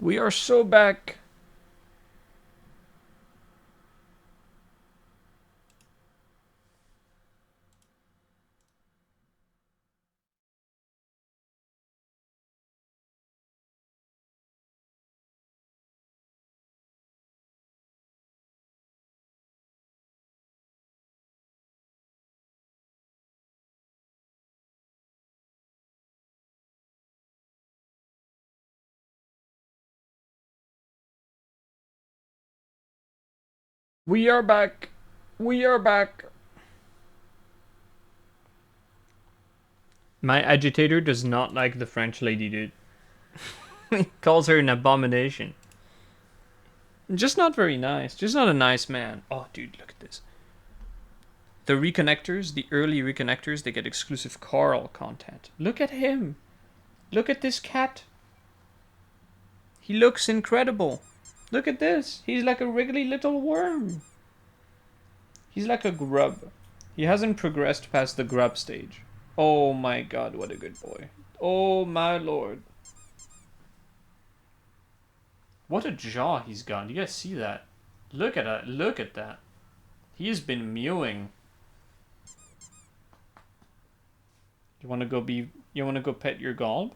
We are so back. We are back. We are back. My agitator does not like the French lady, dude. He calls her an abomination. Just not very nice. Just not a nice man. Oh, dude, look at this. The reconnectors, the early reconnectors, they get exclusive Carl content. Look at him. Look at this cat. He looks incredible. Look at this. He's like a wriggly little worm. He's like a grub. He hasn't progressed past the grub stage. Oh my god, what a good boy. Oh my lord. What a jaw he's got. You guys see that? Look at that. Look at that. He has been mewing. You wanna go pet your Golb?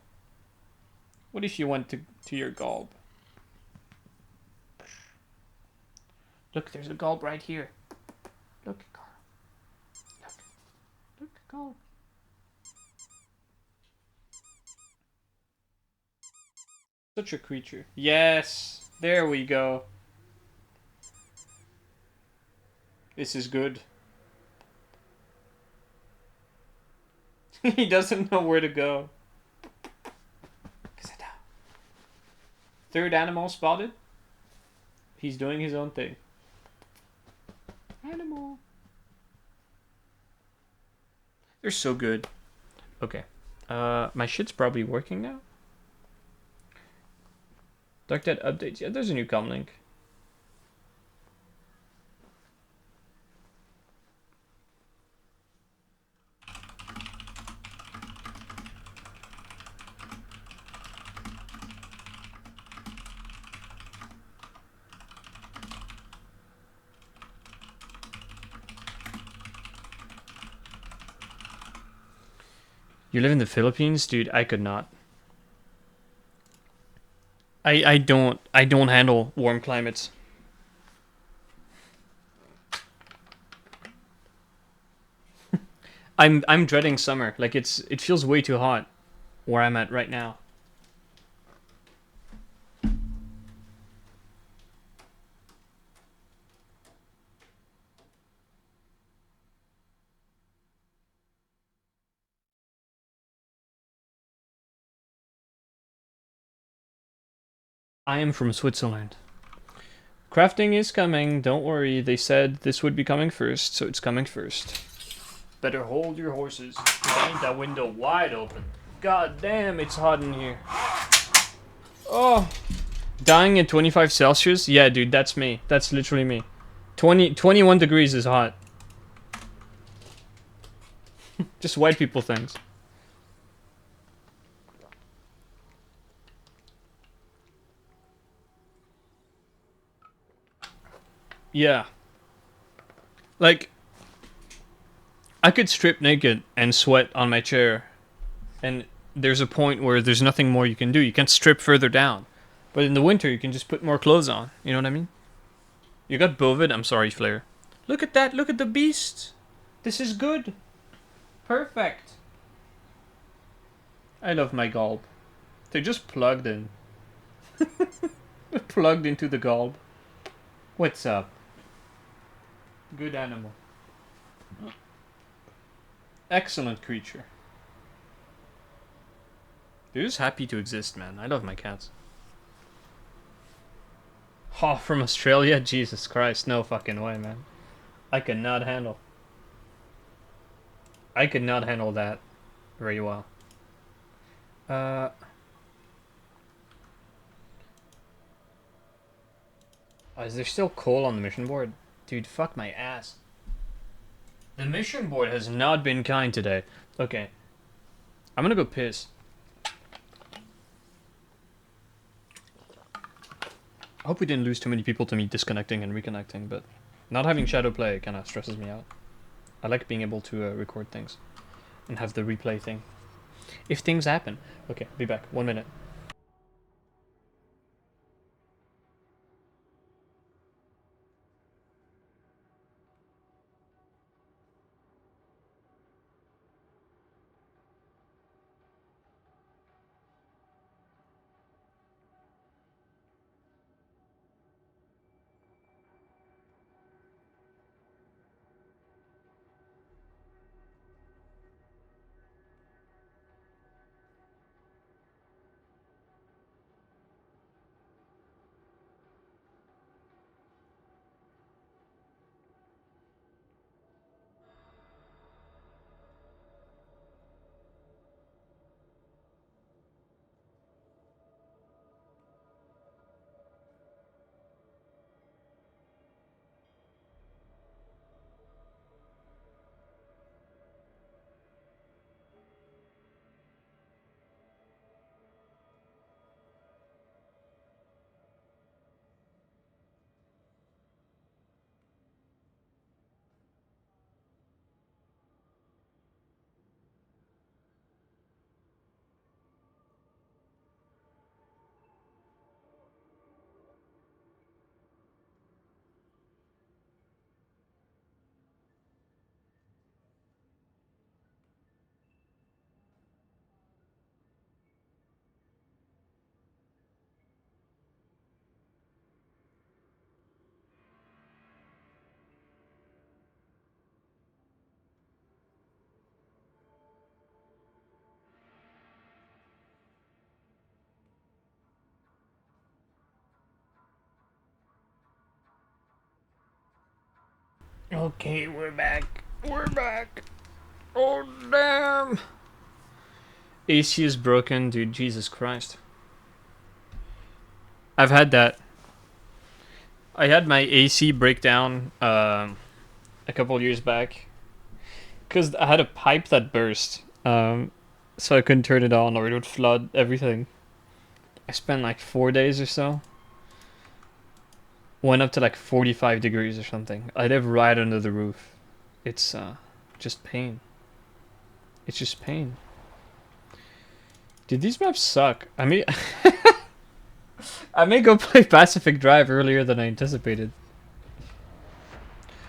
What if you went to your Golb? Look, there's a Golb right here. Look, Carl. Look. Look, Golb. Such a creature. Yes! There we go. This is good. He doesn't know where to go. Third animal spotted. He's doing his own thing. Animal. They're so good. Okay. My shit's probably working now. Dark Dead updates. Yeah, there's a new com link. You live in the Philippines, dude? I could not. I don't handle warm climates. I'm dreading summer. Like it feels way too hot where I'm at right now. I am from Switzerland. Crafting is coming, don't worry. They said this would be coming first, so it's coming first. Better hold your horses. I need that window wide open. God damn, it's hot in here. Oh. Dying at 25 Celsius? Yeah, dude, that's me. That's literally me. 21 degrees is hot. Just white people things. Yeah. Like, I could strip naked and sweat on my chair. And there's a point where there's nothing more you can do. You can strip further down. But in the winter, you can just put more clothes on. You know what I mean? You got Bovid? I'm sorry, Flair. Look at that. Look at the beast. This is good. Perfect. I love my Golb. They're just plugged in. Plugged into the Golb. What's up? Good animal. Excellent creature. They're just happy to exist, man. I love my cats. Oh, from Australia? Jesus Christ, no fucking way, man. I could not handle. I could not handle that very well. Uh... Oh, is there still coal on the mission board? Dude, fuck my ass. The mission board has not been kind today. Okay. I'm gonna go piss. I hope we didn't lose too many people to me disconnecting and reconnecting, but not having shadow play kind of stresses me out. I like being able to record things and have the replay thing. If things happen. Okay, be back. 1 minute. Okay, we're back. We're back. Oh, damn. AC is broken, dude. Jesus Christ. I've had that. I had my AC breakdown a couple years back. Because I had a pipe that burst. So I couldn't turn it on or it would flood everything. I spent like 4 days or so. Went up to like 45 degrees or something. I live right under the roof. It's just pain. It's just pain. Dude, these maps suck. I mean, I may go play Pacific Drive earlier than I anticipated.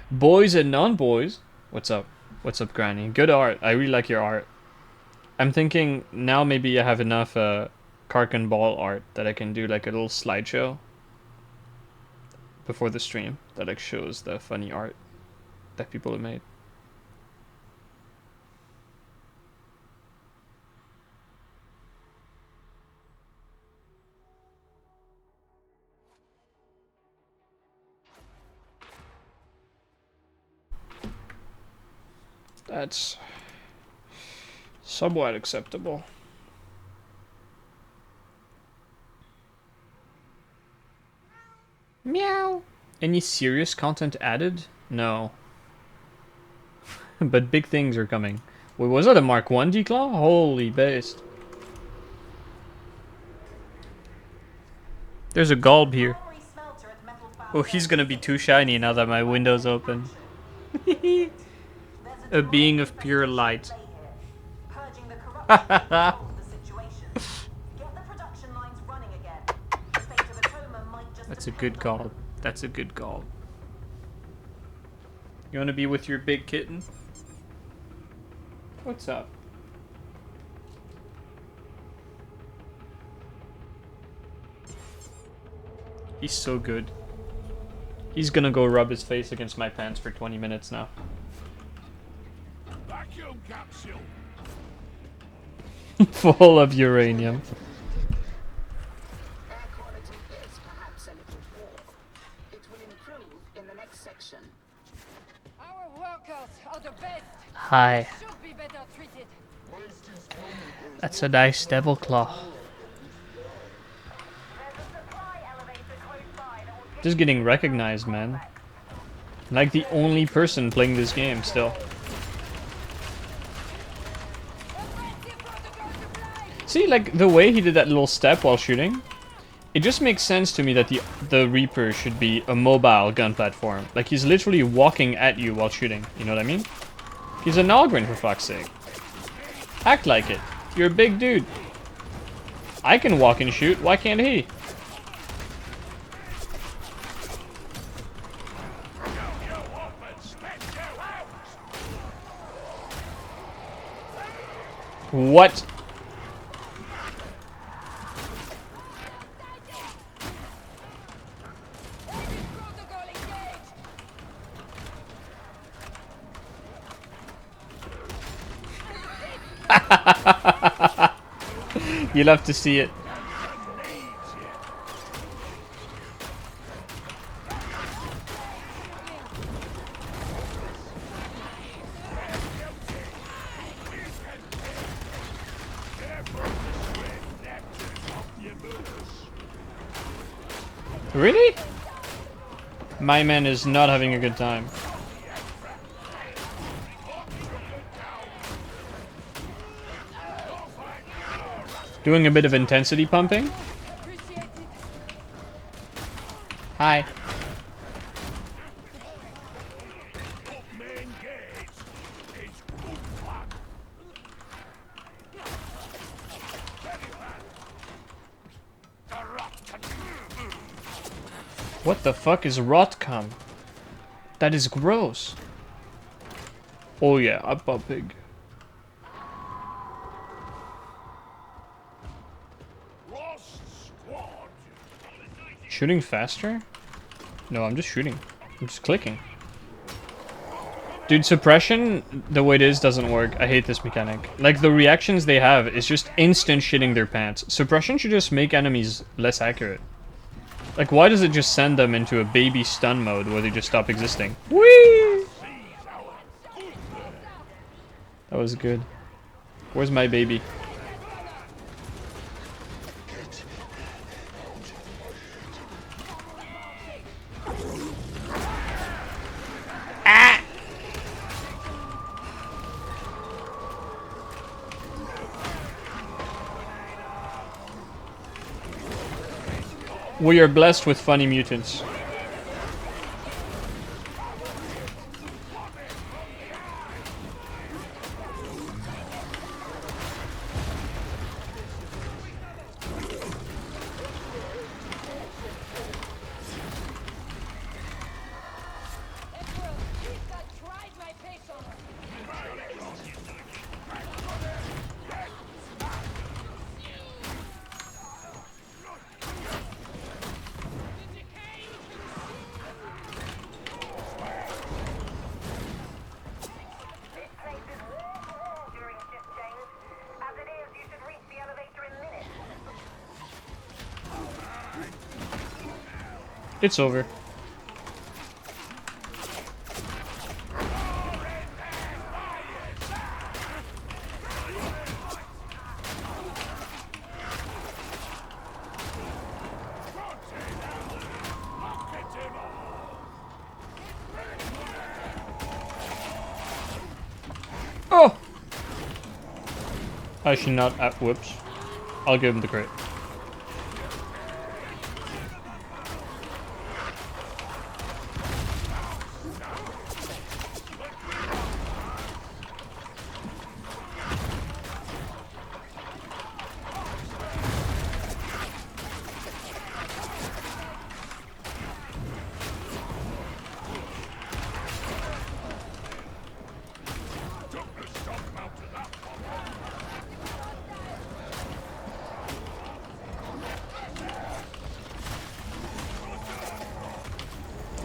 Boys and non-boys. What's up? What's up, Granny? Good art. I really like your art. I'm thinking now maybe I have enough Karkin ball art that I can do like a little slideshow before the stream that like shows the funny art that people have made. That's somewhat acceptable. Meow. Any serious content added? No. But big things are coming. Wait, was that a Mark 1 declaw? Holy based. There's a Gulb here. Oh, he's gonna be too shiny now that my window's open. A being of pure light. That's a good call. That's a good call. You wanna be with your big kitten? What's up? He's so good. He's gonna go rub his face against my pants for 20 minutes now. Vacuum capsule. Full of uranium. Air quality is perhaps a little poor. It will improve in the next section. Our workers are the best. Hi. Should be better treated. That's a nice devil claw. Just getting recognized, man. Like the only person playing this game still. See, like the way he did that little step while shooting, It just makes sense to me that the Reaper should be a mobile gun platform. Like, he's literally walking at you while shooting. You know what I mean? He's an Algren, for fuck's sake. Act like it. You're a big dude. I can walk and shoot. Why can't he? What? Protocol engaged. You'll have to see it. Really? My man is not having a good time. Doing a bit of intensity pumping. Appreciate it. Hi. What the fuck is rot cum? That is gross. Oh yeah, I'm pumping. Shooting faster? No, I'm just shooting. I'm just clicking. Dude, suppression, the way it is, doesn't work. I hate this mechanic. Like, the reactions they have is just instant shitting their pants. Suppression should just make enemies less accurate. Like, why does it just send them into a baby stun mode where they just stop existing? Whee! That was good. Where's my baby? We are blessed with funny mutants. Emperor, please God, tried my pace on her. This place is wall-to-wall during shift change. As it is, you should reach the elevator in minutes. It's over. Oh! I should not. Whoops. I'll give him the crit.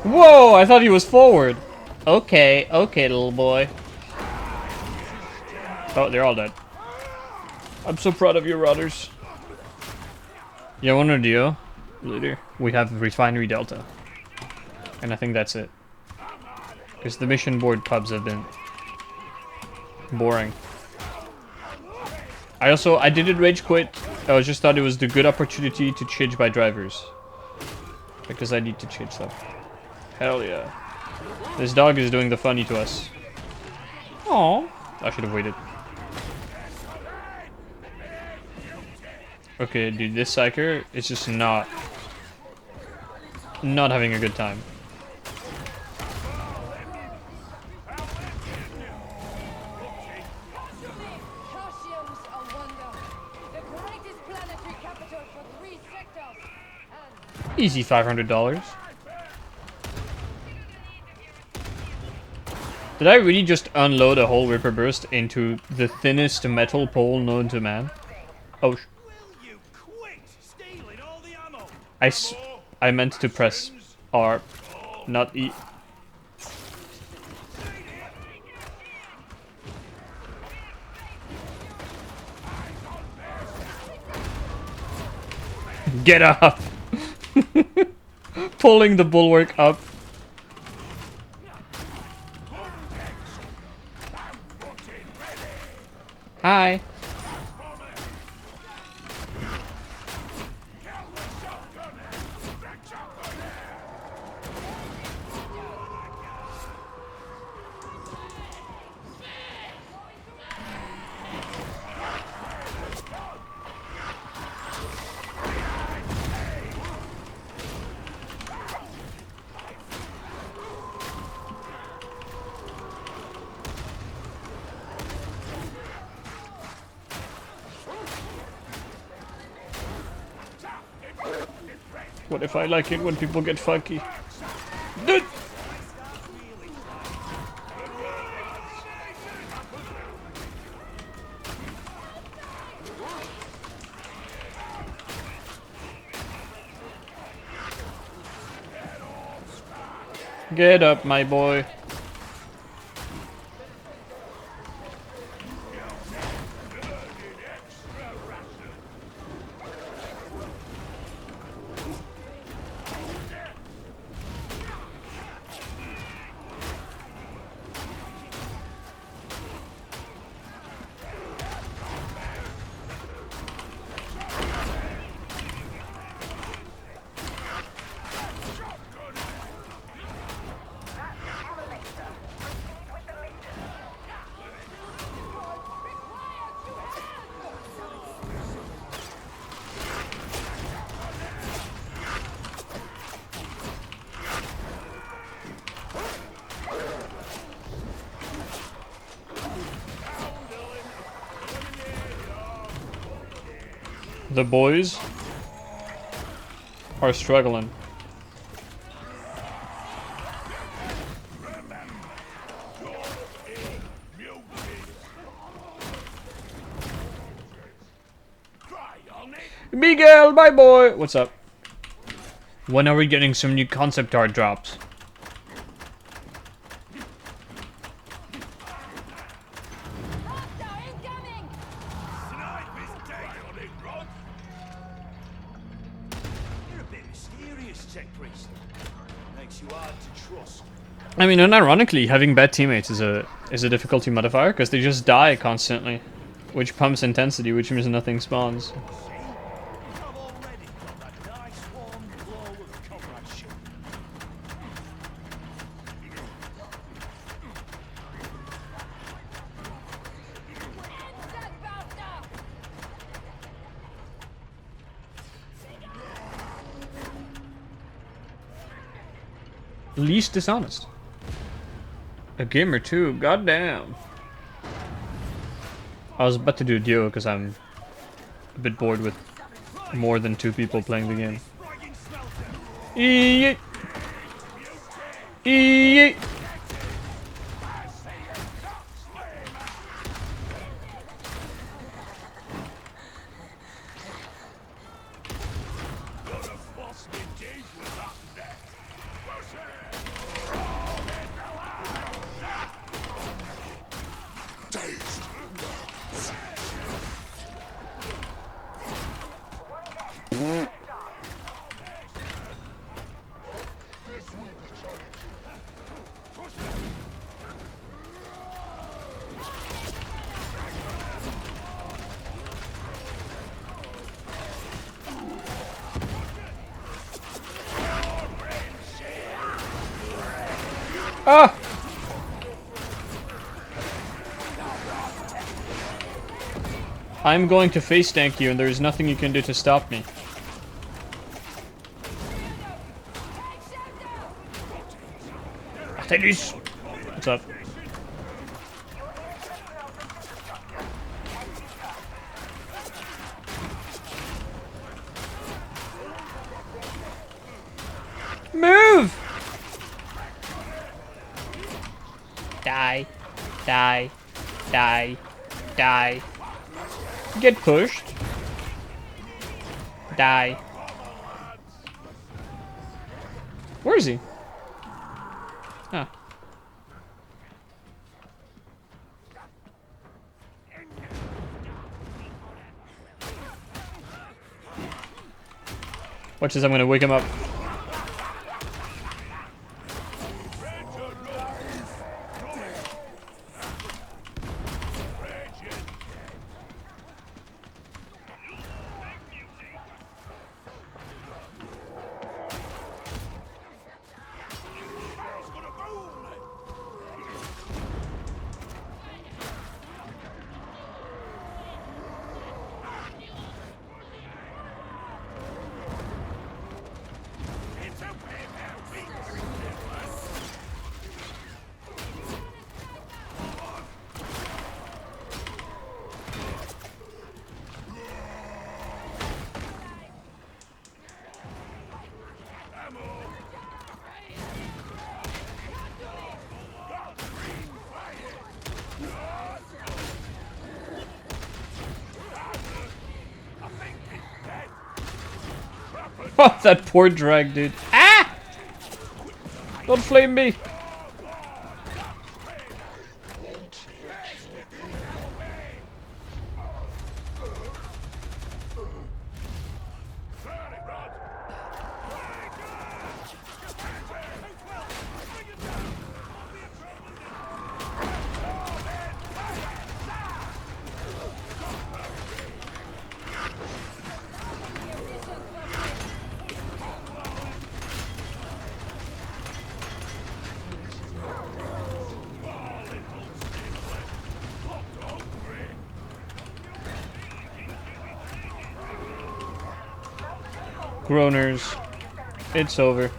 Whoa! I thought he was forward. Okay, okay, little boy. Oh, they're all dead. I'm so proud of you, Rotters. Yeah, one or deal. Later. We have Refinery Delta. And I think that's it. Because the mission board pubs have been boring. I didn't rage quit. I just thought it was the good opportunity to chidge by drivers. Because I need to chidge them. Hell yeah. This dog is doing the funny to us. Aww. I should have waited. Okay, dude, this psyker is just not having a good time. Calcium's a wonder. The greatest planetary capital for 3 sectors. And Easy $500. Did I really just unload a whole Ripper Burst into the thinnest metal pole known to man? Oh, You quit stealing all the ammo. I meant to press R, not E. Get up! Pulling the bulwark up. Hi. What if I like it when people get funky? Dude. Get up, my boy. The boys are struggling. Miguel, my boy! What's up? When are we getting some new concept art drops? hostile incoming! You're a bit mysterious, Tech Priest. Makes you hard to trust. I mean, unironically, having bad teammates is a difficulty modifier because they just die constantly, which pumps intensity, which means nothing spawns. I've already got that nice warm glow of comradeship. That bastard! Least dishonest. A game or two, goddamn. I was about to do a duo because I'm a bit bored with more than 2 people playing the game. Eeeeee. Eeeeee. Ah! I'm going to face tank you, and there is nothing you can do to stop me. Atelius! What's up? Move! Die. Die. Die. Die. Get pushed. Die. Where is he? Ah. Watch this, I'm gonna wake him up. Oh, that poor drag, dude. Ah! Don't flame me. Groaners. It's over.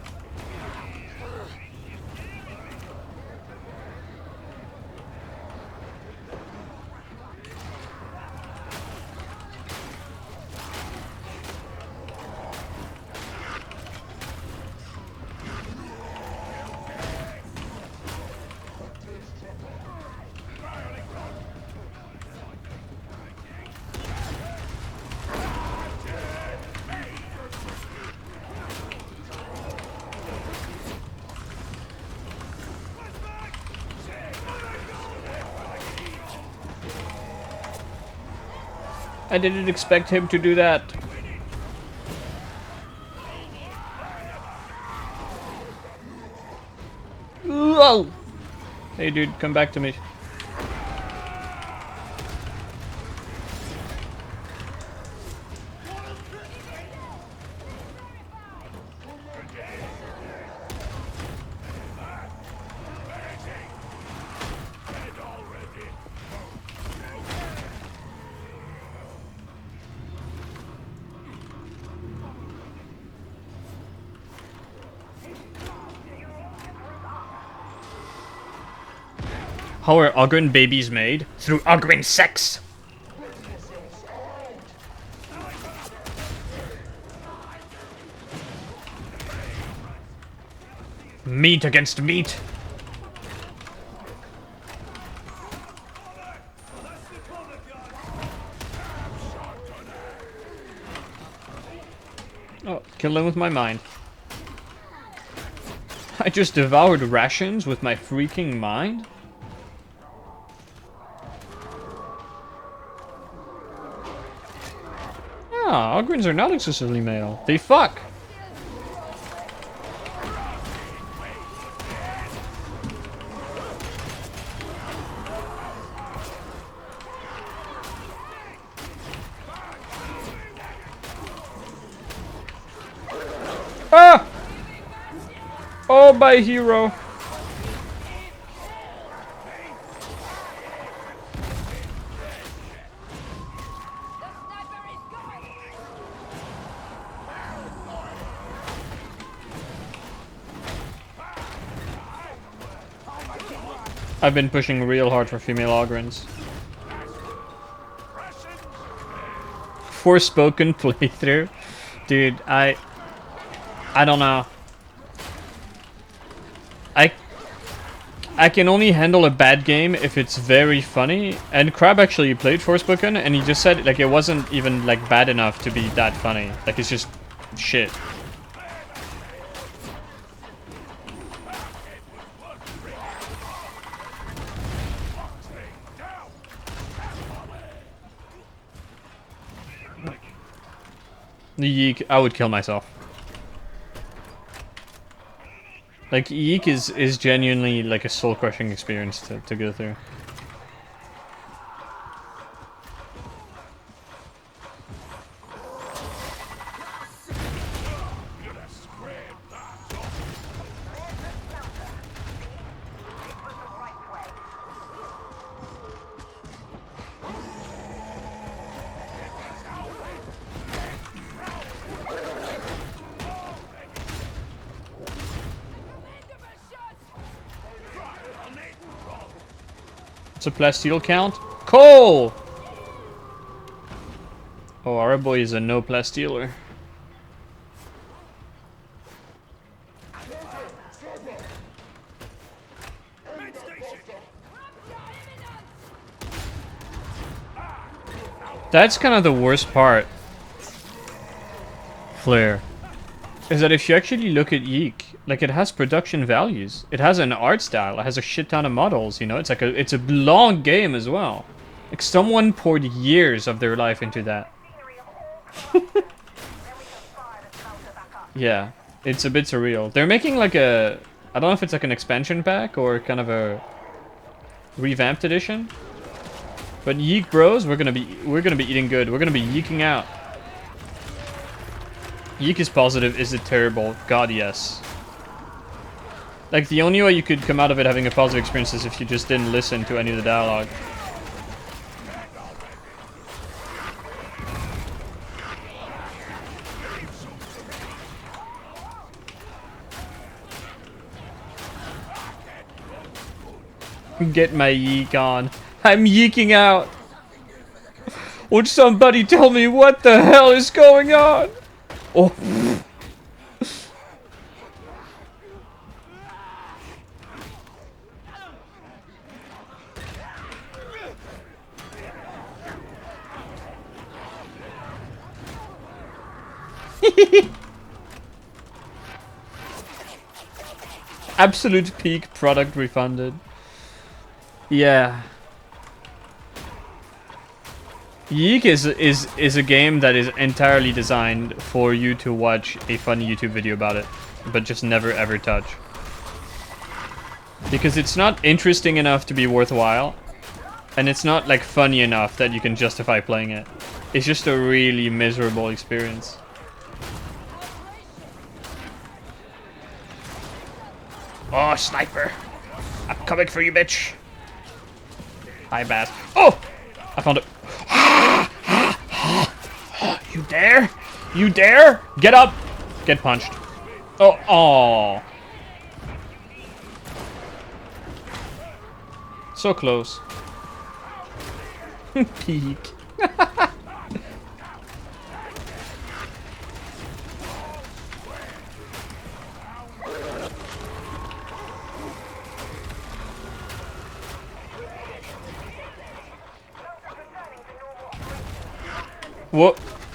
I didn't expect him to do that. Whoa! Hey dude, come back to me. How are Ogryn babies made? Through Ogryn sex! Meat against meat! Oh, kill him with my mind. I just devoured rations with my freaking mind? Ah, Ogryns are not exclusively male. They fuck! Ah! Oh, my hero! I've been pushing real hard for female Ogrins. Forspoken playthrough, dude. I don't know. I can only handle a bad game if it's very funny. And Crab actually played Forspoken, and he just said like it wasn't even like bad enough to be that funny. Like it's just shit. The Yeek, I would kill myself. Like Yeek is genuinely like a soul crushing experience to go through. What's a plasteel count? Coal! Oh, our boy is a no plastealer. That's kind of the worst part, Flare, is that if you actually look at Yeek, like it has production values, it has an art style, it has a shit ton of models, you know, it's like it's a long game as well. Like someone poured years of their life into that. Yeah, it's a bit surreal. They're making like a, I don't know if it's like an expansion pack or kind of a revamped edition. But Yeek bros, we're gonna be eating good. We're gonna be yeeking out. Yeek is positive, is it terrible? God, yes. Like the only way you could come out of it having a positive experience is if you just didn't listen to any of the dialogue. Get my yeek on. I'm yeeking out. Would somebody tell me what the hell is going on? Oh. Absolute peak product refunded. Yeah. Yeek is a game that is entirely designed for you to watch a funny YouTube video about it, but just never ever touch. Because it's not interesting enough to be worthwhile, and it's not like funny enough that you can justify playing it. It's just a really miserable experience. Oh, sniper! I'm coming for you, bitch! Hi, Bass. Oh! I found it. You dare? You dare? Get up! Get punched. Oh, oh. So close. Peek. Whoa,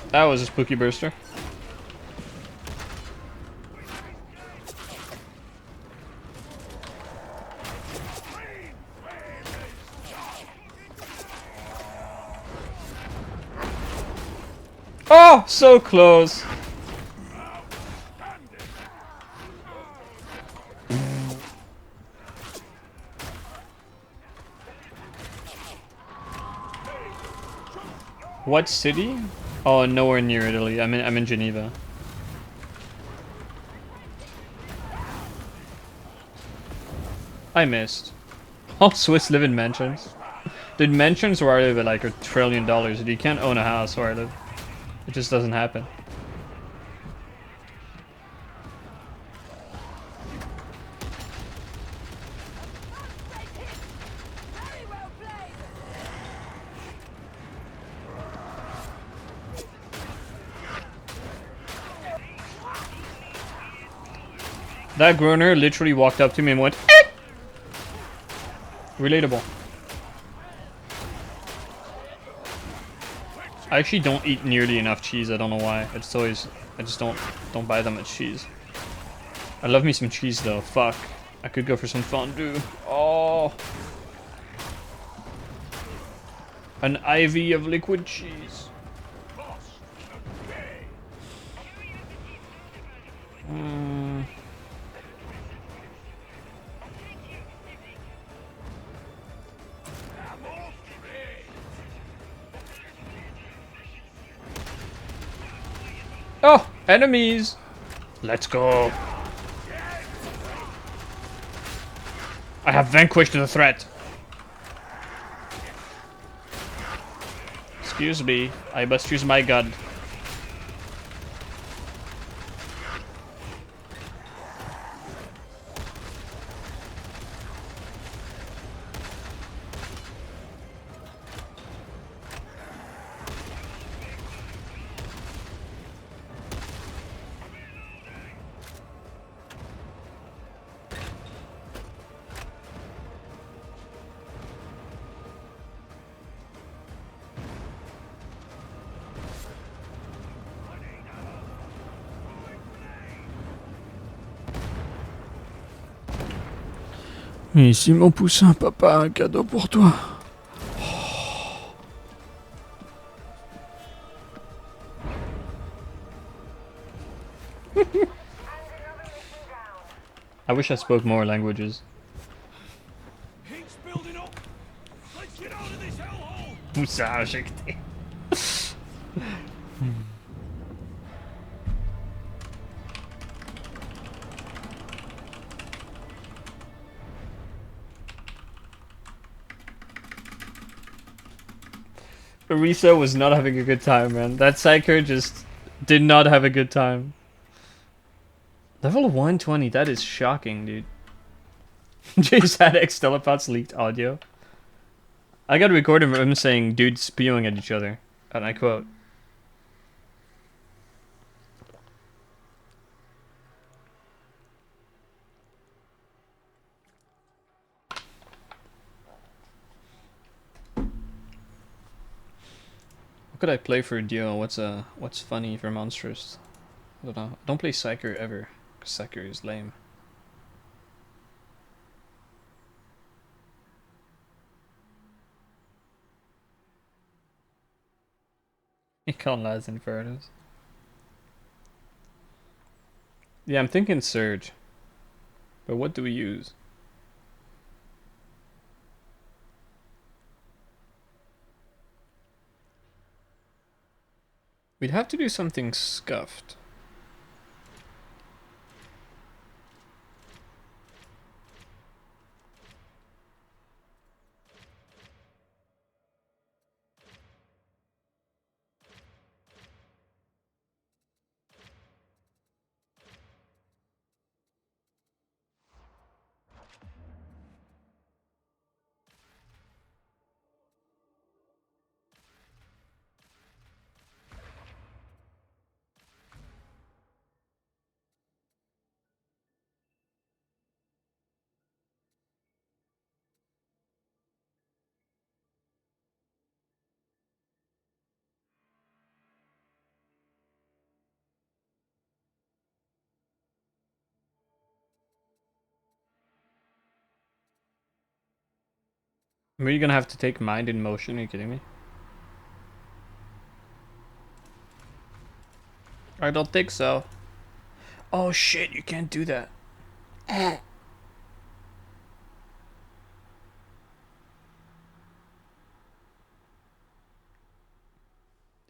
that was a spooky burster. Oh, so close. What city? Oh, nowhere near Italy. I'm in Geneva. I missed. All Swiss live in mansions. Dude, mansions where I live are like $1 trillion. Dude, you can't own a house where I live. It just doesn't happen. That groaner literally walked up to me and went, "Eh!" Relatable. I actually don't eat nearly enough cheese. I don't know why. It's always, I just don't buy that much cheese. I love me some cheese though. Fuck. I could go for some fondue. Oh. An IV of liquid cheese. Mm. Oh, enemies. Let's go. I have vanquished the threat. Excuse me, I must use my gun. Ici mon poussin, papa, un cadeau pour toi. I wish I spoke more languages. Heat's building up. Let's get out of this hellhole. Poussa injecté. Arisa was not having a good time, man. That psyker just did not have a good time. Level 120, that is shocking, dude. Jace had X telepaths leaked audio. I got a recording of him saying dudes spewing at each other. And I quote. What could I play for a duo? What's funny for monstrous? I don't know. I don't play Psyker ever. Cause Psyker is lame. You can't last Infernos. Yeah, I'm thinking Surge. But what do we use? We'd have to do something scuffed. Are you gonna have to take mind in motion? Are you kidding me? I don't think so. Oh shit, you can't do that.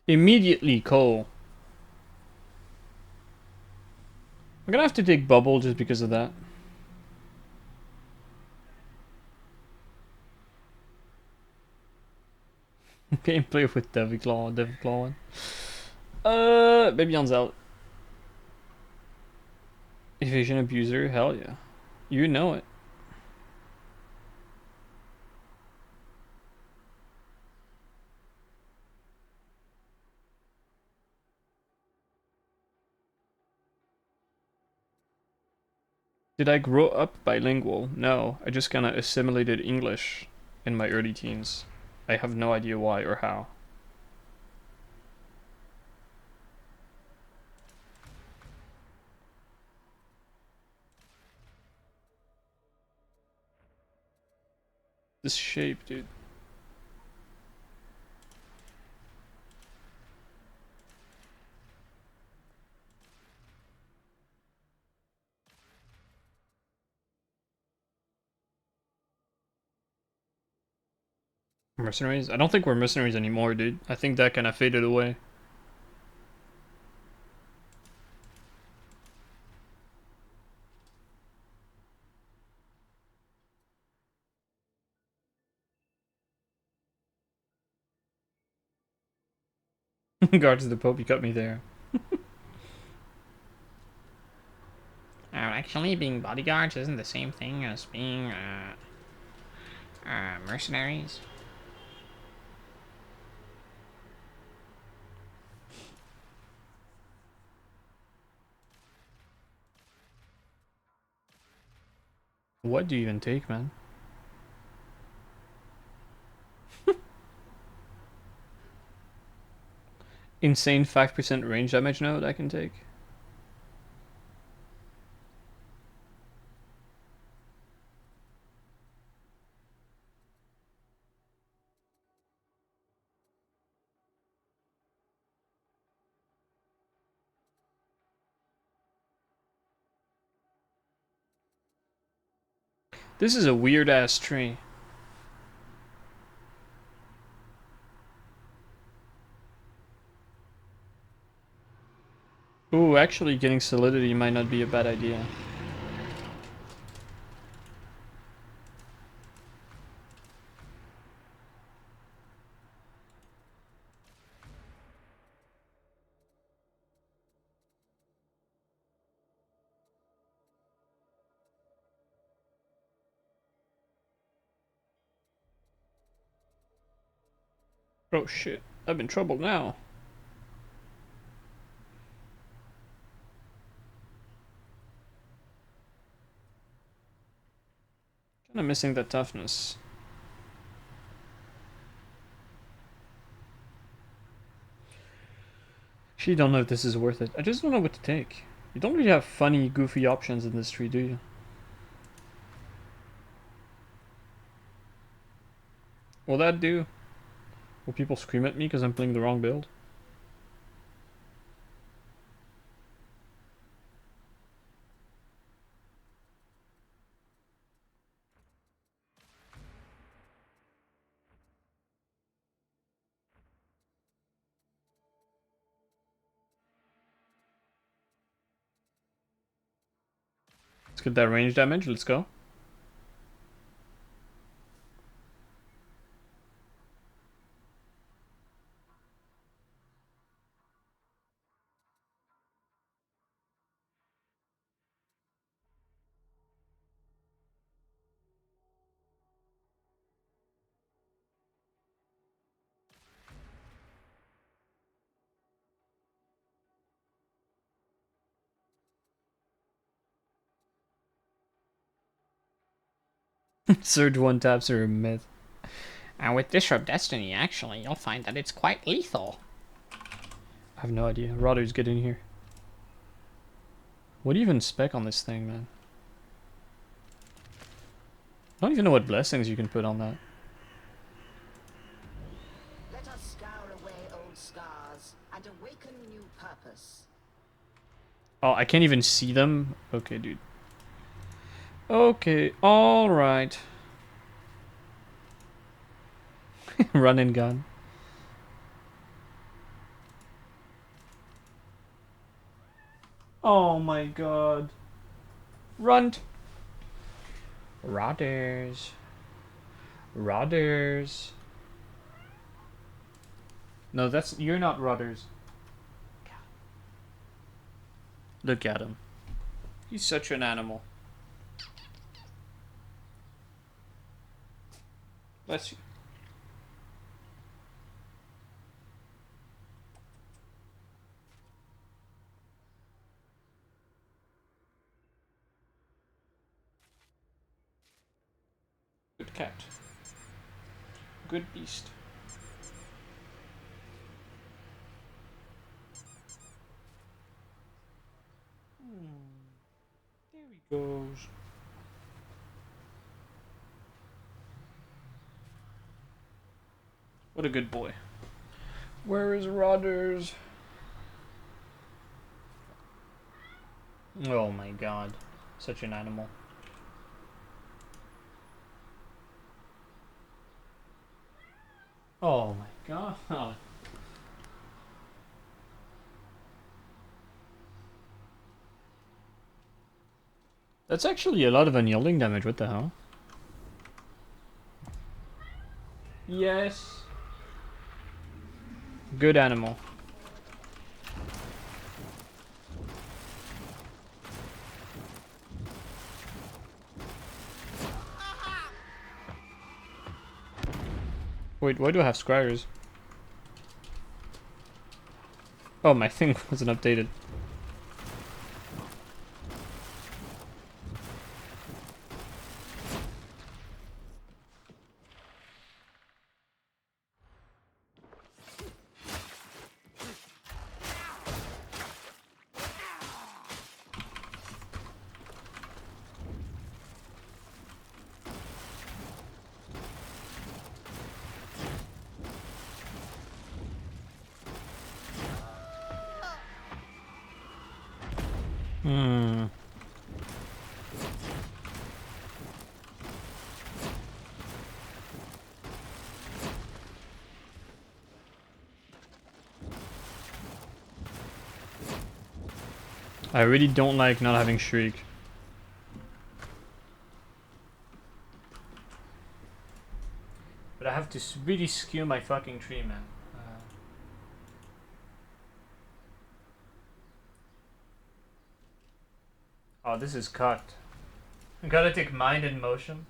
Immediately, Cole. I'm gonna have to take bubble just because of that. Gameplay with Devilclaw one. Maybe on out. Evasion abuser, hell yeah. You know it. Did I grow up bilingual? No, I just kind of assimilated English in my early teens. I have no idea why or how. This shape, dude. Mercenaries? I don't think we're mercenaries anymore, dude. I think that kind of faded away. Guards of the Pope, you cut me there. Actually, being bodyguards isn't the same thing as being, mercenaries. What do you even take, man? Insane 5% range damage node I can take. This is a weird ass tree. Ooh, actually getting solidity might not be a bad idea. Oh shit, I'm in trouble now. Kinda missing that toughness. Actually, don't know if this is worth it. I just don't know what to take. You don't really have funny, goofy options in this tree, do you? Will that do? Will people scream at me because I'm playing the wrong build? Let's get that range damage, let's go. Surge one taps are a myth. And with Disrupt Destiny, actually, you'll find that it's quite lethal. I have no idea. Rodders, get in here. What do you even spec on this thing, man? I don't even know what blessings you can put on that. Let us scour away old scars and awaken new purpose. Oh, I can't even see them? Okay, dude. Okay, alright. Run and gun. Oh my god. Runt. Rodders. Rodders. No, that's... You're not Rodders. Look at him. He's such an animal. Bless you. Good cat. Good beast. There he goes. What a good boy. Where is Rodders? Oh my god. Such an animal. Oh my god. That's actually a lot of unyielding damage, what the hell? Yes. Good animal. Wait, why do I have scryers? Oh, my thing wasn't updated. Hmm. I really don't like not having Shriek. But I have to really skew my fucking tree, man. Oh, this is cut. I gotta take mind in motion.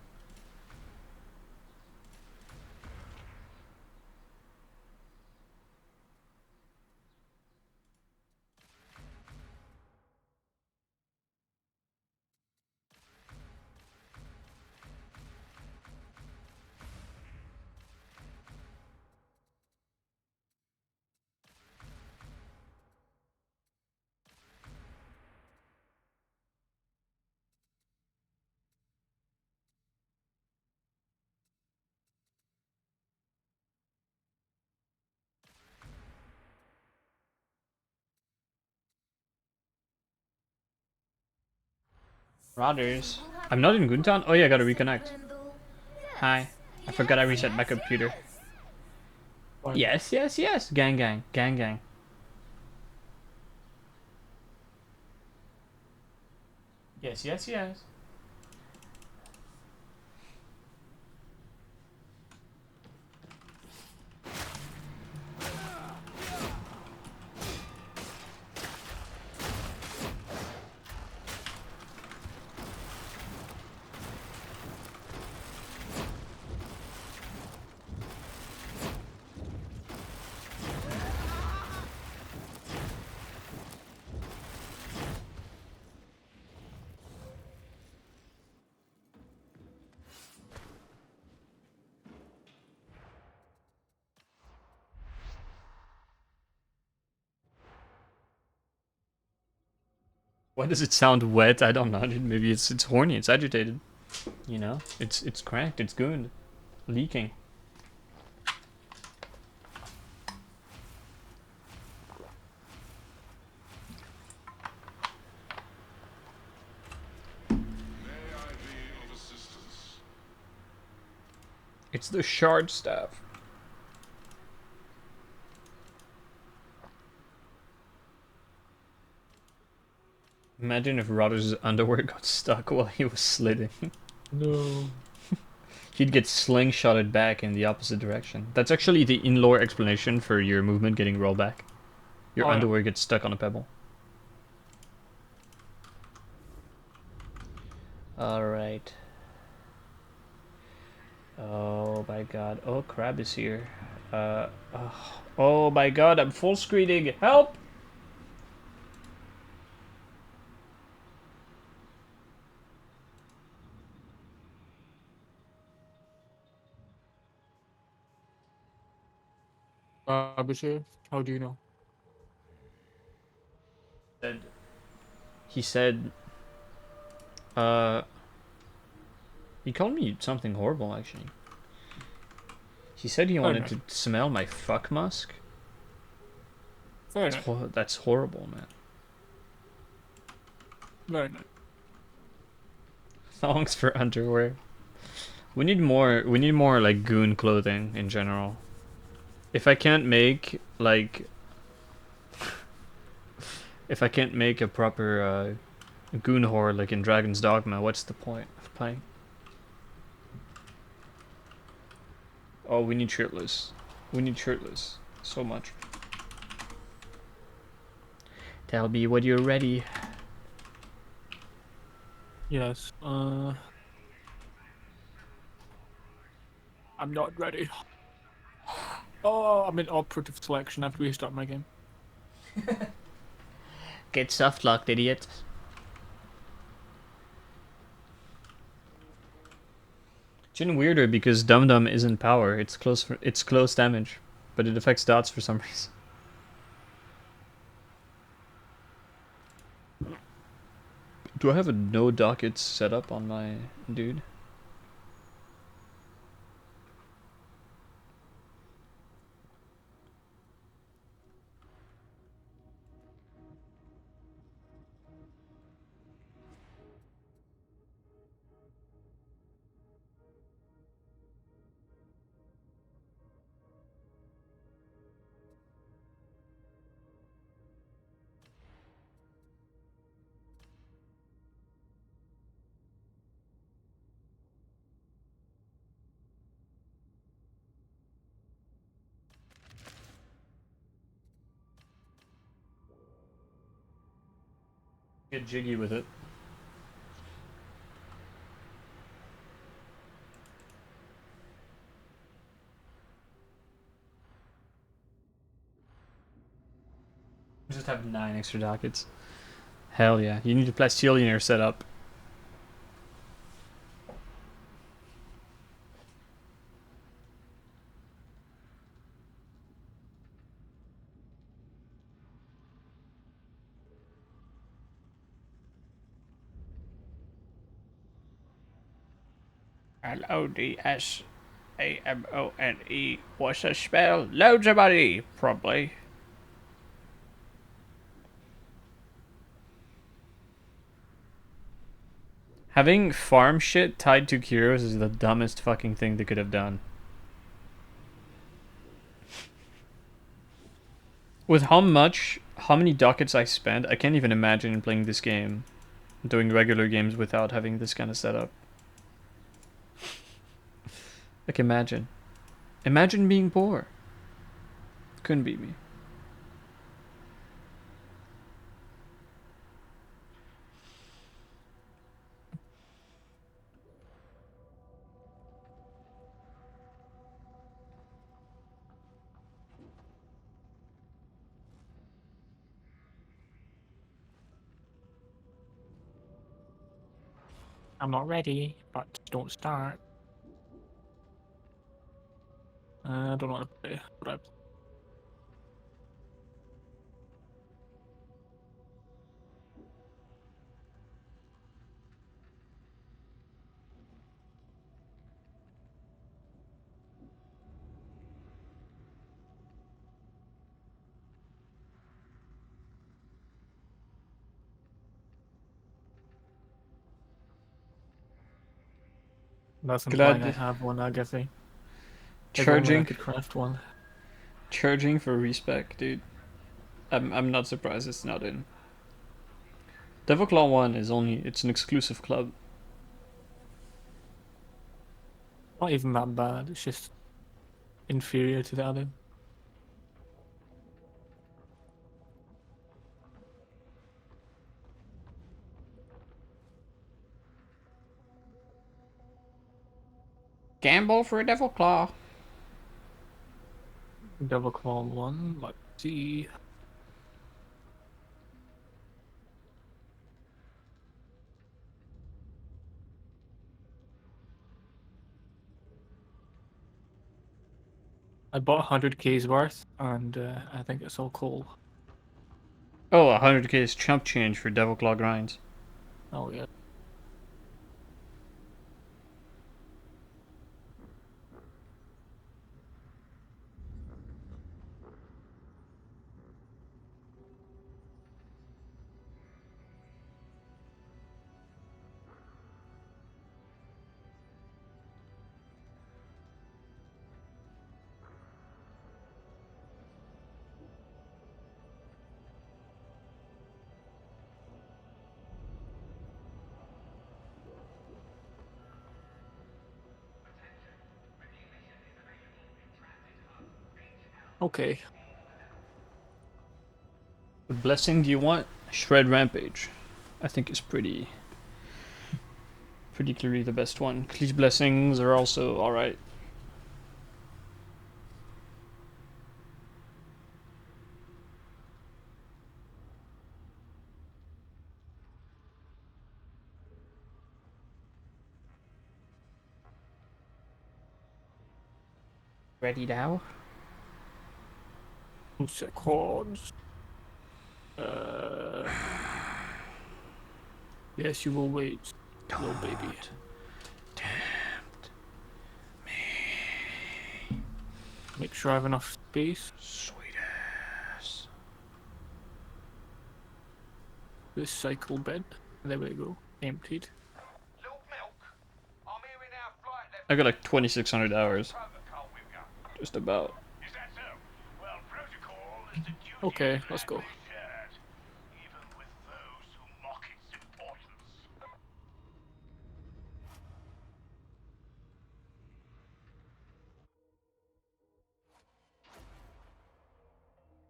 Rodders. I'm not in Goontown? Oh yeah, I gotta reconnect. Hi. I forgot I reset my computer. Yes, yes, yes. Gang, gang. Gang, gang. Yes, yes, yes. Why does it sound wet? I don't know. Maybe it's horny. It's agitated. You know, it's cracked. It's gooned, leaking. It's the shard staff. Imagine if Rodder's underwear got stuck while he was slitting. No. He'd get slingshotted back in the opposite direction. That's actually the in-lore explanation for your movement getting rolled back. Your underwear gets stuck on a pebble. Alright. Oh my god. Oh, Crab is here. Oh my god, I'm full screening. Help! Abhishek, how do you know? He said, uh, he called me something horrible actually. He said he Fair wanted enough. to smell my fuck musk. Fair enough. That's horrible, man. Very nice. Thongs for underwear. We need more. We need more like goon clothing in general. If I can't make like, if I can't make a proper goon horde like in Dragon's Dogma, what's the point of playing? Oh, we need shirtless. We need shirtless. So much. Tell me when you're ready. Yes. I'm not ready. Oh, I'm in operative selection. I have to restart my game. Get soft locked, idiot. It's even weirder because Dum Dum isn't power. It's close damage, but it affects dots for some reason. Do I have a no dockets set up on my dude? Get jiggy with it. Just have 9 extra dockets. Hell yeah. You need a Plastillionaire set up. Lodsamone. What's a spell? Loads of money, probably. Having farm shit tied to Kyros is the dumbest fucking thing they could have done. With how many dockets I spent, I can't even imagine playing this game, doing regular games without having this kind of setup. Like imagine. Imagine being poor. Couldn't be me. I'm not ready, but don't start. I don't know what to play, but I That's implying I Glad have one, I guess. If only I charging could craft one. charging for respec, dude. I'm not surprised it's not in. Devil Claw 1 is it's an exclusive club. Not even that bad, it's just inferior to the other. Gamble for a Devil Claw. Devil Claw 1, let's see. I bought 100k's worth, and I think it's all coal. Oh, 100k is chump change for Devil Claw grinds. Oh yeah. Okay. What blessing do you want? Shred Rampage. I think is pretty clearly the best one. Cleach blessings are also alright. Ready now? 2 seconds. Yes, you will wait, little baby. Tempt me, Make sure I have enough space. sweet ass. This cycle bed. There we go. Emptied. Little milk. I'm hearing our flight left I got like 2,600 hours. protocol with you. Just about. Is that so? Well, protocol is the duty Okay, let's go. shared, even with those who mock its importance.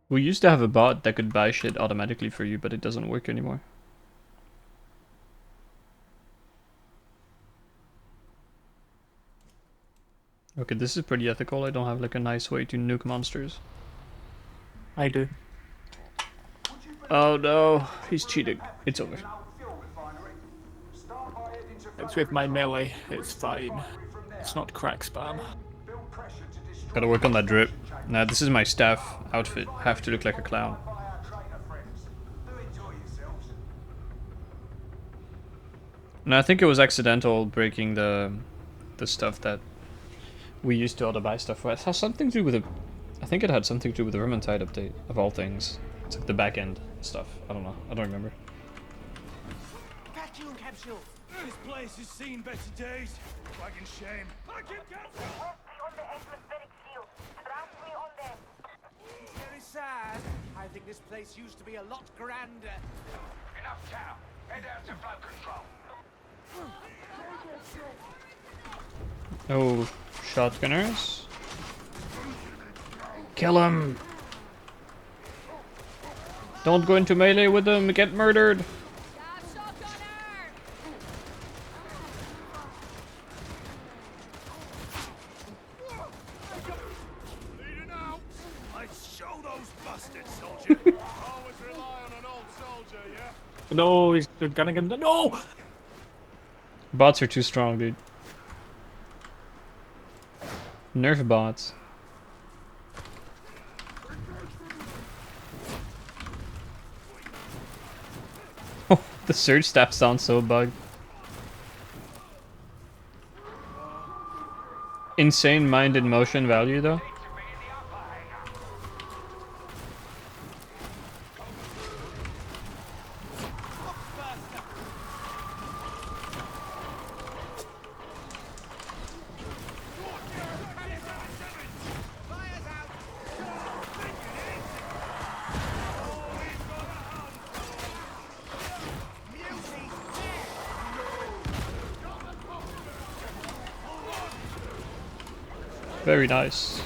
We used to have a bot that could buy shit automatically for you, but it doesn't work anymore. Okay, this is pretty ethical. I don't have like a nice way to nuke monsters. I do. Oh no, he's cheating. It's over. It's with my melee. It's fine. It's not crack spam. Gotta work on that drip. Nah, this is my staff outfit. Have to look like a clown. No, I think it was accidental breaking the stuff that we used to auto buy stuff with. It has something to do with I think it had something to do with the Vermintide update, of all things. It's like the back end stuff. I don't know. I don't remember. Vacuum capsule. This place has seen better days. Fucking shame. Vacuum capsule. Beyond the atmospheric shield. Trust me on that. Very sad. I think this place used to be a lot grander. Enough cow. Head out to flow control. Oh, shotgunners. Kill him! Don't go into melee with them, get murdered! Leading out. Let's show those bastards, soldier. Always rely on an old soldier, yeah? No, they're gonna get no. Bots are too strong, dude. Nerf bots. Oh, the surge staff sounds so bugged. Insane mind in motion value though. Very nice.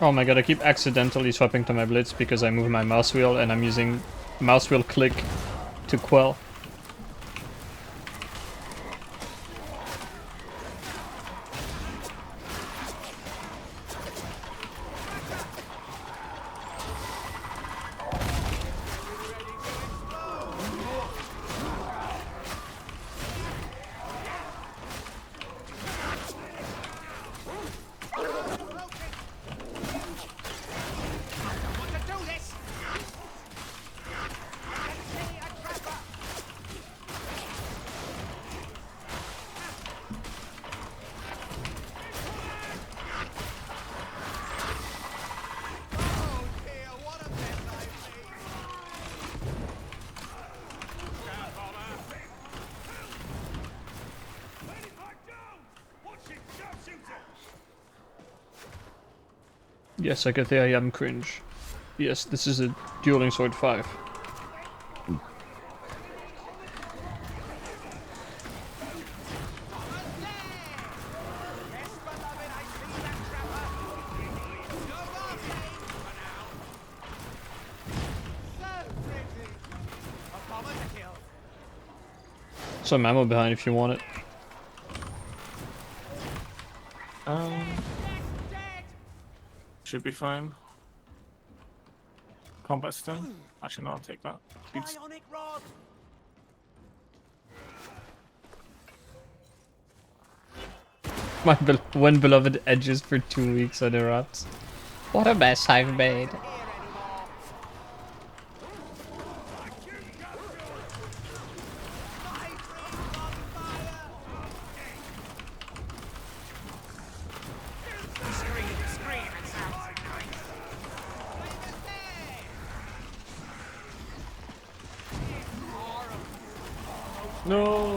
Oh my god, I keep accidentally swapping to my blitz because I move my mouse wheel and I'm using mouse wheel click to quell. Want to do this? I can see a trapper. Oh dear, what a mess I've made. Yes, I get the I am cringe. Yes, this is a Dueling Sword 5. Yes, beloved, I see that trapper. No more pain for now. So pretty. A bomber to kill. Some ammo behind if you want it. Dead. Should be fine. Combat stone. Actually, no, I'll take that. It's Bionic rod. My one beloved edges for 2 weeks on the rats. What a mess I've made. Here anymore. Scream, it sounds nice. no.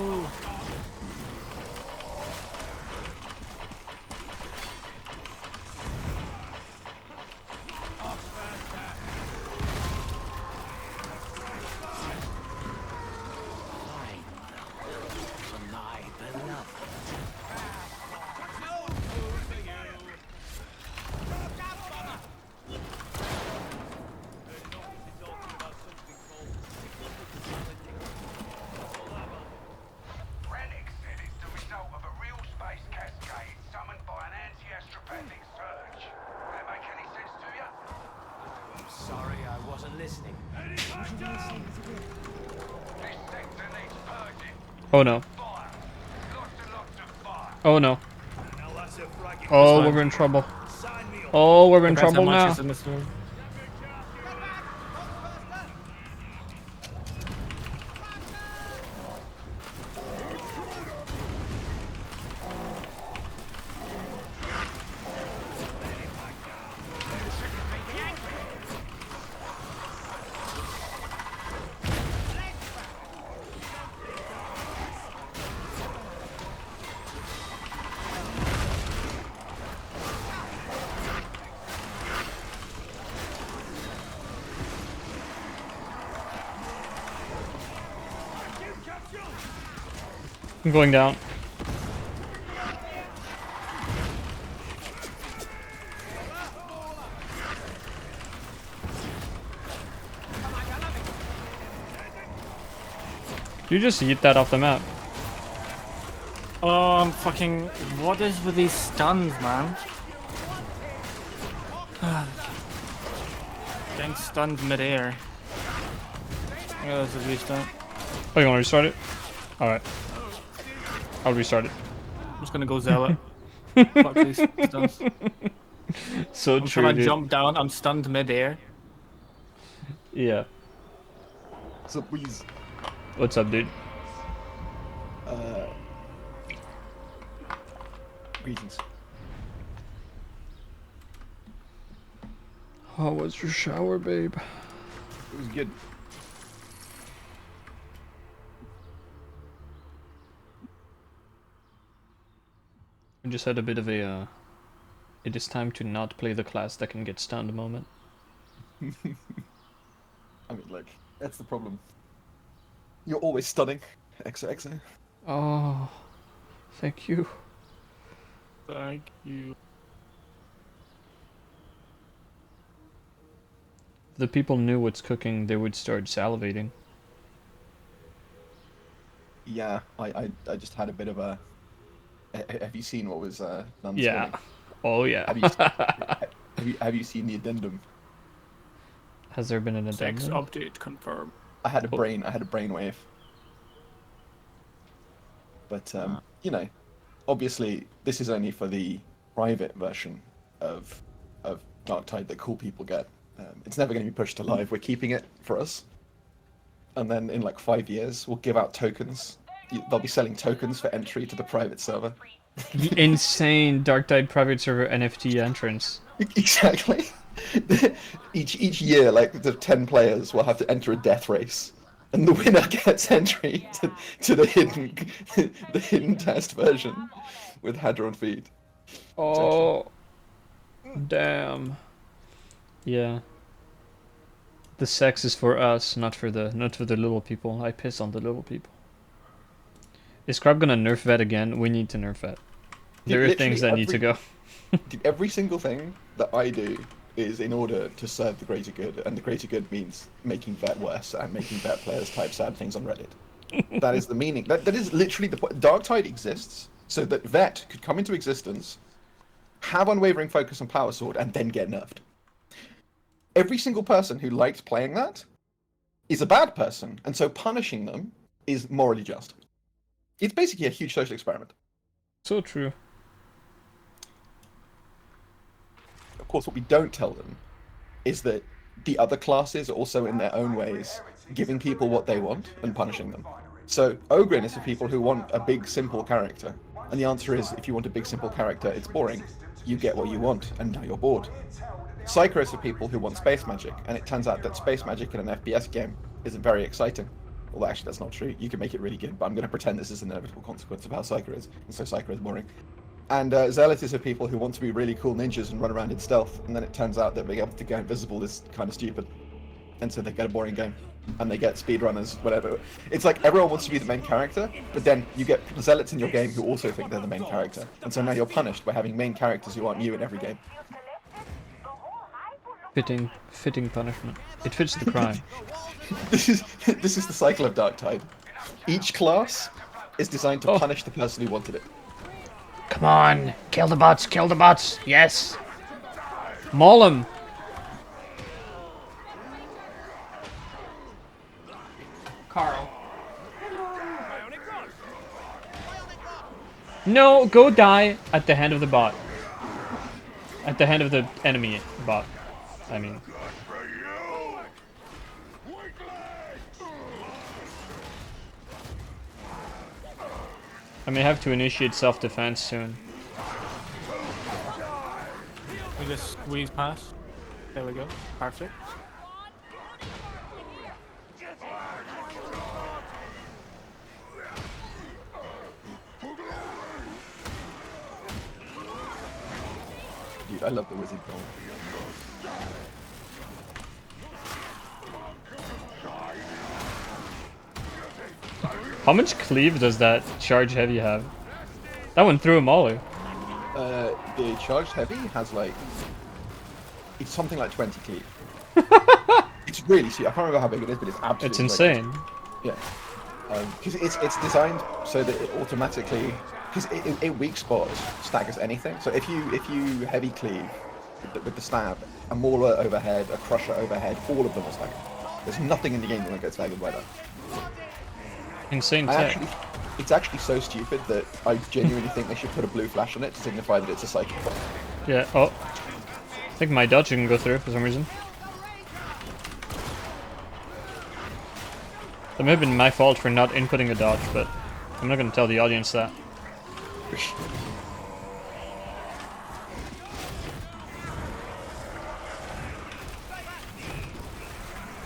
Rennick said it's the result of a real space cascade summoned by an anti-astropathic surge. That make any sense to you? I'm sorry, I wasn't listening. This sector needs purging. Oh no. Fire. Lots and lots of fire. Oh no. Now that's a fragging. Oh, we're in trouble. Sign me up. Oh, we're in Depends how trouble much now. is in this room. I'm going down. You just eat that off the map. Oh, I'm fucking. What is with these stuns, man? Getting stunned midair. Yeah, that's a restart. Oh, you want to restart it? Alright. I'll restart it. I'm just gonna go zealot. Fuck these stuns. So I'm true, trying to dude. jump down, I'm stunned midair. Yeah. So please, What's up, dude? greetings. How was your shower, babe? It was good. I just had a bit of a, it is time to not play the class that can get stunned moment. I mean, like, that's the problem. You're always stunning. XOXO. Oh, thank you. Thank you. If the people knew what's cooking, they would start salivating. Yeah, I just had a bit of a. Have you seen what was done this Yeah. morning? Oh yeah. Have you seen the addendum? Has there been an Sex addendum? update confirmed. I had a brainwave. But you know, obviously this is only for the private version of Darktide that cool people get. It's never going to be pushed to live. We're keeping it for us, and then in like 5 years we'll give out tokens. They'll be selling tokens for entry to the private server. The insane Darktide private server NFT entrance. Exactly. each year, like the 10 players will have to enter a death race, and the winner gets entry to the hidden test version with Hadron feed. Oh, damn. Yeah. The sex is for us, not for the little people. I piss on the little people. Is Crab gonna nerf vet again? We need to nerf vet. There are things that need to go. Every single thing that I do is in order to serve the greater good, and the greater good means making vet worse and making vet players type sad things on Reddit. That is the meaning. That is literally the point. Darktide exists so that vet could come into existence, have unwavering focus on Power Sword, and then get nerfed. Every single person who likes playing that is a bad person, and so punishing them is morally just. It's basically a huge social experiment. So true. Of course, what we don't tell them is that the other classes are also in their own ways giving people what they want and punishing them. So Ogrin is for people who want a big, simple character. And the answer is, if you want a big, simple character, it's boring. You get what you want, and now you're bored. Psycho is for people who want space magic, and it turns out that space magic in an FPS game isn't very exciting. Although actually that's not true. You can make it really good, but I'm going to pretend this is an inevitable consequence of how Psycho is, and so Psycho is boring. And Zealot is for people who want to be really cool ninjas and run around in stealth, and then it turns out that being able to go invisible is kind of stupid. And so they get a boring game. And they get speedrunners, whatever. It's like everyone wants to be the main character, but then you get Zealots in your game who also think they're the main character. And so now you're punished by having main characters who aren't you in every game. Fitting punishment. It fits the crime. This is the cycle of Darktide. Each class is designed to punish the person who wanted it. Come on, kill the bots, yes! Maul him! Carl. No, go die at the hand of the bot. At the hand of the enemy bot. I mean. I may have to initiate self-defense soon. We just squeeze past. There we go. Perfect. Dude, I love the wizard goal. How much cleave does that charge heavy have? That one threw a molly. The charged heavy has like... It's something like 20 cleave. It's really sweet. I can't remember how big it is, but it's absolutely... It's insane. Yeah. Because it's designed so that it automatically... Because it weak spot staggers anything. So if you heavy cleave with the stab, a mauler overhead, a crusher overhead, all of them are staggered. There's nothing in the game that won't get staggered by that. Insane tech. It's actually so stupid that I genuinely think they should put a blue flash on it to signify that it's a psychic bot. Yeah, oh. I think my dodge didn't go through for some reason. That may have been my fault for not inputting a dodge, but I'm not going to tell the audience that.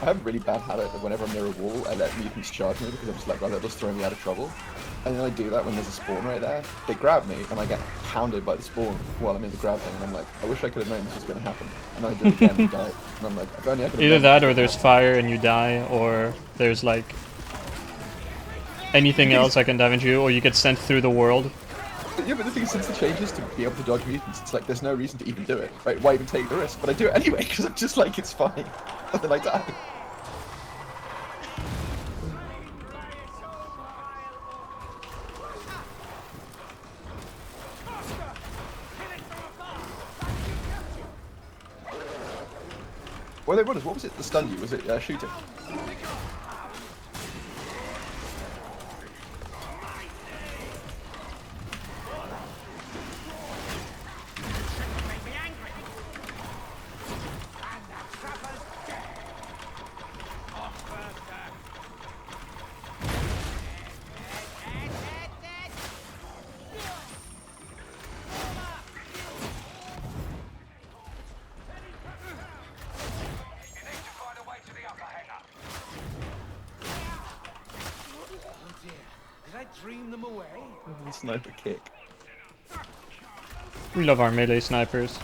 I have a really bad habit that whenever I'm near a wall, I let mutants charge me because I'm just like, oh, they'll just throw me out of trouble. And then I do that when there's a spawn right there. They grab me, and I get pounded by the spawn while I'm in the grab thing, and I'm like, I wish I could have known this was going to happen. And I do it again and die. And I'm like, if only I could have Either known that this or was there's gonna fire and you die, or there's like anything else I can damage you, or you get sent through the world. happen. Yeah, but the thing is, since the changes to be able to dodge mutants, it's like there's no reason to even do it. Right? Why even take the risk? But I do it anyway, because I'm just like, it's fine. And then I die. Were they runners? What was it that stunned you? Was it shooting? Dream them away. Sniper kick. We love our melee snipers.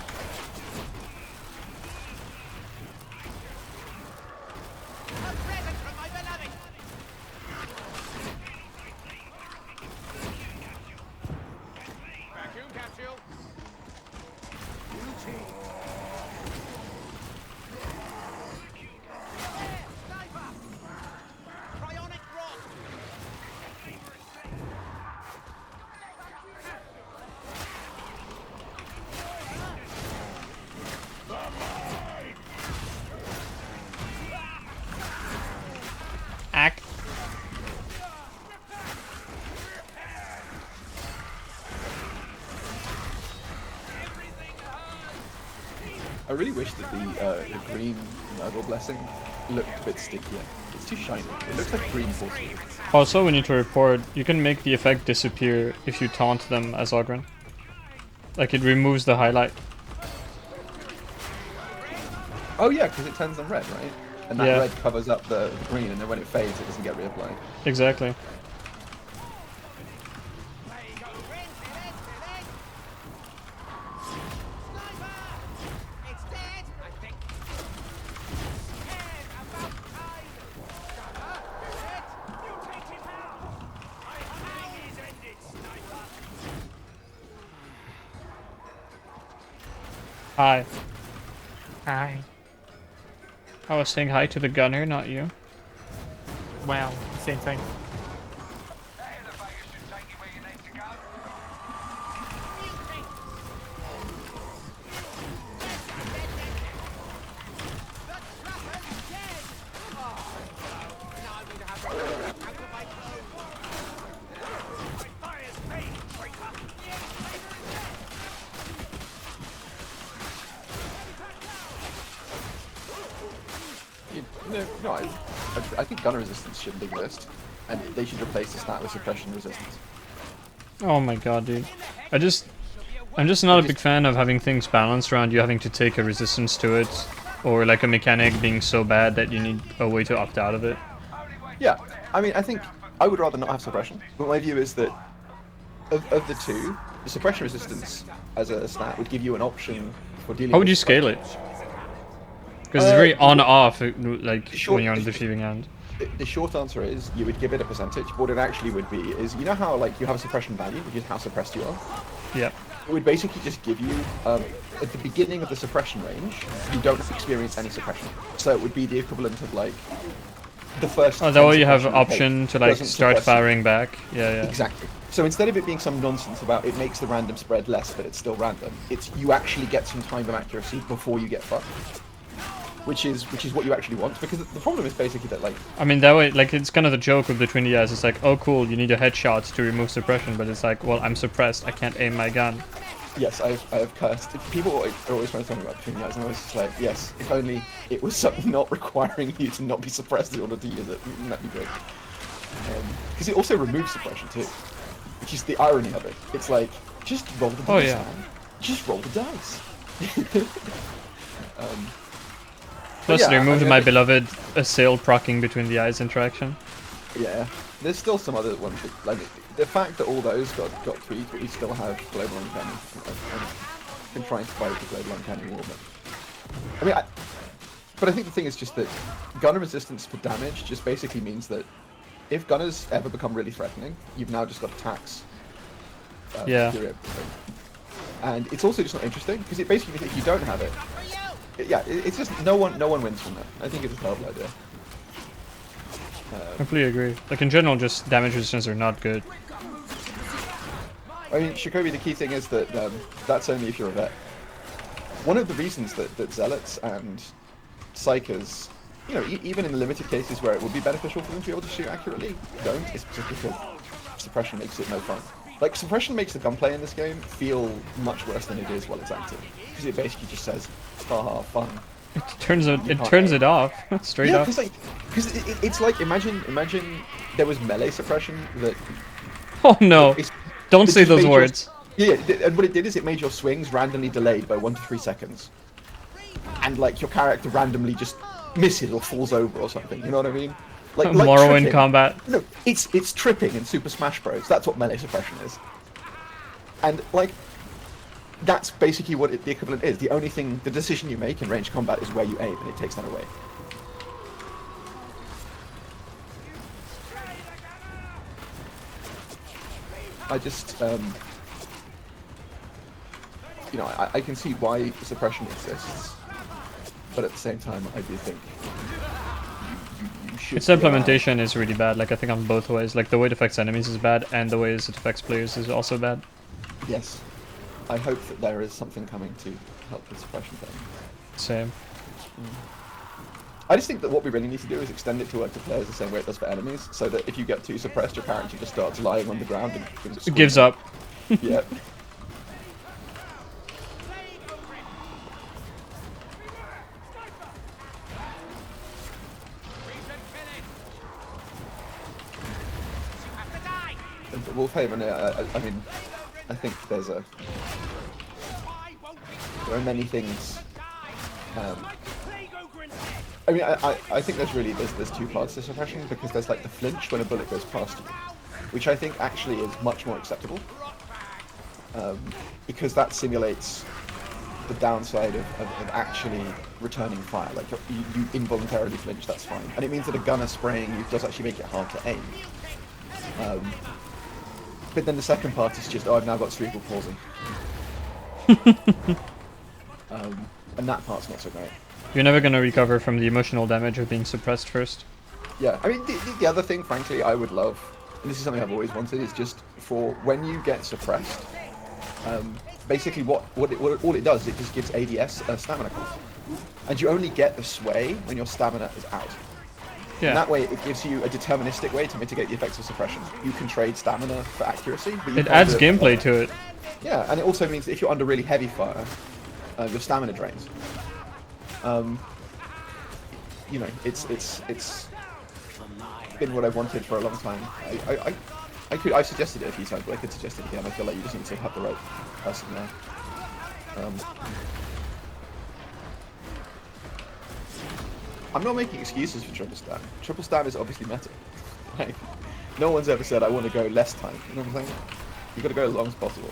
Vacuum capsule. Sniper! Cryonic rock! Act. I really wish that the green Nurgle blessing looked a bit stickier. It's too shiny. It looks like green portal. Also, we need to report, you can make the effect disappear if you taunt them as Ogren. Like, it removes the highlight. Oh yeah, because it turns them red, right? And that Yeah. red covers up the green, and then when it fades, it doesn't get reapplied. Exactly. It's dead, I think. Dead, about time. Dead. You take him out. My hang is ended, sniper. Hi. Hi. I was saying hi to the gunner, not you. Well, same thing. That elevator should take you where you need to go. The trapper's dead. Oh, no. Now I'm going to have to out of my clothes. My fire's paid, traitor. The elevator is dead. I think gunner resistance shouldn't exist, and they should replace the stat with suppression resistance. Oh my god, dude. I'm just not a big fan of having things balanced around you having to take a resistance to it, or like a mechanic being so bad that you need a way to opt out of it. Yeah, I mean, I think I would rather not have suppression, but my view is that of the two, the suppression resistance as a stat would give you an option for dealing. How would you with scale it? Because it's very on-off, like short- when you're on the receiving end. The short answer is you would give it a percentage. What it actually would be is, you know how like you have a suppression value, which is how suppressed you are. Yeah. It would basically just give you, at the beginning of the suppression range, you don't experience any suppression. So it would be the equivalent of like the first. Oh, that way you 10 have suppression option take to like doesn't start suppress you. firing back. Yeah, yeah. Exactly. So instead of it being some nonsense about it makes the random spread less, but it's still random, it's you actually get some time of accuracy before you get fucked. Which is what you actually want, because the problem is basically that like I mean, that way, like, it's kind of the joke with the 20s. It's like, oh, cool, you need a headshot to remove suppression, but it's like, well, I'm suppressed. I can't aim my gun. yes, I have cursed. People are always trying to tell me about between the eyes, and I was just like, yes, if only it was something not requiring you to not be suppressed in order to use it, that'd be great. Because it also removes suppression too, which is the irony of it. It's like, just roll the dice, Oh, yeah. man. Just roll the dice. Plus, yeah, they removed I mean, my I think- beloved assail procking between the eyes interaction. Yeah, there's still some other ones that, like, the fact that all those got tweaked, but we still have global uncanny. I've been trying to fight the global uncanny war, but I think the thing is just that gunner resistance for damage just basically means that if gunners ever become really threatening, you've now just got attacks. Yeah. Through everything. And it's also just not interesting because it basically means if you don't have it, it's just no one wins from that. I think it's a terrible idea. Completely agree. Like, in general, just damage resistance are not good. I mean, Shikobi, the key thing is that that's only if you're a vet. One of the reasons that zealots and psychers, you know, even in the limited cases where it would be beneficial for them to be able to shoot accurately, don't. It's just because suppression makes it no fun. Like, suppression makes the gunplay in this game feel much worse than it is while it's active. Because it basically just says, haha, fun. It turns it off straight Yeah, off. because it's like, imagine there was melee suppression that... Oh no! Don't it say just those made your- words. Yeah, and what it did is it made your swings randomly delayed by 1 to 3 seconds. And, like, your character randomly just misses or falls over or something, you know what I mean? Like Morrowind tripping. combat. No, it's tripping in Super Smash Bros. That's what melee suppression is. And, like, that's basically what the equivalent is. The only thing, the decision you make in ranged combat is where you aim, and it takes that away. I just, you know, I can see why suppression exists, but at the same time, I do think you should. Its implementation is really bad. Like I think on both ways. Like the way it affects enemies is bad, and the ways it affects players is also bad. Yes, I hope that there is something coming to help with suppression thing. Same. I just think that what we really need to do is extend it to work to players the same way it does for enemies, so that if you get too suppressed, your character just starts lying on the ground and It gives up. Yeah. Wolfhaven, I mean, I think there are many things. I mean, I think there's two parts to suppression, because there's like the flinch when a bullet goes past you, which I think actually is much more acceptable, because that simulates the downside of actually returning fire. Like you involuntarily flinch, that's fine, and it means that a gunner spraying you does actually make it hard to aim. But then the second part is just, oh, I've now got cerebral palsy. And that part's not so great. You're never gonna recover from the emotional damage of being suppressed first. Yeah, I mean, the other thing, frankly, I would love, and this is something I've always wanted, is just for when you get suppressed, basically all it does is it just gives ADS a stamina cost. And you only get the sway when your stamina is out. Yeah. And that way, it gives you a deterministic way to mitigate the effects of suppression. You can trade stamina for accuracy, but you It can't adds do it for- gameplay to it. Yeah, and it also means that if you're under really heavy fire, your stamina drains. You know, it's been what I've wanted for a long time. I've suggested it a few times, but I could suggest it again. I feel like you just need to have the right person there. I'm not making excuses for triple stab. Triple stab is obviously meta. Like, no one's ever said I want to go less time. You know what I'm saying? You got to go as long as possible.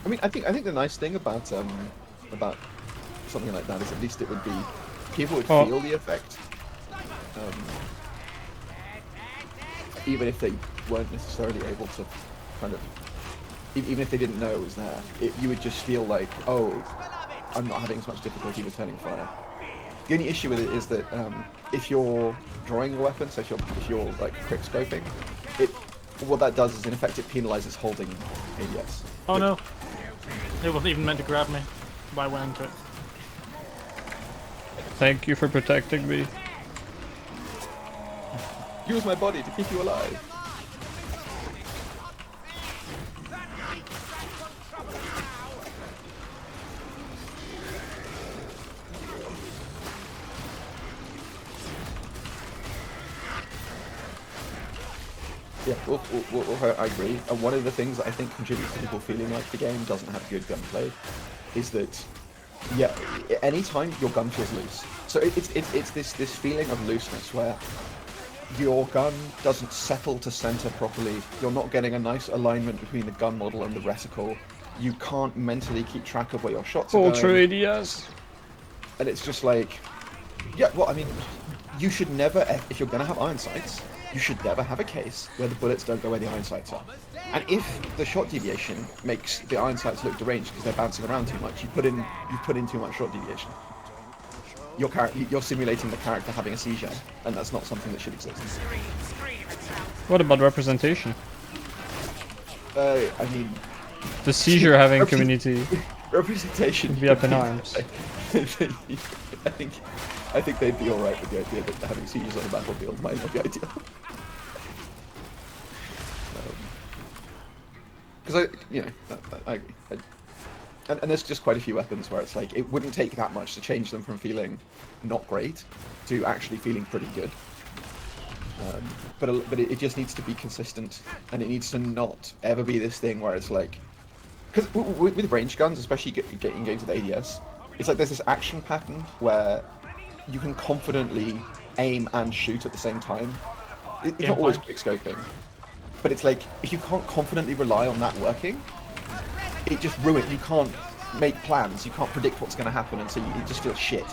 I mean, I think the nice thing about something like that is at least it would be people would feel the effect, even if they weren't necessarily able to kind of, even if they didn't know it was there. You would just feel like, oh, I'm not having as much difficulty returning fire. The only issue with it is that if you're drawing a weapon, so if you're like quick scoping, what that does is in effect it penalizes holding ADS. Oh no. It wasn't even meant to grab me, but I went into it. Thank you for protecting me. Use my body to keep you alive. Yeah, I agree. And one of the things that I think contributes to people feeling like the game doesn't have good gunplay is that, yeah, anytime your gun feels loose. So it's this feeling of looseness where your gun doesn't settle to center properly. You're not getting a nice alignment between the gun model and the reticle. You can't mentally keep track of where your shots are Ultra going. ADS. And it's just like, yeah, well, I mean, you should never, if you're gonna have iron sights, you should never have a case where the bullets don't go where the iron sights are. And if the shot deviation makes the iron sights look deranged because they're bouncing around too much, you put in too much shot deviation. You're simulating the character having a seizure, and that's not something that should exist. What about representation? I mean, The seizure having community representation be up in arms. I think they'd be alright with the idea that having seizures on the battlefield might not be ideal. Because I agree. And there's just quite a few weapons where it's like, it wouldn't take that much to change them from feeling not great to actually feeling pretty good. But it just needs to be consistent, and it needs to not ever be this thing where it's like, because with range guns, especially getting games with ADS, it's like there's this action pattern where you can confidently aim and shoot at the same time. It's not always quick scoping, but it's like, if you can't confidently rely on that working, it just ruins. You can't make plans. You can't predict what's going to happen, and so it just feels shit.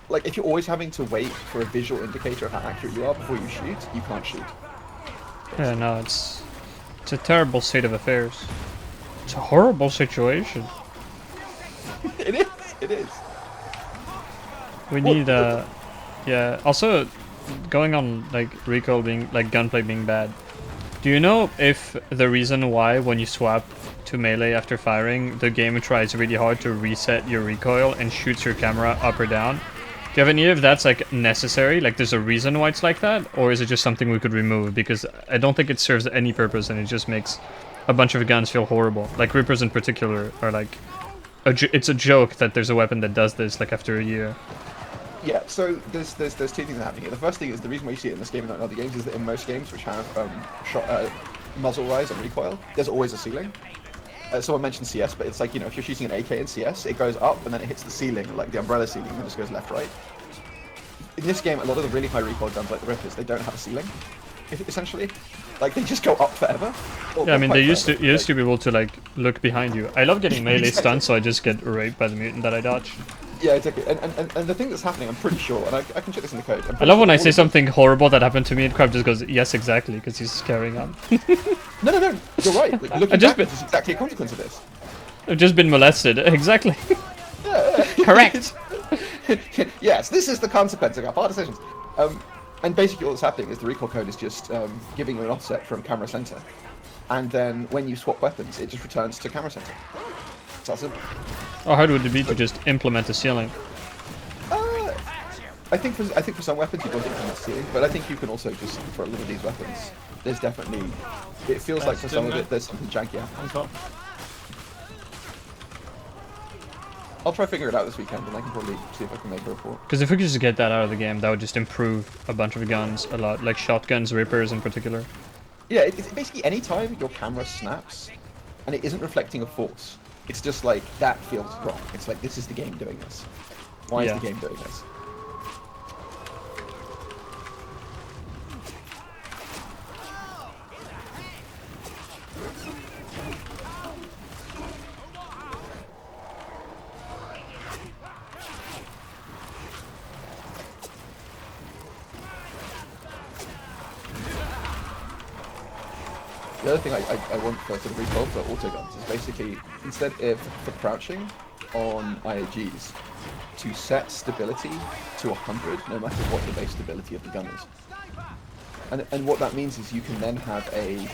Like, if you're always having to wait for a visual indicator of how accurate you are before you shoot, you can't shoot. Yeah, no, it's a terrible state of affairs. It's a horrible situation. It is. It is. We need yeah. Also, going on like recoil being like gunplay being bad. Do you know if the reason why when you swap to melee after firing, the game tries really hard to reset your recoil and shoots your camera up or down? Do you have any idea if that's like necessary? Like there's a reason why it's like that? Or is it just something we could remove? Because I don't think it serves any purpose and it just makes a bunch of guns feel horrible. Like Reapers in particular are like... it's a joke that there's a weapon that does this like after a year. Yeah, so there's two things happening here. The first thing is, the reason why you see it in this game and not in other games is that in most games which have muzzle rise and recoil, there's always a ceiling. Someone mentioned CS, but it's like, if you're shooting an AK in CS, it goes up and then it hits the ceiling, like the umbrella ceiling, and just goes left, right. In this game, a lot of the really high recoil guns, like the Rippers, they don't have a ceiling, essentially. Like, they just go up forever. Yeah, I mean, they used to be able to, like, look behind you. I love getting melee stunned, so I just get raped by the mutant that I dodge. Yeah, exactly. And the thing that's happening, I'm pretty sure, and I can check this in the code. I love when I say something horrible that happened to me and Crab just goes, yes, exactly, because he's carrying on. No, you're right. Looking back, this is exactly a consequence of this. I've just been molested, exactly. Yeah. Correct. Yes, this is the consequence of our poor decisions. And basically all that's happening is the recoil code is just giving you an offset from camera center. And then when you swap weapons, it just returns to camera center. It's that simple. How hard would it be to just implement a ceiling? I think for some weapons you don't implement a ceiling, but I think you can also just, for a lot of these weapons, there's definitely, it feels like for some of it there's something janky happening. I'll try figure it out this weekend, and I can probably see if I can make a report. Because if we could just get that out of the game, that would just improve a bunch of guns a lot, like shotguns, Reapers in particular. Yeah, it's basically any time your camera snaps, and it isn't reflecting a force, it's just like, that feels wrong. It's like, this is the game doing this. Why is the game doing this? The other thing I want for sort of recoil for autoguns is basically, instead of for crouching on IAGs, to set stability to 100, no matter what the base stability of the gun is. And what that means is you can then have a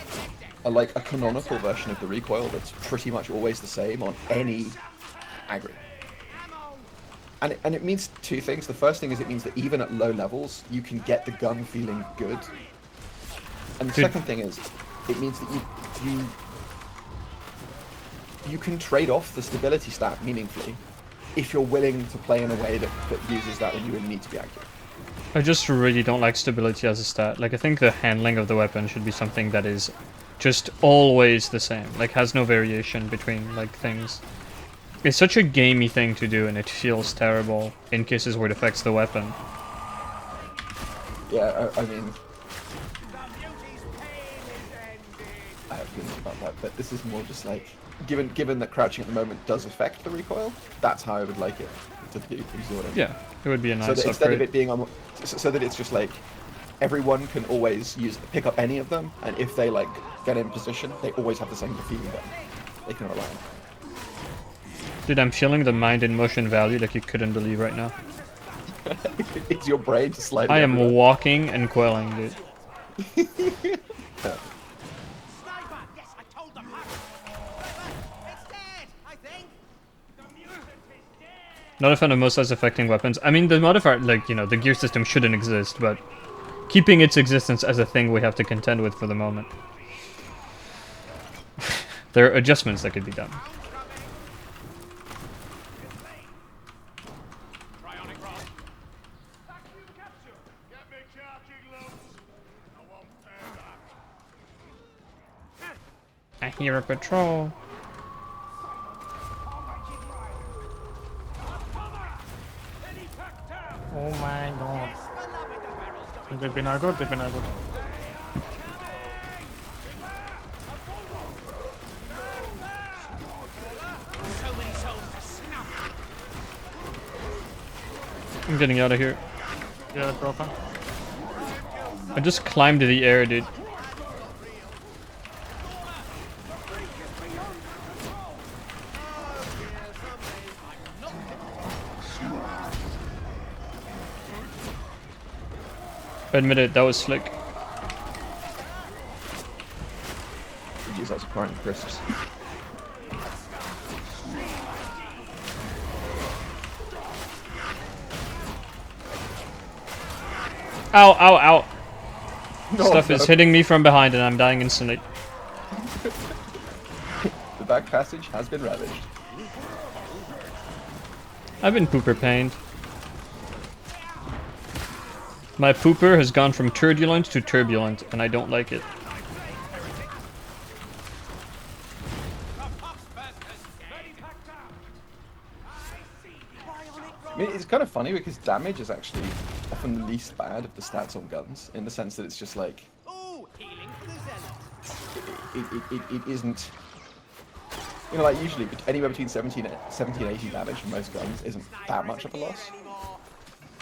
canonical version of the recoil that's pretty much always the same on any aggro. And it means two things. The first thing is it means that even at low levels, you can get the gun feeling good. And the second thing is, it means that you can trade off the stability stat meaningfully if you're willing to play in a way that uses that when you really need to be accurate. I just really don't like stability as a stat. Like, I think the handling of the weapon should be something that is just always the same. Like, has no variation between, like, things. It's such a gamey thing to do, and it feels terrible in cases where it affects the weapon. Yeah, I mean... I have feelings about that, but this is more just like, given that crouching at the moment does affect the recoil, that's how I would like it to do. You see what I mean? Yeah, it would be a So nice that instead of upgrade. it being on, so that it's just like everyone can always pick up any of them, and if they like get in position, they always have the same defeating button. They can rely on. Dude, I'm feeling the mind in motion value like you couldn't believe right now. It's your brain to slide. I am everywhere. walking and quelling, dude. Sniper! Yes, I told them. It's dead, I think. The mutant is dead. Not a fan of most less affecting weapons. I mean, the modifier, like, you know, the gear system shouldn't exist, but keeping its existence as a thing we have to contend with for the moment. There are adjustments that could be done. Cryonic rod. Vacuum capture. Get me charging loads. I won't turn back. I hear a patrol. Oh my god. They've been no good, they've been no good. So many souls to snuff. I'm getting out of here. Yeah, dropper. I just climbed to the air, dude. I admit it, that was slick. Jeez, that's crying crisps. Ow, ow, ow. No, Stuff no. is hitting me from behind and I'm dying instantly. The back passage has been ravaged. I've been pooper pained. My pooper has gone from turbulent to turbulent, and I don't like it. I mean, it's kind of funny because damage is actually often the least bad of the stats on guns, in the sense that it's just like, Ooh, healing for the zealot. it isn't, you know, like usually anywhere between 17 and 80 damage from most guns isn't that much of a loss.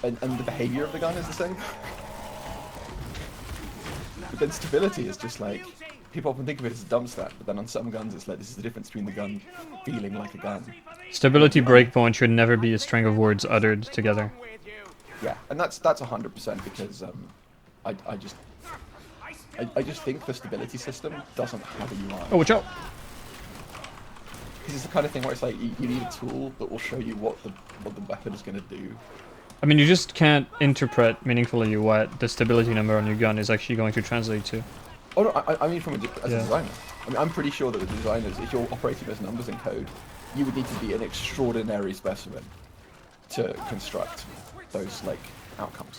And the behavior of the gun is the same. But then stability is just like, people often think of it as a dumb stat, but then on some guns it's like, this is the difference between the gun feeling like a gun. Stability breakpoint should never be a string of words uttered together. With you. Yeah, and that's 100% because I just think the stability system doesn't have a UI. Oh, watch out! Because it's the kind of thing where it's like you need a tool that will show you what the weapon is going to do. I mean, you just can't interpret meaningfully what the stability number on your gun is actually going to translate to. Oh no, I mean from as Yeah. a designer. I mean, I'm pretty sure that the designers, if you're operating those numbers in code, you would need to be an extraordinary specimen to construct those like outcomes.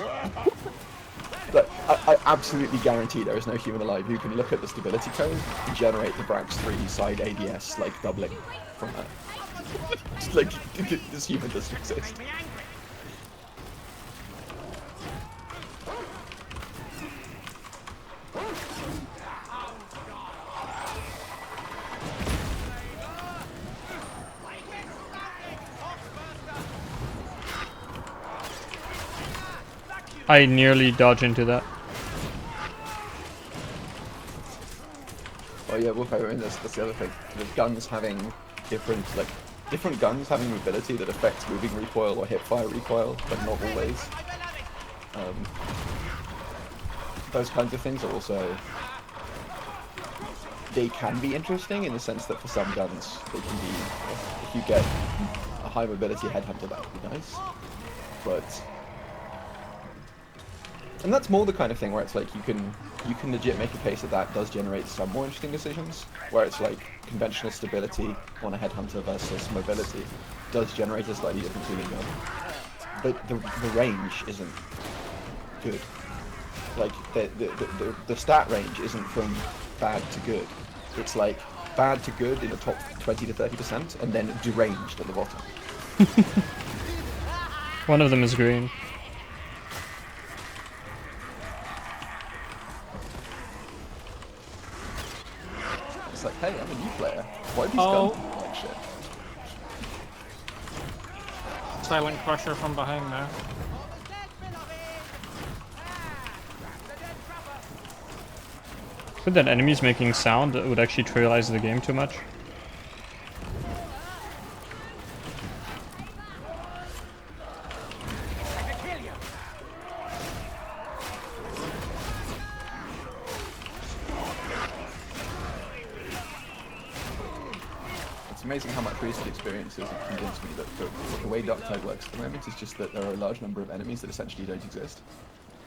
But I absolutely guarantee there is no human alive who can look at the stability code and generate the Brax 3 side ADS like doubling from that. Just like this human doesn't exist. I nearly dodged into that. Oh yeah, Wolfheimer, I mean, that's the other thing. The guns having different guns having an ability that affects moving recoil or hipfire recoil, but not always. Those kinds of things are also, they can be interesting in the sense that for some guns they can be, if you get a high mobility headhunter, that would be nice. But and that's more the kind of thing where it's like you can legit make a case that that does generate some more interesting decisions, where it's like conventional stability on a headhunter versus mobility does generate a slightly different feeling gun. But the range isn't good. Like the stat range isn't from bad to good. It's like bad to good in the top 20 to 30%, and then deranged at the bottom. One of them is green. like, hey, I'm a new player. Why are these Oh. guns like shit? Silent crusher from behind there. Almost dead, beloved. Ah, the dead trapper. But that enemies making sound would actually trivialize the game too much. I can kill you. It's amazing how much recent experiences have convinced me that the way Darktide works at the moment is just that there are a large number of enemies that essentially don't exist.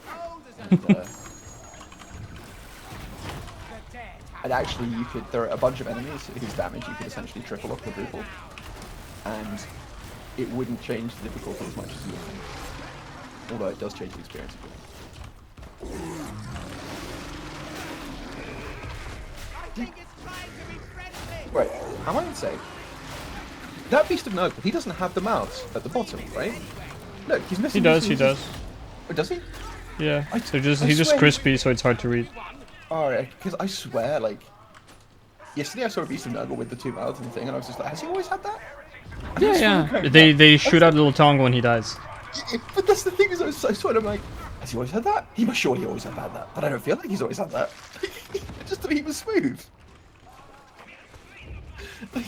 Oh, there's a And, the dead. and actually, there are a bunch of enemies whose damage you could essentially triple or quadruple, and it wouldn't change the difficulty as much as you would think. Although it does change the experience of the game. I think it's time to be friendly. Right, am I insane? That Beast of Noble, he doesn't have the mouths at the bottom, right? Look, he's He missing. does, he does. Oh, does he? Yeah. I- So I he's just swear- crispy, so it's hard to read. Alright, because I swear, like, yesterday I saw a Beast of Noble with the two mouths and thing, and I was just like, has he always had that? And I swear I'm going They back. shoot out a little tongue when he dies. But that's the thing is, I swear, I'm like, has he always had that? He must surely always have had that, but I don't feel like he's always had that. Just to be even smooth. Like,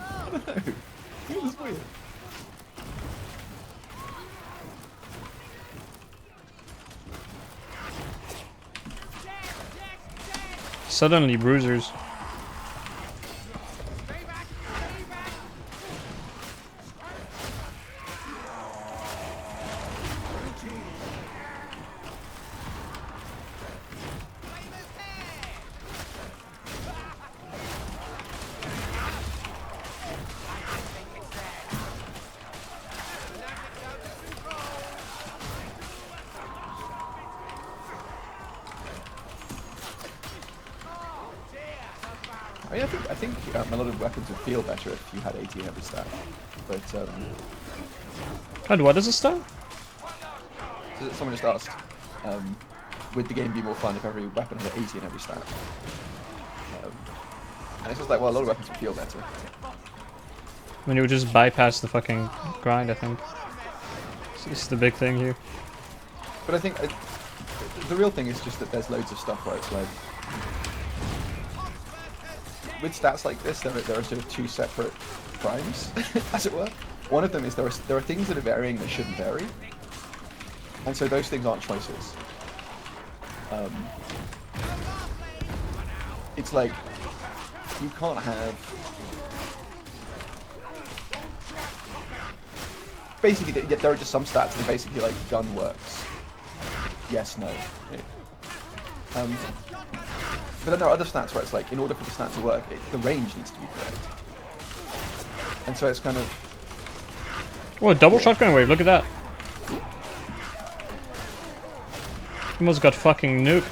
I don't know. It was weird. Suddenly bruisers. Stay back. Stay back. Flamer's head. I mean, I think a lot of weapons would feel better if you had 80 in every stat. But And what is this stuff? so someone just asked, would the game be more fun if every weapon had 80 in every stat? And it's just like, well, a lot of weapons would feel better. When you would just bypass the fucking grind, I think. This is the big thing here. But I think the real thing is just that there's loads of stuff where it's like, with stats like this, there are sort of two separate crimes, as it were. One of them is there are things that are varying that shouldn't vary, and so those things aren't choices. It's like you can't have. Basically, there are just some stats that are basically like gun works. Yes, no. But then there are other stats where it's like, in order for the stat to work, the range needs to be correct. And so it's kind of... Oh, a double shotgun wave, look at that. Almost got fucking nuked.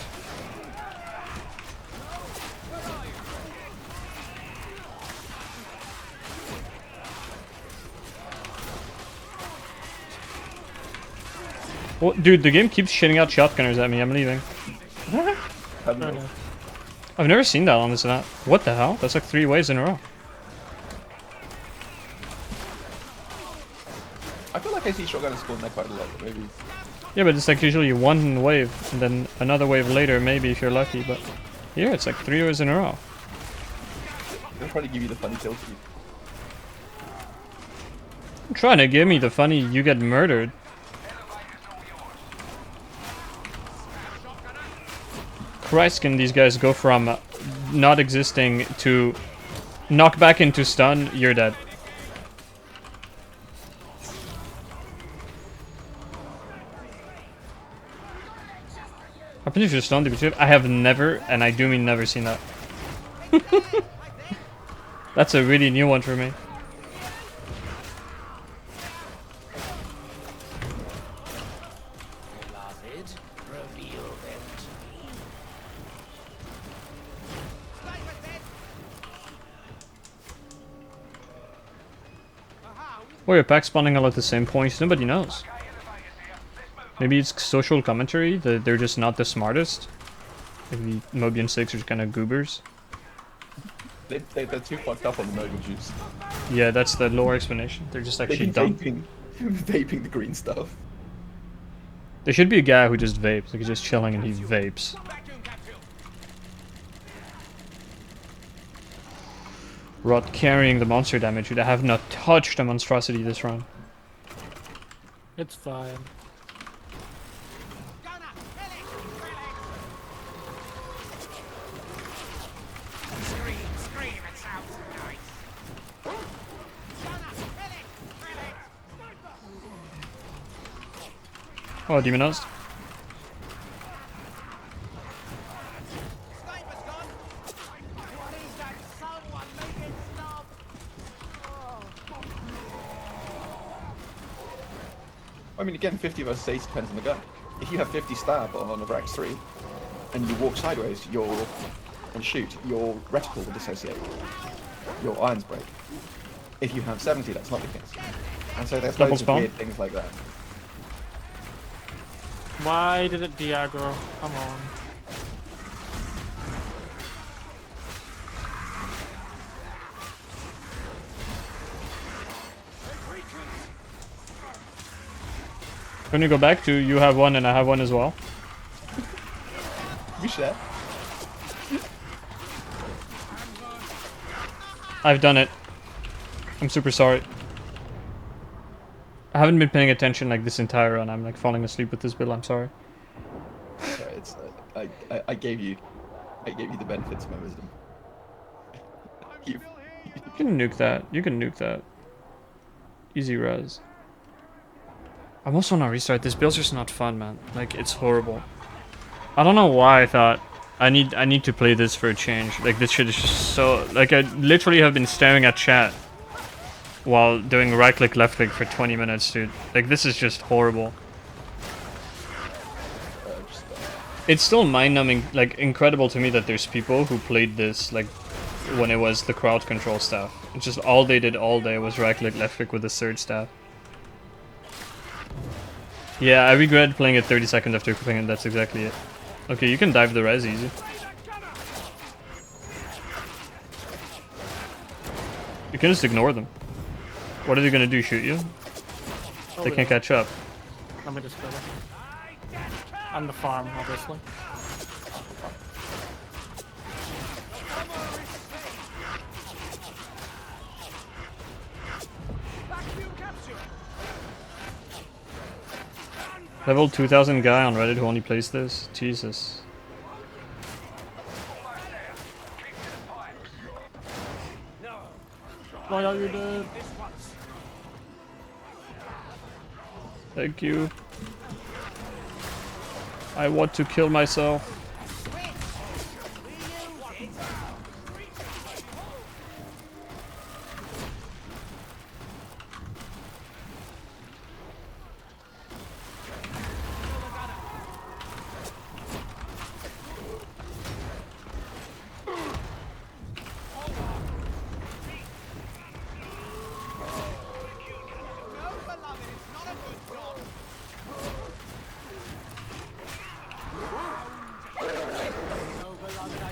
Oh, dude, the game keeps shitting out shotgunners at me, I'm leaving. I've never seen that on this map. What the hell? That's like 3 waves in a row. I feel like I see shotgunners spawn there quite a lot, but maybe... Yeah, but it's like usually one wave, and then another wave later, maybe if you're lucky, but here it's like 3 waves in a row. They'll probably give you the funny kill feed. I'm trying to give me the funny you get murdered. Christ, can these guys go from not existing to knock back into stun, you're dead. Happens if you're stunned to be true. I have never, and I do mean never, seen that. That's a really new one for me. Or your pack spawning all at the same point, nobody knows. Maybe it's social commentary that they're just not the smartest. Maybe Mobian 6 are kind of goobers. They're too fucked up on the noble juice. Yeah, that's the lore explanation. They're just They've actually been dumb. vaping the green stuff. There should be a guy who just vapes, like he's just chilling and he vapes. Vacuum capsule. Rod carrying the monster damage. I have not touched a monstrosity this run. It's fine. Gunner, kill it. Scream, it sounds nice. Gunner, kill it. Oh, demonized. Sniper's gone. What is that? Someone make it stop. I mean, again, 50 versus 80 depends on the gun. If you have 50 stab on a Vrax 3, and you walk sideways, and shoot, your reticle will dissociate. Your irons break. If you have 70, that's not the case. And so there's Double loads of spawn? weird things like that. Why did it de-aggro? Come on. When you go back to, you have one and I have one as well. We share. I've done it. I'm super sorry. I haven't been paying attention like this entire run. I'm like falling asleep with this build. I'm sorry. Sorry, it's I gave you the benefits of my wisdom. You You can nuke that. You can nuke that. Easy res. I'm also want to restart. This build's just not fun, man. Like, it's horrible. I don't know why I thought I need to play this for a change. Like, this shit is just so... Like, I literally have been staring at chat while doing right click, left click for 20 minutes, dude. Like, this is just horrible. It's still mind-numbing, like, incredible to me that there's people who played this, like, when it was the crowd control stuff. It's just all they did all day was right click, left click with the surge staff. Yeah, I regret playing it 30 seconds after equipping it, that's exactly it. Okay, you can dive the res easy. You can just ignore them. What are they gonna do, shoot you? Oh, They can't yeah. catch up. Let me just go there. And the farm, obviously. Vacuum capsule. Level 2000 guy on Reddit who only plays this? Jesus. Why are you dead? Thank you. I want to kill myself.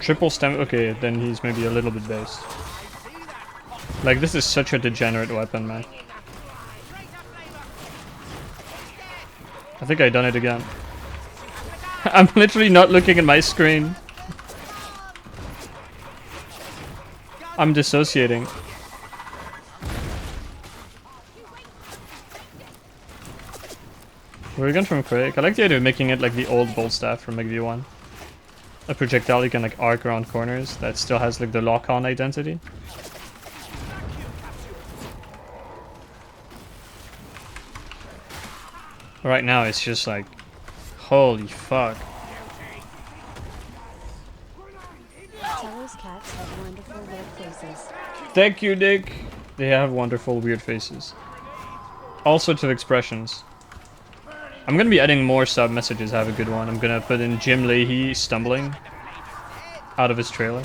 Triple stem. Okay, then he's maybe a little bit based. Like, this is such a degenerate weapon, man. I think I done it again. I'm literally not looking at my screen. I'm dissociating. We're going from Craig. I like the idea of making it like the old bolt staff from McV1. A projectile you can like arc around corners that still has like the lock-on identity. Right now it's just like, holy fuck. Teller's cats have wonderful weird faces. Thank you, Nick. They have wonderful weird faces. All sorts of expressions. I'm gonna be adding more sub messages. Have a good one. I'm gonna put in Jim Leahy stumbling out of his trailer.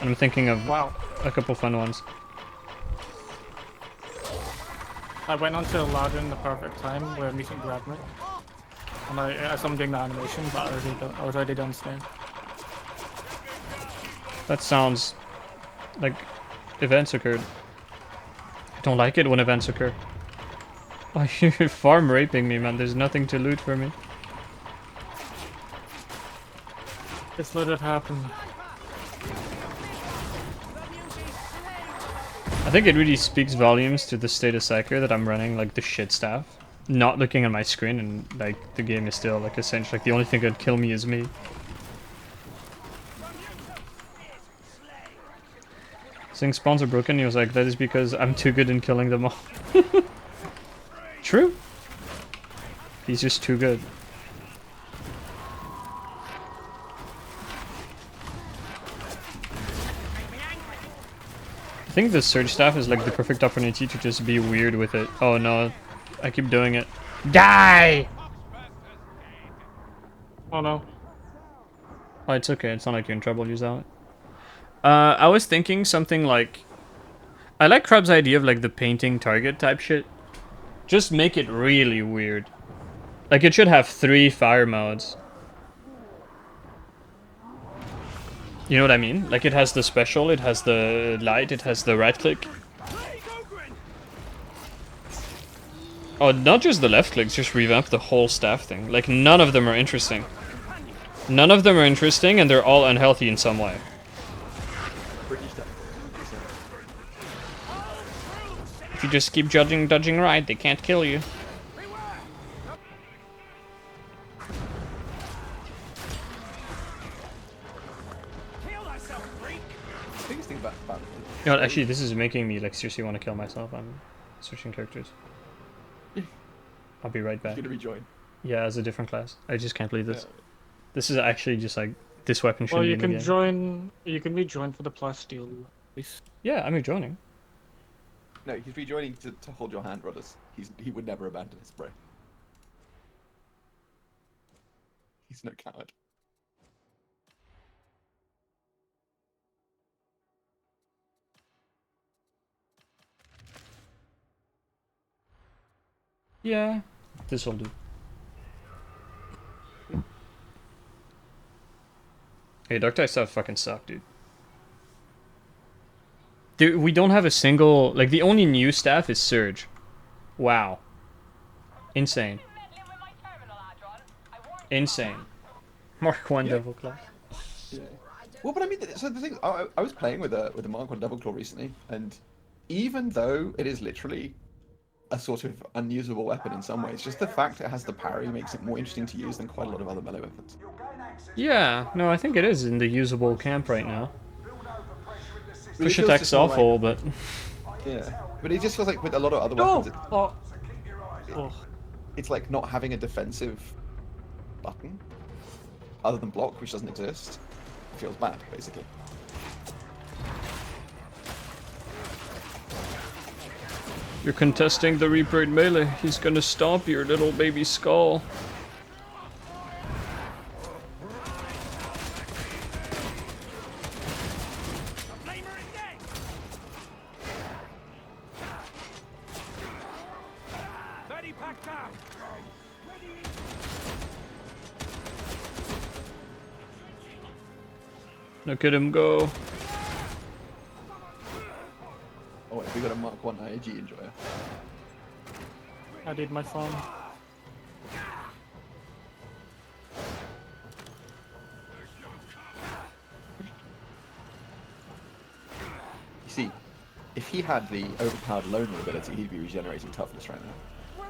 And I'm thinking of a couple fun ones. I went onto a ladder in the perfect time where Meeting grabbed me. And I saw him doing the animation, but I was already downstairs. That sounds like events occurred. I don't like it when events occur. Oh, you're farm raping me, man. There's nothing to loot for me. Just let it happen. I think it really speaks volumes to the state of Psycho that I'm running like the shit staff. Not looking at my screen and like the game is still like essentially like the only thing that would kill me is me. Saying spawns are broken, he was like, that is because I'm too good in killing them all. True. He's just too good. I think the surge staff is like the perfect opportunity to just be weird with it. Oh no, I keep doing it. Die! Oh no. Oh, it's okay. It's not like you're in trouble. Use that. I was thinking something like... I like Crab's idea of like the painting target type shit. Just make it really weird. Like it should have 3 fire modes. You know what I mean? Like it has the special, it has the light, it has the right click. Oh, not just the left clicks, just revamp the whole staff thing. Like none of them are interesting. None of them are interesting and they're all unhealthy in some way. If you just keep dodging right, they can't kill you. Biggest thing about You know what, actually, this is making me like seriously want to kill myself. I'm switching characters. I'll be right back. you're gonna rejoin. Yeah, as a different class. I just can't believe this. Yeah. This is actually just like this weapon shouldn't Well, be you in the can game. join. You can rejoin for the plasteel. Yeah, I'm rejoining. No, he's rejoining to hold your hand, Rodders. He would never abandon his prey. He's no coward. Yeah, this will do. Hey, Dark Tide stuff fucking suck, dude. Dude, we don't have a single... Like, the only new staff is Surge. Wow. Insane. Insane. Mark 1 Devil Claw. Yeah. Well, but I mean, so the thing, I was playing with a Mark 1 Devil Claw recently, and even though it is literally a sort of unusable weapon in some ways, just the fact it has the parry makes it more interesting to use than quite a lot of other melee weapons. Yeah, no, I think it is in the usable camp right now. But it Push feels attack's just more awful, like- but... Yeah, but it just feels like with a lot of other Oh! weapons, it's like not having a defensive button other than block, which doesn't exist. It feels bad, basically. You're contesting the Reaper in melee. He's gonna stomp your little baby skull. Look at him go. Oh wait, we got a Mark 1 IAG enjoyer. I did my phone. You see, if he had the overpowered loner ability, he'd be regenerating toughness right now.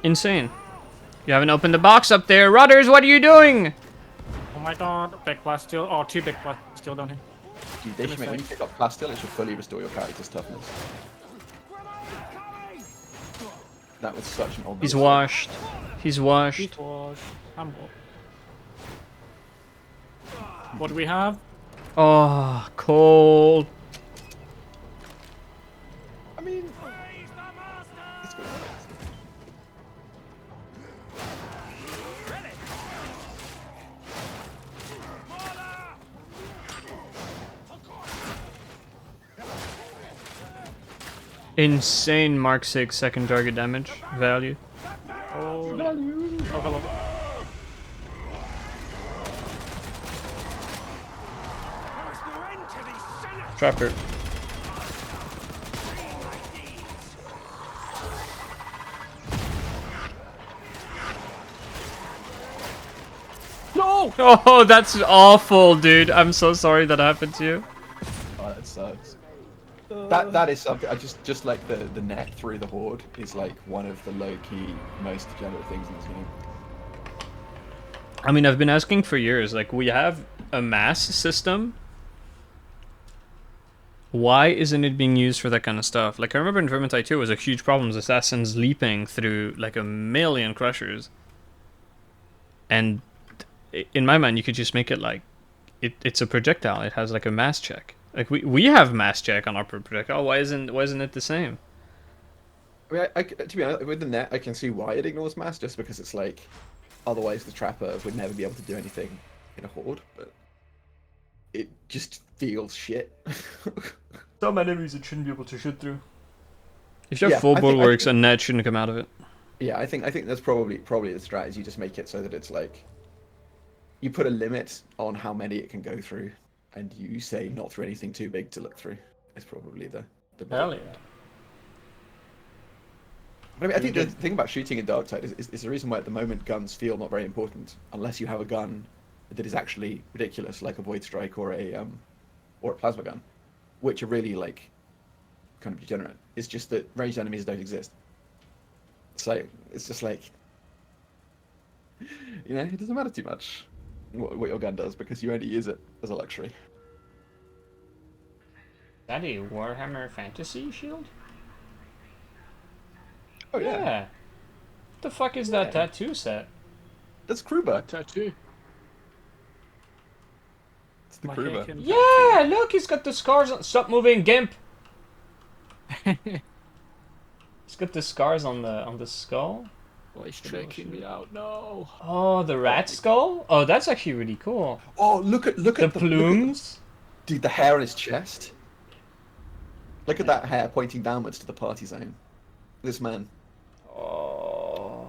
Insane. You haven't opened the box up there. Rudders, what are you doing? Oh my god, big plasteel. Oh, 2 big plasteel down here. Dude, they should make, when you pick up Plasteel, it should fully restore your character's toughness. That was such an old He's mistake. washed. He's washed. Heat wash. I'm What do we have? Oh, cold. I mean, it's good. Insane Mark 6 second target damage value. Oh, oh hello. There is no end to these Trapper. No! Oh, that's awful, dude. I'm so sorry that happened to you. Oh, that sucks. That is something. I just like the net through the horde is like one of the low key most degenerate things in this game. I mean, I've been asking for years. Like, we have a mass system. Why isn't it being used for that kind of stuff? Like, I remember in Vermintide 2 it was a huge problem, assassins leaping through like a million crushers. And in my mind, you could just make it like it's a projectile. It has like a mass check. Like we have mass check on our projectile. Why isn't it the same? I mean, to be honest, with the net, I can see why it ignores mass, just because it's like, otherwise the trapper would never be able to do anything in a horde. But it just feels shit. Some enemies it shouldn't be able to shoot through. If you have Yeah, full I think- bulwarks, a net shouldn't come out of it. Yeah, I think that's probably the strategy. You just make it so that it's like, you put a limit on how many it can go through, and you say not through anything too big to look through. Is probably the Hell yeah. But I mean, I think the thing about shooting in Darktide is the reason why at the moment guns feel not very important, unless you have a gun that is actually ridiculous, like a Void Strike or a plasma gun, which are really like kind of degenerate. It's just that ranged enemies don't exist. So it's just like, you know, it doesn't matter too much what your gun does, because you only use it as a luxury. Is that a Warhammer Fantasy shield? Oh yeah, Yeah. What the fuck is that tattoo set? that's Kruber. Tattoo. It's the My Kruber. Haken Yeah, look, he's got the scars on. Stop moving, Gimp. tattoo. He's got the scars on the skull. Oh, he's checking me out. No. Oh, the rat skull. Oh, that's actually really cool. Oh, look at The look at plumes. dude, the hair on his chest. Look at that hair pointing downwards to the party zone. This man. Oh,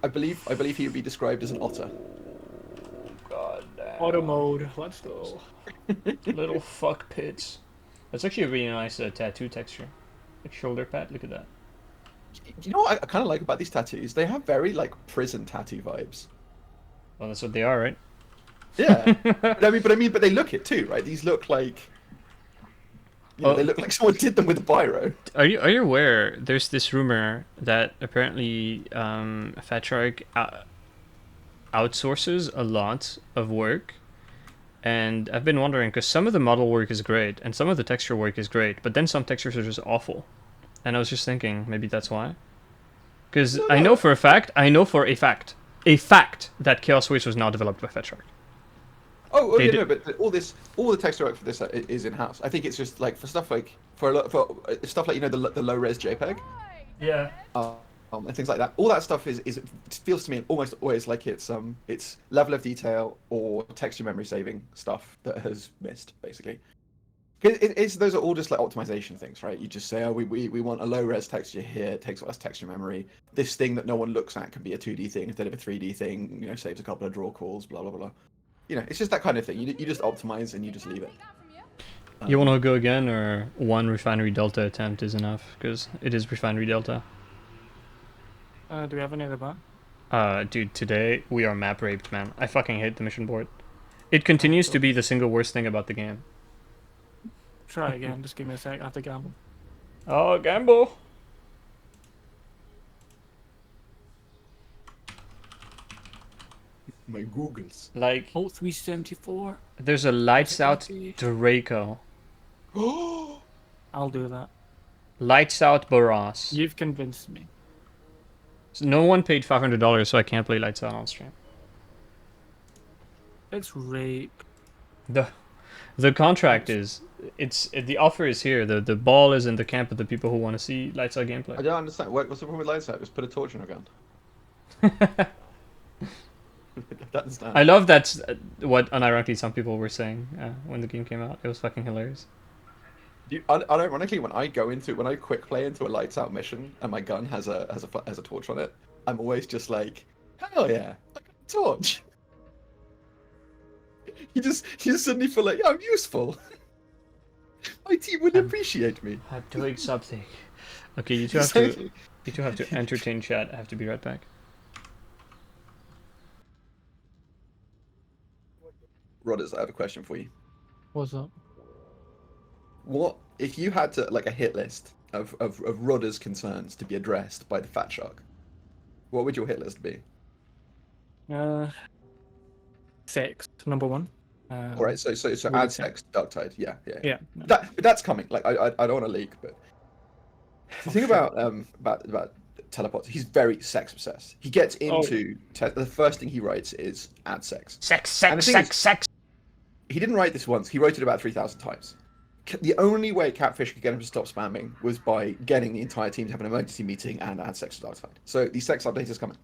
I believe he would be described as an otter. god damn. Auto mode. Let's go. Little fuck pits. That's actually a really nice tattoo texture. Like shoulder pad. Look at that. You know what I kind of like about these tattoos? They have very like prison tattoo vibes. Well, that's what they are, right? Yeah, but they look it too, right? These look like, you know, Oh. they look like someone did them with a biro. Are you aware? There's this rumor that apparently Fat Shark outsources a lot of work, and I've been wondering because some of the model work is great and some of the texture work is great, but then some textures are just awful, and I was just thinking maybe that's why. Because I know for a fact that Chaos Waste was not developed by Fat Shark. Oh They yeah, did- no, but all the texture work for this is in house. I think it's just like for stuff like for stuff like, you know, the low res JPEG. Yeah. And things like that. All that stuff it feels to me almost always like it's level of detail or texture memory saving stuff that has missed, basically. It's those are all just like optimization things, right? You just say, oh, we want a low res texture here, it takes less texture memory. This thing that no one looks at can be a 2D thing instead of a 3D thing. You know, saves a couple of draw calls, blah blah blah. You know, it's just that kind of thing. You just optimize and you just leave it. You want to go again, or one Refinery Delta attempt is enough? Because it is Refinery Delta. Do we have any other bot? Dude, today we are map raped, man. I fucking hate the mission board. It continues to be the single worst thing about the game. Try again. Just give me a sec. I have to gamble. Oh, gamble! My Googles. Like, Oh, 374. there's a lights out Draco. I'll do that. Lights out Barras. You've convinced me. So no one paid $500, so I can't play lights out on stream. It's rape. The contract is, the offer is here. The ball is in the camp of the people who want to see lights out I gameplay. don't understand. What's the problem with lights out? Just put a torch in a gun. That's not. I love that's what unironically some people were saying when the game came out. It was fucking hilarious. Unironically, when I quick play into a lights out mission and my gun has a torch on it, I'm always just like, hell yeah, I got a torch. You just suddenly feel like, yeah, I'm useful. My team would appreciate me. I'm doing something. Okay, you two have to. Exactly. You two have to entertain chat. I have to be right back. Rodders, I have a question for you. What's up? What if you had to like a hit list of Rodder's concerns to be addressed by the Fat Shark? What would your hit list be? Sex, number one. All right, so really add sad. sex, Dark Tide, yeah. Yeah. No. But that's coming. Like I don't want to leak, but the thing sure. about teleports, he's very sex obsessed. He gets into the first thing he writes is add sex. Sex, And the sex, thing sex, is- sex. He didn't write this once. He wrote it about 3,000 times. The only way Catfish could get him to stop spamming was by getting the entire team to have an emergency meeting and add sex to Dark Tide. So the sex update is coming.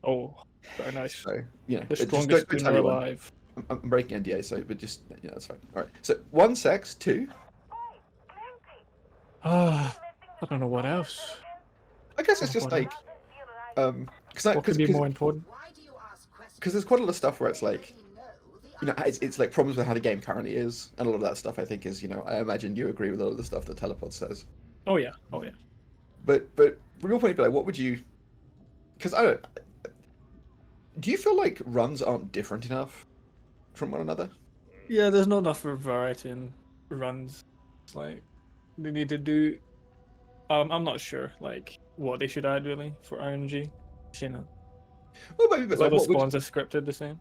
Oh, very nice. So you know, The just strongest don't tell gunner anyone. alive. I'm breaking NDA, so but just yeah, that's fine. All right. So 1 sex, 2. Ah, I don't know what else. I guess it's just What like because What could be more important? Why do you ask questions? because there's quite a lot of stuff where it's like, You know the you know, it's like problems with how the game currently is, and a lot of that stuff I think is, you know, I imagine you agree with a lot of the stuff that Telepod says. Oh yeah. Oh yeah. But from your point of view, like, what would you? Because I don't. Do you feel like runs aren't different enough from one another? Yeah, there's not enough variety in runs. It's like they need to do. I'm not sure like what they should add really for RNG. You know, Well, maybe, but all like, the what would, spawns are scripted the same.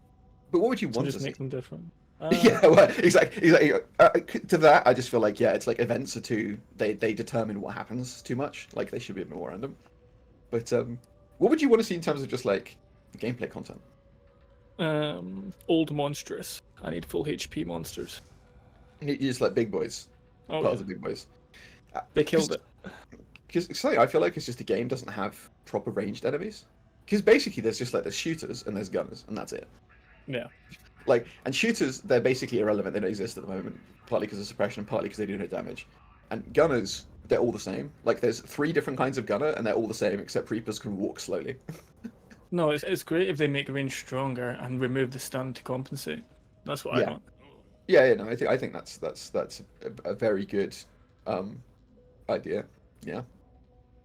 but what would you So want just to see? make them different. Yeah, well, exactly. To that, I just feel like yeah, it's like events are too. They determine what happens too much. Like they should be a bit more random. But what would you want to see in terms of just like gameplay content? Old monstrous. I need full HP monsters. You just like big boys, Oh, lots yeah. of big boys. They killed it. Because something I feel like it's just the game doesn't have proper ranged enemies. Because basically there's just like there's shooters and there's gunners and that's it. Yeah. Like, and shooters, they're basically irrelevant. They don't exist at the moment, partly because of suppression and partly because they do no damage. And gunners, they're all the same. Like, there's 3 different kinds of gunner, and they're all the same, except Reapers can walk slowly. No, it's great if they make range stronger and remove the stun to compensate. That's what I Yeah. want. Yeah, no, I think that's a very good idea. Yeah,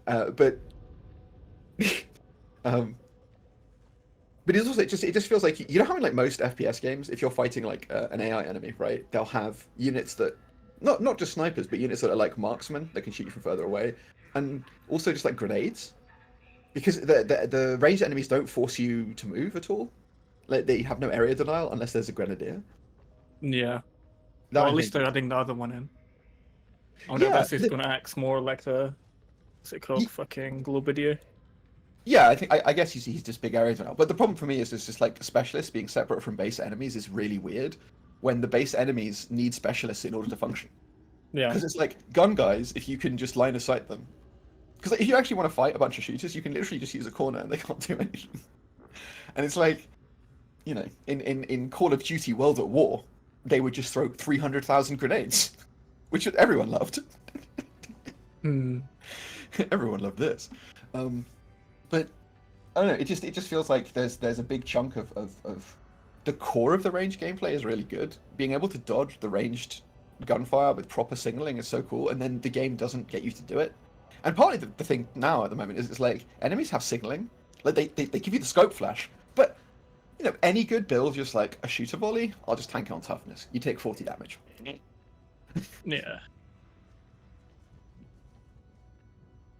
but but it's also it just feels like you know how in like most FPS games, if you're fighting like an AI enemy, right? They'll have units that not just snipers, but units that are like marksmen that can shoot you from further away, and also just like grenades, because the ranged enemies don't force you to move at all. Like they have no area denial unless there's a grenadier. Yeah. That Or I at least think- they're adding the other one in. Oh no, Yeah, that's just the- gonna act more like the what's it called? Ye- Fucking Globidier. Yeah, I guess he's just big areas now. But the problem for me is just like specialists being separate from base enemies is really weird. When the base enemies need specialists in order to function, Yeah. because it's like gun guys, if you can just line of sight them. Because like, if you actually want to fight a bunch of shooters, you can literally just use a corner and they can't do anything. And it's like, you know, in Call of Duty World at War, they would just throw 300,000 grenades, which everyone loved. Hmm. Everyone loved this. But I don't know. It just feels like there's a big chunk of the core of the range gameplay is really good. Being able to dodge the ranged gunfire with proper signaling is so cool, and then the game doesn't get you to do it. And partly the thing now at the moment is it's like enemies have signaling, like they give you the scope flash, but you know any good build just like a shooter volley, I'll just tank it on toughness. You take 40 damage. Yeah.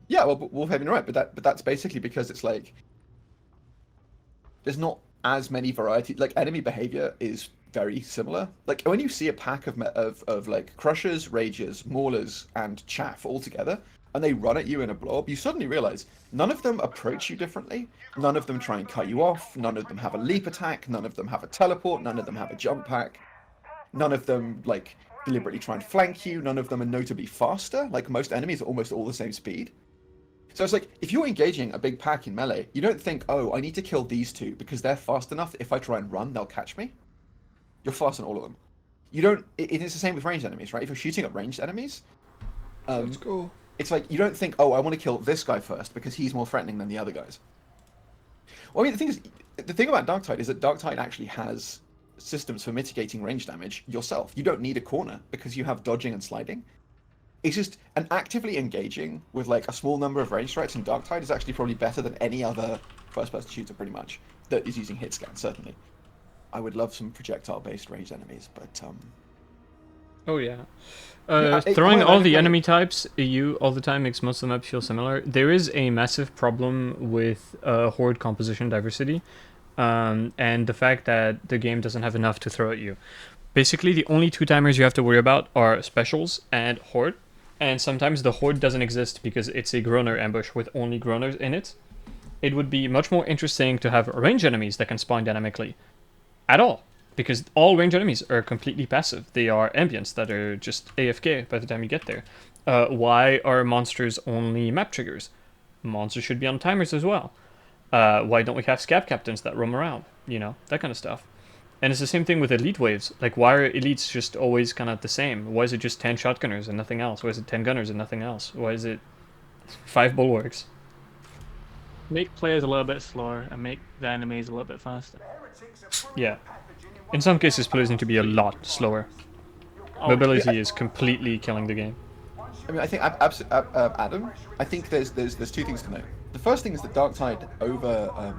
Yeah, well, Wolfhaven, right, but that's basically because it's like there's not as many variety. Like enemy behavior is very similar. Like when you see a pack of like crushers, ragers, maulers, and chaff all together, and they run at you in a blob, you suddenly realize none of them approach you differently. None of them try and cut you off. None of them have a leap attack. None of them have a teleport. None of them have a jump pack. None of them like deliberately try and flank you. None of them are notably faster. Like most enemies are almost all the same speed. So it's like, if you're engaging a big pack in melee, you don't think, oh, I need to kill these 2 because they're fast enough. If I try and run, they'll catch me. You're fast on all of them. You don't. It is the same with ranged enemies, right? If you're shooting at ranged enemies, Let's go. it's like you don't think, oh, I want to kill this guy first because he's more threatening than the other guys. Well, I mean, the thing about Darktide is that Darktide actually has systems for mitigating range damage yourself. You don't need a corner because you have dodging and sliding. It's just, and actively engaging with like a small number of range threats in Darktide is actually probably better than any other first-person shooter, pretty much, that is using hit scan. Certainly, I would love some projectile-based ranged enemies, but Oh yeah. however, Throwing all the anyway- enemy types EU all the time makes most of the maps feel similar. There is a massive problem with horde composition diversity, and the fact that the game doesn't have enough to throw at you. Basically, the only two timers you have to worry about are specials and horde, and sometimes the horde doesn't exist because it's a groaner ambush with only groaners in it. It would be much more interesting to have range enemies that can spawn dynamically at all, because all range enemies are completely passive. They are ambients that are just AFK by the time you get there. Why are monsters only map triggers? Monsters should be on timers as well. Why don't we have scab captains that roam around? You know, that kind of stuff. And it's the same thing with elite waves. Like, why are elites just always kind of the same? Why is it just 10 shotgunners and nothing else? Why is it 10 gunners and nothing else? Why is it 5 bulwarks? Make players a little bit slower and make the enemies a little bit faster. Yeah. In some cases, players need to be a lot slower. Mobility is completely killing the game. I mean, I think Adam. I think there's two things to know. The first thing is that Darktide over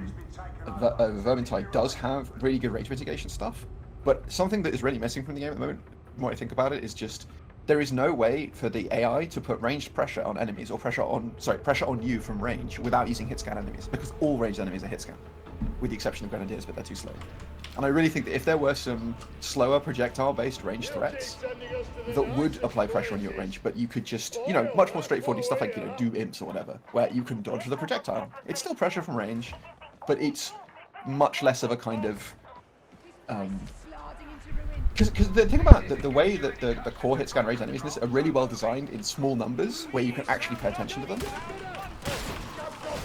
Vermintide does have really good range mitigation stuff, but something that is really missing from the game at the moment, the more I think about it, is just there is no way for the AI to put ranged pressure on enemies or pressure on you from range without using hit scan enemies, because all ranged enemies are hit scan, with the exception of grenadiers, but they're too slow. And I really think that if there were some slower projectile-based range threats that would apply pressure on you at range, but you could just, you know, much more straightforward stuff like, you know, do imps or whatever, where you can dodge the projectile. It's still pressure from range, but it's much less of a kind of because the thing about the way that the core hit scan range enemies in this are really well designed in small numbers where you can actually pay attention to them.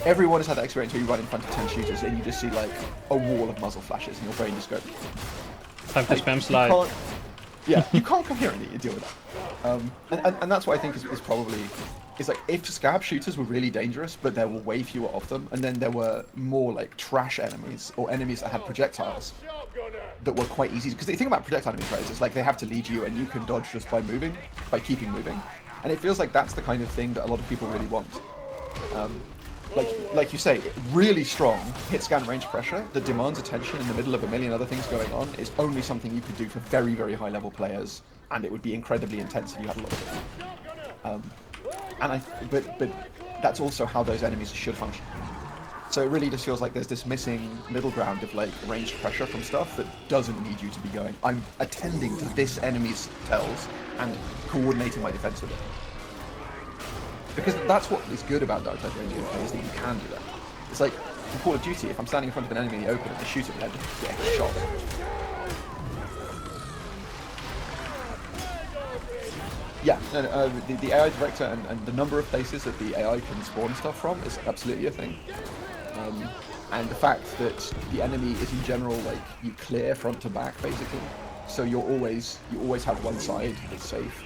Everyone has had that experience where you run in front of 10 shooters and you just see like a wall of muzzle flashes and your brain just goes. Time to spam slide. You can't coherently deal with that. And that's what I think is probably is like if scab shooters were really dangerous, but there were way fewer of them, and then there were more like trash enemies or enemies that had projectiles that were quite easy. Because the thing about projectile enemies, right, is it's like they have to lead you, and you can dodge just by moving, by keeping moving, and it feels like that's the kind of thing that a lot of people really want. Like you say, really strong hit scan range pressure that demands attention in the middle of a million other things going on is only something you could do for very, very high level players, and it would be incredibly intense if you had a lot of it. But that's also how those enemies should function. So it really just feels like there's this missing middle ground of like ranged pressure from stuff that doesn't need you to be going, I'm attending to this enemy's tells and coordinating my defense with it. Because that's what is good about Darktide range gameplay, is that you can do that. It's like in Call of Duty, if I'm standing in front of an enemy in the open and they shoot at me, I just get shot. Yeah, the AI director and the number of places that the AI can spawn stuff from is absolutely a thing. And the fact that the enemy is in general like you clear front to back basically, so you always have one side that's safe.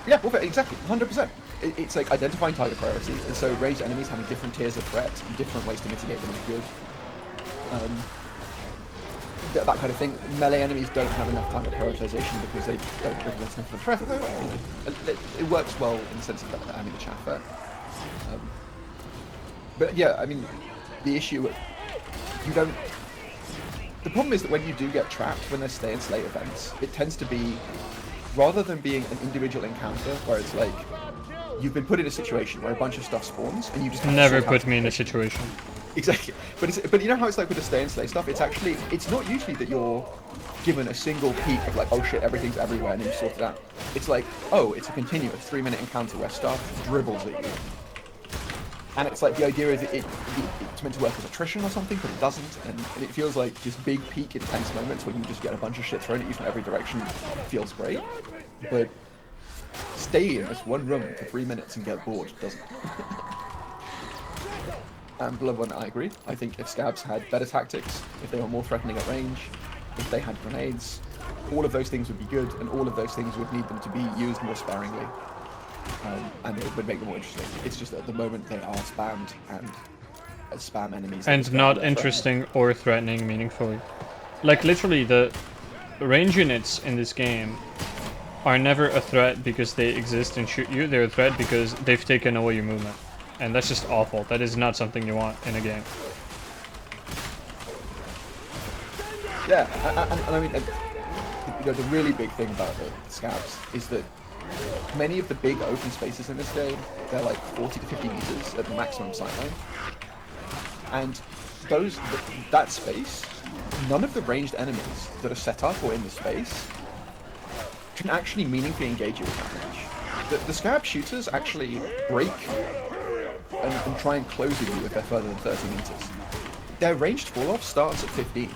Yeah, well, exactly, 100%. It's like identifying target priorities, and so ranged enemies having different tiers of threat and different ways to mitigate them is good. That kind of thing. Melee enemies don't have enough target prioritization because they don't represent enough of the threat. It works well in the sense of having the chaff there. But yeah, I mean, the issue, you don't... The problem is that when you do get trapped, when there's stay and slay events, it tends to be, rather than being an individual encounter where it's like, you've been put in a situation where a bunch of stuff spawns and you just have to Never sort out put me in a situation. Exactly, but you know how it's like with the stay and slay stuff? It's not usually that you're given a single peek of like, oh shit, everything's everywhere, and then you sort it out. It's like, oh, it's a continuous 3-minute encounter where stuff dribbles at you. And it's like, the idea is it's meant to work as attrition or something, but it doesn't, and it feels like just big peak intense moments where you just get a bunch of shit thrown at you from every direction feels great. But stay in this one room for 3 minutes and get bored doesn't. And Bloodborne, I agree. I think if scabs had better tactics, if they were more threatening at range, if they had grenades, all of those things would be good, and all of those things would need them to be used more sparingly. And it would make them more interesting. It's just that at the moment they are spammed, and spam enemies. And not interesting or threatening meaningfully. Like literally the range units in this game are never a threat because they exist and shoot you. They're a threat because they've taken away your movement. And that's just awful. That is not something you want in a game. Yeah, and I mean, you know, the really big thing about the scabs is that many of the big open spaces in this game, they're like 40 to 50 meters at the maximum sightline. And that space, none of the ranged enemies that are set up or in the space can actually meaningfully engage you with damage. The scab shooters actually break and try and close with you if they're further than 30 meters. Their ranged fall-off starts at 15.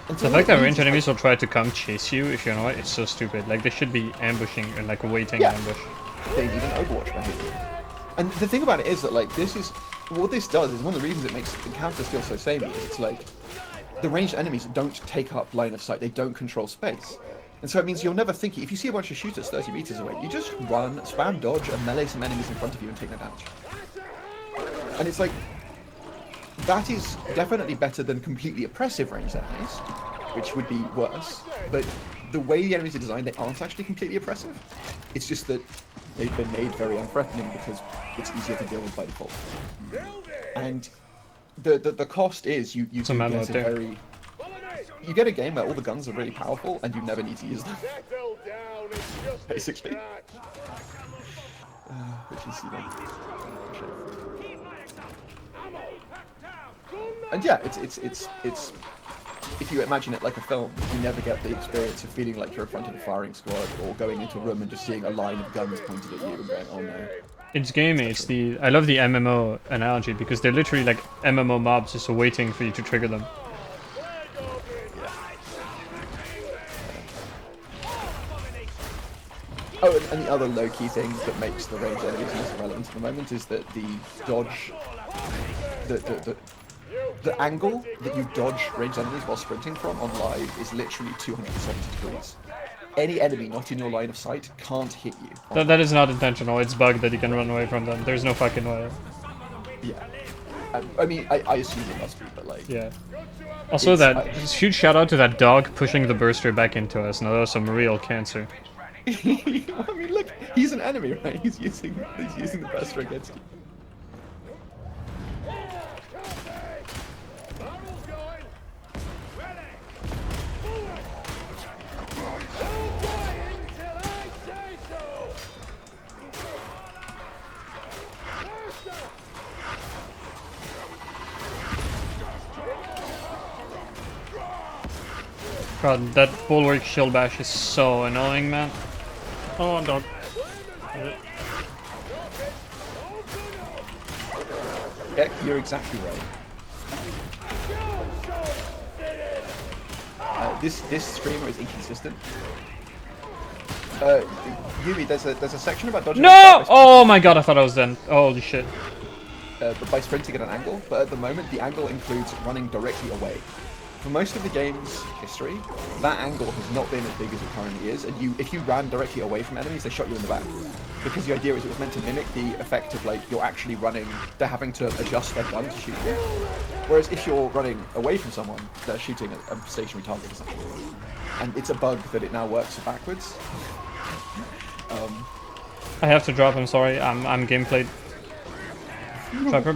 The fact that ranged enemies will try to come chase you, if you know it, it's so stupid. Like, they should be ambushing and, like, waiting ambush. They need an Overwatch behavior. And the thing about it is that, like, what this does is one of the reasons it makes the encounters feel so samey. It's like, the ranged enemies don't take up line of sight, they don't control space. And so it means you're never thinking, if you see a bunch of shooters 30 meters away, you just run, spam dodge, and melee some enemies in front of you and take their damage. And it's like, that is definitely better than completely oppressive ranged enemies, which would be worse. But the way the enemies are designed, they aren't actually completely oppressive. It's just that they've been made very unthreatening because it's easier to deal with by default. And the cost is you get a game where all the guns are really powerful and you never need to use them. Basically. Which is, you know, and yeah, it's if you imagine it like a film, you never get the experience of feeling like you're in front of a firing squad or going into a room and just seeing a line of guns pointed at you and going, oh no. It's gamey. It's I love the MMO analogy because they're literally like MMO mobs just waiting for you to trigger them. Oh, and the other low-key thing that makes the ranged enemies most relevant at the moment is that the dodge, the angle that you dodge ranged enemies while sprinting from on live is literally 270 degrees. Any enemy not in your line of sight can't hit you. That is not intentional. It's bugged that you can run away from them. There's no fucking way. Yeah. I mean, I assume it must be, but like... Yeah. Also, huge shout out to that dog pushing the burster back into us. Now that was some real cancer. I mean, look, he's an enemy, right? He's using the burster against you. God, that bulwark shield bash is so annoying, man. Oh, dog. Yeah, you're exactly right. This streamer is inconsistent. Yumi, there's a section about dodging. No! Oh my god, I thought I was done. Holy shit. By sprinting at an angle, but at the moment the angle includes running directly away. For most of the game's history, that angle has not been as big as it currently is, and if you ran directly away from enemies, they shot you in the back. Because the idea is it was meant to mimic the effect of, like, you're actually running, they're having to adjust their gun to shoot you. Whereas if you're running away from someone, they're shooting a stationary target, essentially. And it's a bug that it now works backwards. I have to drop, I'm sorry, I'm gameplayed. Trapper.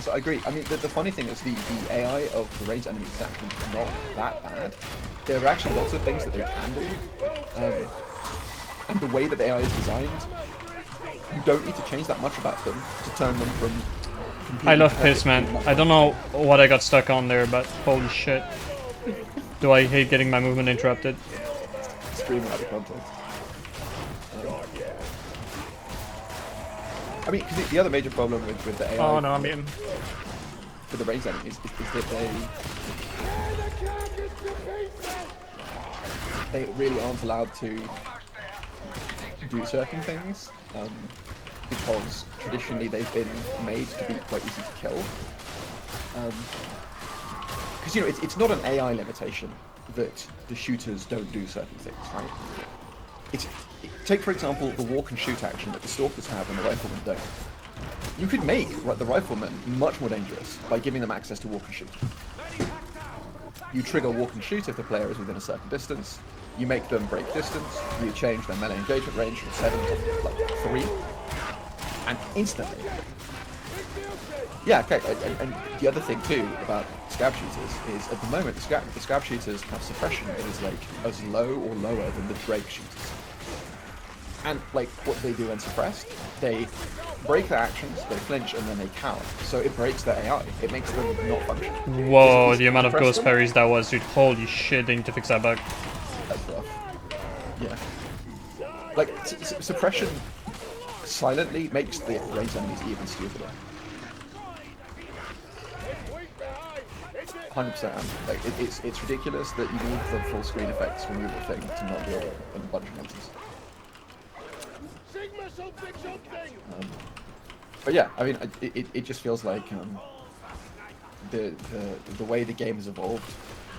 So I agree. I mean, the funny thing is the AI of the ranged enemies is actually not that bad. There are actually lots of things that they can do. And the way that the AI is designed, you don't need to change that much about them to turn them from... I love piss, man. I don't know what I got stuck on there, but holy shit. Do I hate getting my movement interrupted? Streaming out of context. I mean, because the other major problem with the AI... Oh no, I'm eating. For the ranged enemies is that they really aren't allowed to do certain things, because traditionally they've been made to be quite easy to kill. Because, you know, it's not an AI limitation that the shooters don't do certain things, right? take for example the walk and shoot action that the stalkers have and the riflemen don't. You could make the riflemen much more dangerous by giving them access to walk and shoot. You trigger walk and shoot if the player is within a certain distance. You make them break distance. You change their melee engagement range from 7 to like 3, and instantly. Yeah, okay. And the other thing too about scab shooters is at the moment the scab shooters have suppression that is like as low or lower than the Drake shooters. And like what they do when suppressed, they break their actions, they flinch, and then they cower. So it breaks their AI. It makes them not function. Whoa, the amount of ghost parries that was, dude. Holy shit, they need to fix that bug. That's rough. Yeah. Like suppression silently makes the ranged enemies even stupider. 100%. Like it's ridiculous that you need the full screen effects removal thing to not deal with a bunch of monsters. But yeah, I mean, it just feels like the way the game has evolved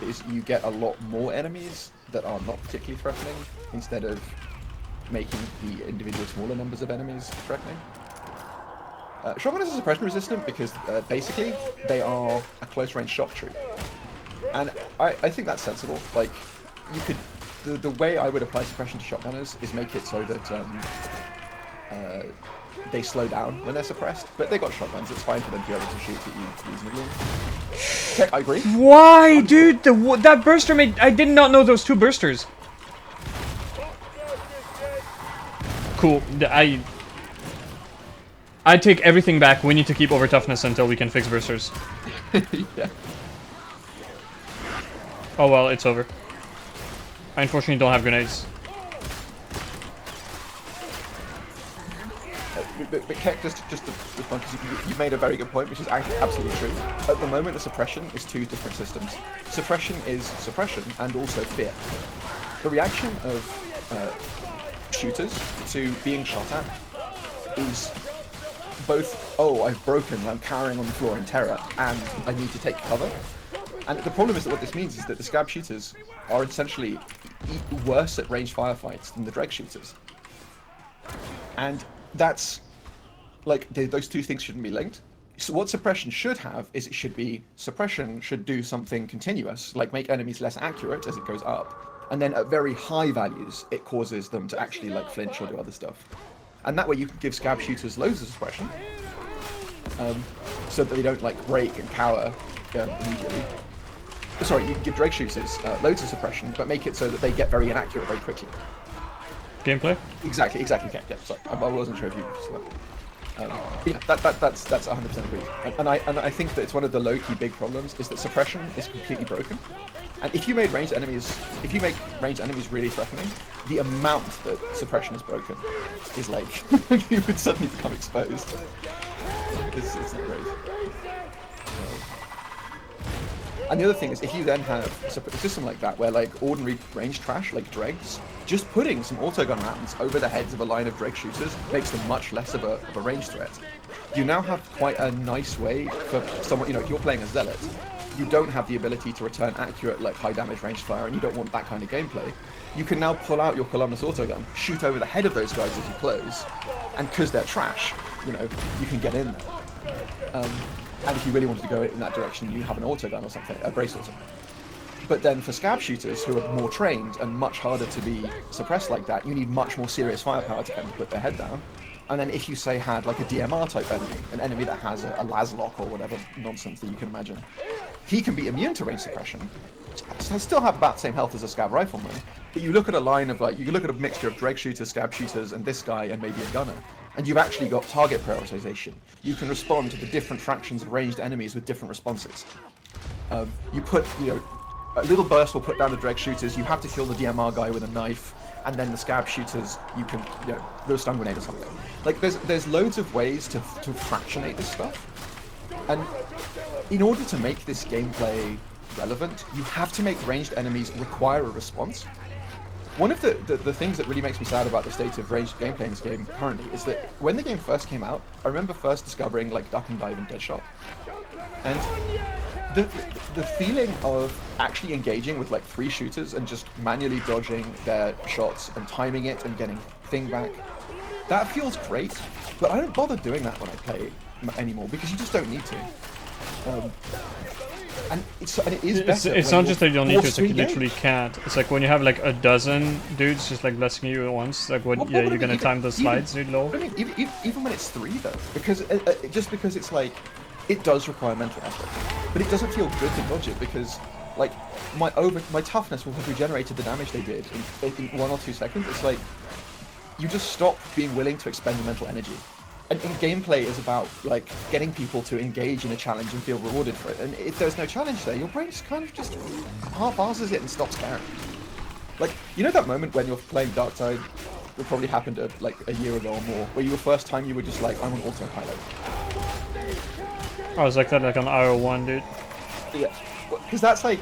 is you get a lot more enemies that are not particularly threatening instead of making the individual smaller numbers of enemies threatening. Shotgunners are suppression resistant because basically they are a close range shock troop, and I think that's sensible. Like you could, the way I would apply suppression to shotgunners is make it so that they slow down when they're suppressed, but they got shotguns. It's fine for them to be able to shoot at you reasonably. Okay, I agree. Why, dude? That burster made. I did not know those 2 bursters. Cool. I take everything back. We need to keep over toughness until we can fix bursters. Yeah. Oh well, it's over. I unfortunately don't have grenades. But Keck, just to respond, because you made a very good point, which is actually absolutely true. At the moment, the suppression is 2 different systems. Suppression is suppression and also fear. The reaction of shooters to being shot at is both, oh, I've broken, I'm cowering on the floor in terror, and I need to take cover. And the problem is that what this means is that the scab shooters are essentially worse at ranged firefights than the Dreg shooters. And that's, like, those 2 things shouldn't be linked. So what suppression should have is it should be, suppression should do something continuous, like make enemies less accurate as it goes up. And then at very high values, it causes them to actually, like, flinch or do other stuff. And that way you can give scab shooters loads of suppression, so that they don't like break and cower immediately. Sorry, you can give Dreg shooters loads of suppression, but make it so that they get very inaccurate very quickly. Gameplay? Exactly. Okay, yeah. Sorry, I wasn't sure if you saw that. Yeah, that's 100% agreed. And I think that it's one of the low-key big problems is that suppression is completely broken. And if you make ranged enemies really threatening, the amount that suppression is broken is like you would suddenly become exposed. It's not great. And the other thing is, if you then have a system like that, where like ordinary range trash, like dregs, just putting some autogun rounds over the heads of a line of dreg shooters makes them much less of a range threat. You now have quite a nice way for someone, if you're playing a zealot, you don't have the ability to return accurate, like high damage range fire, and you don't want that kind of gameplay. You can now pull out your columnus autogun, shoot over the head of those guys as you close, and because they're trash, you can get in there. And if you really wanted to go in that direction, you have an autogun or something, a brace autogun. But then for scab shooters, who are more trained and much harder to be suppressed like that, you need much more serious firepower to get them to put their head down. And then if you, say, had like a DMR type enemy, an enemy that has a laslock or whatever nonsense that you can imagine, he can be immune to range suppression, still have about the same health as a scab rifleman, but you look at a line of you look at a mixture of dreg shooters, scab shooters, and this guy, and maybe a gunner, and you've actually got target prioritization. You can respond to the different fractions of ranged enemies with different responses. You put, a little burst will put down the dreg shooters, you have to kill the DMR guy with a knife, and then the scab shooters, you can, do a stun grenade or something. Like, there's loads of ways to fractionate this stuff, and in order to make this gameplay relevant, you have to make ranged enemies require a response. One of the things that really makes me sad about the state of ranged gameplay in this game currently is that when the game first came out, I remember first discovering like duck and dive and deadshot, and the the feeling of actually engaging with like 3 shooters and just manually dodging their shots and timing it and getting thing back, that feels great. But I don't bother doing that when I play anymore because you just don't need to. And it is better. It's not just that you don't need to, it's like you literally can't. It's like when you have like a dozen dudes just like blasting you at once, like what, yeah, you're gonna time the slides, dude, lol. I mean, even when it's 3 though, because just because it's like, it does require mental effort, but it doesn't feel good to dodge it because, like, my toughness will have regenerated the damage they did in 1 or 2 seconds. It's like, you just stop being willing to expend the mental energy. And gameplay is about like getting people to engage in a challenge and feel rewarded for it. And if there's no challenge there, your brain just kind of just half-asses it and stops caring. Like, you know that moment when you're playing Darkside, it probably happened like a year ago or more, where first time you were just like, I'm on autopilot. I was like that like on RO1, dude. Yeah, because that's like,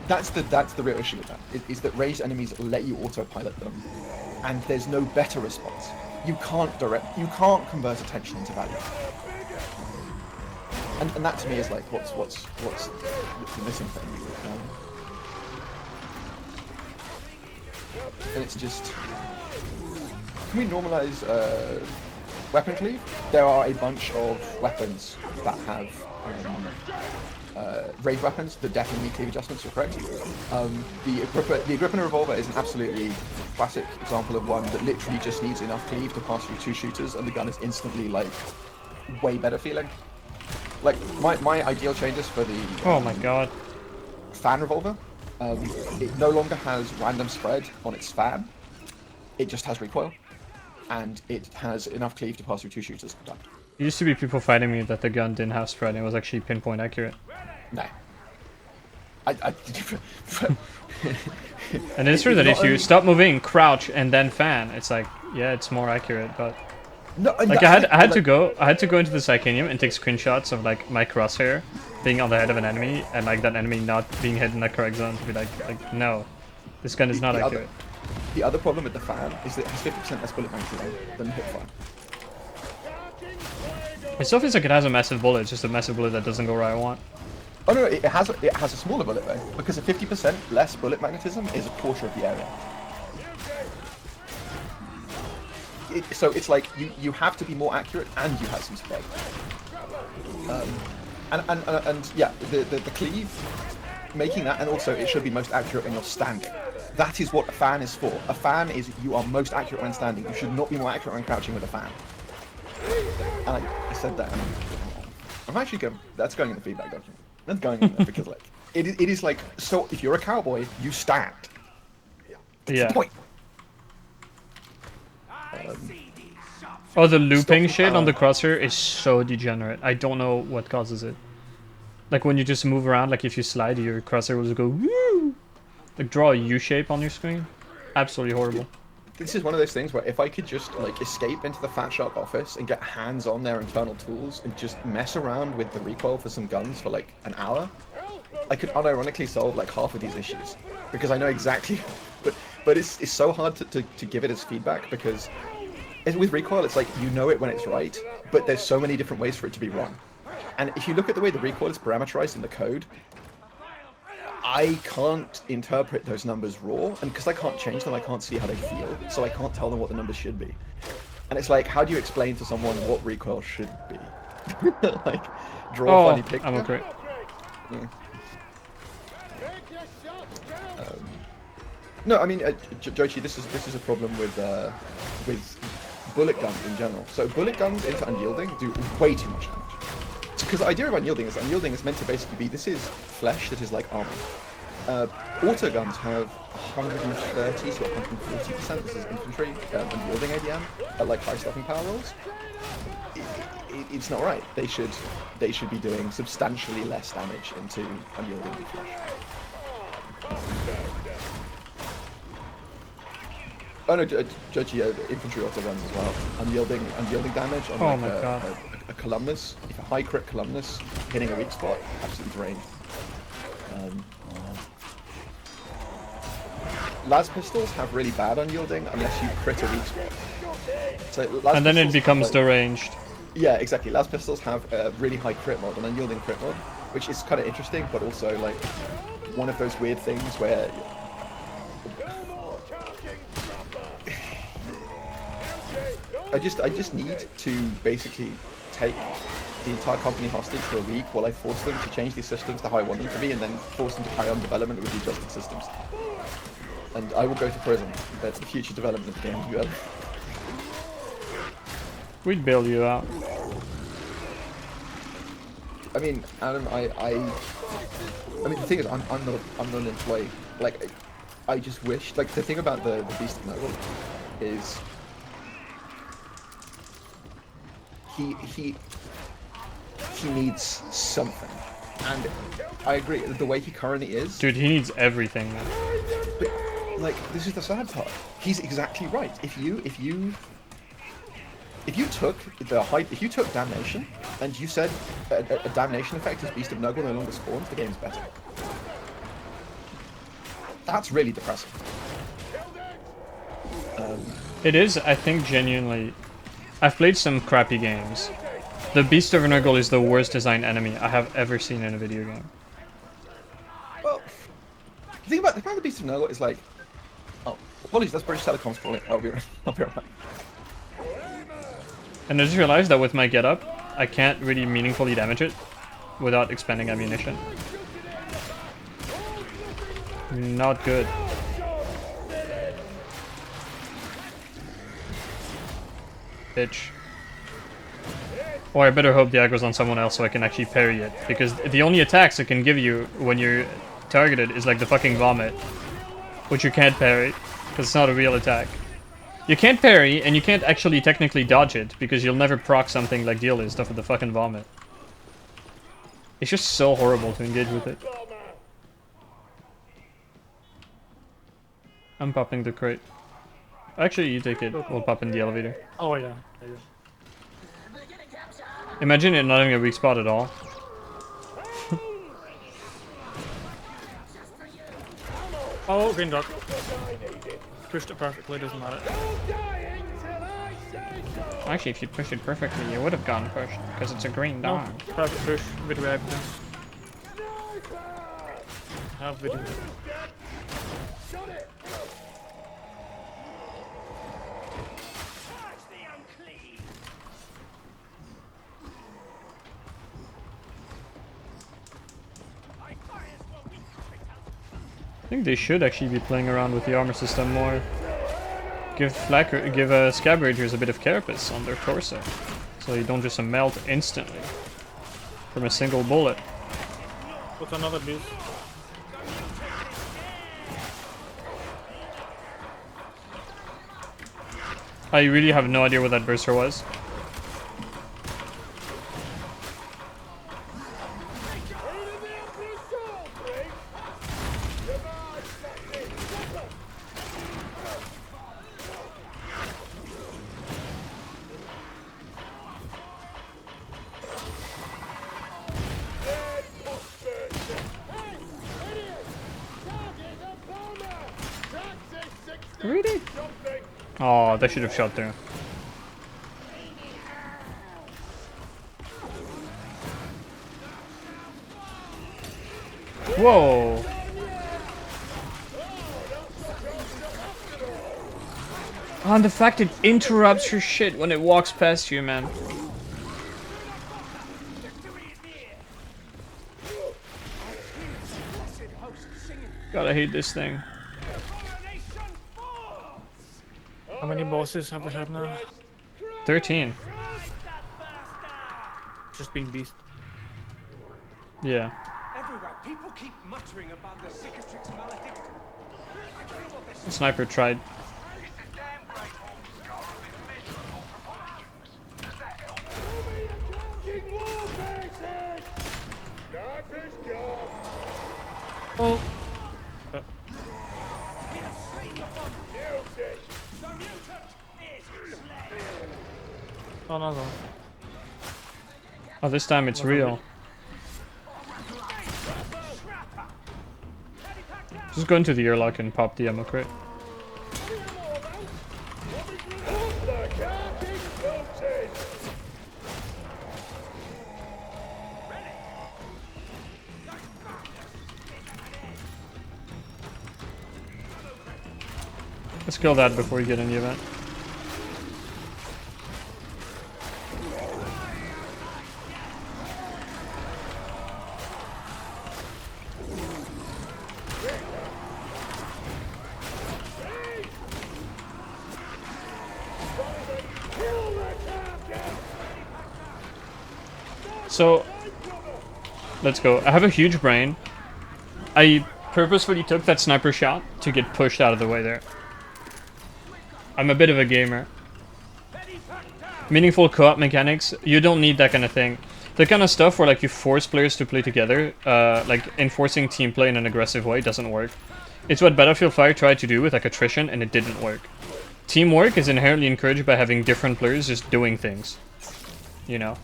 that's the real issue with that, is that ranged enemies let you autopilot them, and there's no better response. You can't convert attention into value. And that to me is like what's the missing thing. And it's just, can we normalize weapon cleave? There are a bunch of weapons that have range weapons that definitely need cleave adjustments, you're correct. The Agrippa revolver is an absolutely classic example of one that literally just needs enough cleave to pass through 2 shooters and the gun is instantly like way better feeling. Like my ideal changes for the oh my god, fan revolver, it no longer has random spread on its fan, it just has recoil, and it has enough cleave to pass through 2 shooters. Done. There used to be people fighting me that the gun didn't have spread and it was actually pinpoint accurate. No. And it's true that if you stop moving, crouch, and then fan, it's like, yeah, it's more accurate, but... No, like, I had to go into the Psychanium and take screenshots of, like, my crosshair being on the head of an enemy, and, like, that enemy not being hit in the correct zone to be like, no, this gun is not accurate. The other problem with the fan is that it has 50% less bullet magazine than the hip fire. It still feels like it has a massive bullet, it's just a massive bullet that doesn't go where I want. Oh no, it has a smaller bullet though, because a 50% less bullet magnetism is a quarter of the area. So it's like you have to be more accurate and you have some spread. And yeah, the cleave, making that, and also it should be most accurate when you're standing. That is what a fan is for. A fan is you are most accurate when standing. You should not be more accurate when crouching with a fan. And I said that, and I'm actually going. That's going in the feedback document. That's going in there because like it is like, so if you're a cowboy, you stand. That's yeah. the point. Oh, the looping shit on the crosshair is so degenerate. I don't know what causes it. Like when you just move around, like if you slide, your crosshair will just go woo! Like draw a U shape on your screen. Absolutely horrible. This is one of those things where if I could just like escape into the Fat Shark office and get hands on their internal tools and just mess around with the recoil for some guns for like an hour, I could unironically solve like half of these issues, because I know exactly. But it's so hard to give it as feedback, because with recoil it's like you know it when it's right, but there's so many different ways for it to be wrong. And if you look at the way the recoil is parameterized in the code, I can't interpret those numbers raw, and because I can't change them, I can't see how they feel, so I can't tell them what the numbers should be. And it's like, how do you explain to someone what recoil should be? Like, draw a funny picture? I'm okay. Yeah. No, I mean, Joichi, this is a problem with bullet guns in general. So bullet guns into unyielding do way too much damage. Because the idea of unyielding is meant to basically be, this is flesh that is like armor. Auto guns have 130 to 140%, this is infantry, unyielding ADM, at like high stopping power rolls. It's not right. They should be doing substantially less damage into unyielding flesh. Oh no, Joichi, infantry auto guns as well. Unyielding damage on a columnus. If a high crit columnus hitting a weak spot, absolutely drained. Las pistols have really bad unyielding unless you crit a weak spot. So and then it becomes deranged. Yeah, exactly. Las pistols have a really high crit mod, an unyielding crit mod, which is kind of interesting, but also like one of those weird things where I just need to basically take the entire company hostage for a week while I force them to change these systems to how I want them to be, and then force them to carry on development with the adjusted systems. And I will go to prison, but the future development of the game will be better. We'd bail you out. I mean, Adam, I mean, the thing is, I'm not an employee. Like, I just wish, like, the thing about the Beast of Nurgle is he needs something, and I agree. The way he currently is, Dude, he needs everything, man. but like, this is the sad part. He's exactly right. If you took if you took Damnation and you said a Damnation effect is Beast of Nurgle no longer spawns, the game's better. That's really depressing. It is, I think, genuinely. I've played some crappy games. The Beast of Nurgle is the worst designed enemy I have ever seen in a video game. Well, the thing about the Beast of Nurgle is like, oh, apologies, that's British Telecom's calling. I'll be right back. And I just realized that with my getup, I can't really meaningfully damage it without expending ammunition. Not good. Bitch. Or I better hope the aggro's on someone else so I can actually parry it. Because the only attacks it can give you when you're targeted is like the fucking vomit. Which you can't parry, because it's not a real attack. You can't parry, and you can't actually technically dodge it, because you'll never proc something like Deal is stuff with the fucking vomit. It's just so horrible to engage with it. I'm popping the crate. Actually, you take it. We'll pop in the elevator. Oh yeah. Imagine it not having a weak spot at all. Oh, green dot. Pushed it perfectly, doesn't matter. Actually, if you pushed it perfectly, you would have gotten pushed, because it's a green No, dog. perfect push, video evidence. Have video. I think they should actually be playing around with the armor system more. Give Scab Ragers a bit of carapace on their torso, so you don't just melt instantly from a single bullet. What's another beast? I really have no idea what that burster was. Really? Oh, they should have shot there. Whoa! Oh, and the fact it interrupts your shit when it walks past you, man. Gotta hate this thing. How many bosses have we had now? 13. Just being beast. Yeah. Everywhere, people keep muttering about the cicatrix maledict. The sniper tried. Oh. Oh no, no. Oh, this time it's real. Just go into the airlock and pop the ammo crate. Let's kill that before we get in the event. So, let's go. I have a huge brain. I purposefully took that sniper shot to get pushed out of the way there. I'm a bit of a gamer. Meaningful co-op mechanics, you don't need that kind of thing. The kind of stuff where like you force players to play together, like enforcing team play in an aggressive way doesn't work. It's what Battlefield 5 tried to do with like attrition and it didn't work. Teamwork is inherently encouraged by having different players just doing things. You know?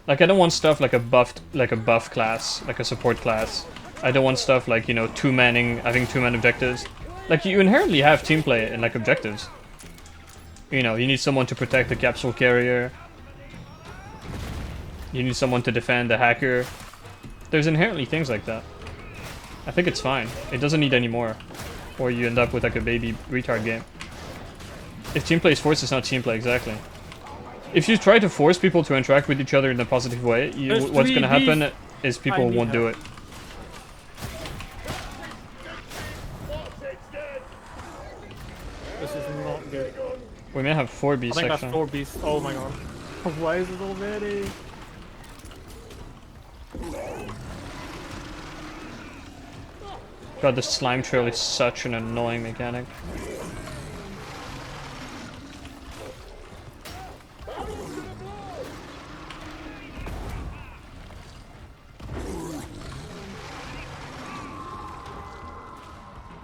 Like I don't want stuff like a buff class, like a support class. I don't want stuff like, you know, having two-man objectives. Like you inherently have team play and like objectives. You know, you need someone to protect the capsule carrier. You need someone to defend the hacker. There's inherently things like that. I think it's fine. It doesn't need any more. Or you end up with like a baby retard game. If team play is forced, it's not team play, exactly. If you try to force people to interact with each other in a positive way, what's gonna happen is people won't do it. This is not good. We may have 4B I think section. that's 4B. Oh my god. Why is it already? God, the slime trail is such an annoying mechanic.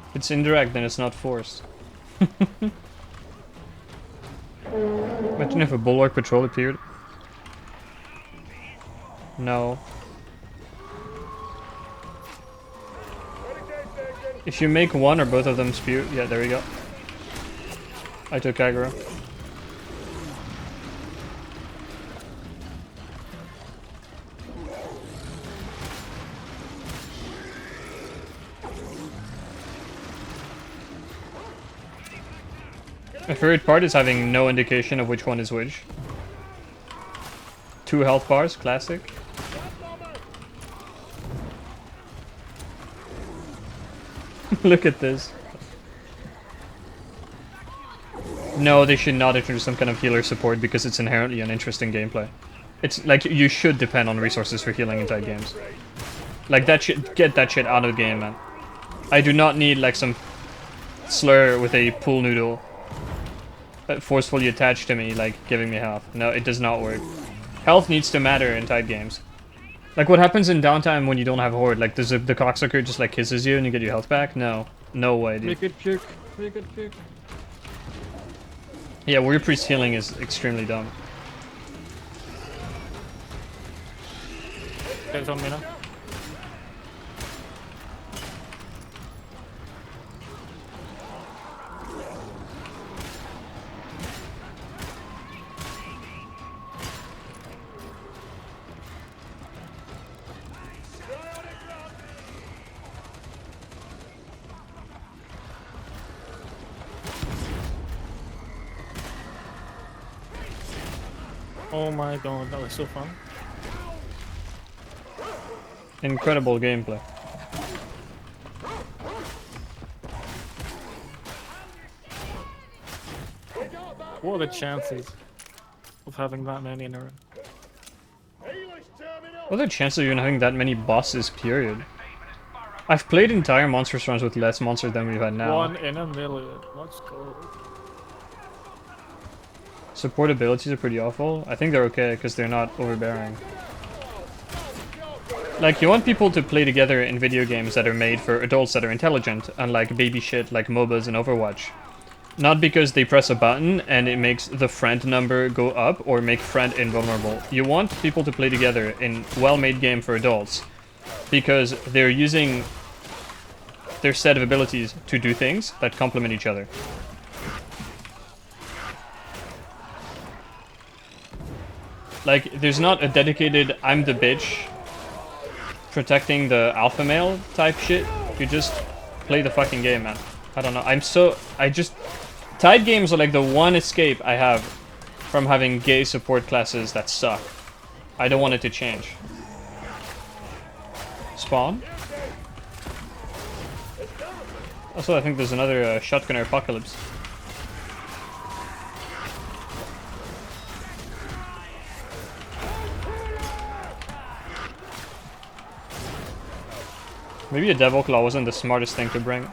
If it's indirect, then it's not forced. Imagine if a bulwark patrol appeared. No. If you make one or both of them spew, yeah, there we go. I took aggro. My favorite part is having no indication of which one is which. 2 health bars, classic. Look at this. No, they should not introduce some kind of healer support because it's inherently an interesting gameplay. It's like you should depend on resources for healing in tight games. Like that shit, get that shit out of the game, man. I do not need like some slur with a pool noodle forcefully attached to me, like giving me health. No, it does not work. Health needs to matter in tight games. Like what happens in downtime when you don't have horde? Like does the cocksucker just like kisses you and you get your health back? No. No way, dude. Make it puke. Make it puke. Yeah, warrior priest healing is extremely dumb. It's on me now. Oh my god, that was so fun. Incredible gameplay. What are the chances of having that many in a row? What are the chances of even having that many bosses, period? I've played entire monsters runs with less monsters than we've had now. 1 in a million. Let's go. Support abilities are pretty awful. I think they're okay because they're not overbearing. Like, you want people to play together in video games that are made for adults that are intelligent, unlike baby shit like MOBAs and Overwatch. Not because they press a button and it makes the friend number go up or make friend invulnerable. You want people to play together in well-made game for adults because they're using their set of abilities to do things that complement each other. Like, there's not a dedicated I'm the bitch protecting the alpha male type shit. You just play the fucking game, man. I don't know. Tide games are like the one escape I have from having gay support classes that suck. I don't want it to change. Spawn? Also, I think there's another shotgunner apocalypse. Maybe a Devil Claw wasn't the smartest thing to bring.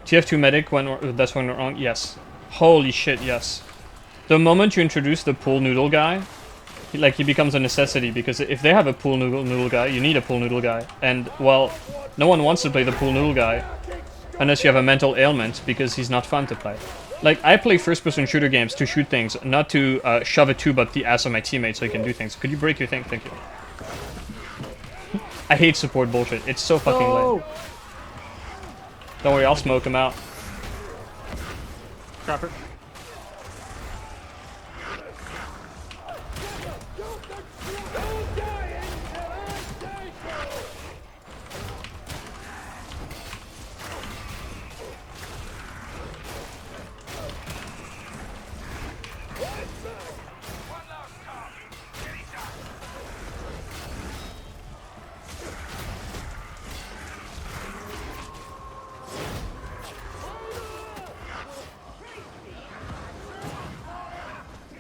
TF2 medic when that's when we're wrong. Yes. Holy shit, yes. The moment you introduce the pool noodle guy, he becomes a necessity, because if they have a pool noodle guy, you need a pool noodle guy. And, well, no one wants to play the pool noodle guy unless you have a mental ailment, because he's not fun to play. Like, I play first-person shooter games to shoot things, not to shove a tube up the ass of my teammate so he can do things. Could you break your thing? Thank you. I hate support bullshit. It's so fucking lame. Don't worry, I'll smoke him out. Crapper.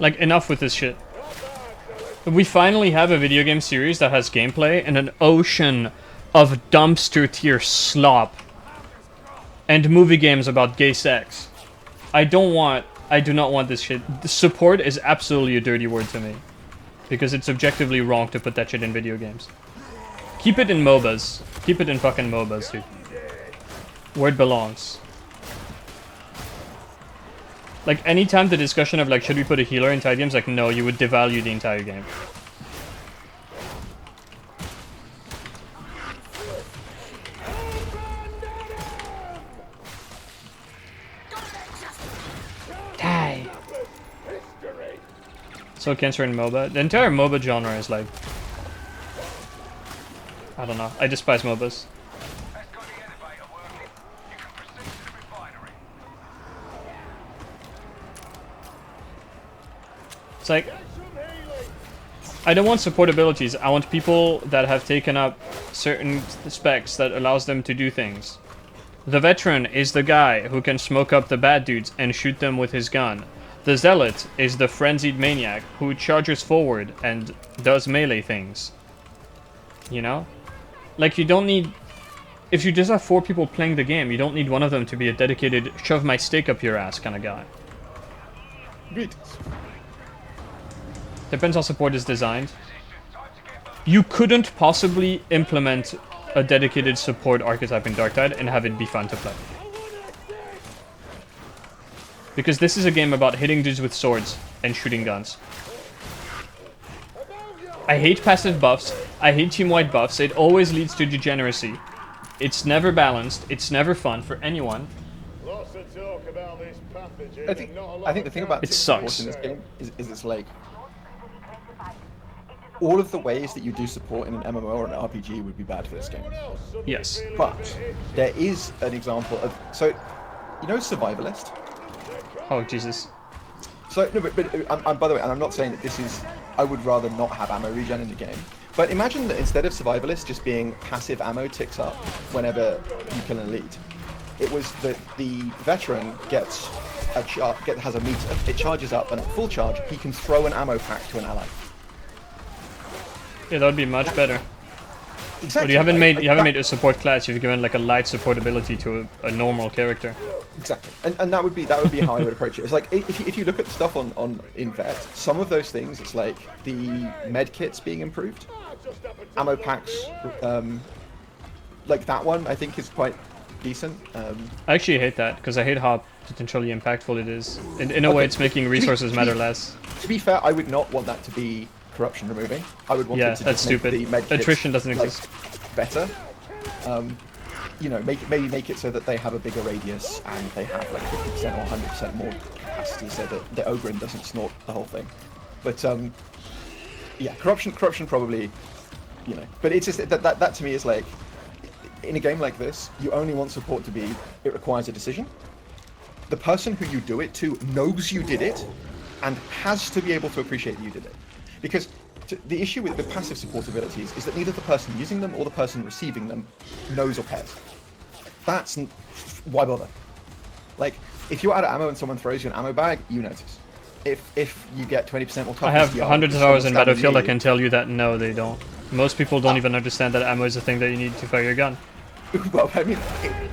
Like, enough with this shit. We finally have a video game series that has gameplay and an ocean of dumpster tier slop. And movie games about gay sex. I do not want this shit. Support is absolutely a dirty word to me. Because it's objectively wrong to put that shit in video games. Keep it in MOBAs. Keep it in fucking MOBAs, dude. Where it belongs. Like, anytime the discussion of, like, should we put a healer in tide games, like, no, you would devalue the entire game. Die. So cancer in MOBA. The entire MOBA genre is, like... I don't know. I despise MOBAs. It's like, I don't want support abilities. I want people that have taken up certain specs that allows them to do things. The veteran is the guy who can smoke up the bad dudes and shoot them with his gun. The zealot is the frenzied maniac who charges forward and does melee things. You know? Like, you don't need... If you just have 4 people playing the game, you don't need one of them to be a dedicated shove my steak up your ass kind of guy. Good. Depends how support is designed. You couldn't possibly implement a dedicated support archetype in Darktide and have it be fun to play. Because this is a game about hitting dudes with swords and shooting guns. I hate passive buffs. I hate team-wide buffs. It always leads to degeneracy. It's never balanced. It's never fun for anyone. I think the thing about It support sucks. in this game is it's like all of the ways that you do support in an MMO or an RPG would be bad for this game. Yes. But there is an example of, so you know Survivalist? Oh, Jesus. So no, but I'm by the way, and I'm not saying that this is. I would rather not have ammo regen in the game. But imagine that instead of Survivalist just being passive ammo ticks up whenever you kill an elite, it was that the veteran gets has a meter. It charges up, and at full charge, he can throw an ammo pack to an ally. Yeah, that would be much better. Exactly. But you haven't made a support class. You've given like a light support ability to a normal character. Exactly, and that would be how I would approach it. It's like if you look at the stuff on in Vet, some of those things, it's like the med kits being improved, ammo packs, like that one I think is quite decent. I actually hate that because I hate how potentially impactful it is. In a way, it's making resources matter less. To be fair, I would not want that to be corruption removing. I would want it to that's just make stupid. the med kits, Attrition doesn't like, exist. better. you know, maybe make it so that they have a bigger radius and they have like 50% or 100% more capacity, so that the Ogrin doesn't snort the whole thing. But yeah, corruption probably, you know. But it's just that to me is like, in a game like this, you only want support to be, it requires a decision. The person who you do it to knows you did it, and has to be able to appreciate that you did it. Because the issue with the passive support abilities is that neither the person using them or the person receiving them knows or cares. That's why bother? Like, if you're out of ammo and someone throws you an ammo bag, you notice. If you get 20% more toughness, I have DR, hundreds of someone hours in standing Battlefield. near I can tell you that no, they don't. Most people don't even understand that ammo is a thing that you need to fire your gun. you. Well, I mean,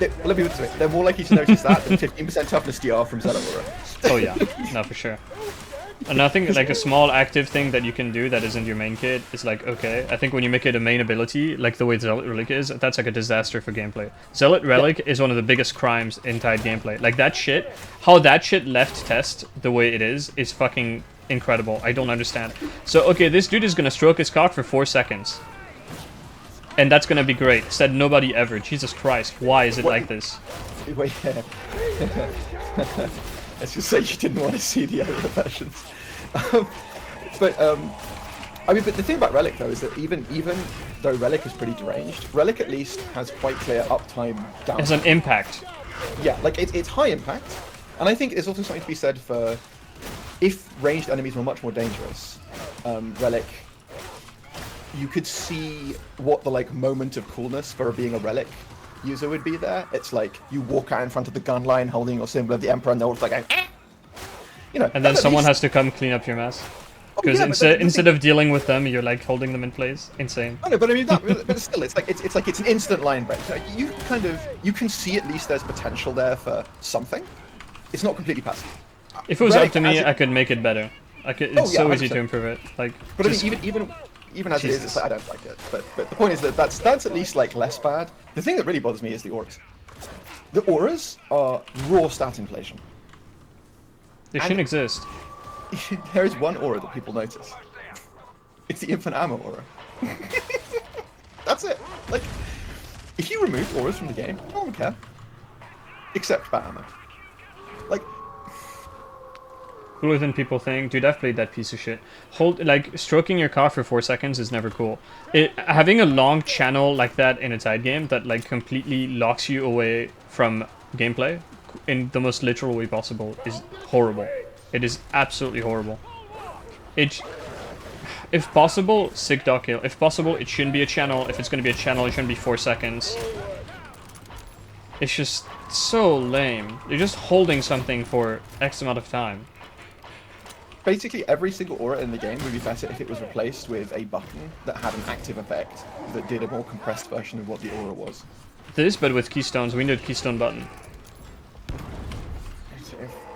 let me put it this way. They're more likely to notice that than 15% toughness DR from Zeta. Oh yeah, no, for sure. And I think like a small active thing that you can do that isn't your main kit is like, okay, I think when you make it a main ability, like the way Zealot Relic is, that's like a disaster for gameplay. Zealot Relic is one of the biggest crimes in Tide gameplay. Like that shit, how that shit left test the way it is fucking incredible. I don't understand. So, okay, this dude is gonna stroke his cock for 4 seconds. And that's gonna be great. Said nobody ever. Jesus Christ, why is it like this? Wait, yeah. Let's just say you didn't want to see the other versions. I mean, but the thing about Relic though is that even though Relic is pretty deranged, Relic at least has quite clear uptime down. It's an impact. Yeah, like it's high impact, and I think there's also something to be said for if ranged enemies were much more dangerous. Relic, you could see what the like moment of coolness for being a Relic user would be there. It's like you walk out in front of the gun line holding your symbol of the Emperor, and they're all like, you know. And then someone has to come clean up your mess. Because instead of dealing with them, you're like holding them in place. Insane. I know, but I mean, but still, it's an instant line break. Like, you can see at least there's potential there for something. It's not completely passive. If it was Relic, up to me, I could make it better. It's so easy to improve it. Like, but just, I mean, even as it is, it's like, I don't like it. But the point is that that's at least like less bad. The thing that really bothers me is the auras. The auras are raw stat inflation. They shouldn't exist. There is one aura that people notice. It's the infinite ammo aura. That's it. Like, if you remove auras from the game, no one would care. Except bat ammo. Like, cooler than people think. Dude, I've played that piece of shit. Stroking your car for 4 seconds is never cool. Having a long channel like that in a Tide game that like completely locks you away from gameplay in the most literal way possible is horrible. It is absolutely horrible. If possible, sick dog kill. If possible, it shouldn't be a channel. If it's gonna be a channel, it shouldn't be 4 seconds. It's just so lame. You're just holding something for X amount of time. basically every single aura in the game would be better if it was replaced with a button that had an active effect that did a more compressed version of what the aura was. This, but with keystones. We need keystone button.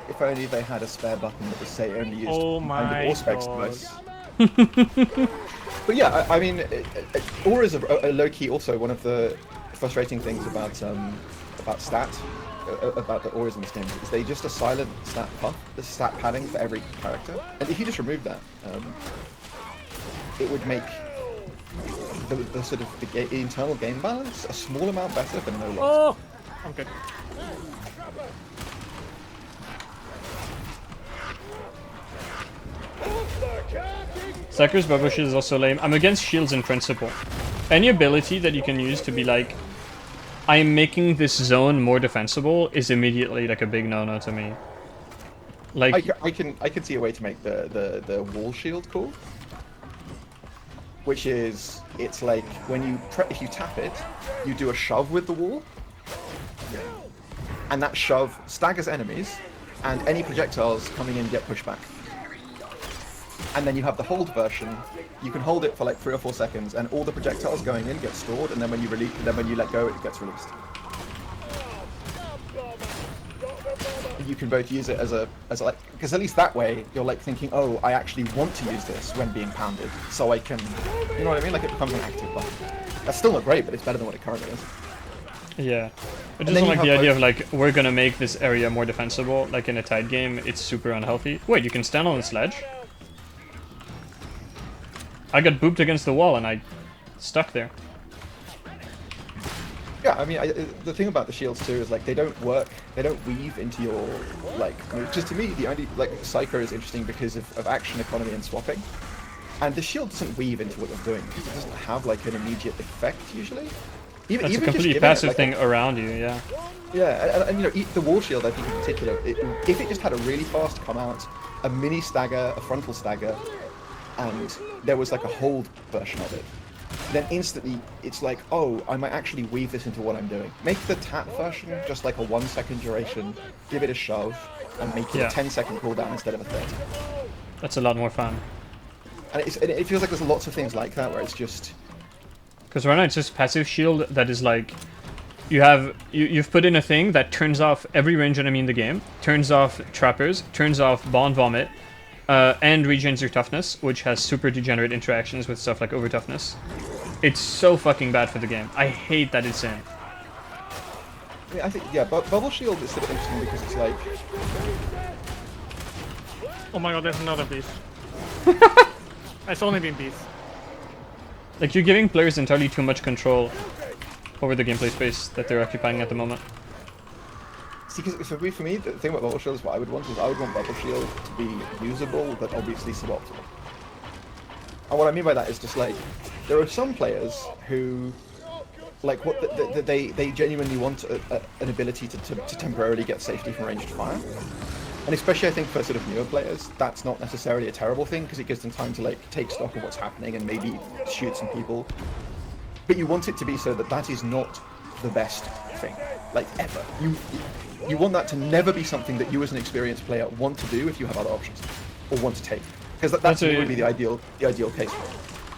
If only they had a spare button that was, say, only used Oh my Auspex God. device. But yeah, I mean, auras are a low-key also one of the frustrating things about the auras in this game is they just a silent stat puff, the stat padding for every character. And if you just remove that, it would make the sort of the internal game balance a small amount better, but no loss. Oh, I'm good. Sucker's bubble shield is also lame. I'm against shields in principle. Any ability that you can use to be like, I am making this zone more defensible is immediately like a big no-no to me. Like I can see a way to make the wall shield cool, which is it's like when you if you tap it, you do a shove with the wall, and that shove staggers enemies, and any projectiles coming in get pushed back. And then you have the hold version. You can hold it for like 3 or 4 seconds, and all the projectiles going in get stored. And then when you let go, it gets released. You can both use it as like, because at least that way you're like thinking, oh, I actually want to use this when being pounded, so I can, you know what I mean? Like it becomes an active button. That's still not great, but it's better than what it currently is. Yeah, I just don't like the idea of like we're gonna make this area more defensible. Like in a Tide game, it's super unhealthy. Wait, you can stand on the sledge? I got booped against the wall and I stuck there. Yeah, I mean, the thing about the shields too is like they don't work, they don't weave into your like moves. Just to me, the only like Psycho is interesting because of action economy and swapping, and the shield doesn't weave into what you're doing because it doesn't have like an immediate effect usually. It's a just completely giving it, passive like, thing around you, yeah. Yeah, and you know, the wall shield, I think in particular, if it just had a really fast come out, a mini stagger, a frontal stagger, and there was like a hold version of it, then instantly it's like, oh, I might actually weave this into what I'm doing. Make the tap version just like a 1 second duration, give it a shove, and make it Yeah. a 10-second cooldown instead of a 30. That's a lot more fun. And it feels like there's lots of things like that where it's just... Because right now it's just passive shield that is like, you've put in a thing that turns off every range enemy in the game, turns off trappers, turns off bond vomit, and regens your toughness, which has super degenerate interactions with stuff like over toughness. It's so fucking bad for the game. I hate that it's in. I mean, I think, yeah, Bubble Shield is sort of interesting because it's like... Oh my god, there's another beast. It's only been beasts. Like, you're giving players entirely too much control over the gameplay space that they're occupying at the moment. See, because for me, the thing about Bubble Shield is what I would want Bubble Shield to be usable, but obviously suboptimal. And what I mean by that is just like, there are some players who, like, they genuinely want an ability to temporarily get safety from ranged fire. And especially, I think, for sort of newer players, that's not necessarily a terrible thing, because it gives them time to, like, take stock of what's happening and maybe shoot some people. But you want it to be so that that is not the best thing, like, ever. You want that to never be something that you as an experienced player want to do if you have other options, or want to take. Because that's really the ideal case for it.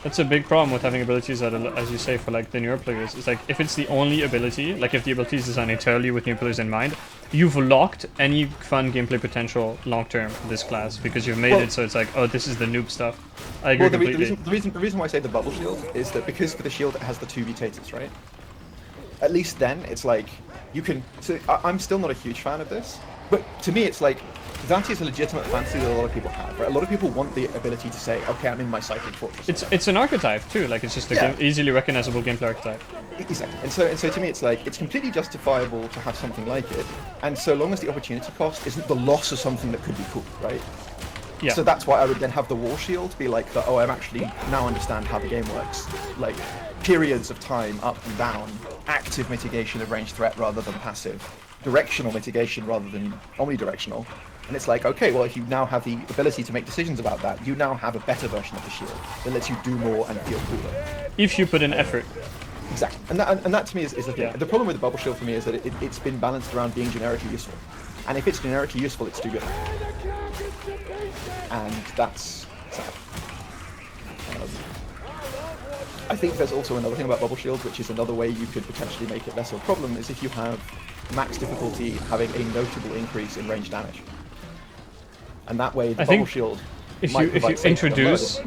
That's a big problem with having abilities that, as you say, for like the newer players. It's like, if it's the only ability, like if the ability is designed entirely with new players in mind, you've locked any fun gameplay potential long-term for this class, because you've made it so it's like, oh, this is the noob stuff. I agree completely. The reason why I say the Bubble Shield is that because for the shield it has the 2 mutators, right? At least then, it's like, you can... So I'm still not a huge fan of this, but to me it's like, that is a legitimate fantasy that a lot of people have, right? A lot of people want the ability to say, okay, I'm in my Cycling Fortress. It's an archetype too, like it's just a easily recognizable gameplay archetype. Exactly, and so to me it's like, it's completely justifiable to have something like it, and so long as the opportunity cost isn't the loss of something that could be cool, right? Yeah. So that's why I would then have the Wall Shield be like, oh, I'm actually now understand how the game works. Like, periods of time, up and down, active mitigation of ranged threat rather than passive, directional mitigation rather than omnidirectional. And it's like, okay, well, if you now have the ability to make decisions about that, you now have a better version of the shield that lets you do more and feel cooler. If you put in effort. Exactly. And that to me is the thing. Yeah. The problem with the Bubble Shield for me is that it's been balanced around being generically useful. And if it's generically useful, it's too good. And that's sad. I think there's also another thing about Bubble Shield, which is another way you could potentially make it less of a problem, is if you have max difficulty having a notable increase in range damage. And that way, the Bubble Shield if you introduce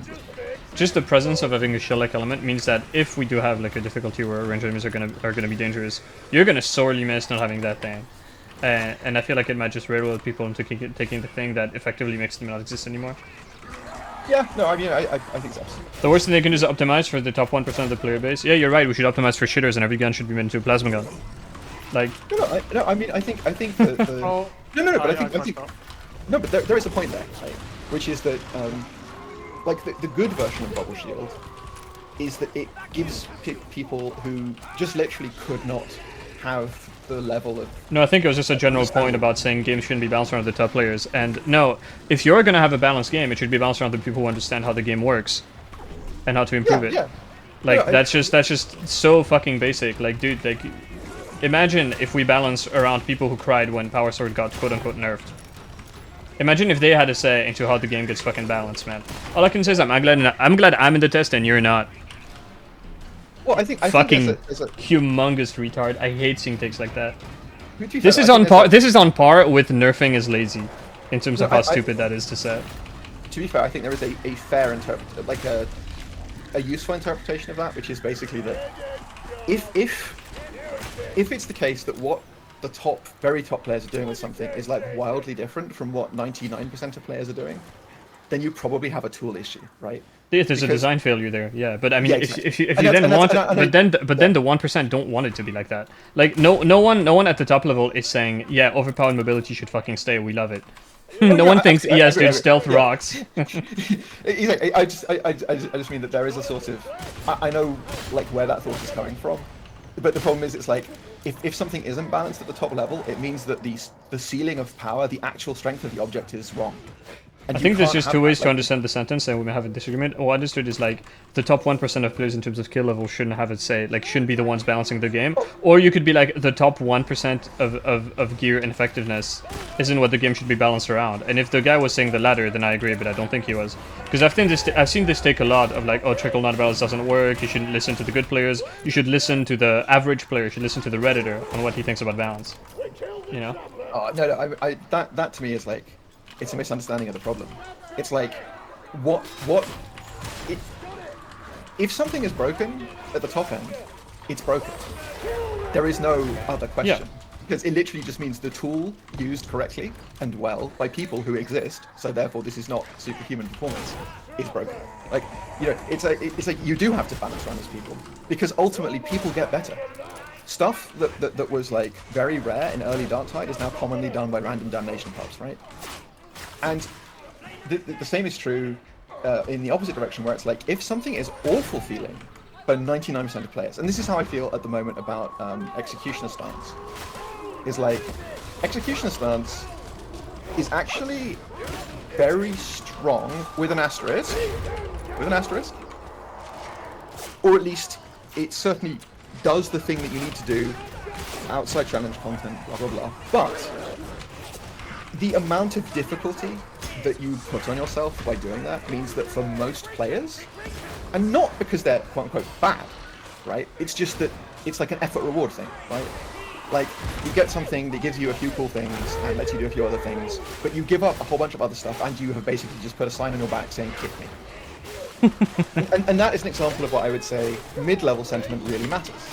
just the presence of having a shield-like element means that if we do have like a difficulty where range enemies are gonna be dangerous, you're gonna sorely miss not having that thing. And I feel like it might just railroad people into taking the thing that effectively makes them not exist anymore. Yeah, no, I mean, I think so. The worst thing they can do is optimize for the top 1% of the player base. Yeah, you're right, we should optimize for shitters and every gun should be made into a plasma gun. Like... No, I mean, I think the... Oh, but I think... No, but there is a point there, right? Which is that, like, the good version of Bubble Shield is that it gives people who just literally could not have the level of... No, I think it was just a general point about saying games shouldn't be balanced around the top players. And no, if you're going to have a balanced game, it should be balanced around the people who understand how the game works and how to improve it. Yeah. Like, that's just so fucking basic. Like, dude, like, imagine if we balance around people who cried when Power Sword got quote-unquote nerfed. Imagine if they had a say into how the game gets fucking balanced, man. All I can say is I'm glad I'm in the test and you're not. Well, I think fucking there's a humongous retard. I hate seeing takes like that. This is on par. This is on par with nerfing is lazy, in terms of how stupid that is to say. To be fair, I think there is a fair like a useful interpretation of that, which is basically that if it's the case that what the very top players are doing with something is like wildly different from what 99% of players are doing, then you probably have a tool issue, right? Yeah, there's a Because- design failure there. Yeah, but I mean, Yeah, if exactly. if you, if And you that's- then and want, that's- and I- but then the 1% don't want it to be like that. Like no one at the top level is saying, yeah, overpowered mobility should fucking stay. We love it. No yeah, one thinks, I yes, agree, dude, stealth yeah. rocks. Exactly. I just mean that there is a sort of I know like where that thought is coming from, but the problem is it's like if something isn't balanced at the top level, it means that the ceiling of power, the actual strength of the object is wrong. And I you think there's can't just have two that, ways to like- understand the sentence, and we may have a disagreement. What I understood is like the top 1% of players in terms of kill level shouldn't have it say, like shouldn't be the ones balancing the game. Or you could be like the top 1% of gear and effectiveness isn't what the game should be balanced around. And if the guy was saying the latter, then I agree, but I don't think he was. Because I've seen this take a lot of like, oh, trickle not balance doesn't work, you shouldn't listen to the good players, you should listen to the average player, you should listen to the Redditor on what he thinks about balance. You know? Oh, no, that to me is like, it's a misunderstanding of the problem. It's like, if something is broken at the top end, it's broken. There is no other question. Because it literally just means the tool used correctly and well by people who exist, so therefore this is not superhuman performance, is broken. Like, you know, it's like you do have to balance around those people, because ultimately people get better. Stuff that was like very rare in early Darktide is now commonly done by random damnation pubs, right? And the same is true in the opposite direction, where it's like, if something is awful feeling by 99% of players, and this is how I feel at the moment about Executioner Stance, is like, Executioner Stance is actually very strong with an asterisk, or at least it certainly does the thing that you need to do, outside challenge content, blah blah blah, but the amount of difficulty that you put on yourself by doing that means that for most players, and not because they're quote-unquote bad, right? It's just that it's like an effort-reward thing, right? Like, you get something that gives you a few cool things and lets you do a few other things, but you give up a whole bunch of other stuff and you have basically just put a sign on your back saying, kick me. and that is an example of what I would say mid-level sentiment really matters.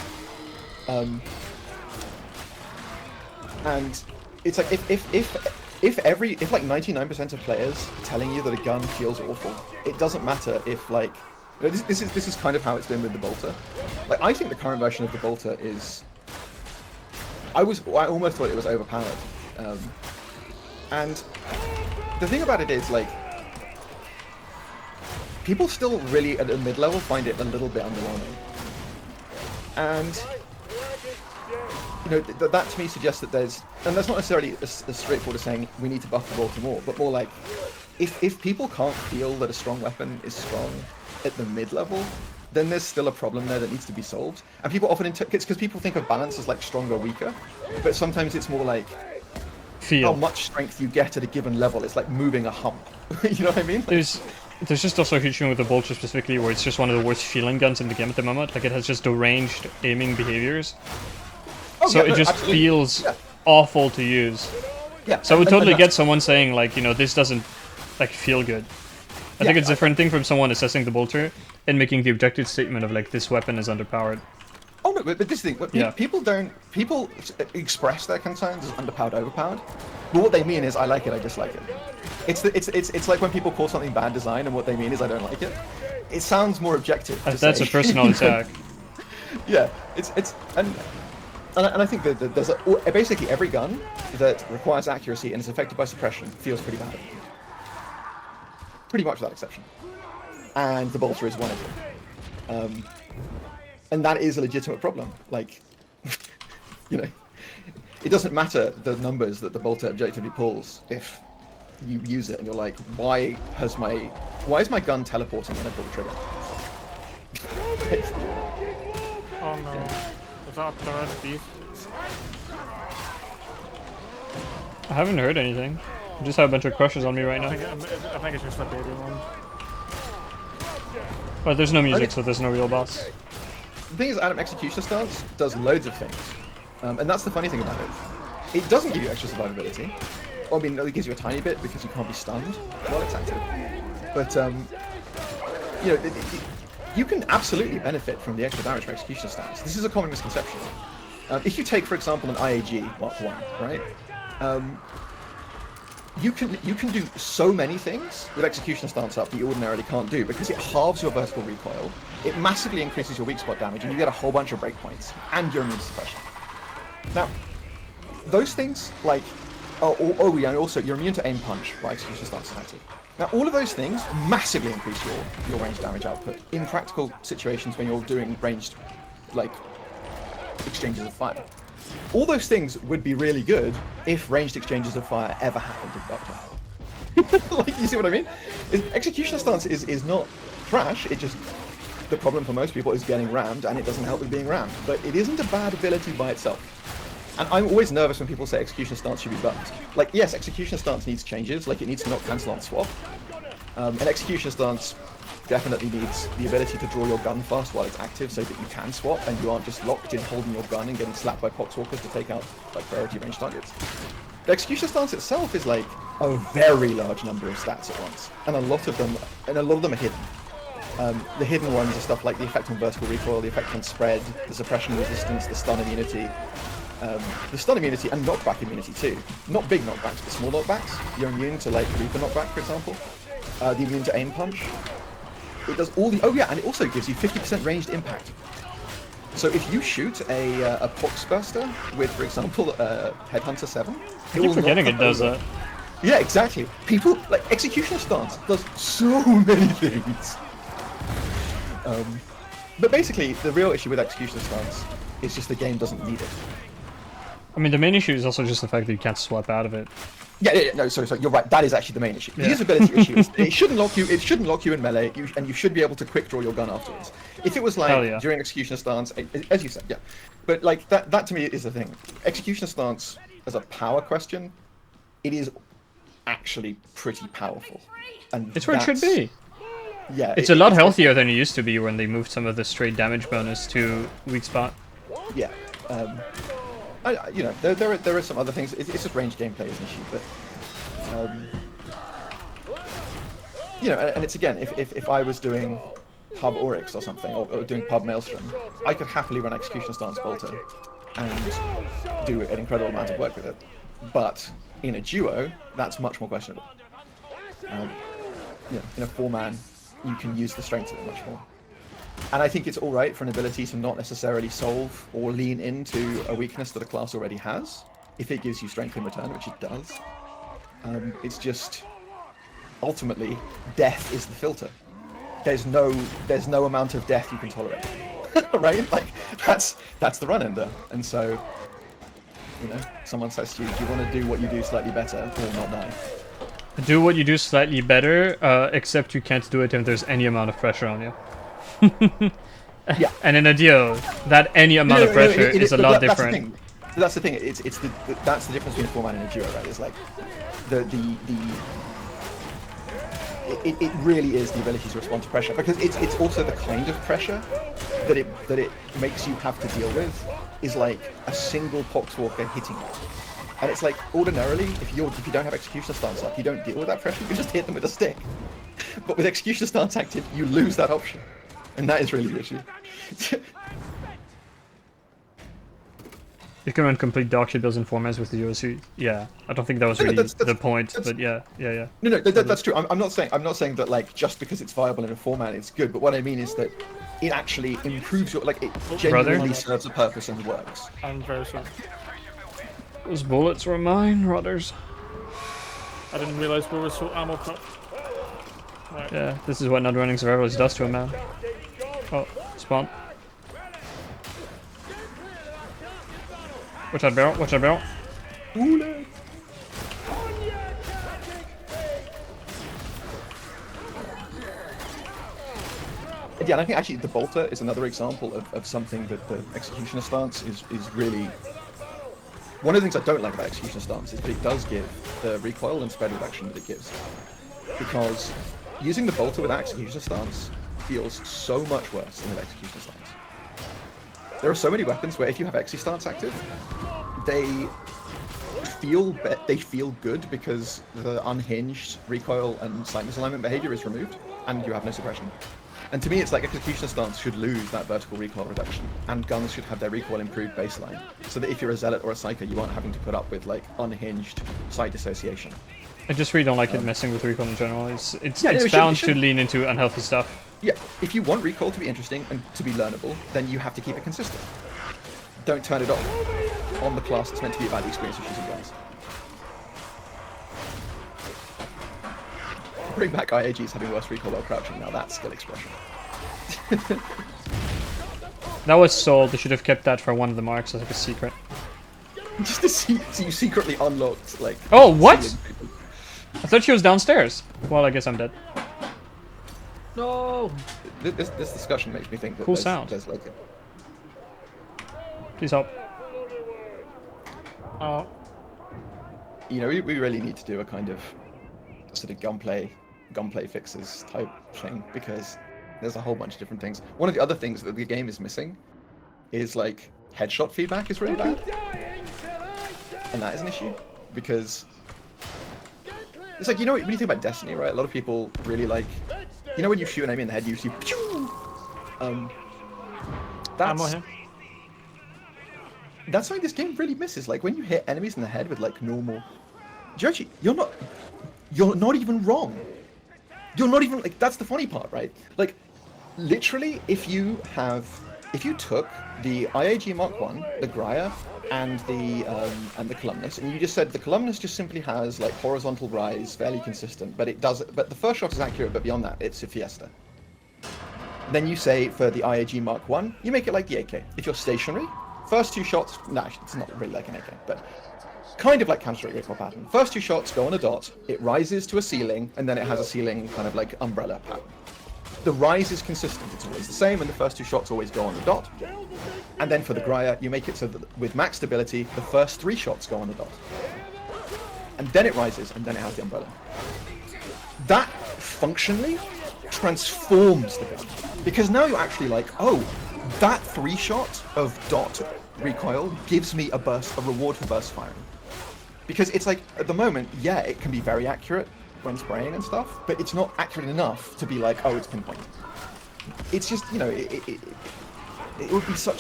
And it's like, if like 99% of players are telling you that a gun feels awful, it doesn't matter if like, you know, this is kind of how it's been with the bolter. Like, I think the current version of the bolter is, I almost thought it was overpowered. And the thing about it is, like, people still really at a mid-level find it a little bit underwhelming. And you know, that to me suggests that there's, and that's not necessarily as straightforward as saying we need to buff the bolter more, but more like, if people can't feel that a strong weapon is strong at the mid-level, then there's still a problem there that needs to be solved. And people often, it's because people think of balance as like stronger, weaker, but sometimes it's more like how much strength you get at a given level. It's like moving a hump. You know what I mean? There's just also a huge thing with the bolter specifically, where it's just one of the worst feeling guns in the game at the moment. Like, it has just deranged aiming behaviors. Oh, So yeah, it no, just absolutely. feels Yeah. awful to use. Yeah. So I would and totally that's- get someone saying, like, you know, this doesn't like feel good. I think it's a different thing from someone assessing the bolter and making the objective statement of like, this weapon is underpowered. Oh no, but this thing, Yeah. people express their concerns as underpowered, overpowered, but what they mean is I like it, I dislike it. It's like when people call something bad design and what they mean is I don't like it. It sounds more objective. to That's say. a personal attack. Yeah, and I think that there's basically every gun that requires accuracy and is affected by suppression feels pretty bad. Pretty much without exception. And the bolter is one of them. And that is a legitimate problem. Like, you know, it doesn't matter the numbers that the bolter objectively pulls if you use it and you're like, why is my gun teleporting when I pull the trigger? Oh no. Is that the red beef? I haven't heard anything. I just have a bunch of crushes on me right I now. think it's just the baby one. But there's no music, Okay. so there's no real boss. The thing is, Adam Executioner Stance does loads of things. And that's the funny thing about it. It doesn't give you extra survivability. Well, I mean, it gives you a tiny bit because you can't be stunned while it's active. But, you know, you can absolutely benefit from the extra damage for Executioner Stance. This is a common misconception. If you take, for example, an IAG Mark 1, right? you can do so many things with executioner stance up that you ordinarily can't do because it halves your vertical recoil, it massively increases your weak spot damage, and you get a whole bunch of breakpoints and your immune suppression. Now, those things like yeah, and also you're immune to aim punch by executioner stance active. Now, all of those things massively increase your range damage output in practical situations when you're doing ranged like exchanges of fire. All those things would be really good if ranged exchanges of fire ever happened in Doctor. Like, you see what I mean? Executioner stance is not trash, it just, the problem for most people is getting rammed, and it doesn't help with being rammed. But it isn't a bad ability by itself. And I'm always nervous when people say executioner stance should be buffed. Like, yes, executioner stance needs changes, like it needs to not cancel on swap. And executioner stance definitely needs the ability to draw your gun fast while it's active so that you can swap and you aren't just locked in holding your gun and getting slapped by poxwalkers to take out like priority range targets. The executioner stance itself is like a very large number of stats at once, and a lot of them are hidden. The hidden ones are stuff like the effect on vertical recoil, the effect on spread, the suppression resistance, the stun immunity. The stun immunity and knockback immunity too. Not big knockbacks, but small knockbacks. You're immune to like Reaper knockback, for example. The immune to aim punch. It does all the... Oh yeah, and it also gives you 50% ranged impact. So if you shoot a Pox Burster with, for example, Headhunter 7... I keep forgetting it does that. Yeah, exactly. People... Like, Executioner Stance does so many things. But basically, the real issue with Executioner Stance is just the game doesn't need it. I mean, the main issue is also just the fact that you can't swap out of it. Yeah, no, sorry, you're right. That is actually the main issue. The usability issue is it shouldn't lock you. It shouldn't lock you in melee, and you should be able to quick draw your gun afterwards. If it was like during executioner stance, as you said, yeah. But like that to me is the thing. Executioner stance as a power question, it is actually pretty powerful, and it's where it should be. Yeah, it's a lot healthier than it used to be when they moved some of the straight damage bonus to weak spot. Yeah. You know, there are some other things. It's just range gameplay is an issue, but you know, and it's again, if I was doing pub Oryx or something, or doing pub Maelstrom, I could happily run Executioner Stance Bolter and do an incredible amount of work with it. But in a duo, that's much more questionable. You know, in a 4-man, you can use the strength of it much more. And I think it's alright for an ability to not necessarily solve or lean into a weakness that a class already has, if it gives you strength in return, which it does. It's just, ultimately, death is the filter. There's no amount of death you can tolerate, right? Like, that's the run ender. And so, you know, someone says to you, do you want to do what you do slightly better or not die? Do what you do slightly better, except you can't do it if there's any amount of pressure on you. Yeah. And in a duo, that any amount of pressure is a lot different. That's the thing. That's the difference between a 4-man and a duo, right? It's like it really is the ability to respond to pressure, because it's also the kind of pressure that it makes you have to deal with is like a single Poxwalker hitting you. And it's like, ordinarily, if you don't have Executioner Stance up, you don't deal with that pressure, you just hit them with a stick. But with Executioner Stance active, you lose that option. And that is really the issue. You can run complete dog shit builds in 4-mans with the USC. Yeah, I don't think that was really the point, but yeah. No, that's true. I'm not saying that like just because it's viable in a 4-man it's good, but what I mean is that it actually improves your, like, it genuinely serves a purpose and works. I'm very sorry. Those bullets were mine, Rudders. I didn't realize we were so ammo cut. Right. Yeah, this is what not running survivalist does to a man. Oh, spawn. Watch that barrel, watch that barrel. Yeah, and I think actually the bolter is another example of something that the Executioner Stance is really... One of the things I don't like about Executioner Stance is that it does give the recoil and spread reduction that it gives. Because using the bolter without Executioner Stance feels so much worse than with Executioner Stance. There are so many weapons where if you have Exi Stance active, they feel good because the unhinged recoil and sight misalignment behavior is removed, and you have no suppression. And to me, it's like Executioner Stance should lose that vertical recoil reduction, and guns should have their recoil improved baseline, so that if you're a Zealot or a Psyker, you aren't having to put up with like unhinged sight dissociation. I just really don't like it messing with recoil in general. It's Yeah, no, it's it bound should- to lean into unhealthy stuff. Yeah, if you want recoil to be interesting and to be learnable, then you have to keep it consistent. Don't turn it off on the class that's meant to be about the experience of shooting guns. Bring back IAGs having worse recoil while crouching. Now that's skill expression. That was sold. They should have kept that for one of the marks as like a secret. Just to see, so you secretly unlocked like. Oh, what? ceiling people. I thought she was downstairs. Well, I guess I'm dead. No. This discussion makes me think that Cool there's, sound. there's like Please help. Oh. you know, we really need to do a kind of sort of gunplay fixes type thing, because there's a whole bunch of different things. One of the other things that the game is missing is like headshot feedback is really bad, and that is an issue because it's like, you know, when you think about Destiny, right? A lot of people really like, you know, when you shoot an enemy in the head, you see, Ammo that's here. that's something this game really misses. Like when you hit enemies in the head with like normal, you're not even wrong. You're not even like, that's the funny part, right? Like literally, if you took the IAG Mark 1, the Grya, and the columnus, and you just said the columnus just simply has like horizontal rise, fairly consistent, but the first shot is accurate, but beyond that, it's a Fiesta. Then you say for the IAG Mark 1, you make it like the AK. If you're stationary, first two shots, nah, it's not really like an AK, but kind of like Counter-Strike recoil pattern. First two shots go on a dot, it rises to a ceiling, and then it has a ceiling kind of like umbrella pattern. The rise is consistent, it's always the same, and the first two shots always go on the dot. And then for the Grya, you make it so that with max stability, the first three shots go on the dot. And then it rises, and then it has the umbrella. That functionally transforms the gun. Because now you're actually like, oh, that three shot of dot recoil gives me a reward for burst firing. Because it's like, at the moment, yeah, it can be very accurate when spraying and stuff, but it's not accurate enough to be like, oh, it's pinpoint. It's just, you know, it would be it's such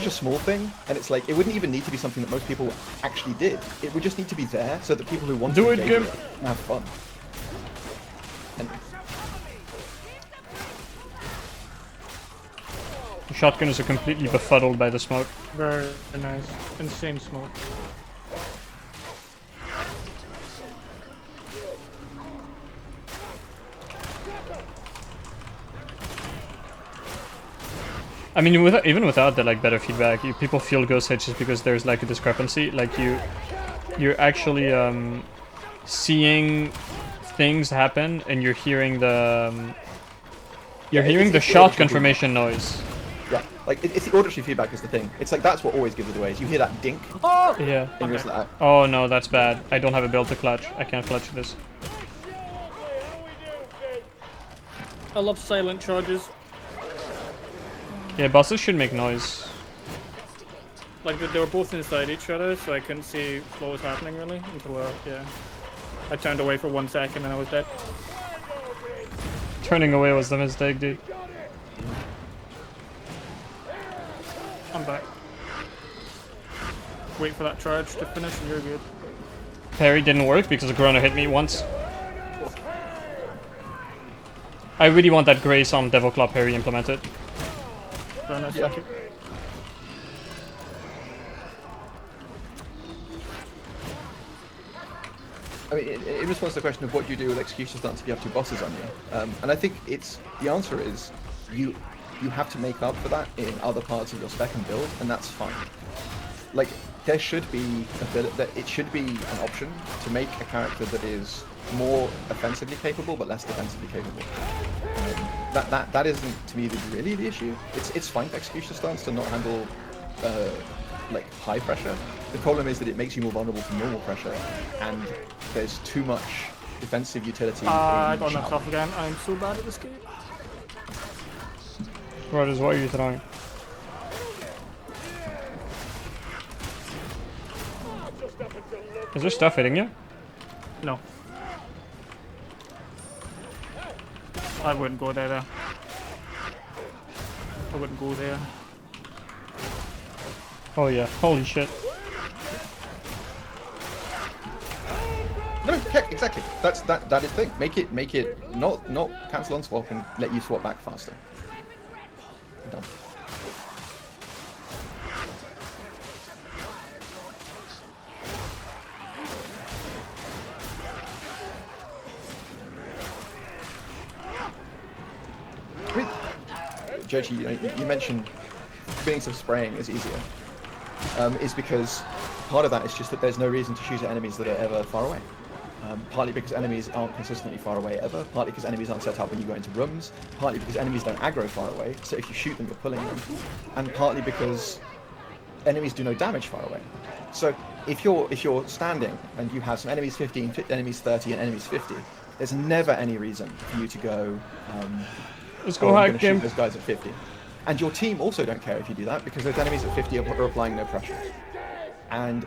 a small thing, and it's like, it wouldn't even need to be something that most people actually did. It would just need to be there so that people who want to engage with it can have fun. And The shotgunners are completely befuddled by the smoke. Very nice. Insane smoke. I mean, even without the like better feedback, people feel ghost hits just because there's like a discrepancy. Like you're actually seeing things happen, and you're hearing the shot confirmation noise. yeah, like it's the auditory feedback is the thing. It's like that's what always gives it away. Is you hear that dink, Oh! Yeah. and you're just like, Oh no, that's bad. I don't have a build to clutch. I can't clutch this. I love silent charges. Yeah, bosses should make noise. Like they were both inside each other, so I couldn't see what was happening really until yeah. I turned away for 1 second and I was dead. Turning away was the mistake, dude. I'm back. Wait for that charge to finish and you're good. Parry didn't work because the Corona hit me once. I really want that Grace on Devil Claw parry implemented. Very nice, Yeah. thank you. I mean, in response to the question of what you do with execution stance if you have two bosses on you, and I think the answer is you have to make up for that in other parts of your spec and build, and that's fine. Like there should be it should be an option to make a character that is more offensively capable but less defensively capable. That isn't to me really the issue. It's fine for execution stance to not handle like high pressure. The problem is that it makes you more vulnerable to normal pressure, and there's too much defensive utility. I in got knocked shout. off again. I'm so bad at this game. Brothers, what are you throwing? Is there stuff hitting you? No. I wouldn't go there. I wouldn't go there. Oh yeah, holy shit. No, yeah, exactly. That is the thing. Make it not cancel on swap and let you swap back faster. Done. I mean, Joji, you mentioned feelings of spraying is easier. Is because part of that is just that there's no reason to shoot at enemies that are ever far away. Partly because enemies aren't consistently far away ever, partly because enemies aren't set up when you go into rooms, partly because enemies don't aggro far away, so if you shoot them, you're pulling them, and partly because enemies do no damage far away. So if you're standing and you have some enemies 15, enemies 30, and enemies 50, there's never any reason for you to go. Let's go I'm hack going to him. shoot those guys at 50. And your team also don't care if you do that because those enemies at 50 are applying no pressure. And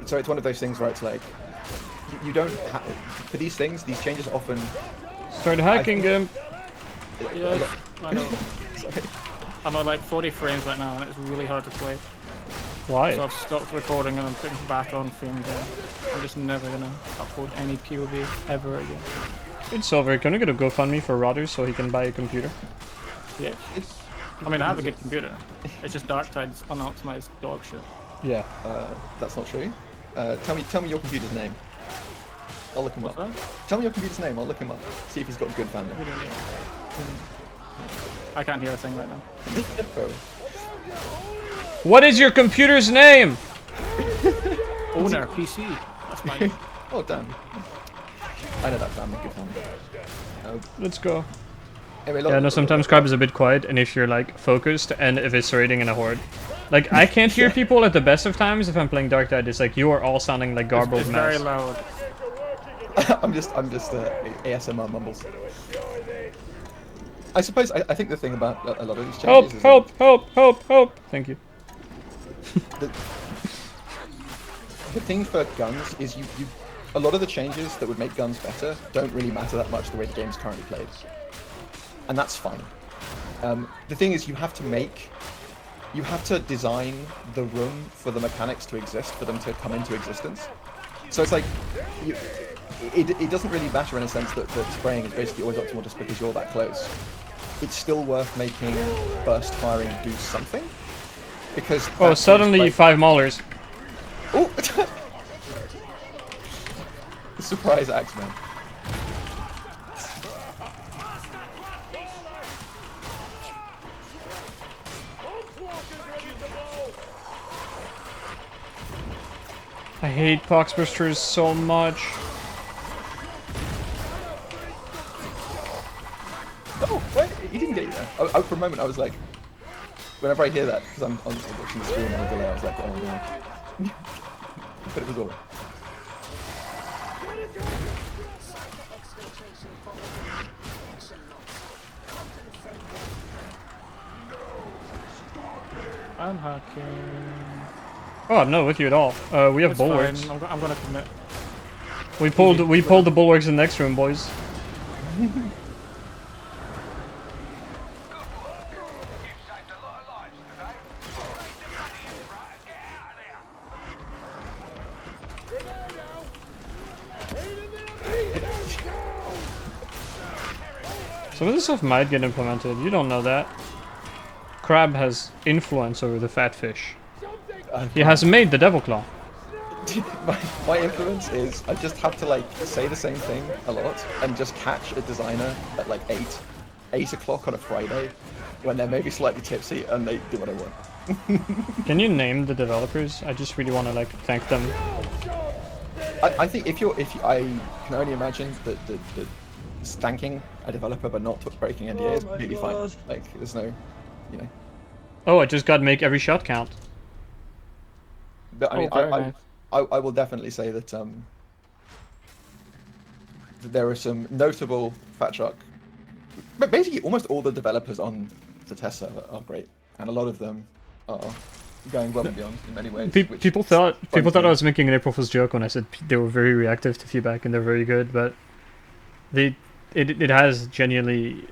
so it's one of those things where it's like, you don't have, for these things, these changes often... Start hacking him. Yeah, I know. Sorry. I'm at like 40 frames right now, and it's really hard to play. Why? So I've stopped recording and I'm putting back on frame again. I'm just never gonna upload any POV ever again. It's Silver. Can we get a GoFundMe for Rodders so he can buy a computer? Yeah. I mean, I have a good computer. It's just Darktide's unoptimized dog shit. Yeah. That's not true. Tell me your computer's name. I'll look him What's up. that? Tell me your computer's name. I'll look him up. See if he's got good fandom. I can't hear a thing right now. What is your computer's name? Owner PC. That's my. Oh damn. I know that family. Good family. Let's go. Anyway, Yeah, no, sometimes Crab is a bit quiet, and if you're like focused and eviscerating in a horde. Like, I can't hear people at the best of times if I'm playing Dark Tide. It's like you are all sounding like garbled It's mess. very loud. I'm just ASMR mumbles. I suppose I think the thing about a lot of these changes is Help! Thank you. the thing for guns is you a lot of the changes that would make guns better don't really matter that much the way the game's currently played, and that's fine. The thing is you have to design the room for the mechanics to exist, for them to come into existence. So it's like it doesn't really matter in a sense that spraying is basically always optimal just because you're that close. It's still worth making burst firing do something, because Oh, suddenly like, 5 maulers. oh, surprise Axeman. I hate Poxbursters so much. Oh, wait, he didn't get you there. For a moment I was like, whenever I hear that, because I'm watching the stream on a delay, I was like, oh no. But it was all. I'm hacking. Oh, I'm not with you at all. We have It's bulwarks. fine. I'm gonna commit. We pulled the bulwarks in the next room, boys. Some of this stuff might get implemented. You don't know that. Crab has influence over the fat fish. He has made the devil claw. my influence is I just have to like say the same thing a lot and just catch a designer at like 8 o'clock on a Friday when they're maybe slightly tipsy and they do what I want. Can you name the developers? I just really want to like thank them. I think if I can only imagine that stanking a developer but not breaking NDA is completely fine. Like there's no, you know. Oh, I just got to make every shot count. But I mean, very nice. I will definitely say that that there are some notable Fat Shark. But basically, almost all the developers on the test server are great, and a lot of them are going well and beyond in many ways. People thought I was making an April Fool's joke when I said they were very reactive to feedback and they're very good, but it has genuinely.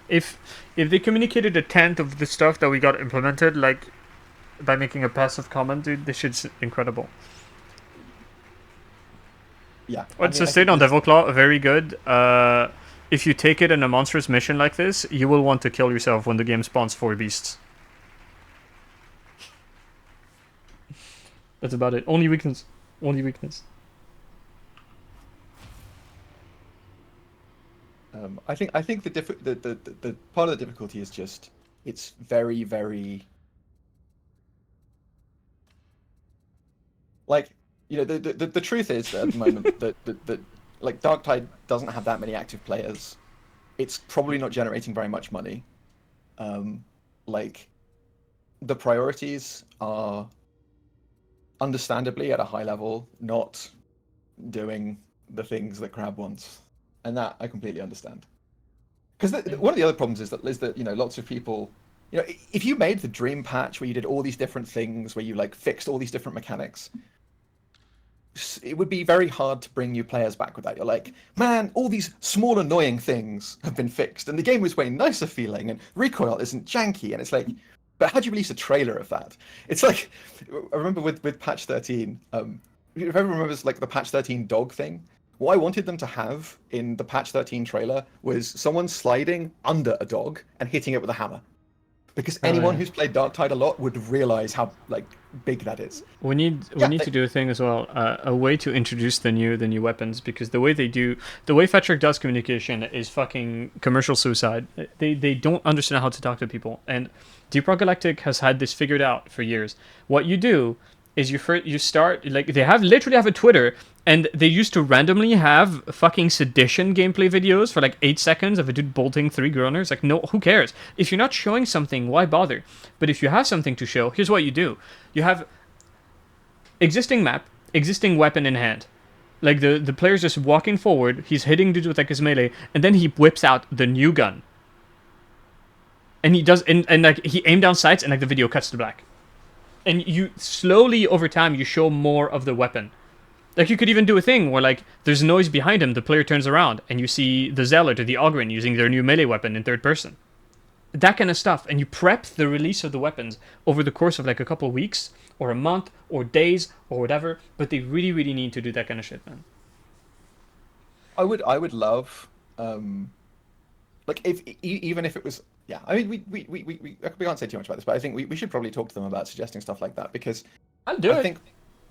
If they communicated a tenth of the stuff that we got implemented, like by making a passive comment, dude, this shit's incredible. Yeah. What's I the think state on there's- Devil Claw? Very good. If you take it in a monstrous mission like this, you will want to kill yourself when the game spawns 4 beasts. That's about it. Only weakness. Only weakness. I think the part of the difficulty is just it's very, very like the truth is that at the moment that like Darktide doesn't have that many active players. It's probably not generating very much money. Like the priorities are understandably at a high level, not doing the things that Crab wants, and that I completely understand. Because one of the other problems is that lots of people, if you made the dream patch where you did all these different things, where you like fixed all these different mechanics, it would be very hard to bring new players back with that. You're like, man, all these small annoying things have been fixed, and the game was way nicer feeling, and recoil isn't janky, and it's like, but how'd you release a trailer of that? It's like, I remember with patch 13, if everyone remembers like the patch 13 dog thing, what I wanted them to have in the patch 13 trailer was someone sliding under a dog and hitting it with a hammer. Because anyone yeah. who's played Darktide a lot would realize how like big that is. We need to do a thing as well, a way to introduce the new weapons, because the way Fetrick does communication is fucking commercial suicide. They don't understand how to talk to people, and Deep Rock Galactic has had this figured out for years. What you do is you start like they literally have a Twitter, and they used to randomly have fucking sedition gameplay videos for like 8 seconds of a dude bolting 3 groaners. Like, no, who cares? If you're not showing something, why bother? But if you have something to show, here's what you do. You have existing map, existing weapon in hand. Like the player's just walking forward, he's hitting dudes with like his melee, and then he whips out the new gun. And he does and like he aimed down sights, and like the video cuts to black. And you slowly over time you show more of the weapon. Like, you could even do a thing where, like, there's noise behind him, the player turns around, and you see the Zealot or the Ogryn using their new melee weapon in third person. That kind of stuff. And you prep the release of the weapons over the course of, like, a couple of weeks, or a month, or days, or whatever. But they really, really need to do that kind of shit, man. I would love, like, even if it was, yeah, I mean, we can't say too much about this, but I think we should probably talk to them about suggesting stuff like that, because I'll do it.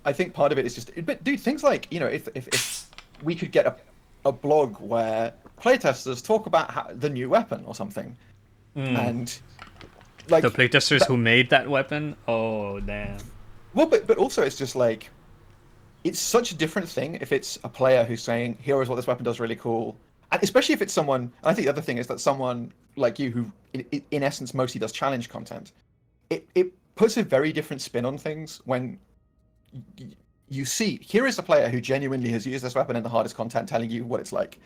I think part of it is just, but dude, things like, if we could get a blog where playtesters talk about the new weapon or something, and like the playtesters who made that weapon, oh damn. Well, but also it's just like, it's such a different thing if it's a player who's saying, here is what this weapon does really cool, and especially if it's someone. And I think the other thing is that someone like you, who in essence mostly does challenge content, it puts a very different spin on things when you see, here is a player who genuinely has used this weapon in the hardest content, telling you what it's like.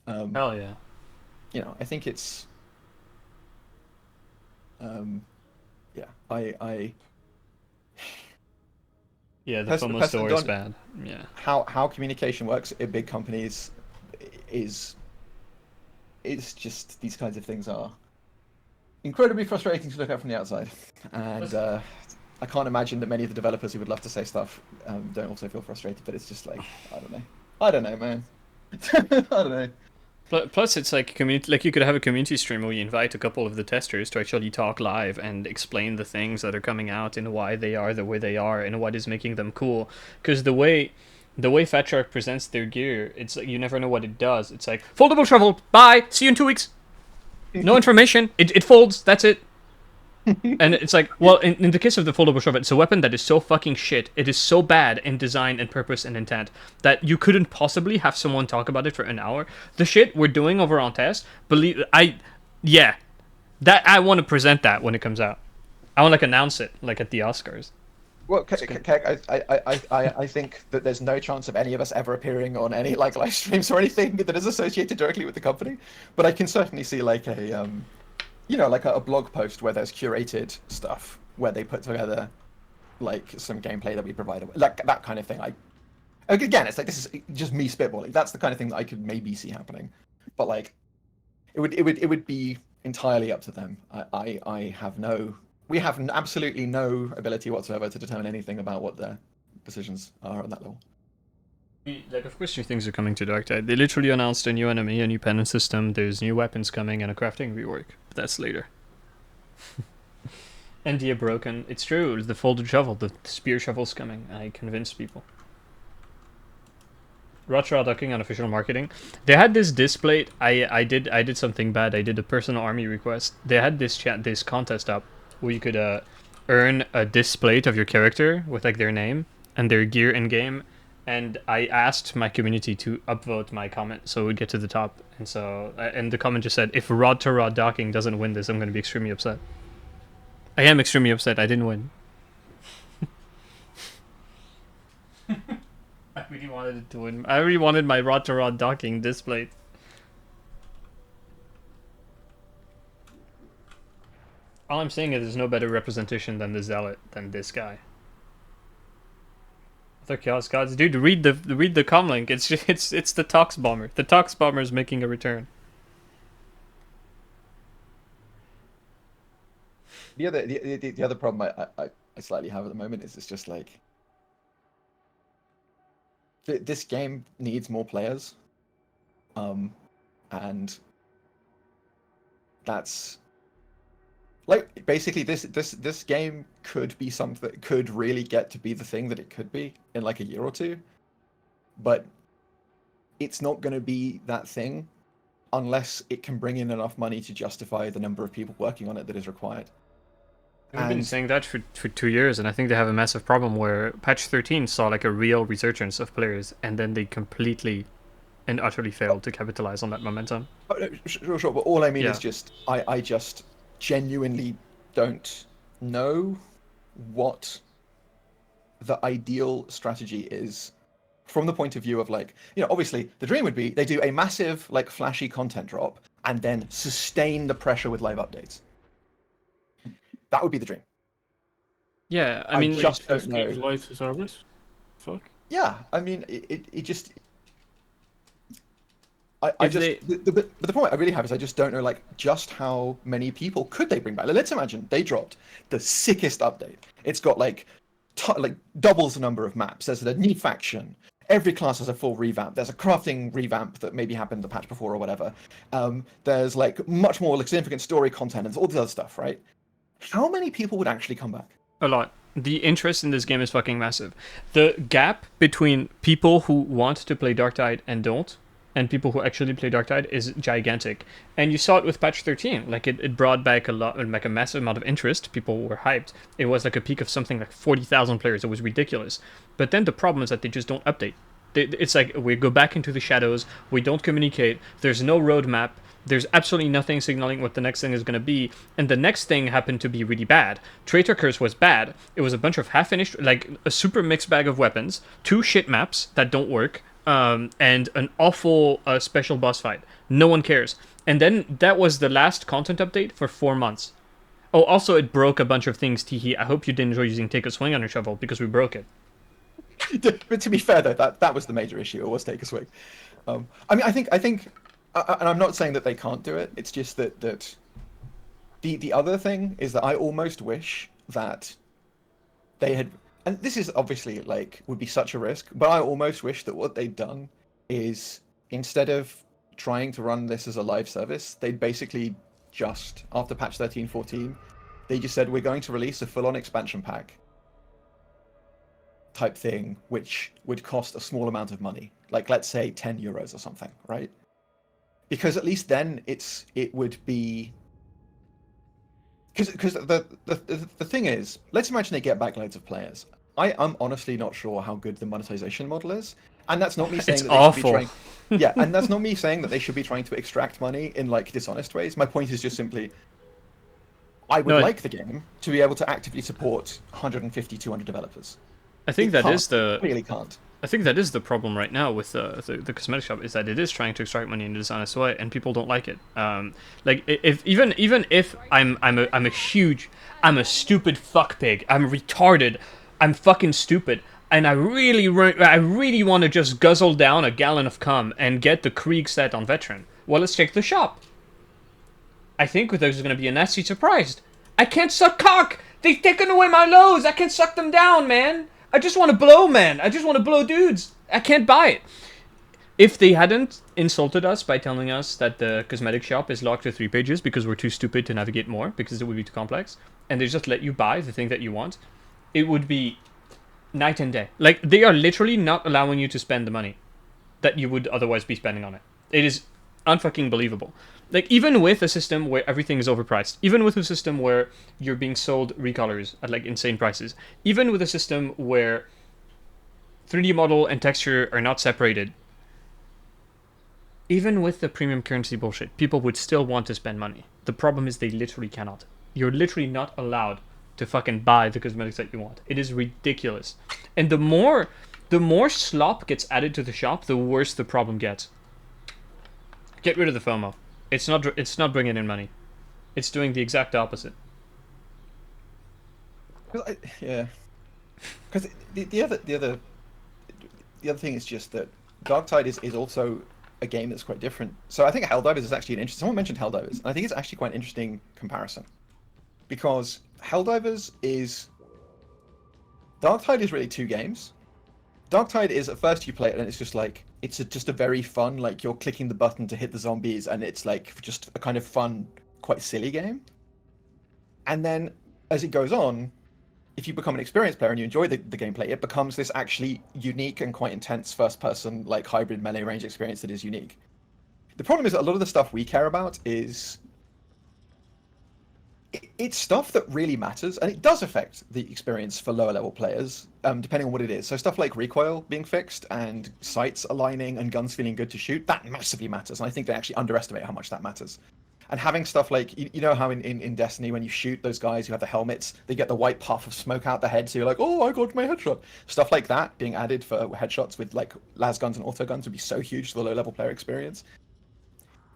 Hell yeah. I think it's, yeah, Yeah, the FOMO store is bad. Yeah. How communication works in big companies is just, these kinds of things are incredibly frustrating to look at from the outside, and I can't imagine that many of the developers who would love to say stuff don't also feel frustrated. But it's just like, I don't know, man. I don't know. Plus, it's like community. Like, you could have a community stream where you invite a couple of the testers to actually talk live and explain the things that are coming out and why they are the way they are and what is making them cool. Because the way Fat Shark presents their gear, it's like you never know what it does. It's like, foldable shovel, bye, see you in 2 weeks. No information. It folds. That's it. And it's like, well, in the case of the foldable shovel, it's a weapon that is so fucking shit. It is so bad in design and purpose and intent that you couldn't possibly have someone talk about it for an hour. The shit we're doing over on test, I want to present that when it comes out. I want to announce it like at the Oscars. Well, I think that there's no chance of any of us ever appearing on any like live streams or anything that is associated directly with the company. But I can certainly see like a like a blog post where there's curated stuff where they put together like some gameplay that we provide, like that kind of thing. Again, it's like, this is just me spitballing. That's the kind of thing that I could maybe see happening, but like it would be entirely up to them. We have absolutely no ability whatsoever to determine anything about what their decisions are on that level. Like, of course, new things are coming to Dark Tide. They literally announced a new enemy, a new penance system. There's new weapons coming and a crafting rework. But that's later. India broken. It's true. The folded shovel, the spear shovel's coming. I convinced people. Rochra ducking on official marketing. They had this display. I did something bad. I did a personal army request. They had this contest up where you could earn a display of your character with like their name and their gear in game. And I asked my community to upvote my comment so it would get to the top. And so and the comment just said, if rod to rod docking doesn't win this, I'm going to be extremely upset. I am extremely upset. I didn't win. I really wanted it to win. I really wanted my rod to rod docking displayed. All I'm saying is there's no better representation than the zealot than this guy. The Chaos Gods, dude, read the comlink. It's the Tox Bomber. The Tox Bomber is making a return. The other problem I slightly have at the moment is it's just like this game needs more players, and that's like basically this game could be something, could really get to be the thing that it could be in like a year or two, but it's not going to be that thing unless it can bring in enough money to justify the number of people working on it that is required. I've been saying that for 2 years, and I think they have a massive problem where patch 13 saw like a real resurgence of players, and then they completely and utterly failed to capitalize on that momentum. Sure, but all I mean is just I just genuinely don't know what the ideal strategy is from the point of view of like, you know, obviously the dream would be they do a massive like flashy content drop and then sustain the pressure with live updates. That would be the dream. Yeah, I mean, just don't know. Live service. Fuck. Yeah, I mean, it just. But the point I really have is I just don't know like just how many people could they bring back. Like, let's imagine they dropped the sickest update. It's got like doubles the number of maps. There's a new faction. Every class has a full revamp. There's a crafting revamp that maybe happened the patch before or whatever. There's like much more like significant story content and all this other stuff, right? How many people would actually come back? A lot. The interest in this game is fucking massive. The gap between people who want to play Darktide and don't, and people who actually play Darktide is gigantic. And you saw it with patch 13. Like it brought back a lot, like a massive amount of interest. People were hyped. It was like a peak of something like 40,000 players. It was ridiculous. But then the problem is that they just don't update. It's like we go back into the shadows. We don't communicate. There's no roadmap. There's absolutely nothing signaling what the next thing is going to be, and the next thing happened to be really bad. Traitor Curse was bad. It was a bunch of half-finished, like a super mixed bag of weapons, 2 shit maps that don't work, and an awful special boss fight. No one cares. And then that was the last content update for 4 months. Oh, also it broke a bunch of things, Teehee. I hope you did enjoy using Take a Swing on your shovel, because we broke it. But to be fair though, that was the major issue. It was Take a Swing. I mean, I think. And I'm not saying that they can't do it. It's just that the other thing is that I almost wish that they had, and this is obviously like would be such a risk, but I almost wish that what they'd done is instead of trying to run this as a live service, they'd basically just after patch 13.14, they just said we're going to release a full-on expansion pack type thing, which would cost a small amount of money, like let's say 10 euros or something, right? Because at least then it would be because the thing is, let's imagine they get back loads of players. I'm honestly not sure how good the monetization model is, and that's not me saying it's that awful. Should be trying. Yeah, and that's not me saying that they should be trying to extract money in like dishonest ways. My point is just simply, I would like the game to be able to actively support 150, 200 developers. I think really can't. I think that is the problem right now with the cosmetic shop, is that it is trying to extract money in a dishonest way, and people don't like it. Like if even if I'm a stupid fuck pig, I'm retarded, I'm fucking stupid, and I really want to just guzzle down a gallon of cum and get the Krieg set on veteran. Well, let's check the shop. I think there's going to be a nasty surprise. I can't suck cock. They've taken away my lows. I can suck them down, man. I just want to blow, man. I just want to blow dudes. I can't buy it. If they hadn't insulted us by telling us that the cosmetic shop is locked to 3 pages because we're too stupid to navigate more, because it would be too complex, and they just let you buy the thing that you want, it would be night and day. Like, they are literally not allowing you to spend the money that you would otherwise be spending on it. It is unfucking believable. Like, even with a system where everything is overpriced, even with a system where you're being sold recolors at, like, insane prices, even with a system where 3D model and texture are not separated, even with the premium currency bullshit, people would still want to spend money. The problem is they literally cannot. You're literally not allowed to fucking buy the cosmetics that you want. It is ridiculous. And the more slop gets added to the shop, the worse the problem gets. Get rid of the FOMO. It's not bringing in money. It's doing the exact opposite. Yeah. Because the other thing is just that Darktide is also a game that's quite different. So I think Helldivers is actually an interesting. Someone mentioned Helldivers, and I think it's actually quite an interesting comparison, because Helldivers is Darktide is really 2 games. Darktide is, at first you play it and it's just like just a very fun, like, you're clicking the button to hit the zombies, and it's like just a kind of fun, quite silly game. And then as it goes on, if you become an experienced player and you enjoy the gameplay, it becomes this actually unique and quite intense first-person, like, hybrid melee range experience that is unique. The problem is that a lot of the stuff we care about is... It's stuff that really matters, and it does affect the experience for lower-level players, depending on what it is. So stuff like recoil being fixed, and sights aligning, and guns feeling good to shoot, that massively matters, and I think they actually underestimate how much that matters. And having stuff like, you know how in Destiny, when you shoot those guys who have the helmets, they get the white puff of smoke out the head, so you're like, oh, I got my headshot. Stuff like that being added for headshots with, like, las guns and auto guns would be so huge to the low-level player experience.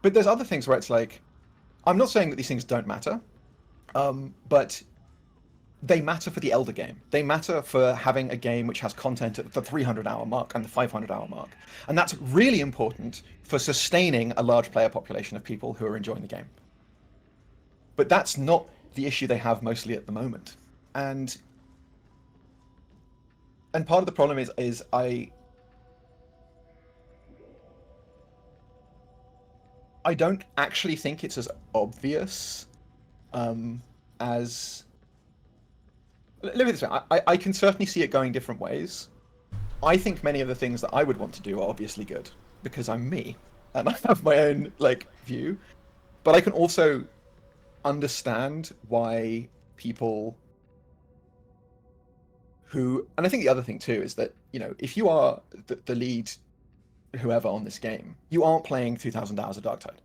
But there's other things where it's like, I'm not saying that these things don't matter, but they matter for the Elder game. They matter for having a game which has content at the 300-hour mark and the 500-hour mark. And that's really important for sustaining a large player population of people who are enjoying the game. But that's not the issue they have mostly at the moment. And part of the problem is I don't actually think it's as obvious as... Let me this way, I can certainly see it going different ways. I think many of the things that I would want to do are obviously good, because I'm me, and I have my own, like, view. But I can also understand why people who... And I think the other thing, too, is that, you know, if you are the lead whoever on this game, you aren't playing 2,000 hours of Darktide.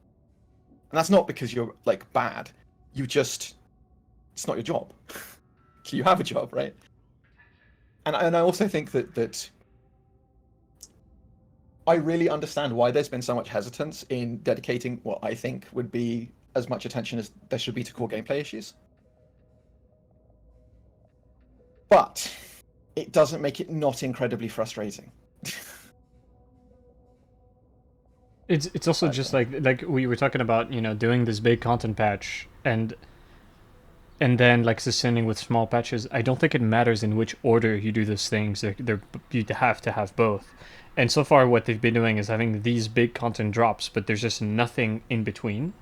And that's not because you're, like, bad. You just... It's not your job. You have a job, right? And I also think that I really understand why there's been so much hesitance in dedicating what I think would be as much attention as there should be to core gameplay issues. But it doesn't make it not incredibly frustrating. It's also just like we were talking about, you know, doing this big content patch and then, like, sustaining with small patches. I don't think it matters in which order you do those things. You have to have both. And so far what they've been doing is having these big content drops, but there's just nothing in between.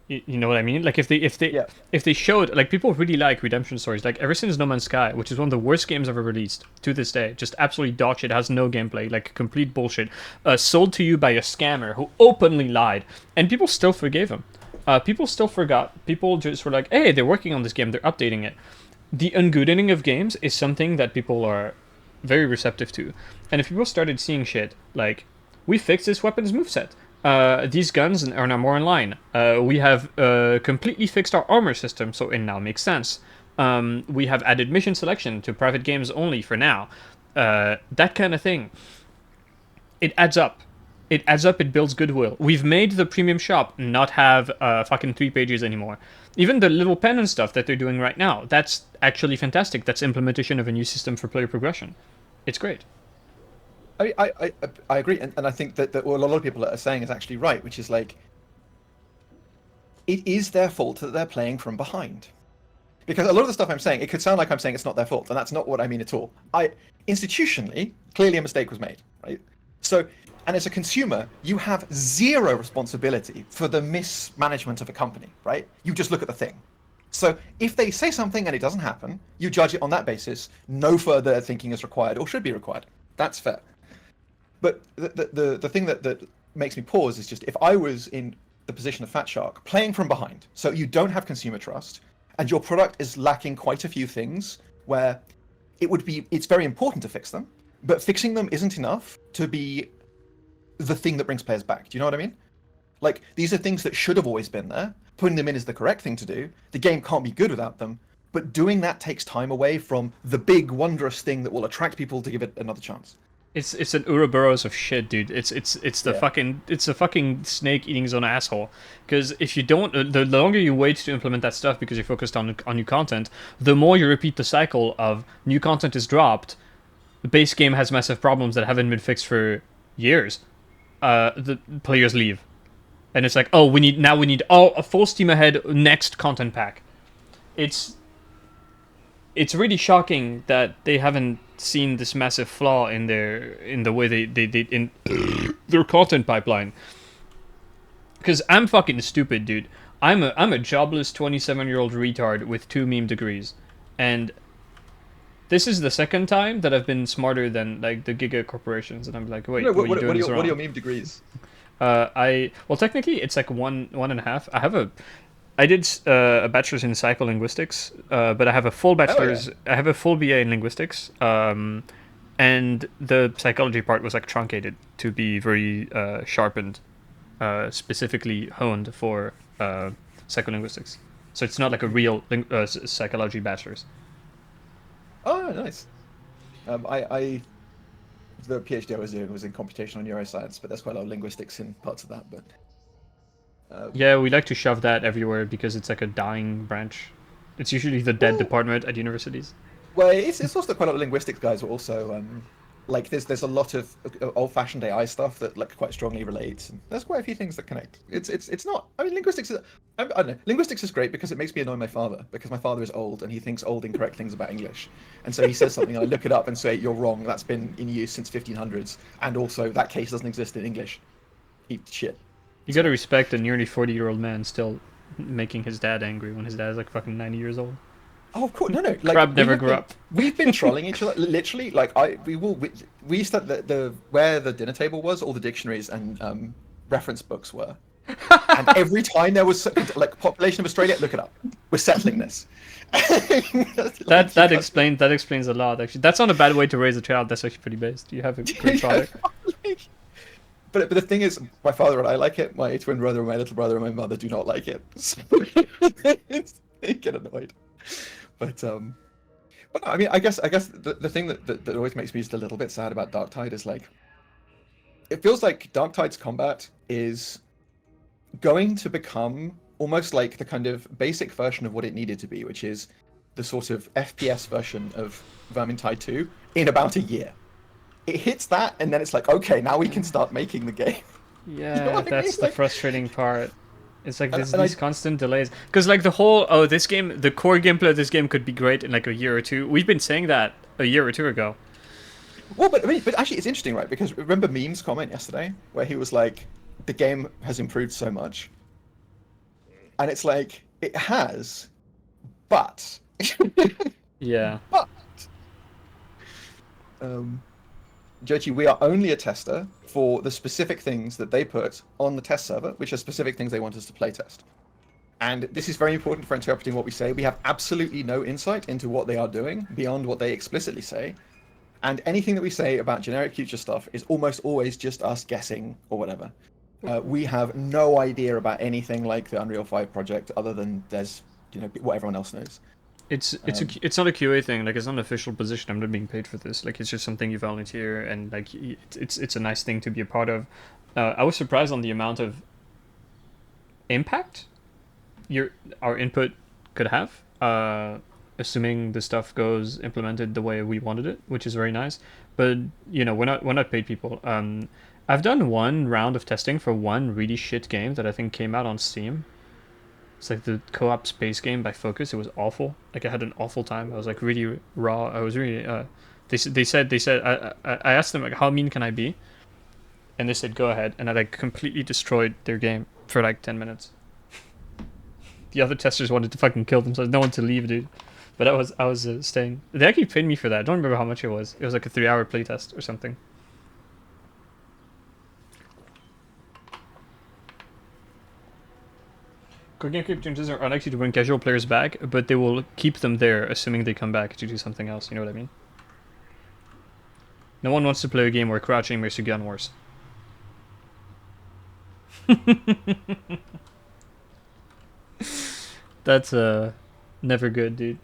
You know what I mean? Like, if they showed, like, people really like redemption stories. Like, ever since No Man's Sky, which is one of the worst games ever released to this day, just absolutely dog shit, has no gameplay, like, complete bullshit, sold to you by a scammer who openly lied, and people still forgave him. People still forgot. People just were like, hey, they're working on this game, they're updating it. The ungoodening of games is something that people are very receptive to. And if people started seeing shit like, we fixed this weapon's moveset, these guns are now more in line, we have completely fixed our armor system, so it now makes sense, we have added mission selection to private games only for now, that kind of thing, it adds up. It adds up, it builds goodwill. We've made the premium shop not have fucking 3 pages anymore. Even the little pen and stuff that they're doing right now, that's actually fantastic. That's implementation of a new system for player progression. It's great. I agree, and I think that what a lot of people are saying is actually right, which is like, it is their fault that they're playing from behind. Because a lot of the stuff I'm saying, it could sound like I'm saying it's not their fault, and that's not what I mean at all. Institutionally, clearly a mistake was made, right? So, and as a consumer, you have zero responsibility for the mismanagement of a company, right? You just look at the thing. So if they say something and it doesn't happen, you judge it on that basis. No further thinking is required or should be required. That's fair. But the thing that makes me pause is just if I was in the position of Fat Shark, playing from behind, so you don't have consumer trust, and your product is lacking quite a few things where it's very important to fix them, but fixing them isn't enough to be the thing that brings players back. Do you know what I mean? Like, these are things that should have always been there. Putting them in is the correct thing to do. The game can't be good without them, but doing that takes time away from the big, wondrous thing that will attract people to give it another chance. It's an Ouroboros of shit, dude. It's the fucking snake eating his own asshole. Because if you don't, the longer you wait to implement that stuff because you're focused on new content, the more you repeat the cycle of new content is dropped, the base game has massive problems that haven't been fixed for years. The players leave, and it's like, oh, we need a full steam ahead next content pack. It's really shocking that they haven't seen this massive flaw in the way they in their content pipeline. Because I'm fucking stupid, dude. I'm a jobless 27-year-old retard with 2 meme degrees, and this is the second time that I've been smarter than like the giga corporations, and I'm like, wait, No, what are you doing? what are your meme degrees? Well, technically it's like one and a half. I did a bachelor's in psycholinguistics, but I have a full bachelor's. Oh, I have a full BA in linguistics, and the psychology part was like truncated to be very sharpened, specifically honed for psycholinguistics. So it's not like a real psychology bachelor's. Oh, nice. The PhD I was doing was in computational neuroscience, but there's quite a lot of linguistics in parts of that. But yeah, we like to shove that everywhere because it's like a dying branch. It's usually the dead department at universities. Well, it's also quite a lot of linguistics guys are also like there's a lot of old-fashioned AI stuff that like quite strongly relates, and there's quite a few things that connect. It's not. I mean, linguistics is. I don't know. Linguistics is great because it makes me annoy my father because my father is old and he thinks old incorrect things about English, and so he says something and I look it up and say you're wrong. That's been in use since 1500s, and also that case doesn't exist in English. Eat shit. You gotta respect a nearly 40-year-old man still making his dad angry when his dad's like fucking 90 years old. Oh, of course, no. Like, Crab never grew up. We've been trolling each other, literally. Like, we used to the where the dinner table was, all the dictionaries and reference books were, and every time there was like population of Australia, look it up. We're settling this. that explains a lot. Actually, that's not a bad way to raise a child. That's actually pretty based. You have a great product. But the thing is, my father and I like it. My twin brother and my little brother and my mother do not like it. So they get annoyed. But I mean, I guess the thing that always makes me just a little bit sad about Darktide is like, it feels like Darktide's combat is going to become almost like the kind of basic version of what it needed to be, which is the sort of FPS version of Vermintide 2 in about a year. It hits that, and then it's like, okay, now we can start making the game. Yeah, you know that's the frustrating part. It's like these constant delays. Because like the core gameplay of this game could be great in like a year or two. We've been saying that a year or two ago. Well, but actually it's interesting, right? Because remember Meme's comment yesterday, where he was like, the game has improved so much. And it's like, it has, but... Yeah. But... Jochi, we are only a tester for the specific things that they put on the test server, which are specific things they want us to playtest. And this is very important for interpreting what we say. We have absolutely no insight into what they are doing beyond what they explicitly say. And anything that we say about generic future stuff is almost always just us guessing or whatever. We have no idea about anything like the Unreal 5 project other than there's, what everyone else knows. It's not a QA thing. Like, it's not an official position. I'm not being paid for this. Like, it's just something you volunteer, and like it's a nice thing to be a part of. I was surprised on the amount of impact our input could have, assuming the stuff goes implemented the way we wanted it, which is very nice. But we're not paid people. I've done one round of testing for one really shit game that I think came out on Steam. It's like the co-op space game by Focus. It was awful. Like I had an awful time. I was like really raw. I was really. They said I asked them like how mean can I be, and they said go ahead, and I like completely destroyed their game for like 10 minutes. The other testers wanted to fucking kill themselves. No one to leave, dude. But I was staying. They actually paid me for that. I don't remember how much it was. It was like a 3-hour playtest or something. Core game keep changes are unlikely to bring casual players back, but they will keep them there, assuming they come back to do something else. You know what I mean? No one wants to play a game where crouching makes your gun worse. That's never good, dude.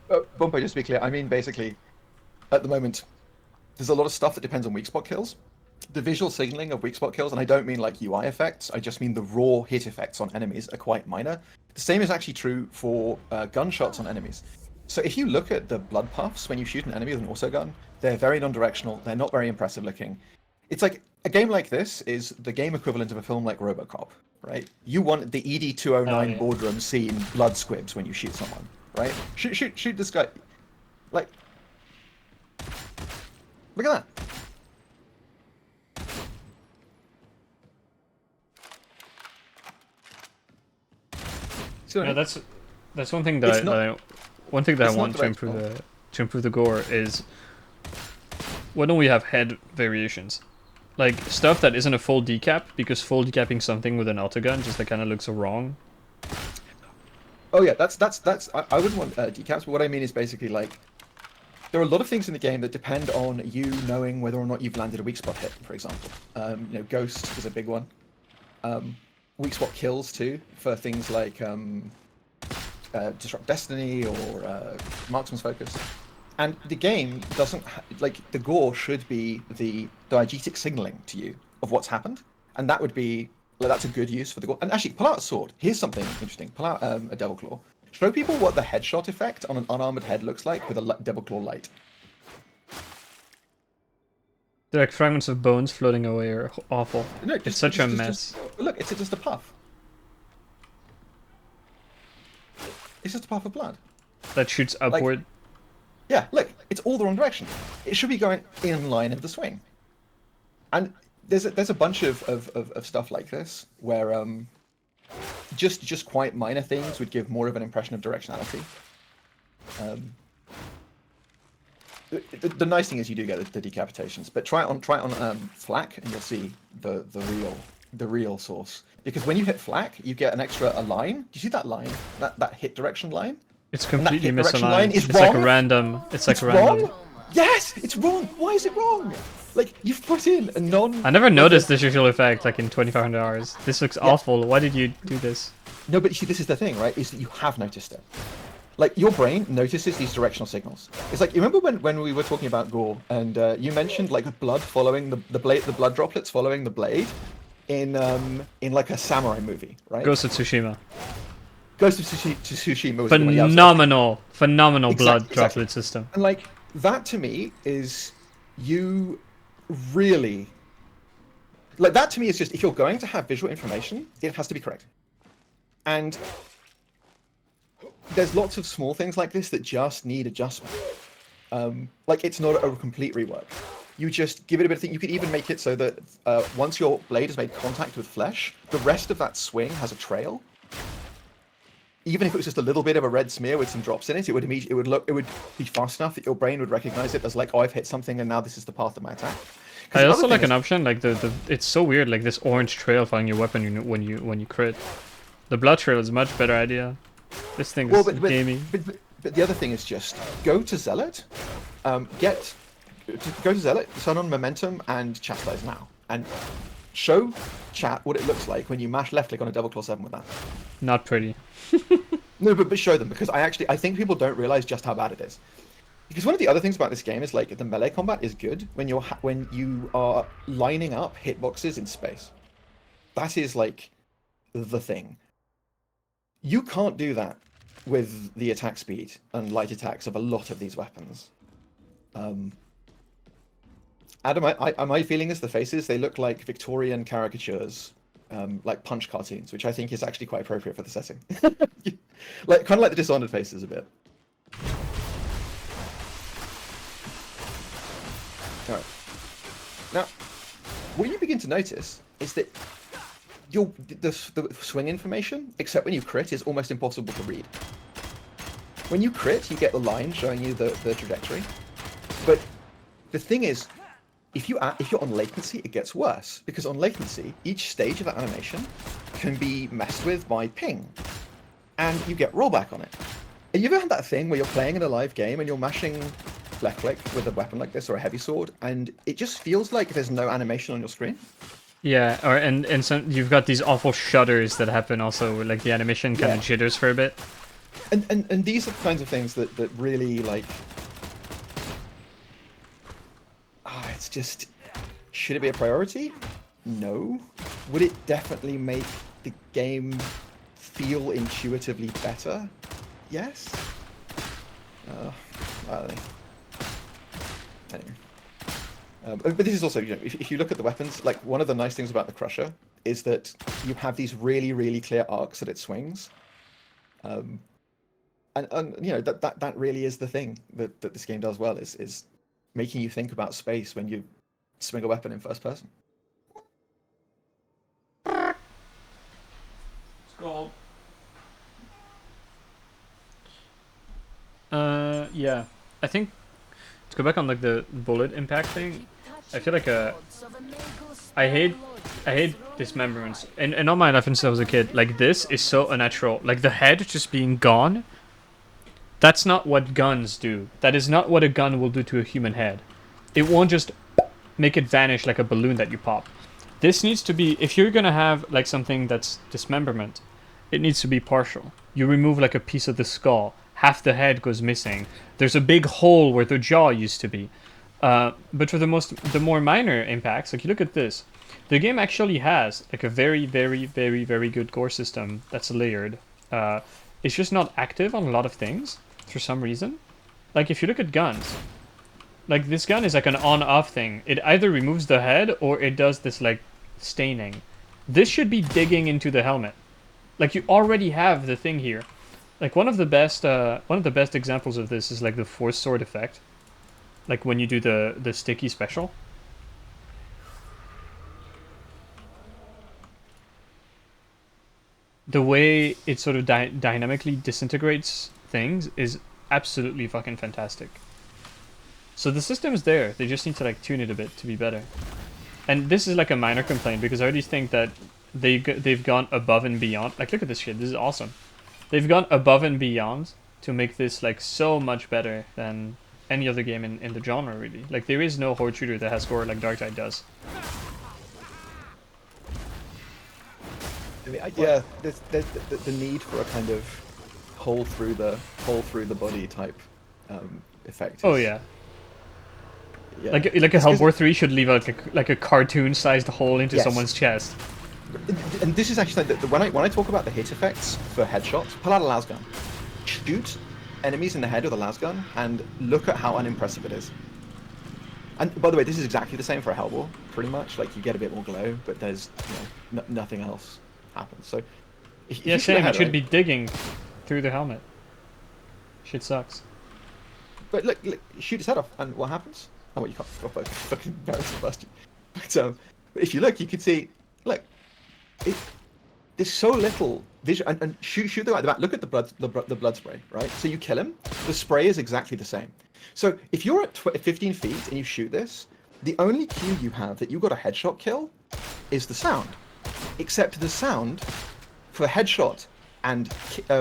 Bumpo, just to be clear, I mean basically, at the moment, there's a lot of stuff that depends on weak spot kills. The visual signaling of weak spot kills, and I don't mean like UI effects, I just mean the raw hit effects on enemies are quite minor. The same is actually true for gunshots on enemies. So if you look at the blood puffs when you shoot an enemy with an auto gun, they're very non-directional, they're not very impressive looking. It's like, a game like this is the game equivalent of a film like RoboCop, right? You want the ED-209 boardroom scene blood squibs when you shoot someone, right? Shoot this guy. Like, look at that. Yeah, that's one thing that I want to improve the gore is why don't we have head variations, like stuff that isn't a full decap, because full decapping something with an autogun just like kind of looks wrong. Oh yeah, that's I wouldn't want decaps, but what I mean is basically like there are a lot of things in the game that depend on you knowing whether or not you've landed a weak spot hit, for example. You know, Ghost is a big one. Weak spot kills too, for things like Disrupt Destiny or Marksman's Focus. And the game doesn't, like, the gore should be the diegetic signaling to you of what's happened. And that would be, like, that's a good use for the gore. And actually, pull out a sword. Here's something interesting. Pull out a Devil Claw. Show people what the headshot effect on an unarmored head looks like with a Devil Claw light. They're like fragments of bones floating away are awful. No, It's such a mess. Look, it's just a puff. It's just a puff of blood. That shoots upward. Like, yeah, look, it's all the wrong direction. It should be going in line of the swing. And there's a bunch of stuff like this where just quite minor things would give more of an impression of directionality. The nice thing is you do get the decapitations, but try it on flak and you'll see the real source. Because when you hit flak, you get an extra line. Do you see that line? That hit direction line? It's completely misaligned. It's like a random. It's like random. Wrong? Yes, it's wrong. Why is it wrong? Like you've put in a non. I never noticed this visual effect like in 2,500 hours. This looks awful. Why did you do this? No, but you see, this is the thing, right? Is that you have noticed it. Like your brain notices these directional signals. It's like you remember when we were talking about gore and you mentioned like blood following the blade, the blood droplets following the blade in like a samurai movie, right? Ghost of Tsushima. Ghost of Tsushima was phenomenal blood droplet system. And like that to me is you really like that to me is just if you're going to have visual information, it has to be correct. And there's lots of small things like this that just need adjustment. Like it's not a complete rework. You just give it a bit of thing. You could even make it so that once your blade has made contact with flesh, the rest of that swing has a trail. Even if it was just a little bit of a red smear with some drops in it, it would be fast enough that your brain would recognize it as like, oh, I've hit something, and now this is the path of my attack. I also like an option like it's so weird, like this orange trail following your weapon when you crit. The blood trail is a much better idea. This thing is gamey. But the other thing is just go to Zealot, go to Zealot, turn on Momentum and Chastise now, and show chat what it looks like when you mash left click on a Devil Claw 7 with that. Not pretty. No, but show them, because I think people don't realize just how bad it is. Because one of the other things about this game is like the melee combat is good when you are lining up hitboxes in space. That is like the thing. You can't do that with the attack speed and light attacks of a lot of these weapons. Adam, my feeling is the faces, they look like Victorian caricatures like punch cartoons, which I think is actually quite appropriate for the setting. Like kind of like the Dishonored faces a bit. All right. Now, what you begin to notice is that the swing information, except when you crit, is almost impossible to read. When you crit, you get the line showing you the trajectory. But the thing is, if you're on latency, it gets worse, because on latency, each stage of that animation can be messed with by ping, and you get rollback on it. Have you ever had that thing where you're playing in a live game and you're mashing left click with a weapon like this or a heavy sword, and it just feels like there's no animation on your screen? Yeah, or and some you've got these awful shudders that happen also, where, like the animation kind of jitters for a bit. And these are the kinds of things that really like. It's just, should it be a priority? No. Would it definitely make the game feel intuitively better? Yes. I don't know. Anyway. But this is also, you know, if you look at the weapons, like one of the nice things about the Crusher is that you have these really, really clear arcs that it swings. And you know, that really is the thing that this game does well, is making you think about space when you swing a weapon in first person. Skull. Yeah. I think to go back on like the bullet impact thing, I feel like I hate dismemberments. And all my life since I was a kid, like this is so unnatural. Like the head just being gone. That's not what guns do. That is not what a gun will do to a human head. It won't just make it vanish like a balloon that you pop. This needs to be, if you're gonna have like something that's dismemberment, it needs to be partial. You remove like a piece of the skull, half the head goes missing. There's a big hole where the jaw used to be. But for the more minor impacts, like you look at this, the game actually has like a very, very, very, very good gore system that's layered. It's just not active on a lot of things for some reason. Like if you look at guns, like this gun is like an on-off thing. It either removes the head or it does this like staining. This should be digging into the helmet. Like you already have the thing here. Like one of the best examples of this is like the force sword effect. Like when you do the sticky special. The way it sort of dynamically disintegrates things is absolutely fucking fantastic. So the system's there. They just need to like tune it a bit to be better. And this is like a minor complaint because I already think that they've gone above and beyond. Like look at this shit. This is awesome. They've gone above and beyond to make this like so much better than any other game in the genre really. Like there is no horde shooter that has gore like Dark Tide does. I mean, yeah, there's the need for a kind of hole through the body type effect. Oh yeah. Yeah. Like a Hellbore 3 should leave like a cartoon-sized hole into someone's chest. And this is actually when I talk about the hit effects for headshots, pull out a las gun, shoot enemies in the head with a las gun, and look at how unimpressive it is. And by the way, this is exactly the same for a Hellbore, pretty much. Like you get a bit more glow, but there's nothing else happens. So yeah, same. It should be digging through the helmet. Shit sucks. But look, shoot his head off, and what happens? Oh, well, you can't fucking embarrass the bastard. But if you look, you can see. Look, there's so little vision, and shoot the guy at the back. Look at the blood spray, right? So you kill him. The spray is exactly the same. So if you're at 15 feet and you shoot this, the only cue you have that you got a headshot kill is the sound. Except the sound for headshot and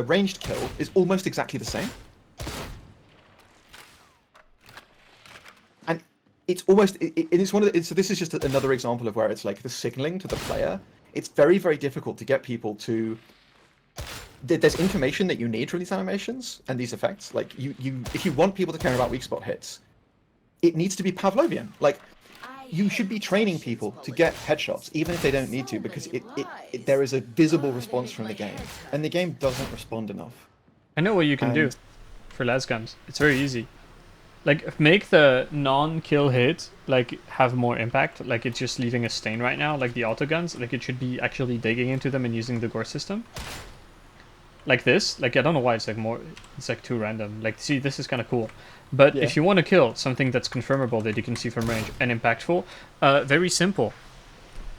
ranged kill is almost exactly the same. And it's almost, it's one of the, so this is just another example of where it's like the signaling to the player. It's very, very difficult to get people to, there's information that you need from these animations and these effects. Like if you want people to care about weak spot hits, it needs to be Pavlovian. Like you should be training people to get headshots, even if they don't need to, because there is a visible response from the game, and the game doesn't respond enough. I know what you can do for las guns. It's very easy. Like, make the non-kill hit, like, have more impact. Like, it's just leaving a stain right now, like the autoguns. Like, it should be actually digging into them and using the gore system. Like this. Like, I don't know why it's, like, more... It's, like, too random. Like, see, this is kind of cool. But Yeah. if you want to kill something that's confirmable that you can see from range and impactful, very simple.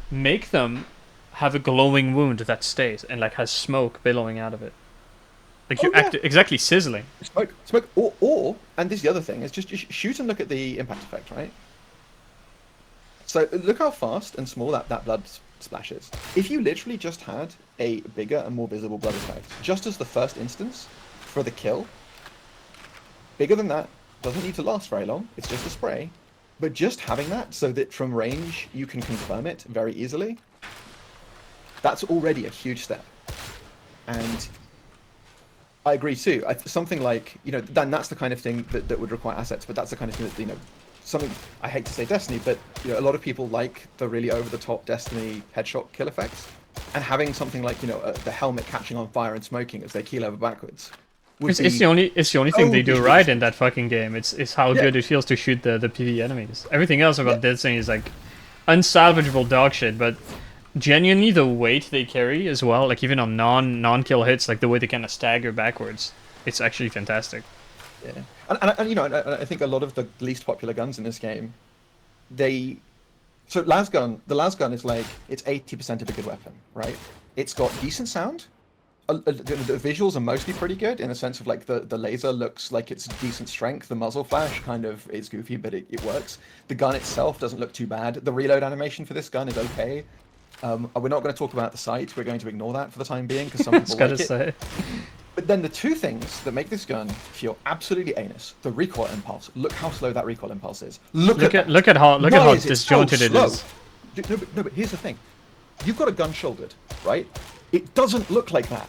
Make them have a glowing wound that stays and, like, has smoke billowing out of it. Like, you're exactly sizzling. Smoke, and this is the other thing, is just shoot and look at the impact effect, right? So look how fast and small that blood splashes. If you literally just had a bigger and more visible blood effect, just as the first instance for the kill, bigger than that, doesn't need to last very long, it's just a spray, but just having that so that from range you can confirm it very easily, that's already a huge step. And I agree too. Something like, you know, then that's the kind of thing that would require assets, but that's the kind of thing that, you know, something, I hate to say Destiny, but, you know, a lot of people like the really over-the-top Destiny headshot kill effects, and having something like, you know, the helmet catching on fire and smoking as they keel over backwards. It's the only thing they do right in that fucking game. It's how good it feels to shoot the PvE enemies. Everything else about Destiny is like unsalvageable dog shit, but genuinely the weight they carry as well, like even on non-kill hits, like the way they kind of stagger backwards, it's actually fantastic. Yeah, and you know, I think a lot of the least popular guns in this game, the las gun is like, it's 80% of a good weapon, right? It's got decent sound. The visuals are mostly pretty good in the sense of like the laser looks like it's decent strength. The muzzle flash kind of is goofy, but it works. The gun itself doesn't look too bad. The reload animation for this gun is okay. We're not going to talk about the sight. We're going to ignore that for the time being because some people like it. But then the two things that make this gun feel absolutely anus: the recoil impulse. Look how slow that recoil impulse is. Look at how disjointed it is. No, but here's the thing: you've got a gun shouldered, right? It doesn't look like that.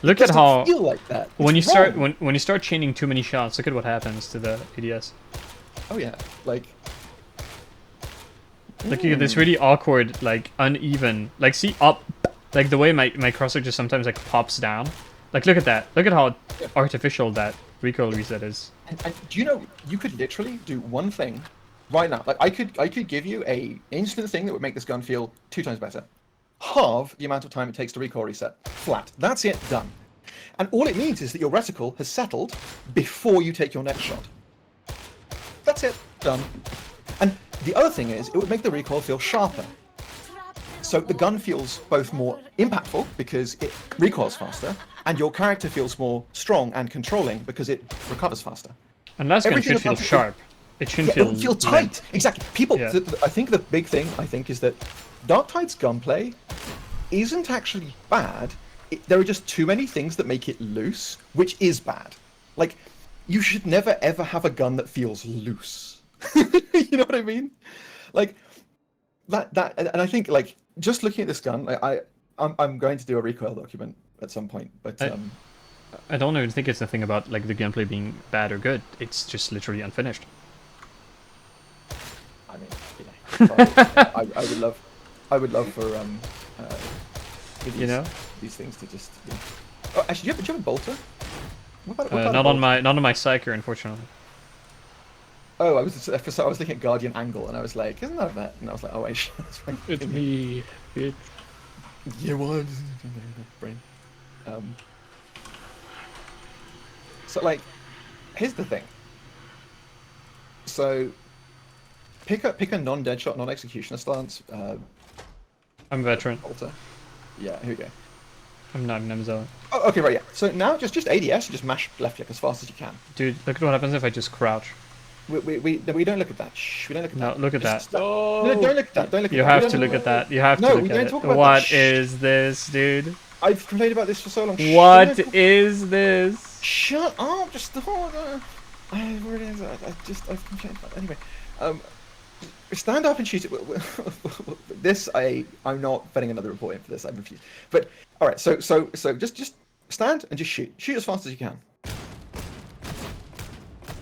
Look at how feel like that. When you start chaining too many shots, look at what happens to the ADS. Oh yeah, like you get this really awkward, like uneven, like see up, like the way my cursor just sometimes like pops down. Like look at that. Look at how artificial that recoil reset is. And do you know you could literally do one thing right now? Like I could give you a instant thing that would make this gun feel 2 times better. Halve the amount of time it takes to recoil reset. Flat. That's it, done. And all it means is that your reticle has settled before you take your next shot. That's it, done. And the other thing is, it would make the recoil feel sharper. So the gun feels both more impactful because it recoils faster, and your character feels more strong and controlling because it recovers faster. And last gun should feel sharp. It shouldn't feel tight. Exactly. People, I think the big thing, is that Darktide's gunplay isn't actually bad. There are just too many things that make it loose, which is bad. Like, you should never ever have a gun that feels loose. You know what I mean? Like, that, and I think, like, just looking at this gun, I'm going to do a recoil document at some point, but I don't even think it's a thing about like the gameplay being bad or good. It's just literally unfinished. I mean, you know, I would love for you know, these things to just. You know. Oh, actually, do you have a bolter? Not on my psyker, unfortunately. Oh, I was looking at Guardian angle, and I was like, "Isn't that that?" And I was like, "Oh wait, that's right." It's me, bitch. Yeah, what? Brain. So like, here's the thing. So, pick a non-deadshot, non-executioner stance. I'm a veteran. Bolter. Yeah, here we go. I'm not an MZO. Oh, okay, right, yeah. So now just ADS, just mash left click as fast as you can. Dude, look at what happens if I just crouch. We don't look at that. Shh, we don't look at that. No, look at that. No, don't look at that. Don't look at that. You have to look at that. You have to look at it. What is this, dude? I've complained about this for so long. What is this? Shut up! Just hold on. I've complained about it. Anyway. Stand up and shoot it. This I'm not putting another report in for this. I refuse. But all right, so just stand and just shoot. Shoot as fast as you can.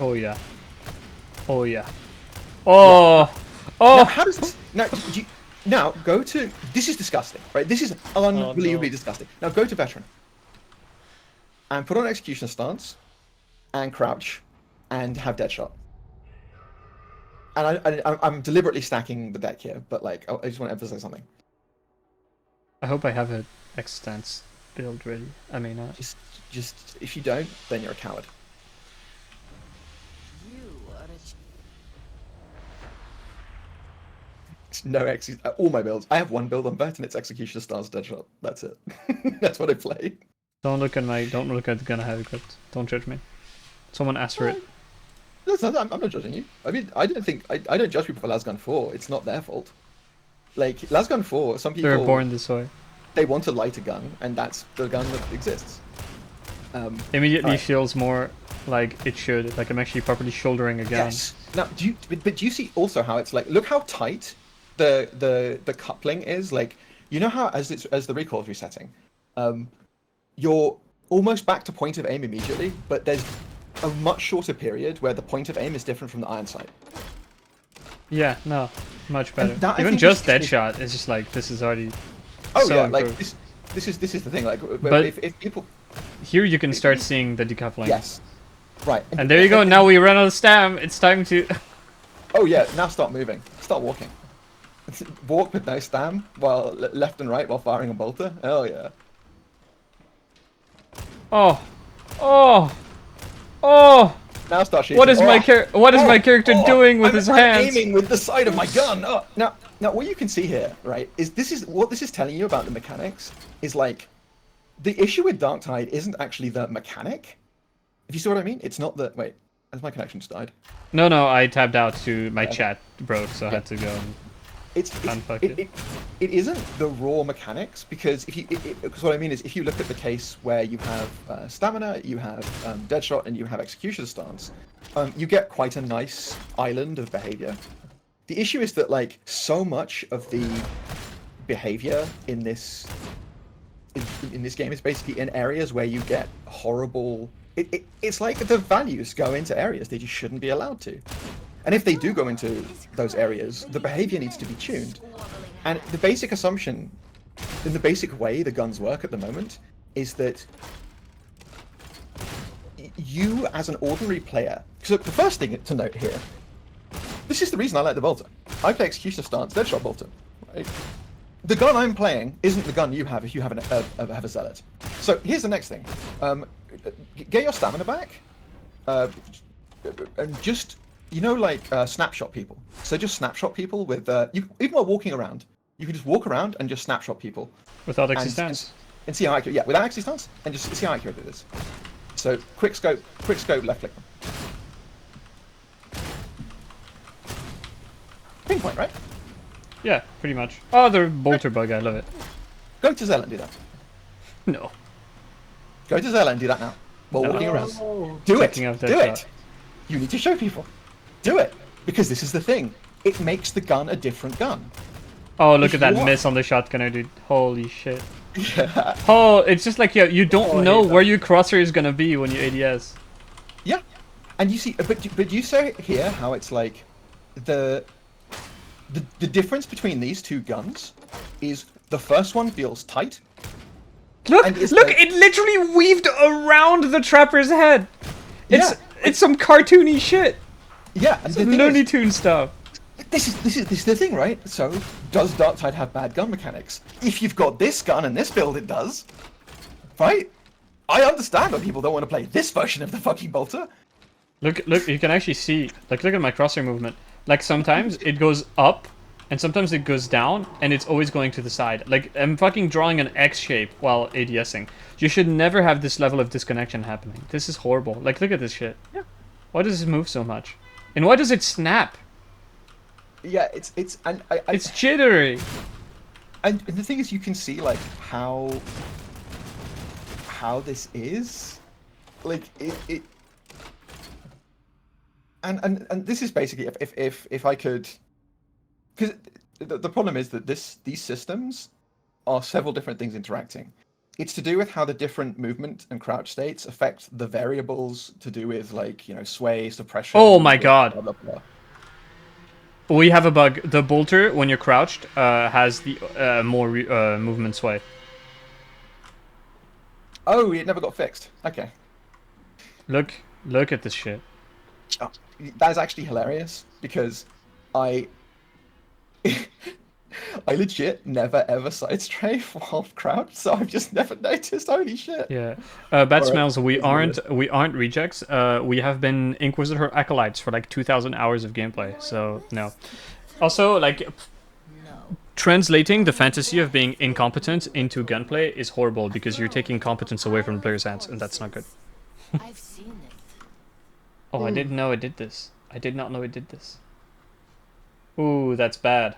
Oh yeah. Oh yeah. Oh. Yeah. Oh. Now, how does this? Now go to. This is disgusting, right? This is unbelievably disgusting. Now go to veteran. And put on executioner stance, and crouch, and have Deadshot. And I'm deliberately stacking the deck here, but like I just want to emphasize something. I hope I have a X-Stance build ready. I may not. Just if you don't, then you're a coward. No X. All my builds. I have one build on bet, and it's Executioner Stance Deadshot. That's it. That's what I play. Don't look at the gun I have equipped. Don't judge me. Someone asked for it. I'm not judging you. I mean, I don't judge people for Lasgun 4. It's not their fault. Like Lasgun 4, some people They were born this way. they want to light a gun, and that's the gun that exists. Immediately right. feels more like it should. Like I'm actually properly shouldering a gun. Yes. Now, do you see also how it's like? Look how tight the coupling is. Like, you know how as the recoil is resetting, you're almost back to point of aim immediately, but there's a much shorter period where the point of aim is different from the iron sight. Yeah, no, much better. that, I Even think, just is- Deadshot is just like this is already. Oh so yeah, like improved. this is the thing. Like, But- if people, Here you can start seeing the decoupling. yes, right. And there you go. Now we run out of stam. It's time to. Oh yeah, now start moving. Start walking. Walk with no stam while left and right while firing a bolter. Oh yeah. Oh, oh, oh! Now start shooting. What is my Oh! What is my character doing with I'm, his I'm hands? aiming with the side of my gun. Oh, now what you can see here, right, is what this is telling you about the mechanics is like the issue with Dark Tide isn't actually the mechanic. If you see what I mean, it's not the wait. Has my connection just died? No, I tabbed out to my chat broke, so I had to go. And... Unfuck It isn't the raw mechanics because because what I mean is if you look at the case where you have stamina, you have Deadshot, and you have Executioner Stance, you get quite a nice island of behavior. The issue is that like so much of the behavior in this game is basically in areas where you get horrible. It's like the values go into areas that you shouldn't be allowed to. And if they do go into those areas, the behavior needs to be tuned. And the basic assumption, in the basic way the guns work at the moment, is that you, as an ordinary player... So the first thing to note here, this is the reason I like the bolter. I play Executioner Stance, Deadshot bolter, right? The gun I'm playing isn't the gun you have if you have a Zealot. So here's the next thing. Get your stamina back, and just... You know, like snapshot people. So just snapshot people with even while walking around, you can just walk around and just snapshot people. Without Exy Stance. And see how accurate. Yeah, without Exy Stance, and just see how accurate it is. So quick scope, left click them. Pinpoint, right? Yeah, pretty much. Oh, the bolter bug, I love it. Go to Zealot and do that. No. Go to Zealot and do that now. While No. walking around. Do it. Checking out Do Deadshot. it. You need to show people. Do it. Because this is the thing. It makes the gun a different gun. Oh, look If at that you miss on the shotgunner, dude. Holy shit. Yeah. Oh, it's just like you don't I know hate where your crosshair is gonna be when you ADS. Yeah. And you see, but you say here how it's like the difference between these two guns is the first one feels tight. Look, And it's look! like- It literally weaved around the trapper's head. Yeah. It's some cartoony shit. Yeah, and the Some thing Looney is, Tune stuff. this is the thing, right? So, does Dark Tide have bad gun mechanics? If you've got this gun and this build, it does. Right? I understand why people don't want to play this version of the fucking bolter. Look! You can actually see. Like, look at my crosshair movement. Like sometimes it goes up, and sometimes it goes down, and it's always going to the side. Like I'm fucking drawing an X shape while ADSing. You should never have this level of disconnection happening. This is horrible. Like, look at this shit. Yeah. Why does it move so much? And why does it snap? Yeah, it's and I It's jittery. and the thing is, you can see like how this is, like it. And this is basically if I could, because the problem is that these systems are several different things interacting. It's to do with how the different movement and crouch states affect the variables to do with like sway, suppression. Oh my god. Blah, blah, blah. We have a bug. The bolter, when you're crouched, has the more movement sway. Oh, it never got fixed. Okay. Look at this shit. That is actually hilarious because I I legit never ever side strafe while crouched, so I've just never noticed. Holy shit! Yeah. Bad Alright, smells. We let's do aren't rejects. We have been Inquisitor acolytes for like 2,000 hours of gameplay. So no. Also, like translating the fantasy of being incompetent into gunplay is horrible because you're taking competence away from the player's hands, and that's not good. I've seen it. Oh, I didn't know it did this. I did not know it did this. Ooh, that's bad.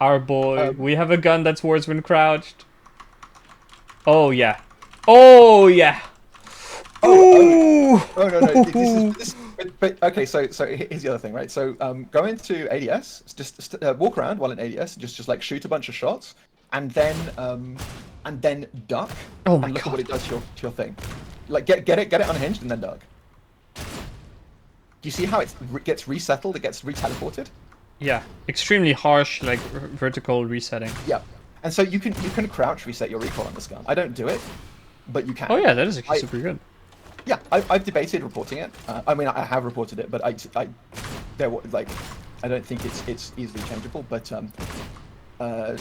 Our boy, we have a gun that's worse when crouched. Oh yeah. Oh yeah. Oh no. This but okay. So here's the other thing, right? So go into ADS, just walk around while in ADS, just like shoot a bunch of shots, and then duck. Oh my and look God. at what it does to your thing. Like get it unhinged and then duck. Do you see how it gets resettled? It gets re-teleported. Yeah, extremely harsh, like vertical resetting. Yeah, and so you can crouch reset your recoil on this gun. I don't do it, but you can. Oh yeah, that is actually super good. Yeah, I've debated reporting it. I mean, I have reported it, but I don't think it's easily changeable. But I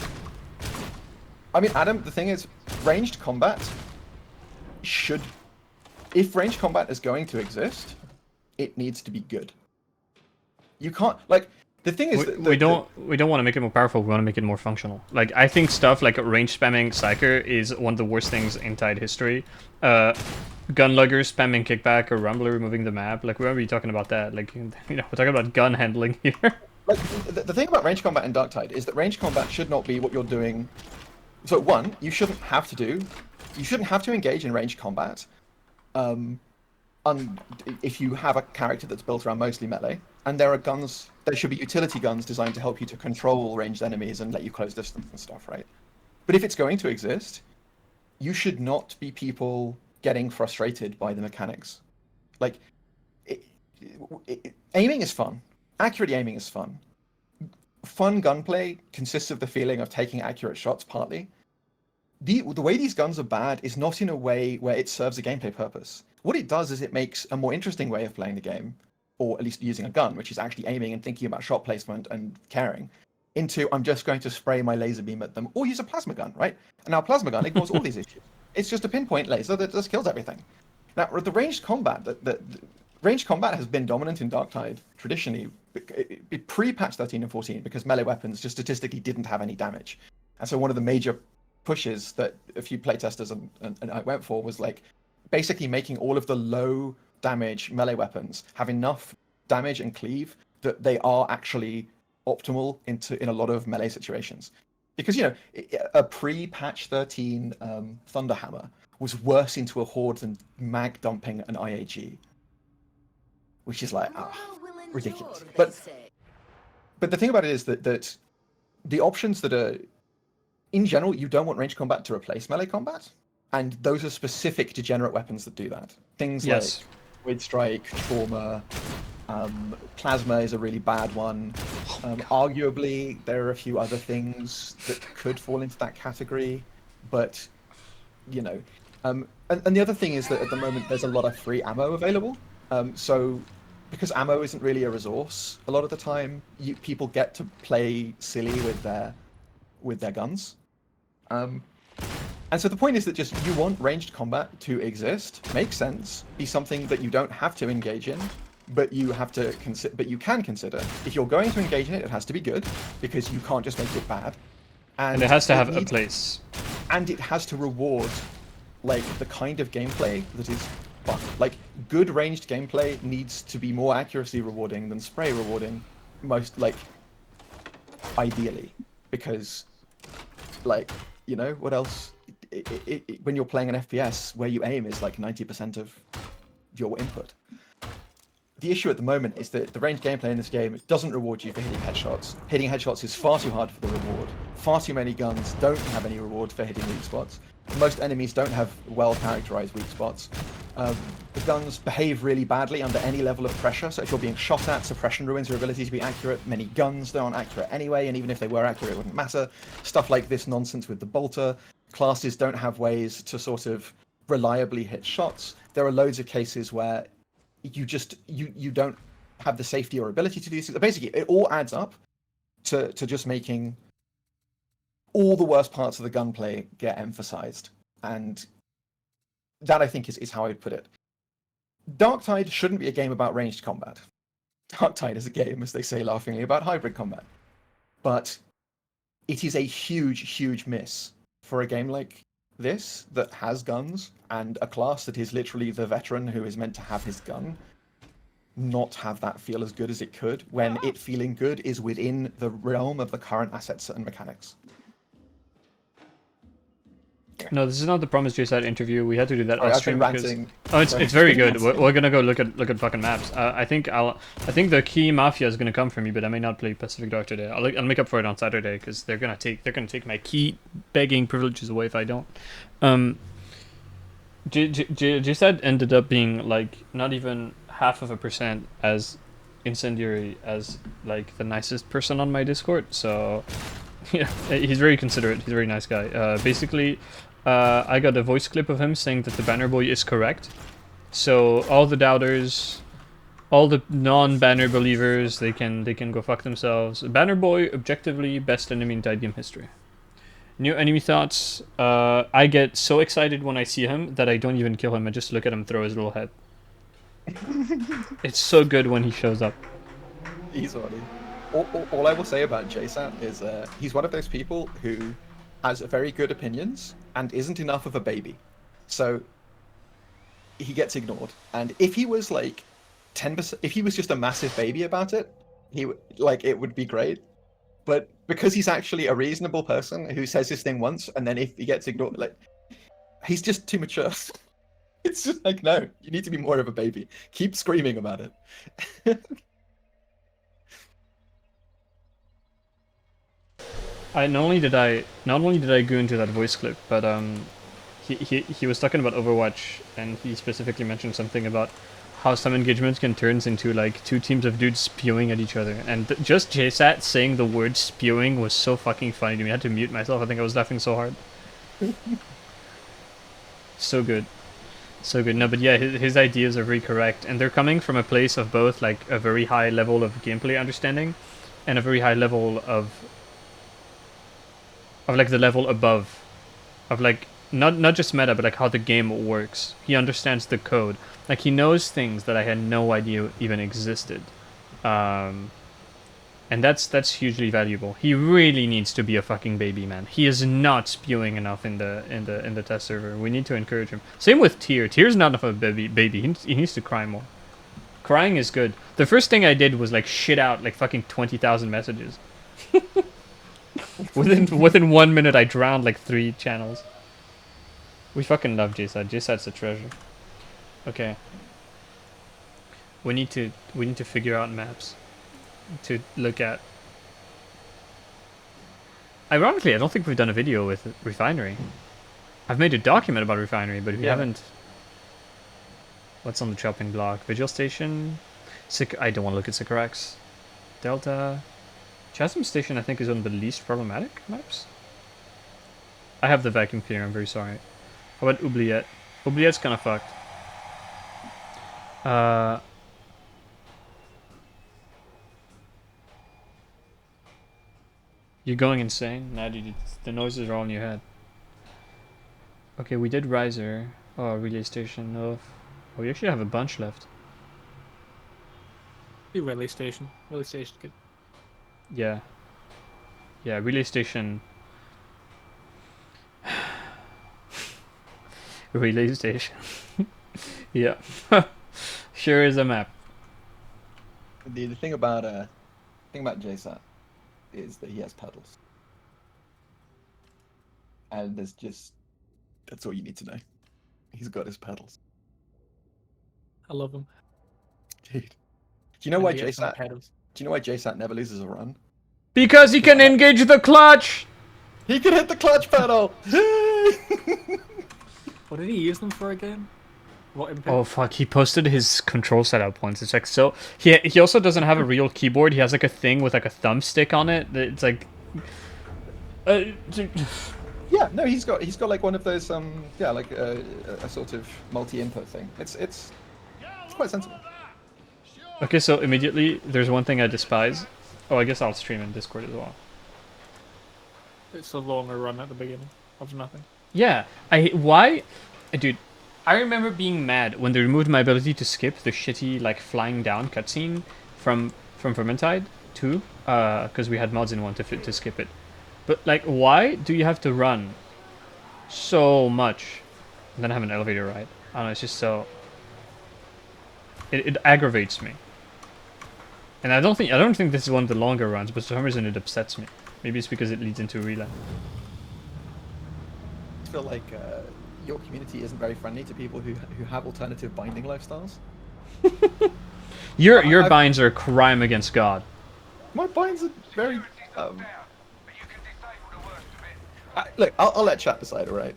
mean, Adam, the thing is, ranged combat should, if ranged combat is going to exist, it needs to be good. You can't like. The thing is, we don't want to make it more powerful. We want to make it more functional. Like I think stuff like range spamming Psyker is one of the worst things in Tide history. Gunlugger spamming kickback or Rumbler removing the map. Like we won't be talking about that. Like we're talking about gun handling here. Like the thing about range combat in Dark Tide is that range combat should not be what you're doing. So one, you shouldn't have to engage in range combat. If you have a character that's built around mostly melee, and there should be utility guns designed to help you to control ranged enemies and let you close distance and stuff, right? But if it's going to exist, you should not be people getting frustrated by the mechanics. Like, aiming is fun. Accurate aiming is fun. Fun gunplay consists of the feeling of taking accurate shots, partly. The way these guns are bad is not in a way where it serves a gameplay purpose. What it does is it makes a more interesting way of playing the game, or at least using a gun, which is actually aiming and thinking about shot placement and caring, into I'm just going to spray my laser beam at them, or use a plasma gun, right? And now a plasma gun ignores all these issues. It's just a pinpoint laser that just kills everything. Now, the ranged combat, ranged combat has been dominant in Dark Tide traditionally, pre-patch 13 and 14, because melee weapons just statistically didn't have any damage. And so one of the major pushes that a few playtesters and I went for was like basically making all of the low damage melee weapons have enough damage and cleave that they are actually optimal in a lot of melee situations. Because, you know, a pre-patch 13 Thunderhammer was worse into a horde than mag dumping an IAG, which is like ridiculous. But the thing about it is that the options that are, in general, you don't want range combat to replace melee combat, and those are specific degenerate weapons that do that. Things like Void Strike, Trauma, Plasma is a really bad one. Arguably, there are a few other things that could fall into that category, but, you know. And the other thing is that at the moment there's a lot of free ammo available. So because ammo isn't really a resource, a lot of the time people get to play silly with their guns. And so the point is that just you want ranged combat to exist, make sense, be something that you don't have to engage in, but you have to but you can consider. If you're going to engage in it, it has to be good, because you can't just make it bad. And it has to have a place. And it has to reward like the kind of gameplay that is fun. Like good ranged gameplay needs to be more accuracy rewarding than spray rewarding, most like ideally, because like, you know, what else? When you're playing an FPS, where you aim is like 90% of your input. The issue at the moment is that the ranged gameplay in this game doesn't reward you for hitting headshots. Hitting headshots is far too hard for the reward. Far too many guns don't have any reward for hitting weak spots. Most enemies don't have well-characterized weak spots. The guns behave really badly under any level of pressure, so if you're being shot at, suppression ruins your ability to be accurate. Many guns aren't accurate anyway, and even if they were accurate, it wouldn't matter. Stuff like this nonsense with the bolter. Classes don't have ways to sort of reliably hit shots. There are loads of cases where you just you don't have the safety or ability to do this. Basically, it all adds up to just making all the worst parts of the gunplay get emphasized, and that I think is how I'd put it. Darktide shouldn't be a game about ranged combat. Darktide is a game, as they say laughingly, about hybrid combat. But it is a huge miss for a game like this that has guns and a class that is literally the veteran who is meant to have his gun not have that feel as good as it could, when it feeling good is within the realm of the current assets and mechanics. No, this is not the Promise JSAT interview. We had to do that Sorry, off I've been stream because ranting. it's very good. We're gonna go look at fucking maps. I think the key mafia is gonna come for me, but I may not play Pacific Dark today. I'll make up for it on Saturday because they're gonna take my key begging privileges away if I don't. JSAT ended up being like not even 0.5% as incendiary as like the nicest person on my Discord. So yeah, he's very considerate. He's a very nice guy. Basically, I got a voice clip of him saying that the Banner Boy is correct. So all the doubters, all the non-Banner believers, they can go fuck themselves. Banner Boy, objectively, best enemy in Didium history. New enemy thoughts. I get so excited when I see him that I don't even kill him. I just look at him throw his little head. It's so good when he shows up. He's funny. All I will say about JSAT is he's one of those people who has very good opinions and isn't enough of a baby. So he gets ignored. And if he was like 10%, if he was just a massive baby about it, it would be great. But because he's actually a reasonable person who says this thing once, and then if he gets ignored, like, he's just too mature. It's just like, no, you need to be more of a baby. Keep screaming about it. Not only did I go into that voice clip, but he was talking about Overwatch, and he specifically mentioned something about how some engagements can turn into like two teams of dudes spewing at each other, and just JSAT saying the word spewing was so fucking funny to me. I had to mute myself. I think I was laughing so hard. So good. So good. No, but yeah, his ideas are very correct, and they're coming from a place of both like a very high level of gameplay understanding and a very high level of like the level above, of like not just meta, but like how the game works. He understands the code. Like he knows things that I had no idea even existed. And that's hugely valuable. He really needs to be a fucking baby, man. He is not spewing enough in the test server. We need to encourage him. Same with Tyr. Tyr's not enough of a baby. He needs to cry more. Crying is good. The first thing I did was like shit out like fucking 20,000 messages. Within 1 minute, I drowned like 3 channels. We fucking love JSAT. JSAT's a treasure. Okay. We need to figure out maps to look at. Ironically, I don't think we've done a video with Refinery. I've made a document about Refinery, but we haven't. What's on the chopping block? Vigil Station. I don't want to look at Sycorax. Delta. Chasm Station, I think, is one of the least problematic maps. I have the vacuum cleaner. I'm very sorry. How about Oubliette? Oubliette's kind of fucked. You're going insane? Nah, dude, the noises are all in your head. Okay, we did Riser. Oh, Relay Station. No. Oh, we actually have a bunch left. Relay Station. Relay Station, good. Yeah. Yeah, Relay Station. Relay Station. Yeah. Sure is a map. The thing about JSAT is that he has pedals. And that's all you need to know. He's got his pedals. I love him. Dude. Do you know why Do you know why JSAT never loses a run? Because he can engage the clutch! He can hit the clutch pedal! What did he use them for again? What impact? Oh fuck, he posted his control setup once. It's like so he also doesn't have a real keyboard. He has like a thing with like a thumbstick on it. It's like Yeah, no, he's got like one of those yeah, like a sort of multi-input thing. It's quite sensible. Okay, so immediately there's one thing I despise. Oh, I guess I'll stream in Discord as well. It's a longer run at the beginning of nothing. Yeah, dude. I remember being mad when they removed my ability to skip the shitty like flying down cutscene from Vermintide 2, because we had mods in one to skip it. But like, why do you have to run so much and then have an elevator ride? I don't know. It's just so. It aggravates me. And I don't think this is one of the longer runs, but for some reason it upsets me. Maybe it's because it leads into a relay. I feel like your community isn't very friendly to people who have alternative binding lifestyles. Your binds are a crime against God. My binds are very. Look, I'll let chat decide, alright?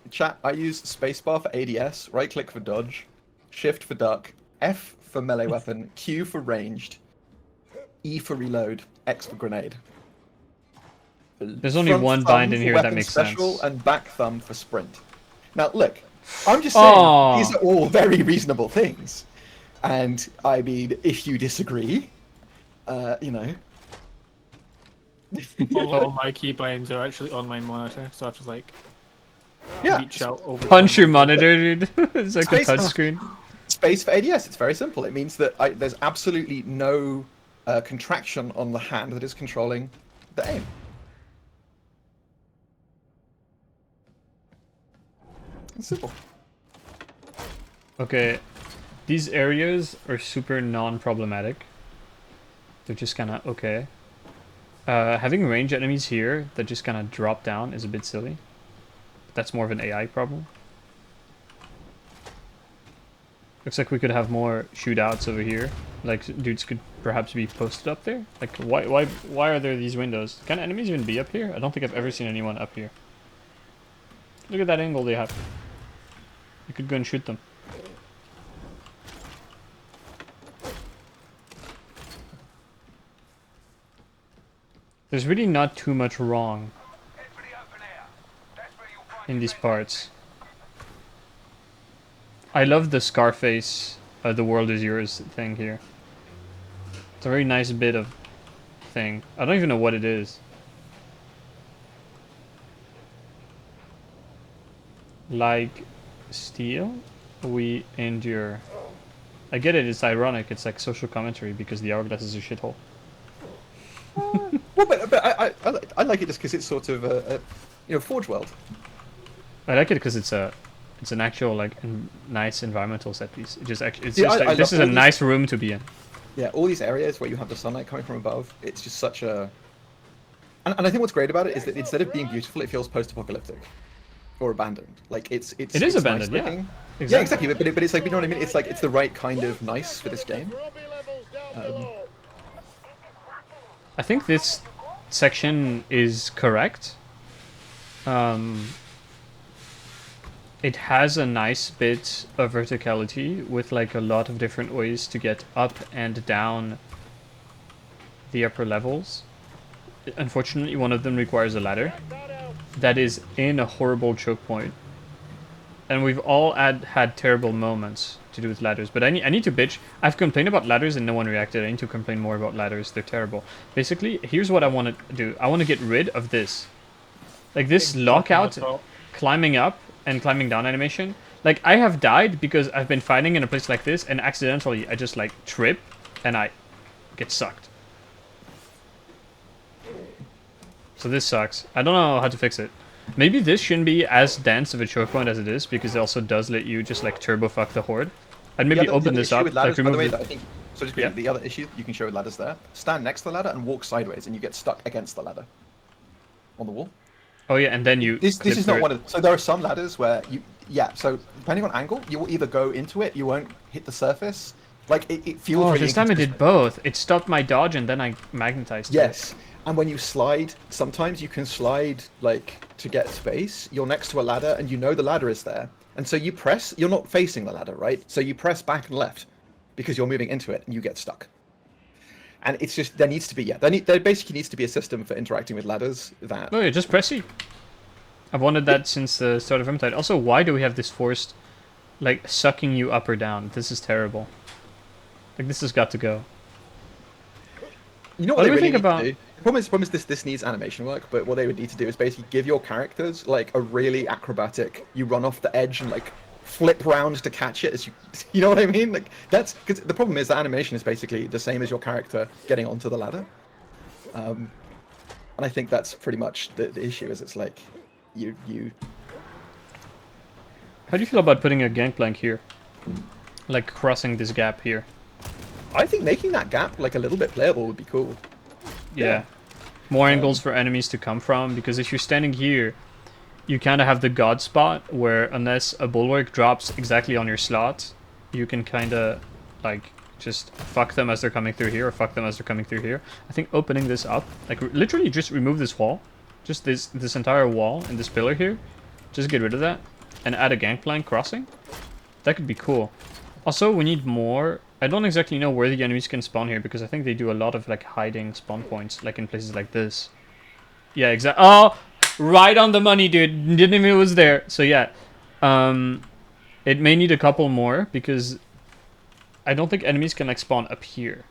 Chat, I use spacebar for ADS, right click for dodge, shift for duck, F for melee weapon, Q for ranged, E for reload, X for grenade. There's only Front one thumb bind in for here that weapon makes special, sense. and back thumb for sprint. Now, look, I'm just saying, these are all very reasonable things. And, I mean, if you disagree, you know... All my keybinds are actually on my monitor, so I have to like reach out over. Punch your monitor, dude. It's like a touchscreen. Space for ADS. It's very simple. It means that there's absolutely no contraction on the hand that is controlling the aim. It's simple. Okay, these areas are super non-problematic. They're just kind of okay. Having range enemies here that just kind of drop down is a bit silly. That's more of an AI problem. Looks like we could have more shootouts over here. Like dudes could perhaps be posted up there. Like why are there these windows? Can enemies even be up here? I don't think I've ever seen anyone up here. Look at that angle they have. You could go and shoot them. There's really not too much wrong in these parts. I love the Scarface, the world is yours thing here. It's a very nice bit of thing. I don't even know what it is. Like steel, we endure. I get it, it's ironic, it's like social commentary because the hourglass is a shithole. Well, but I like it just because it's sort of a Forge World. I like it because it's an actual like nice environmental set piece. This is a nice room to be in. Yeah, all these areas where you have the sunlight coming from above, it's just such a. And I think what's great about it is that instead of being beautiful, it feels post-apocalyptic or abandoned. Like it is abandoned, nice yeah. Exactly. Yeah, exactly. But it's like, you know what I mean? It's like it's the right kind of nice for this game. I think this section is correct. It has a nice bit of verticality with like a lot of different ways to get up and down the upper levels. Unfortunately, one of them requires a ladder that is in a horrible choke point. And we've all had terrible moments to do with ladders, but I need to bitch. I've complained about ladders and no one reacted. I need to complain more about ladders. They're terrible. Basically, here's what I want to do. I want to get rid of this. Like this lockout, climbing up and climbing down animation. Like I have died because I've been fighting in a place like this and accidentally I just like trip and I get sucked. So this sucks. I don't know how to fix it. Maybe this shouldn't be as dense of a choke point as it is, because it also does let you just like turbo fuck the horde. I'd maybe open this up, like remove the other issue you can show with ladders there. Stand next to the ladder and walk sideways, and you get stuck against the ladder on the wall. Oh yeah, and then you. This is not one of. So there are some ladders where you. Yeah. So depending on angle, you will either go into it, you won't hit the surface. Like it feels. Oh, really this time it did both. It stopped my dodge and then I magnetized. Yes. And when you slide, sometimes you can slide, like, to get space. You're next to a ladder, and you know the ladder is there. And so you press, you're not facing the ladder, right? So you press back and left, because you're moving into it, and you get stuck. And it's just, there needs to be, there basically needs to be a system for interacting with ladders that... Oh yeah, just press E. I've wanted that since the start of Vermintide. Also, why do we have this forced, like, sucking you up or down? This is terrible. Like, this has got to go. You know What what do they we really think need about- to do? The problem is this needs animation work, but what they would need to do is basically give your characters like a really acrobatic, you run off the edge and like flip round to catch it as you you know what I mean? Like that's because the problem is the animation is basically the same as your character getting onto the ladder. And I think that's pretty much the issue is it's like you How do you feel about putting a gangplank here? Like, crossing this gap here. I think making that gap like a little bit playable would be cool. Yeah. More angles for enemies to come from, because if you're standing here, you kind of have the god spot where unless a bulwark drops exactly on your slot, you can kind of like just fuck them as they're coming through here or fuck them as they're coming through here. I think opening this up, like literally just remove this wall, just this entire wall and this pillar here, just get rid of that and add a gangplank crossing. That could be cool. Also, we need more. I don't exactly know where the enemies can spawn here because I think they do a lot of like hiding spawn points, like in places like this. Yeah, exactly. Oh, right on the money, dude. Didn't even know it was there. So yeah, it may need a couple more because I don't think enemies can like spawn up here.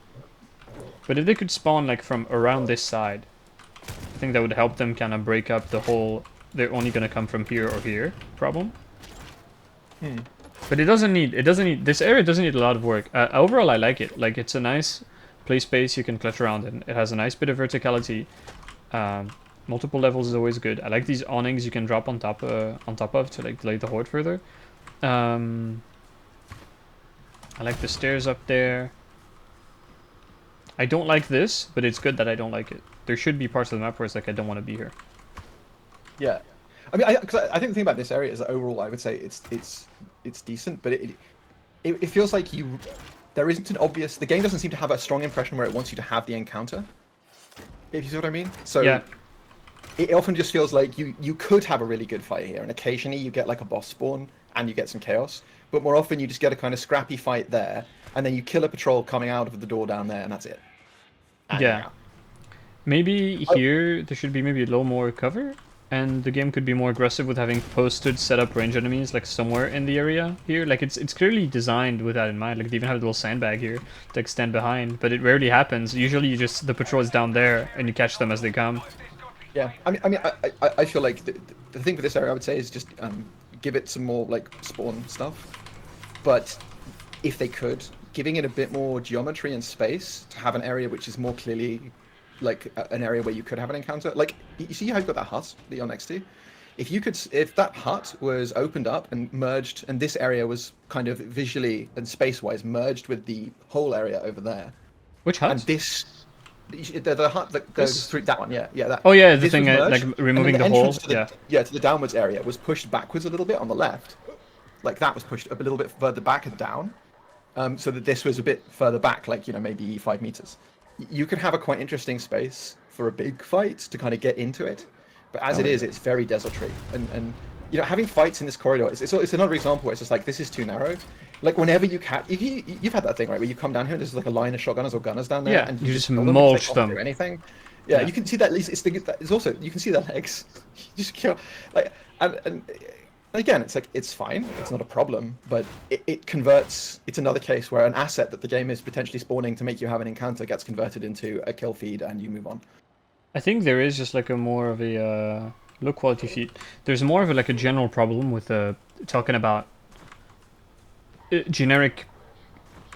But if they could spawn like from around this side, I think that would help them kind of break up the whole they're only gonna come from here or here problem. But it doesn't need this area doesn't need a lot of work. Overall, I like it. Like, it's a nice play space you can clutch around in. It has a nice bit of verticality. Multiple levels is always good. I like these awnings you can drop on top of to like delay the horde further. I like the stairs up there. I don't like this, but it's good that I don't like it. There should be parts of the map where it's like I don't want to be here. Yeah, I mean, I think the thing about this area is that overall, I would say it's decent, but it feels like there isn't an obvious. The game doesn't seem to have a strong impression where it wants you to have the encounter. If you see what I mean. So yeah. It often just feels like you could have a really good fight here, and occasionally you get like a boss spawn and you get some chaos. But more often you just get a kind of scrappy fight there, and then you kill a patrol coming out of the door down there, and that's it. And Yeah. Maybe here there should be maybe a little more cover, and the game could be more aggressive with having posted set up range enemies like somewhere in the area here. Like it's clearly designed with that in mind. Like they even have a little sandbag here to extend behind, but it rarely happens. Usually the patrol is down there and you catch them as they come. Yeah, I feel like the thing for this area I would say is just give it some more like spawn stuff, but if they could, giving it a bit more geometry and space to have an area which is more clearly like an area where you could have an encounter. Like you see how you've got that hut that you're next to? If that hut was opened up and merged, and this area was kind of visually and space-wise merged with the whole area over there. Which hut? And this. The hut that goes through that one, yeah, that. Oh yeah, the This thing was like merged, removing and the then hole. entrance to the, Yeah. to the downwards area was pushed backwards a little bit on the left, like that was pushed up a little bit further back and down, so that this was a bit further back, like maybe 5 meters. You could have a quite interesting space for a big fight to kind of get into it, but as it is, it's very desultory, and having fights in this corridor, it's another example where it's just like this is too narrow. Like whenever you you've had that thing, right, where you come down here and there's like a line of shotgunners or gunners down there, Yeah, and you just kill them, mulch they them. can't do anything. Yeah, Yeah. you can see that. At least it's also you can see their legs. You just kill like and again, it's like it's fine. It's not a problem, but it converts. It's another case where an asset that the game is potentially spawning to make you have an encounter gets converted into a kill feed, and you move on. I think there is just like a more of a low quality feed. There's more of like a general problem with talking about generic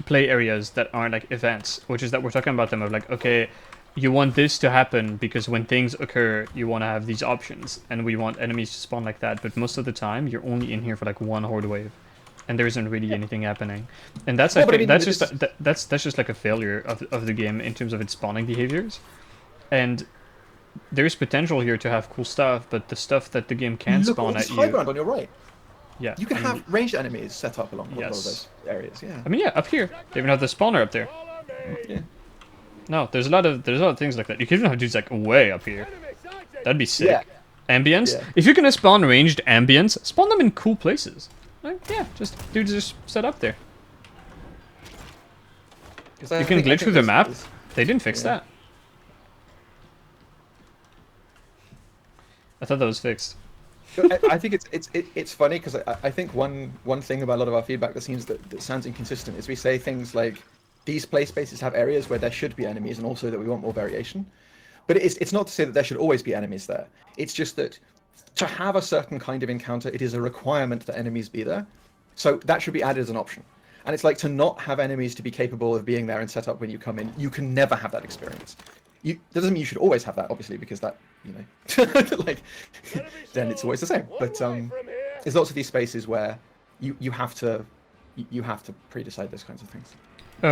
play areas that aren't like events, which is that we're talking about them of like, okay, you want this to happen because when things occur, you want to have these options, and we want enemies to spawn like that. But most of the time, you're only in here for like one horde wave, and there isn't really anything happening. And that's I think that's just that's just like a failure of the game in terms of its spawning behaviors. And there's potential here to have cool stuff, but the stuff that the game can spawn at you. High ground on your right. Yeah. You can have ranged enemies set up along all of Yes. those areas. Yeah. I mean, yeah, up here they even have the spawner up there. Yeah. No, there's a lot of things like that. You can even have dudes like way up here. That'd be sick. Yeah. Ambience. Yeah. If you're gonna spawn ranged ambience, spawn them in cool places. Like, yeah, dudes just set up there. You can glitch through the map. They didn't fix that. I thought that was fixed. I think it's funny because I think one thing about a lot of our feedback that sounds inconsistent is we say things like these play spaces have areas where there should be enemies and also that we want more variation. But it's not to say that there should always be enemies there. It's just that to have a certain kind of encounter, it is a requirement that enemies be there. So that should be added as an option. And it's like to not have enemies to be capable of being there and set up when you come in, you can never have that experience. That doesn't mean you should always have that, obviously, because that, like, then it's always the same. But there's lots of these spaces where you have to pre-decide those kinds of things.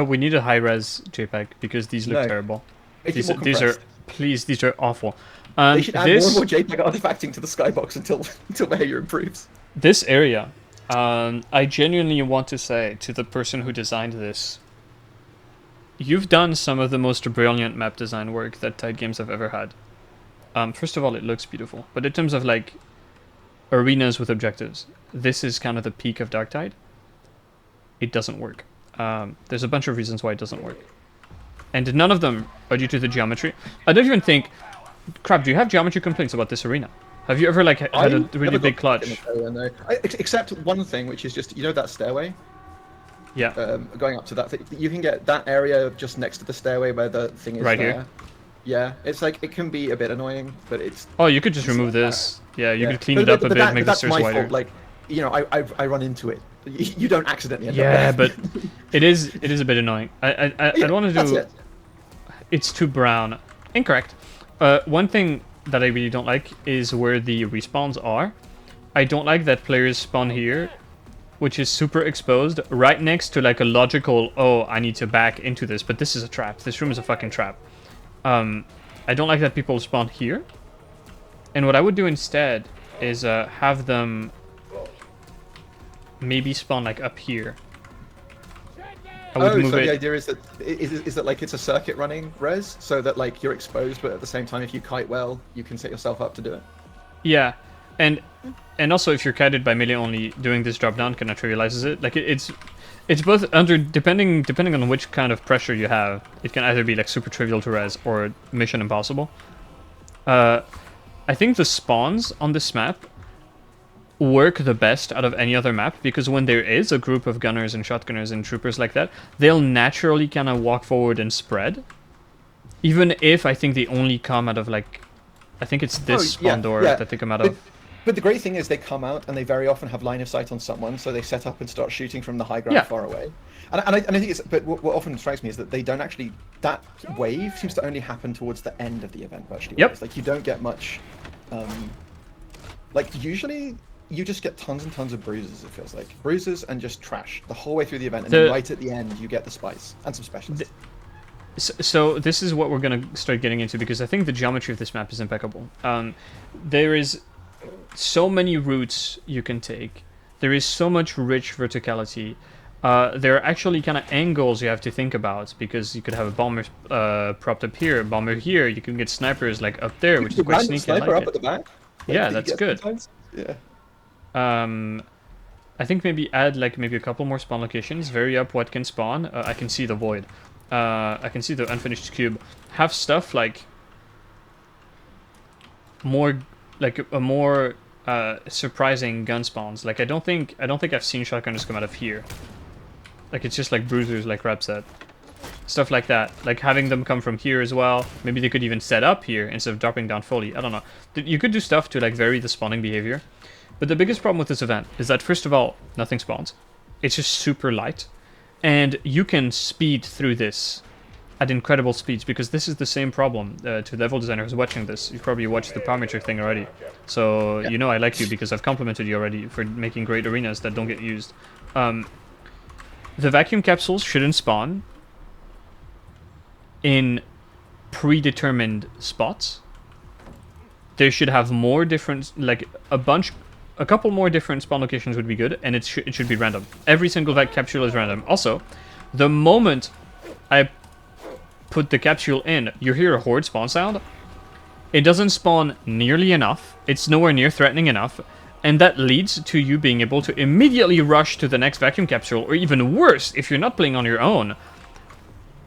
We need a high-res JPEG because these look terrible. Make it more These are compressed. these are awful. They should add more and more JPEG artifacting to the skybox until behavior improves. This area, I genuinely want to say to the person who designed this, you've done some of the most brilliant map design work that Tide Games have ever had. First of all, it looks beautiful, but in terms of like arenas with objectives, this is kind of the peak of Dark Tide. It doesn't work. There's a bunch of reasons why it doesn't work. And none of them are due to the geometry. I don't even think... Crap, do you have geometry complaints about this arena? Have you ever like had a really big clutch? No. Except one thing, which is just, that stairway? Yeah. Going up to that thing. You can get that area just next to the stairway where the thing is right there. Here? Yeah, it's like, it can be a bit annoying, but it's... Oh, you could just remove this. Yeah, you could clean it up a bit, make the stairs wider. Fault. Like, I run into it. You don't accidentally end up there. but it is a bit annoying. I don't want to do... It's too brown. Incorrect. One thing that I really don't like is where the respawns are. I don't like that players spawn here, which is super exposed, right next to like a logical, oh, I need to back into this, but this is a trap. This room is a fucking trap. I don't like that people spawn here. And what I would do instead is have them maybe spawn like up here. So the idea is that like it's a circuit running res, so that like you're exposed, but at the same time, if you kite well, you can set yourself up to do it. Yeah, and also if you're kited by melee only, doing this drop down kind of trivializes it. Like it's both depending on which kind of pressure you have. It can either be like super trivial to res or mission impossible. I think the spawns on this map work the best out of any other map, because when there is a group of gunners and shotgunners and troopers like that, they'll naturally kind of walk forward and spread. Even if I think they only come out of like, I think it's this spawn door that they come out of. But the great thing is they come out and they very often have line of sight on someone, so they set up and start shooting from the high ground far away. And I think it's, but what often strikes me is that they don't actually, that wave seems to only happen towards the end of the event virtually. Yep. Like you don't get much, like usually you just get tons and tons of bruises, it feels like. Bruises and just trash the whole way through the event, and then right at the end you get the spice and some specialists. So this is what we're going to start getting into, because I think the geometry of this map is impeccable. There is so many routes you can take. There is so much rich verticality. There are actually kind of angles you have to think about, because you could have a bomber propped up here, a bomber here. You can get snipers like up there, which is quite sneaky. Sniper up at the back. Yeah, that's good. Yeah. I think maybe add like maybe a couple more spawn locations. Vary up what can spawn. I can see the void. I can see the unfinished cube. Have stuff like more, like a more surprising gun spawns. Like I don't think I've seen shotgunners come out of here. Like it's just like bruisers, like Rab said. Stuff like that. Like having them come from here as well. Maybe they could even set up here instead of dropping down fully. I don't know. You could do stuff to like vary the spawning behavior. But the biggest problem with this event is that, first of all, nothing spawns. It's just super light. And you can speed through this at incredible speeds, because this is the same problem to level designers watching this. You've probably watched the parametric thing already. So you know I like you because I've complimented you already for making great arenas that don't get used. The vacuum capsules shouldn't spawn in predetermined spots. They should have more different, like a couple more different spawn locations would be good, and it should be random. Every single vac capsule is random. Also, the moment I put the capsule in, you hear a horde spawn sound. It doesn't spawn nearly enough. It's nowhere near threatening enough, and that leads to you being able to immediately rush to the next vacuum capsule, or even worse, if you're not playing on your own,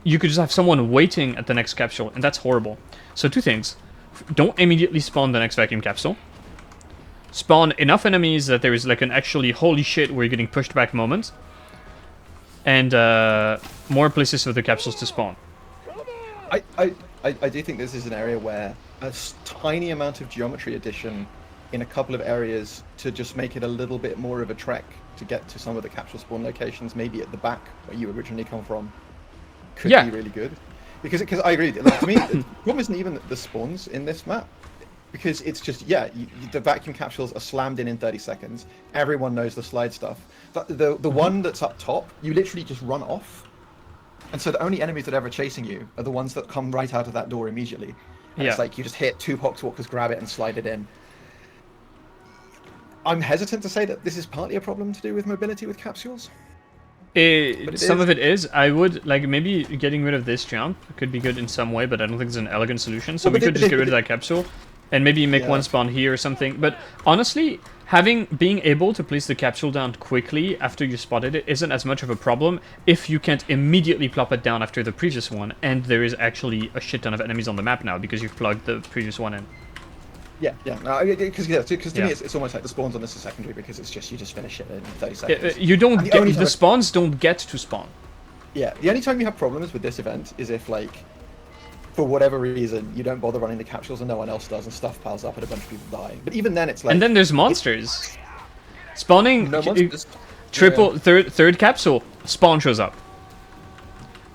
you could just have someone waiting at the next capsule, and that's horrible. So two things. Don't immediately spawn the next vacuum capsule. spawn enough enemies that there is like an actually holy shit we're getting pushed back moment, and more places for the capsules to spawn. I do think this is an area where a tiny amount of geometry addition in a couple of areas to just make it a little bit more of a trek to get to some of the capsule spawn locations, maybe at the back where you originally come from, could be really good. Because I agree. Like, to me, the problem isn't even the spawns in this map. Because it's just, the vacuum capsules are slammed in 30 seconds. Everyone knows the slide stuff. But the one that's up top, you literally just run off. And so the only enemies that are ever chasing you are the ones that come right out of that door immediately. And it's like you just hit 2 Poxwalkers, grab it, and slide it in. I'm hesitant to say that this is partly a problem to do with mobility with capsules. Some of it is. I would like maybe getting rid of this jump could be good in some way, but I don't think it's an elegant solution. So we could just get rid of that capsule, and maybe make one spawn here or something. But honestly, being able to place the capsule down quickly after you spotted it isn't as much of a problem if you can't immediately plop it down after the previous one, and there is actually a shit ton of enemies on the map now because you've plugged the previous one in. Because to me it's almost like the spawns on this are secondary because it's just you just finish it in 30 seconds. You don't get the spawns don't get to spawn. Yeah, the only time you have problems with this event is if like for whatever reason you don't bother running the capsules and no one else does and stuff piles up and a bunch of people die. But even then it's like, and then there's monsters spawning. No monsters. Third capsule spawn shows up.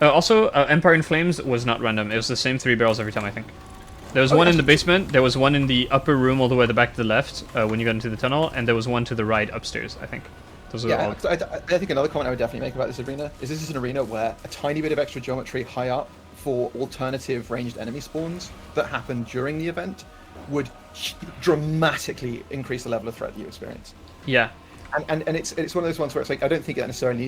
Also, Empire in Flames was not random. It was the same 3 barrels every time, I think. There was one in the basement, there was one in the upper room all the way at the back to the left when you got into the tunnel, and there was one to the right upstairs, I think. Those are all... I think another comment I would definitely make about this arena is this is an arena where a tiny bit of extra geometry high up for alternative ranged enemy spawns that happen during the event would dramatically increase the level of threat that you experience. Yeah. And it's one of those ones where it's like, I don't think that necessarily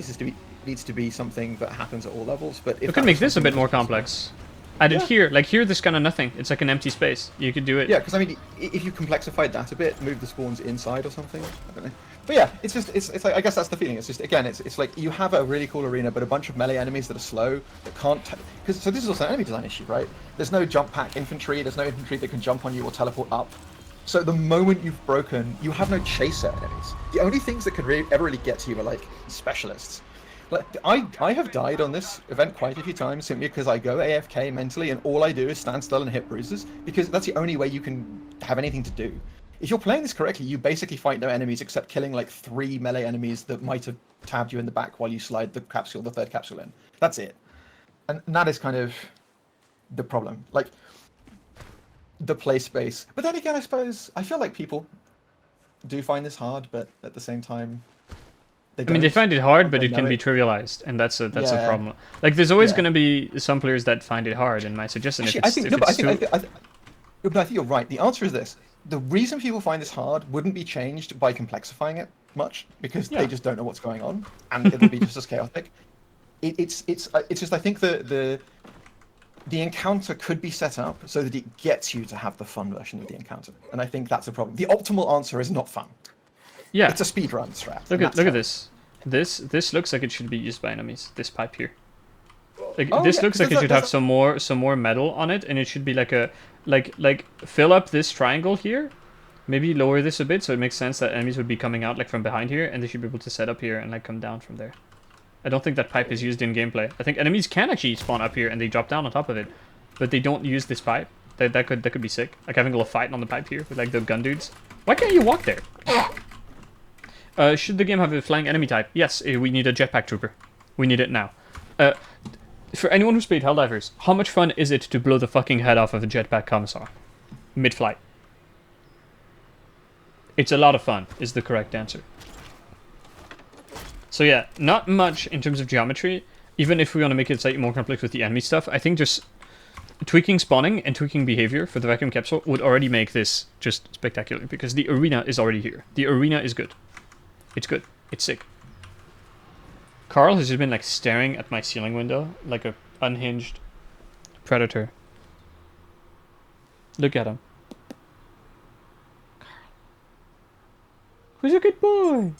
needs to be something that happens at all levels, but if you could make this a bit more complex. Added here, like here, there's kind of nothing. It's like an empty space. You could do it. Yeah, because I mean, if you complexified that a bit, move the spawns inside or something. I don't know. But yeah, it's like I guess that's the feeling. It's just again, it's like you have a really cool arena, but a bunch of melee enemies that are slow that can't. So this is also an enemy design issue, right? There's no jump pack infantry. There's no infantry that can jump on you or teleport up. So the moment you've broken, you have no chaser enemies. The only things that could ever really get to you are like specialists. Like, I have died on this event quite a few times simply because I go AFK mentally and all I do is stand still and hit bruises because that's the only way you can have anything to do. If you're playing this correctly, you basically fight no enemies except killing like 3 melee enemies that might have tabbed you in the back while you slide the third capsule in. That's it. And that is kind of the problem. Like, the play space. But then again, I suppose, I feel like people do find this hard, but at the same time... they find it hard, but it can be trivialized, and that's a problem. Like, there's always going to be some players that find it hard, and my suggestion I think you're right. The answer is this: the reason people find this hard wouldn't be changed by complexifying it much, because they just don't know what's going on, and it'll be just as chaotic. It's just I think the encounter could be set up so that it gets you to have the fun version of the encounter, and I think that's a problem. The optimal answer is not fun. Yeah, it's a speedrun strat. Look at this. This looks like it should be used by enemies. This pipe here. Like, this looks like it should have some more metal on it, and it should be like a like fill up this triangle here. Maybe lower this a bit so it makes sense that enemies would be coming out like from behind here, and they should be able to set up here and like come down from there. I don't think that pipe is used in gameplay. I think enemies can actually spawn up here and they drop down on top of it, but they don't use this pipe. That could be sick. Like having a little fight on the pipe here with like the gun dudes. Why can't you walk there? Should the game have a flying enemy type? Yes, we need a jetpack trooper. We need it now. For anyone who's played Helldivers, how much fun is it to blow the fucking head off of a jetpack commissar mid-flight? It's a lot of fun, is the correct answer. So yeah, not much in terms of geometry. Even if we want to make it slightly more complex with the enemy stuff, I think just tweaking spawning and tweaking behavior for the vacuum capsule would already make this just spectacular, because the arena is already here. The arena is good. It's good. It's sick. Carl has just been like staring at my ceiling window like a unhinged predator. Look at him. Who's a good boy?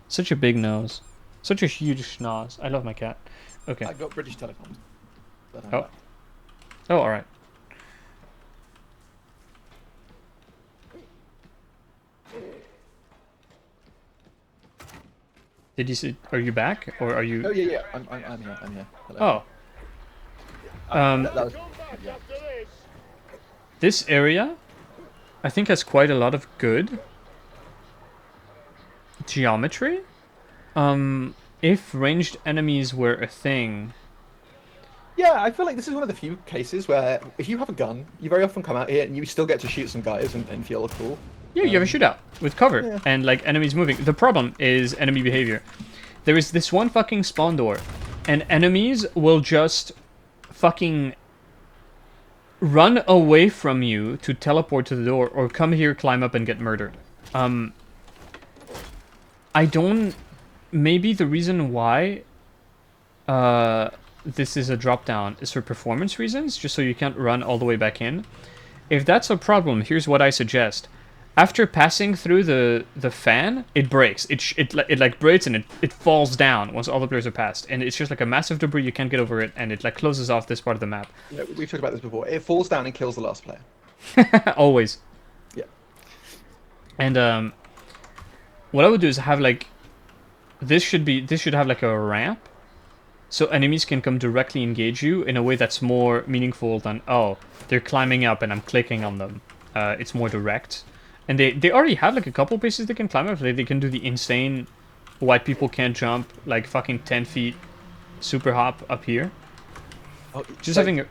Such a big nose. Such a huge schnoz. I love my cat. Okay. I got British Telecom. Oh. Oh, alright. Did you see? Are you back or are you? Oh yeah. I'm here. I'm here. Hello. Oh, That was, yeah. this area, I think has quite a lot of good geometry. If ranged enemies were a thing, Yeah, I feel like this is one of the few cases where if you have a gun, you very often come out here and you still get to shoot some guys and feel cool. yeah, you have a shootout with cover Yeah. and like enemies moving. The problem is enemy behavior. There is this one fucking spawn door, and enemies will just fucking run away from you to teleport to the door, or come here, climb up, and get murdered. I don't. Maybe the reason why this is a drop down is for performance reasons, just so you can't run all the way back in. If that's a problem, here's what I suggest. After passing through the fan, it breaks. It like breaks and it falls down once all the players are passed, and it's just like a massive debris. You can't get over it, and it like closes off this part of the map. Yeah, we've talked about this before. It falls down and kills the last player. Always. Yeah. And what I would do is have like this should have like a ramp, so enemies can come directly engage you in a way that's more meaningful than, oh, they're climbing up and I'm clicking on them. It's more direct. And they already have like a couple places they can climb up. They can do the insane white people can't jump like fucking 10 feet super hop up here. Oh, Just so having a...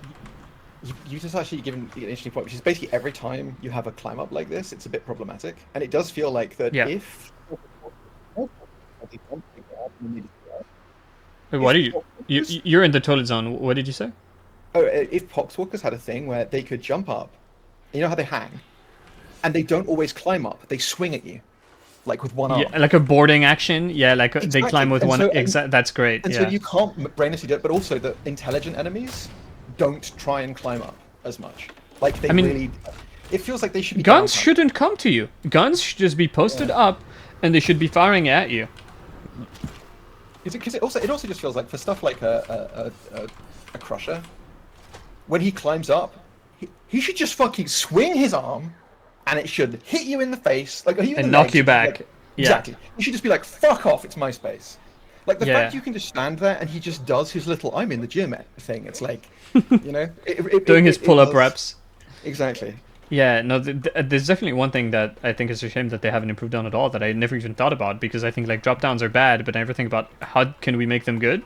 you just actually given an interesting point, which is basically every time you have a climb up like this, it's a bit problematic, and it does feel like that Yeah. if. Wait, what are you're in the toilet zone. What did you say? Oh, if Poxwalkers had a thing where they could jump up, you know how they hang, and they don't always climb up; they swing at you, like with one arm. Yeah, like a boarding action. Yeah, like they Exactly. climb with And one. so- That's great. And Yeah. so you can't brainlessly do it, but also the intelligent enemies don't try and climb up as much. Like they I mean, really, it feels like they should be. Guns down shouldn't come to you. Guns should just be posted up, and they should be firing at you. Because it also just feels like for stuff like a crusher, when he climbs up, he should just fucking swing his arm, and it should hit you in the face, like And knock you back. Yeah. Exactly. You should just be like, "Fuck off! It's my space." Like the Yeah. fact you can just stand there and he just does his little "I'm in the gym" thing. It's like, you know, Doing his pull-up does- reps. Exactly. Yeah, no, there's definitely one thing that I think is a shame that they haven't improved on at all, that I never even thought about, because I think like drop downs are bad, but I never think about how can we make them good.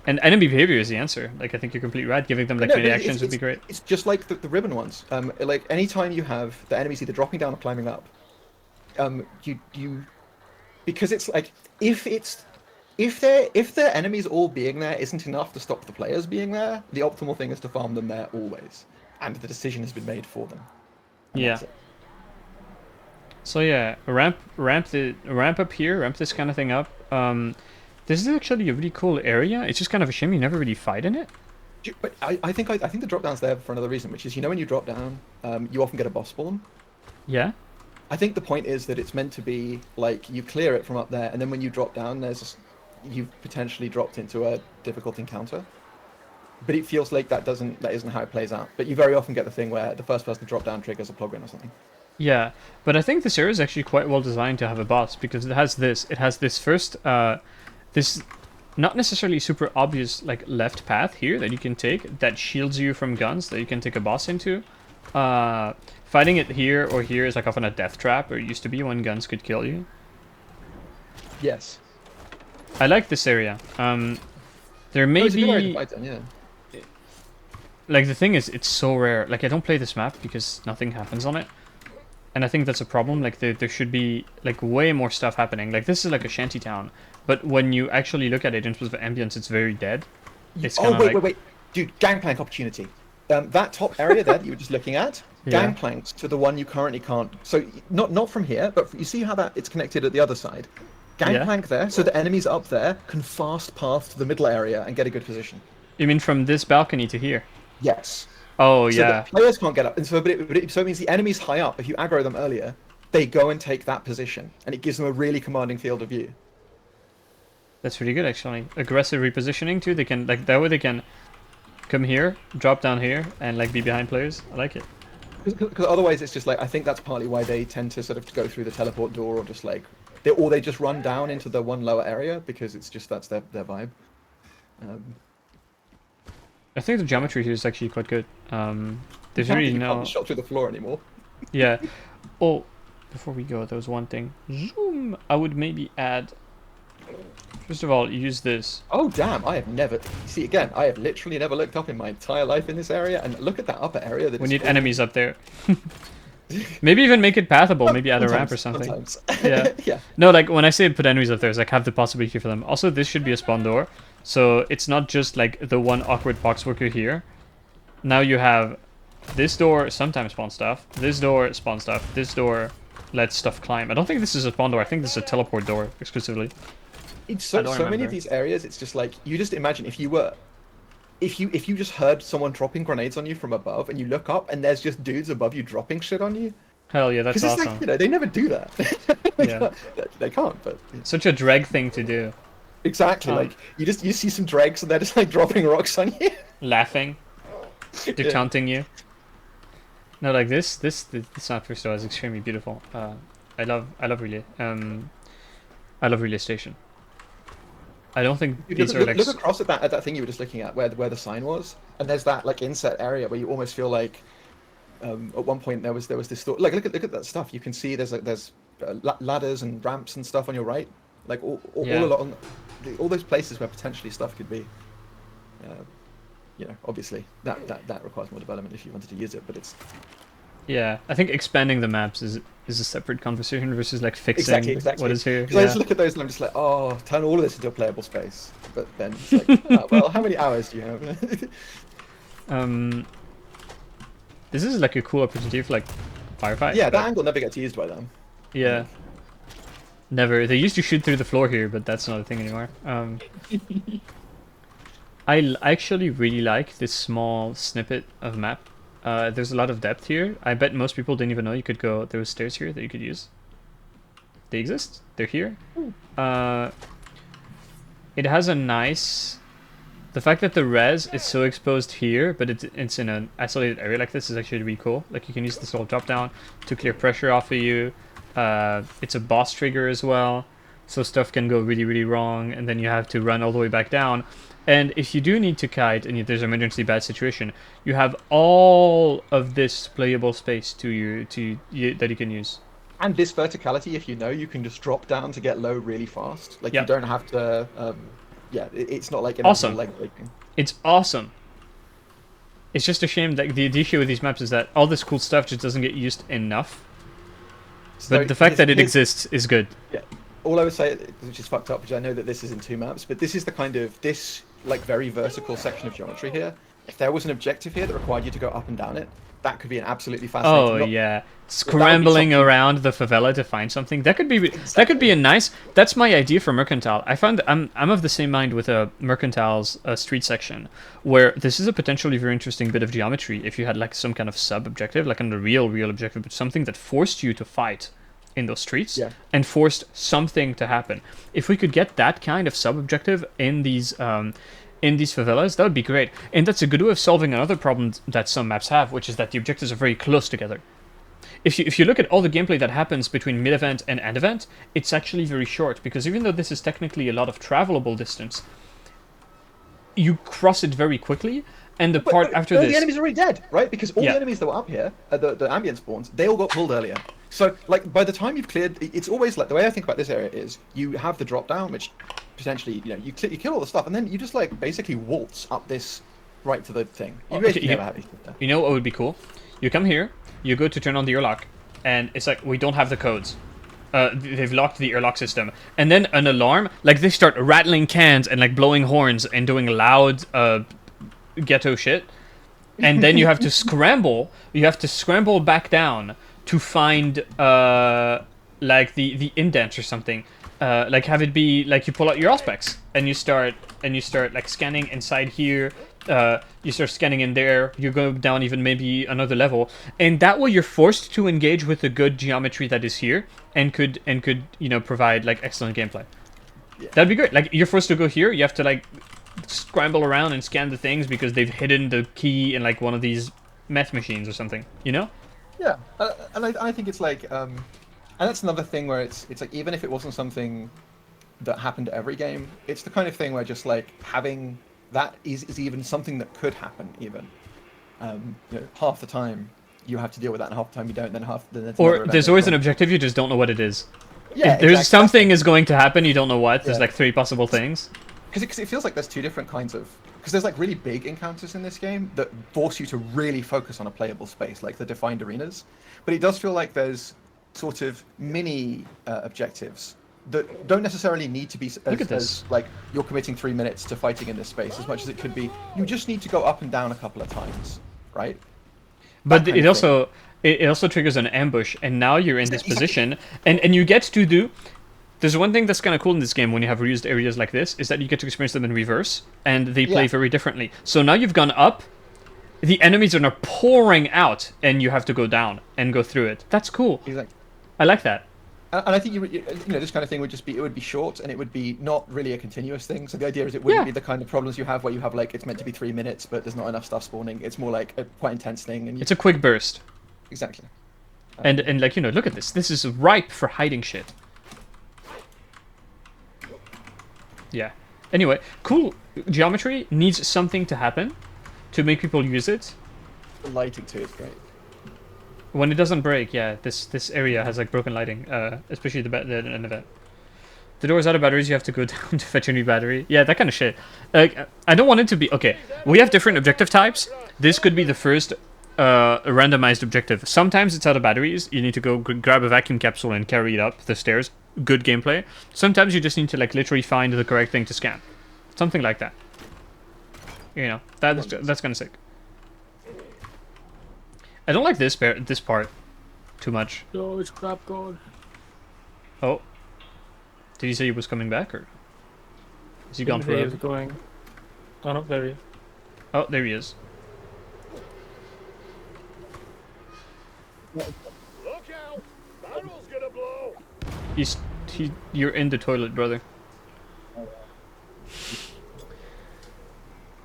And enemy behavior is the answer. Like, I think you're completely right. Giving them like No, mini but actions would be great. It's just like the ribbon ones. Like anytime you have the enemies either dropping down or climbing up, you because it's like if the enemies all being there isn't enough to stop the players being there, the optimal thing is to farm them there always, and the decision has been made for them. And Yeah. that's it. So yeah, ramp up here, ramp this kind of thing up. This is actually a really cool area. It's just kind of a shame you never really fight in it. But I think the drop down's there for another reason, which is when you drop down, you often get a boss spawn. Yeah. I think the point is that it's meant to be like you clear it from up there, and then when you drop down, you've potentially dropped into a difficult encounter. But it feels like that isn't how it plays out. But you very often get the thing where the first person to drop down triggers a plugin or something. Yeah, but I think this area is actually quite well designed to have a boss, because it has this. It has this first, this not necessarily super obvious like left path here that you can take that shields you from guns that you can take a boss into. Fighting it here or here is like often a death trap, or it used to be when guns could kill you. Yes. I like this area. There may It's a good area to be fight in, yeah. like the thing is, it's so rare. Like I don't play this map because nothing happens on it. And I think that's a problem. Like there should be like way more stuff happening. Like this is like a shanty town, but when you actually look at it in terms of ambience, it's very dead. It's Oh kinda wait, dude! Gangplank opportunity. That top area there that you were just looking at, Yeah. gangplanks to the one you currently can't. So not from here, but you see how it's connected at the other side. Gangplank there, so the enemies up there can fast path to the middle area and get a good position. You mean from this balcony to here? Yes. Oh So yeah. the players can't get up, and so it means the enemies high up. If you aggro them earlier, they go and take that position, and it gives them a really commanding field of view. That's really good actually. Aggressive repositioning too. They can like that way they can come here, drop down here, and like be behind players. I like it. Because otherwise, it's just like I think that's partly why they tend to sort of go through the teleport door or just like they just run down into the one lower area because it's just that's their vibe. I think the geometry here is actually quite good. There's You really can't no... be shot through the floor anymore. Yeah. Oh, before we go, there was one thing. Zoom! I would maybe add... First of all, use this. Oh damn! I have never see again. I have literally never looked up in my entire life in this area, and look at that upper area. That We is need full. enemies up there. Maybe even make it pathable. Maybe add a ramp or Sometimes, something. sometimes. Yeah. Yeah. No, like when I say put enemies up there, it's like have the possibility for them. Also, this should be a spawn door. So it's not just like the one awkward box worker here. Now you have this door sometimes spawn stuff. This door spawn stuff. This door lets stuff climb. I don't think this is a spawn door. I think this is a teleport door exclusively. It's I so don't many remember. of these areas. It's just like you just imagine if you just heard someone dropping grenades on you from above, and you look up and there's just dudes above you dropping shit on you. Hell yeah, that's Because it's awesome. like, you know, they never do that. Yeah. They can't. But yeah. Such a drag thing to do. Exactly. Like you see some dregs and they're just like dropping rocks on you. Laughing. They're Yeah. taunting you. No, like this map first of all is extremely beautiful. I love Relay. I love Relay Station. I don't think these are like Look across at that thing you were just looking at, where the sign was, and there's that like inset area where you almost feel like, at one point there was this thought. Like look at that stuff. You can see there's ladders and ramps and stuff on your right, like all Yeah. along, all those places where potentially stuff could be. You know, obviously that requires more development if you wanted to use it, but it's Yeah, I think expanding the maps is a separate conversation versus like fixing exactly what is here. Because I just look at those and I'm just like, oh, turn all of this into a playable space. But then it's like, oh, well, how many hours do you have? This is like a cool opportunity for like firefight. Yeah, but- that angle never gets used by them. Yeah. Never. They used to shoot through the floor here, but that's not a thing anymore. I actually really like this small snippet of map. There's a lot of depth here. I bet most people didn't even know you could go. There was stairs here that you could use. They exist. They're here. It has a nice... The fact that the res is so exposed here, but it's in an isolated area like this is actually really cool. Like you can use this little drop down to clear pressure off of you. It's a boss trigger as well, so stuff can go really, really wrong, and then you have to run all the way back down. And if you do need to kite and there's an emergency bad situation, you have all of this playable space that you can use. And this verticality, if you know, you can just drop down to get low really fast. Like Yeah. you don't have to. It's not like an Awesome. leg breaking. It's awesome. It's just a shame that the issue with these maps is that all this cool stuff just doesn't get used enough. So But the fact that it here's- exists is good. Yeah. All I would say, which is fucked up, which I know that this is in 2 maps, but this is the kind of like very vertical section of geometry here. If there was an objective here that required you to go up and down it, that could be an absolutely fascinating. Oh not- yeah, scrambling something- around the favela to find something that could be a nice. That's my idea for Mercantile. I found I'm of the same mind with a Mercantile's street section, where this is a potentially very interesting bit of geometry. If you had like some kind of sub objective, like a real objective, but something that forced you to fight in those streets Yeah. and forced something to happen. If we could get that kind of sub objective in these favelas, that would be great. And that's a good way of solving another problem that some maps have, which is that the objectives are very close together. If you look at all the gameplay that happens between mid-event and end-event, it's actually very short, because even though this is technically a lot of travelable distance, you cross it very quickly, and the part after no, this... the enemies are already dead, right? Because all Yeah. the enemies that were up here, the ambient spawns, they all got pulled earlier. So, like, by the time you've cleared, it's always like the way I think about this area is you have the drop down, which potentially, you know, you kill all the stuff, and then you just like basically waltz up this right to the thing. You Okay, basically you- never have anything there. You know what would be cool? You come here, you go to turn on the airlock, and it's like, we don't have the codes. They've locked the airlock system. And then an alarm, like they start rattling cans and like blowing horns and doing loud ghetto shit. And then you have to scramble back down to find like the indents or something. Like have it be like you pull out your auspex and you start like scanning inside here. You start scanning in there. You go down even maybe another level, and that way you're forced to engage with the good geometry that is here, and could provide like excellent gameplay. Yeah. That'd be great. Like you're forced to go here. You have to like scramble around and scan the things because they've hidden the key in like one of these meth machines or something. You know? Yeah, and I think it's like And that's another thing where it's like even if it wasn't something that happened at every game, it's the kind of thing where just like having that is even something that could happen even. Half the time you have to deal with that, and half the time you don't. Then there's Or another event there's that's always an wrong. objective, you just don't know what it is. Yeah, If there's exactly. something is going to happen, you don't know what. There's Yeah. like 3 possible things. Because it feels like there's two different kinds of... Because there's like really big encounters in this game that force you to really focus on a playable space, like the defined arenas. But it does feel like there's sort of mini objectives that don't necessarily need to be Look at as like you're committing 3 minutes to fighting in this space as much as it could be you just need to go up and down a couple of times, right? But kind it of thing. also it also triggers an ambush, and now you're in this position, and you get to do. There's one thing that's kind of cool in this game when you have reused areas like this, is that you get to experience them in reverse, and they play Yeah. very differently. So now you've gone up, the enemies are now pouring out, and you have to go down and go through it. That's cool. Exactly. I like that. And I think this kind of thing would just be it would be short and it would be not really a continuous thing. So the idea is it wouldn't Yeah. be the kind of problems you have where you have like it's meant to be 3 minutes but there's not enough stuff spawning. It's more like a quite intense thing. And It's a quick burst. exactly. And like, look at this. This is ripe for hiding shit. Yeah. Anyway, cool. Geometry needs something to happen to make people use it. The lighting too is great. When it doesn't break, yeah, this area has like broken lighting, especially the end of it. The door's out of batteries, you have to go down to fetch a new battery. Yeah, that kind of shit. Like, I don't want it to be... Okay, we have different objective types. This could be the first randomized objective. Sometimes it's out of batteries. You need to go grab a vacuum capsule and carry it up the stairs. Good gameplay. Sometimes you just need to like literally find the correct thing to scan. Something like that. That's kind of sick. I don't like this part too much. Oh, it's crap god. Oh. Did he say he was coming back, or is he gone He forever? is going. Oh no, there he is. Oh, there he is. Look out! Barrel's gonna blow! You're in the toilet, brother.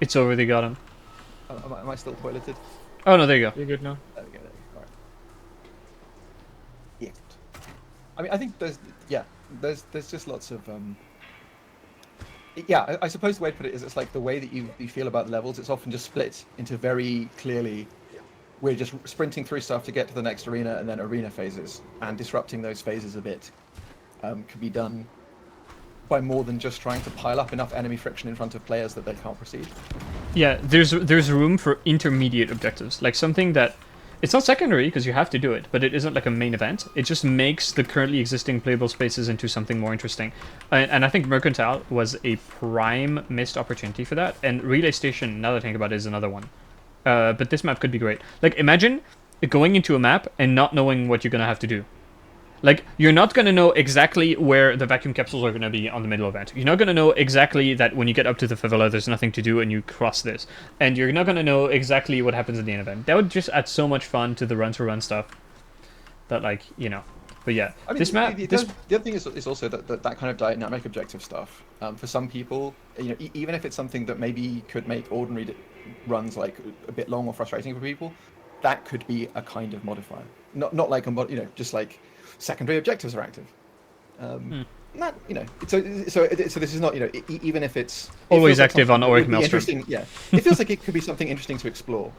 It's over, they got him. Am I still toileted? Oh no, there you go. You're good now. There we go. Alright. Yeah. I mean, I think there's just lots of yeah. I suppose the way to put it is it's like the way that you feel about levels. It's often just split into very clearly. We're just sprinting through stuff to get to the next arena, and then arena phases, and disrupting those phases a bit can be done by more than just trying to pile up enough enemy friction in front of players that they can't proceed. Yeah, there's room for intermediate objectives, like something that it's not secondary because you have to do it, but it isn't like a main event. It just makes the currently existing playable spaces into something more interesting. And I think Mercantile was a prime missed opportunity for that. And Relay Station, now that I think about it, is another one. But this map could be great. Like, imagine going into a map and not knowing what you're gonna have to do. Like, you're not going to know exactly where the vacuum capsules are going to be on the middle event. You're not going to know exactly that when you get up to the favela, there's nothing to do and you cross this. And you're not going to know exactly what happens at the end event. That would just add so much fun to the run-to-run stuff. That, like, But yeah, I mean, this map... the other thing is also that kind of dynamic objective stuff. For some people, even if it's something that maybe could make ordinary runs like a bit long or frustrating for people, that could be a kind of modifier. Not like just like secondary objectives are active. Not so this is not even if it's Always like active something on that would Auric be Maelstrom. interesting. Yeah, it feels like it could be something interesting to explore.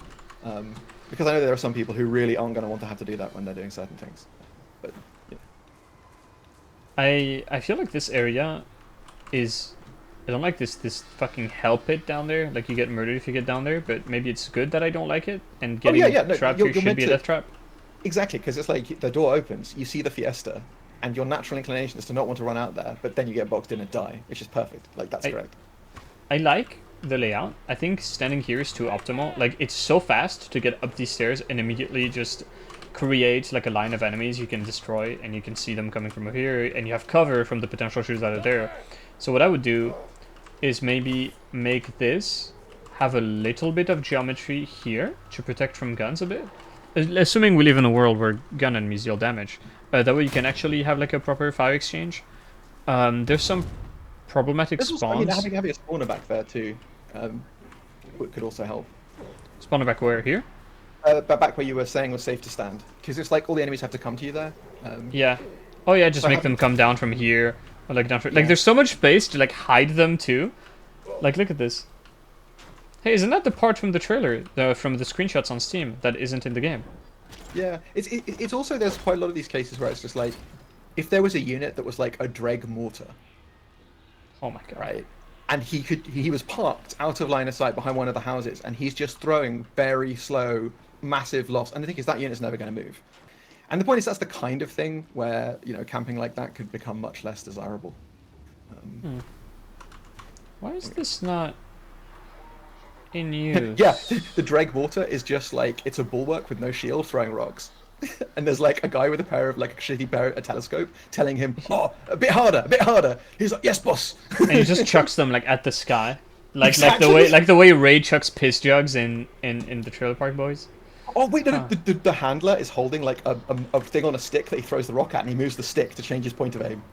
Because I know there are some people who really aren't going to want to have to do that when they're doing certain things. But I feel like this area is... I don't like this fucking hell pit down there. Like, you get murdered if you get down there, but maybe it's good that I don't like it, and getting trapped here should be a death trap. Exactly, because it's like the door opens, you see the Fiesta, and your natural inclination is to not want to run out there, but then you get boxed in and die, which is perfect. Like, that's correct. I like the layout. I think standing here is too optimal. Like, it's so fast to get up these stairs and immediately just create like a line of enemies you can destroy, and you can see them coming from over here, and you have cover from the potential shooters out of there. So what I would do is maybe make this have a little bit of geometry here to protect from guns a bit. Assuming we live in a world where gun enemies deal damage. That way you can actually have like a proper fire exchange. There's some problematic spawns. I mean, having a spawner back there too could also help. Spawner back where? Here? But back where you were saying was safe to stand. Because it's like all the enemies have to come to you there. Yeah. Oh yeah, just So make them having- come down from here, or like down from, like Yeah. there's so much space to like hide them too. Like look at this. Hey, isn't that the part from the trailer, from the screenshots on Steam that isn't in the game? Yeah, it's also there's quite a lot of these cases where it's just like, if there was a unit that was like a dreg mortar, Oh my god. right, and he was parked out of line of sight behind one of the houses, and he's just throwing very slow, massive loss, and the thing is that unit's never going to move. And the point is that's the kind of thing where camping like that could become much less desirable. Why is this not in use? Yeah, the dreg mortar is just like it's a bulwark with no shield throwing rocks. And there's like a guy with a shitty pair a telescope telling him, "Oh, a bit harder, a bit harder." He's like, "Yes, boss." And he just chucks them like at the sky, like Exactly. like the way Ray chucks piss jugs in the Trailer Park Boys. Oh wait, no, the handler is holding like a thing on a stick that he throws the rock at, and he moves the stick to change his point of aim.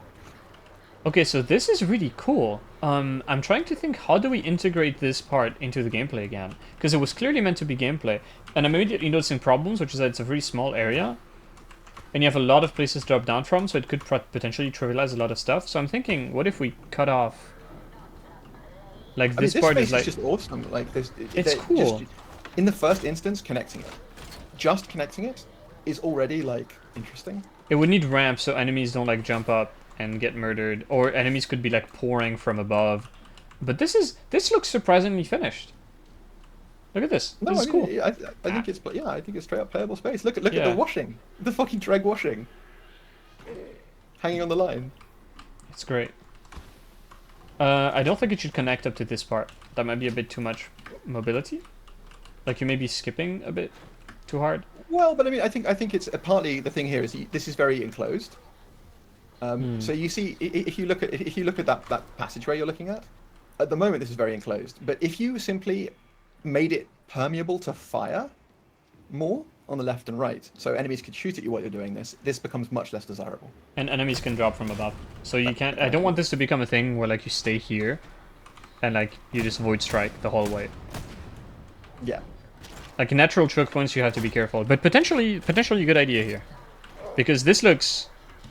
Okay, so this is really cool. I'm trying to think, how do we integrate this part into the gameplay again? Because it was clearly meant to be gameplay, and I'm immediately noticing problems, which is that it's a very small area, and you have a lot of places to drop down from, so it could potentially trivialize a lot of stuff. So I'm thinking, what if we cut off, like this part space is like, just awesome. Like this, It's cool. Just, in the first instance, connecting it, just connecting it, is already like interesting. it would need ramps so enemies don't like jump up and get murdered, or enemies could be like pouring from above. But this looks surprisingly finished. Look at this. No, This is I mean, cool. I think I think it's straight up playable space. Look at Yeah. the washing, the fucking dreg washing, hanging on the line. It's great. I don't think it should connect up to this part. That might be a bit too much mobility. Like you may be skipping a bit too hard. Well, but I mean, I think it's partly the thing here is this is very enclosed. So you see, if you look at that passageway you're looking at the moment, this is very enclosed. But if you simply made it permeable to fire more on the left and right, so enemies could shoot at you while you're doing this, this becomes much less desirable. And enemies can drop from above. So you can't... I don't want this to become a thing where like you stay here and like you just void strike the whole way. Yeah. Like natural choke points you have to be careful. But potentially a good idea here. Because this looks...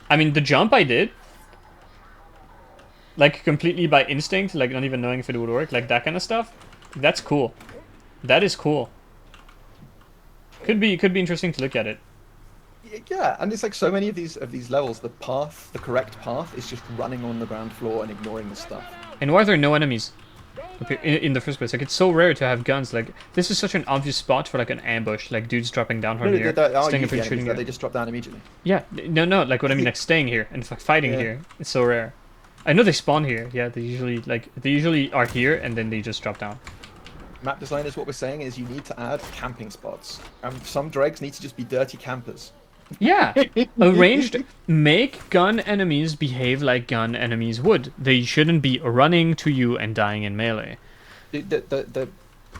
I mean, the jump I did, like completely by instinct, like not even knowing if it would work, like that kind of stuff, that's cool. That is cool. Could be interesting to look at it. Yeah, and it's like so many of these levels, the correct path is just running on the ground floor and ignoring the stuff. And why are there no enemies in the first place? Like, it's so rare to have guns. Like, this is such an obvious spot for like an ambush, like dudes dropping down from here, There are staying up usually and shooting enemies you. there, they just drop down immediately. Yeah, no, like what I mean, like staying here and like fighting Yeah. here. It's so rare. I know they spawn here. Yeah, they usually are here and then they just drop down. Map designers, what we're saying is you need to add camping spots. Some dregs need to just be dirty campers. Yeah, arranged. Make gun enemies behave like gun enemies would. They shouldn't be running to you and dying in melee.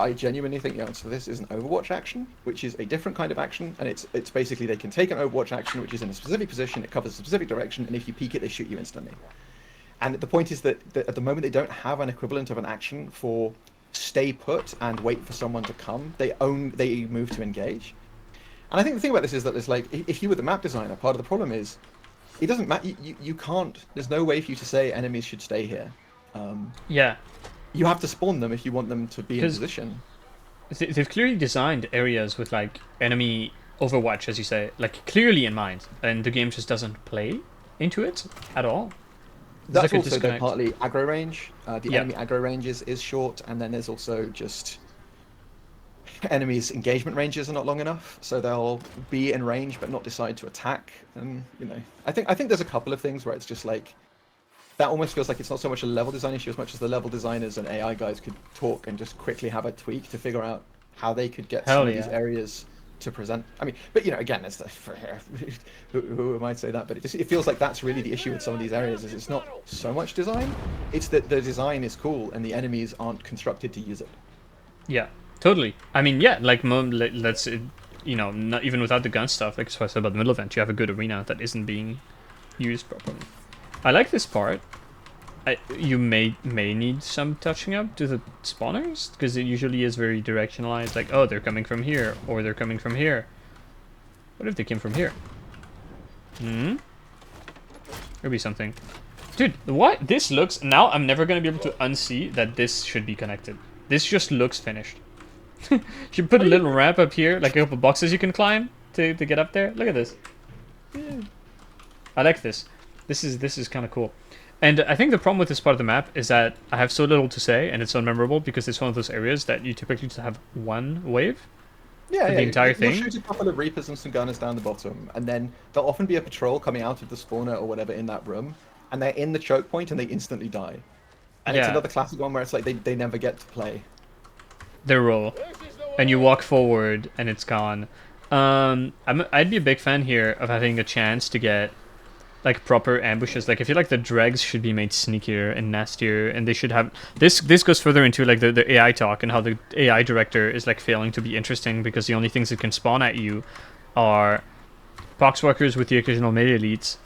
I genuinely think the answer to this is an Overwatch action, which is a different kind of action, and it's basically they can take an Overwatch action which is in a specific position, it covers a specific direction, and if you peek it, they shoot you instantly. And the point is that at the moment they don't have an equivalent of an action for stay put and wait for someone to come. They move to engage. And I think the thing about this is that it's like if you were the map designer, part of the problem is it doesn't matter. You can't. There's no way for you to say enemies should stay here. Yeah. You have to spawn them if you want them to be in position. They've clearly designed areas with like enemy overwatch, as you say, like clearly in mind, and the game just doesn't play into it at all. There's That's like a also though disconnect. partly aggro range. The Yeah. enemy aggro range is short, and then there's also just enemies' engagement ranges are not long enough, so they'll be in range but not decide to attack. And I think there's a couple of things where it's just like that almost feels like it's not so much a level design issue as much as the level designers and AI guys could talk and just quickly have a tweak to figure out how they could get some of these areas to present. I mean, but again, it's who might say that, but it feels like that's really the issue with some of these areas is it's not so much design, it's that the design is cool and the enemies aren't constructed to use it. Yeah, totally. I mean, yeah, like let's not even without the gun stuff. Like what I said about the middle event, you have a good arena that isn't being used properly. I like this part. You may need some touching up to the spawners because it usually is very directionalized. Like, oh, they're coming from here or they're coming from here. What if they came from here? Hmm. There'll be something. Dude, what? This looks... Now I'm never going to be able to unsee that this should be connected. This just looks finished. You put a little ramp up here, like a couple boxes you can climb to get up there. Look at this. Yeah. I like this. This is kind of cool. And I think the problem with this part of the map is that I have so little to say, and it's unmemorable because it's one of those areas that you typically just have one wave. Yeah, the entire thing. You'll shoot a couple of Reapers and some Gunners down the bottom, and then there'll often be a patrol coming out of the spawner or whatever in that room, and they're in the choke point and they instantly die. And it's another classic one where it's like they never get to play. They roll, and you walk forward and it's gone. I'd be a big fan here of having a chance to get like proper ambushes. Like I feel like the dregs should be made sneakier and nastier, and they should have this goes further into like the AI talk and how the AI director is like failing to be interesting because the only things that can spawn at you are poxwalkers with the occasional melee elites,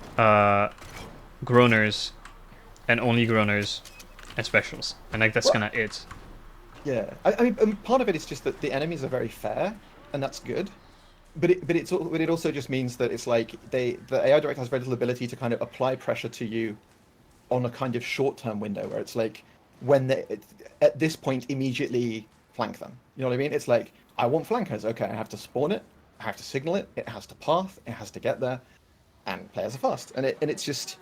groaners, and only groaners and specials, and like that's kind of it. Yeah, I mean part of it is just that the enemies are very fair, and that's good. But it also just means that it's like the AI director has very little ability to kind of apply pressure to you on a kind of short-term window where it's like when at this point immediately flank them. You know what I mean? It's like I want flankers. Okay, I have to spawn it, I have to signal it, it has to path, it has to get there, and players are fast. And it's just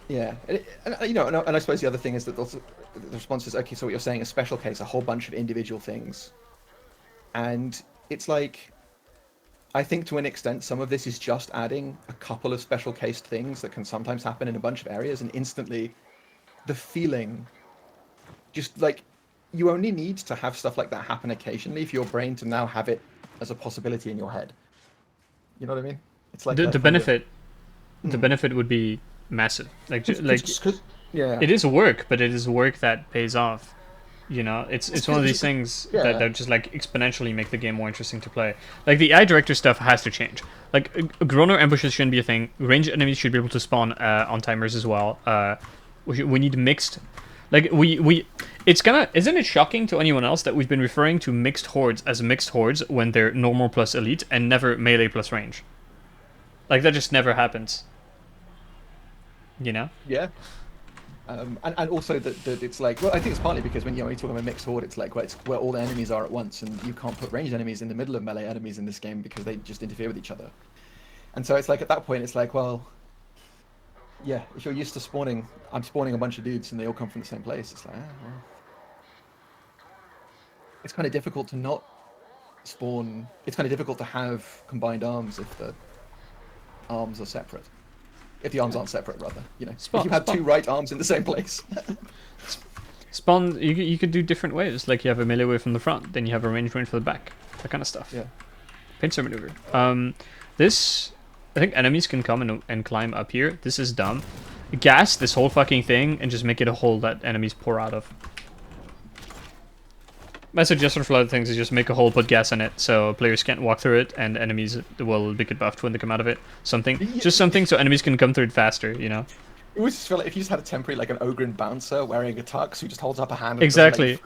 yeah. And I suppose the other thing is that also, the response is okay. So what you're saying is special case, a whole bunch of individual things, and it's like, I think to an extent, some of this is just adding a couple of special case things that can sometimes happen in a bunch of areas, and instantly, the feeling, just like, you only need to have stuff like that happen occasionally for your brain to now have it as a possibility in your head. You know what I mean? It's like the benefit. The benefit would be massive. Like yeah, it is work, but it is work that pays off. You know, it's one of these things that just like exponentially make the game more interesting to play. Like the AI director stuff has to change. Like groaner ambushes shouldn't be a thing. Ranged enemies should be able to spawn on timers as well. We need mixed. Like isn't it shocking to anyone else that we've been referring to mixed hordes as mixed hordes when they're normal plus elite and never melee plus range? Like that just never happens. You know? Yeah. And also that it's like, well, I think it's partly because when you're talking about mixed horde, it's like it's where all the enemies are at once, and you can't put ranged enemies in the middle of melee enemies in this game because they just interfere with each other. And so it's like at that point, it's like, well, yeah, if you're used to spawning, I'm spawning a bunch of dudes and they all come from the same place. It's like, well, it's kind of difficult to not spawn. It's kind of difficult to have combined arms if the arms are separate. If the arms aren't separate, rather, you know. If you have two right arms in the same place. Spawn, you could do different ways. Like you have a melee wave from the front, then you have a range for the back. That kind of stuff. Yeah. Pincer maneuver. This, I think enemies can come and climb up here. This is dumb. Gas this whole fucking thing and just make it a hole that enemies pour out of. My suggestion for a lot of things is just make a hole, put gas in it, so players can't walk through it, and enemies will get buffed when they come out of it. Just something so enemies can come through it faster, you know? It would just feel like if you just had a temporary, like an Ogren bouncer wearing a tux who just holds up a hand. And exactly.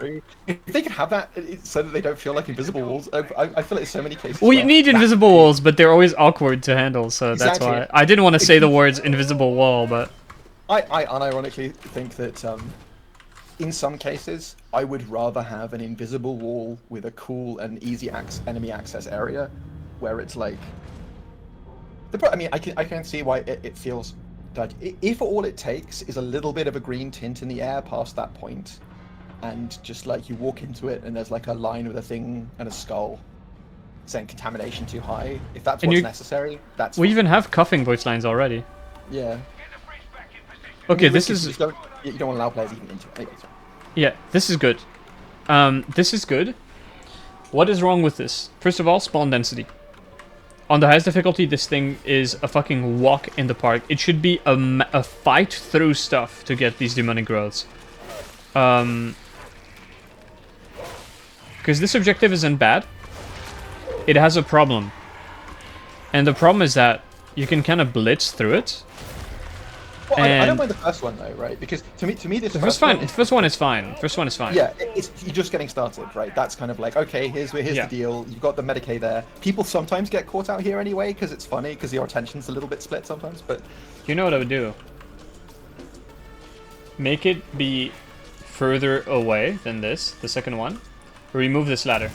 If they could have that so that they don't feel like invisible walls, I feel like in so many cases. We need invisible walls, but they're always awkward to handle, so that's why. I didn't want to say the words invisible wall, but... I unironically think that, in some cases, I would rather have an invisible wall with a cool and easy enemy access area, where it's like. I mean, I can see why it feels like if all it takes is a little bit of a green tint in the air past that point, and just like you walk into it and there's like a line with a thing and a skull saying contamination too high. If that's what's necessary, that's. We even have cuffing voice lines already. Yeah. Okay, this is. You don't want to allow players even into it. Anyway, yeah, this is good. This is good. What is wrong with this? First of all, spawn density. On the highest difficulty, this thing is a fucking walk in the park. It should be a fight through stuff to get these demonic growths. Because this objective isn't bad. It has a problem. And the problem is that you can kind of blitz through it. Well, I don't And mind the first one though, right? Because to me, this the first one is fine. First one is fine. yeah, it's you're just getting started, right? That's kind of like, okay, here's Yeah. the deal. You've got the Medicaid there. People sometimes get caught out here anyway because it's funny because your attention's a little bit split sometimes. But You know what I would do? Make it be further away than this, the second one. Remove this ladder.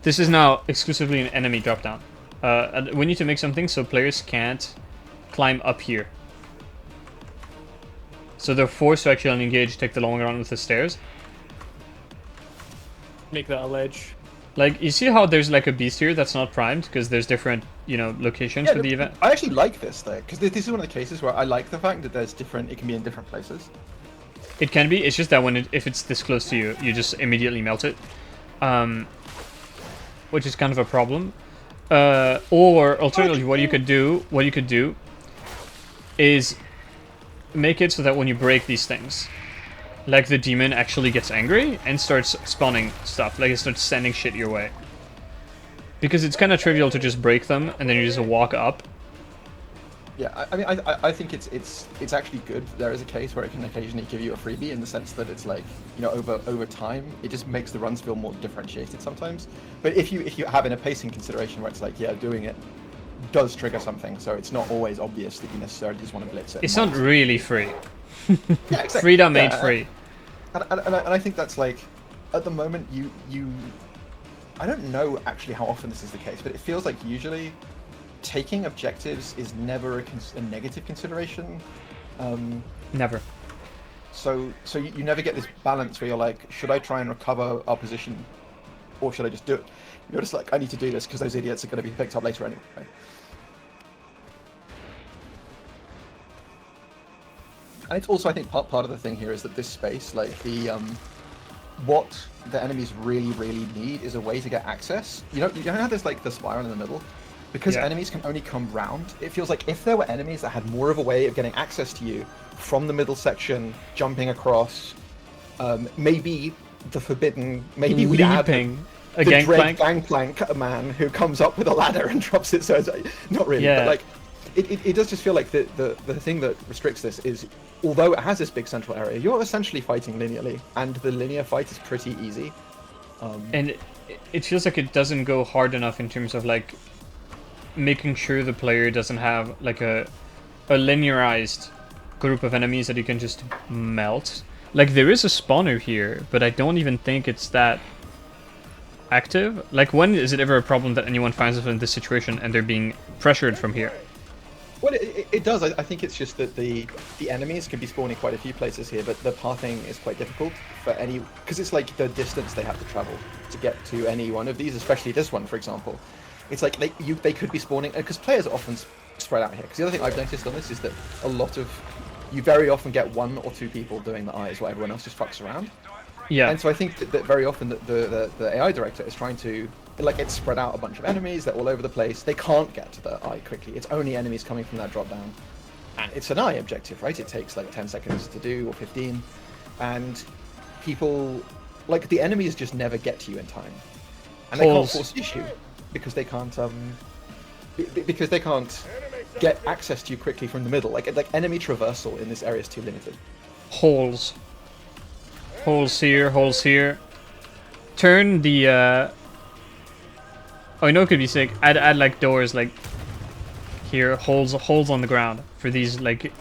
This is now exclusively an enemy dropdown. We need to make something so players can't climb up here. So they're forced to actually engage, take the long run with the stairs. Make that a ledge. Like, you see how there's like a beast here that's not primed because there's different, you know, locations for the event? I actually like this though, because this is one of the cases where I like the fact that there's different. It can be in different places. It can be. It's just that if it's this close to you, you just immediately melt it, which is kind of a problem. Or alternatively, what you could do is make it so that when you break these things, like the demon actually gets angry and starts spawning stuff, like it starts sending shit your way. Because it's kind of trivial to just break them and then you just walk up. Yeah, I mean, I think it's actually good. There is a case where it can occasionally give you a freebie in the sense that it's like, you know, over time, it just makes the runs feel more differentiated sometimes. But if you have in a pacing consideration where it's like, yeah, doing it does trigger something, so it's not always obvious that you necessarily just want to blitz it. It's not really free. Yeah, exactly. Freedom made free. And I think that's like, at the moment, you I don't know actually how often this is the case, but it feels like usually taking objectives is never a negative consideration. Never. So you never get this balance where you're like, should I try and recover our position, or should I just do it? You're just like, I need to do this because those idiots are going to be picked up later anyway. And it's also, I think, part of the thing here is that this space, like what the enemies really need is a way to get access. You know how there's like the spiral in the middle? Because enemies can only come round, it feels like if there were enemies that had more of a way of getting access to you from the middle section, jumping across, maybe the forbidden, maybe we add the gangplank man who comes up with a ladder and drops it. So it's like, not really, but like it does just feel like the thing that restricts this is, although it has this big central area, you're essentially fighting linearly, and the linear fight is pretty easy. And it feels like it doesn't go hard enough in terms of like making sure the player doesn't have like a linearized group of enemies that you can just melt. Like, there is a spawner here, but I don't even think it's that active. Like, when is it ever a problem that anyone finds themselves in this situation and they're being pressured from here? Well, it does. I think it's just that the enemies can be spawning quite a few places here, but the pathing is quite difficult for any, because it's like the distance they have to travel to get to any one of these, especially this one, for example. It's like they could be spawning, because players are often spread out here. Because the other thing I've noticed on this is that you very often get 1 or 2 people doing the eyes while everyone else just fucks around. Yeah. And so I think that very often the AI director is trying to, like, it's spread out a bunch of enemies, they're all over the place, they can't get to the eye quickly, it's only enemies coming from that drop down. And it's an eye objective, right? It takes like 10 seconds to do, or 15. And people, like, the enemies just never get to you in time. And they can't force issue because they can't get access to you quickly from the middle. Like enemy traversal in this area is too limited. Holes here. Turn the oh, I know it could be sick. Add like doors like here, holes on the ground for these like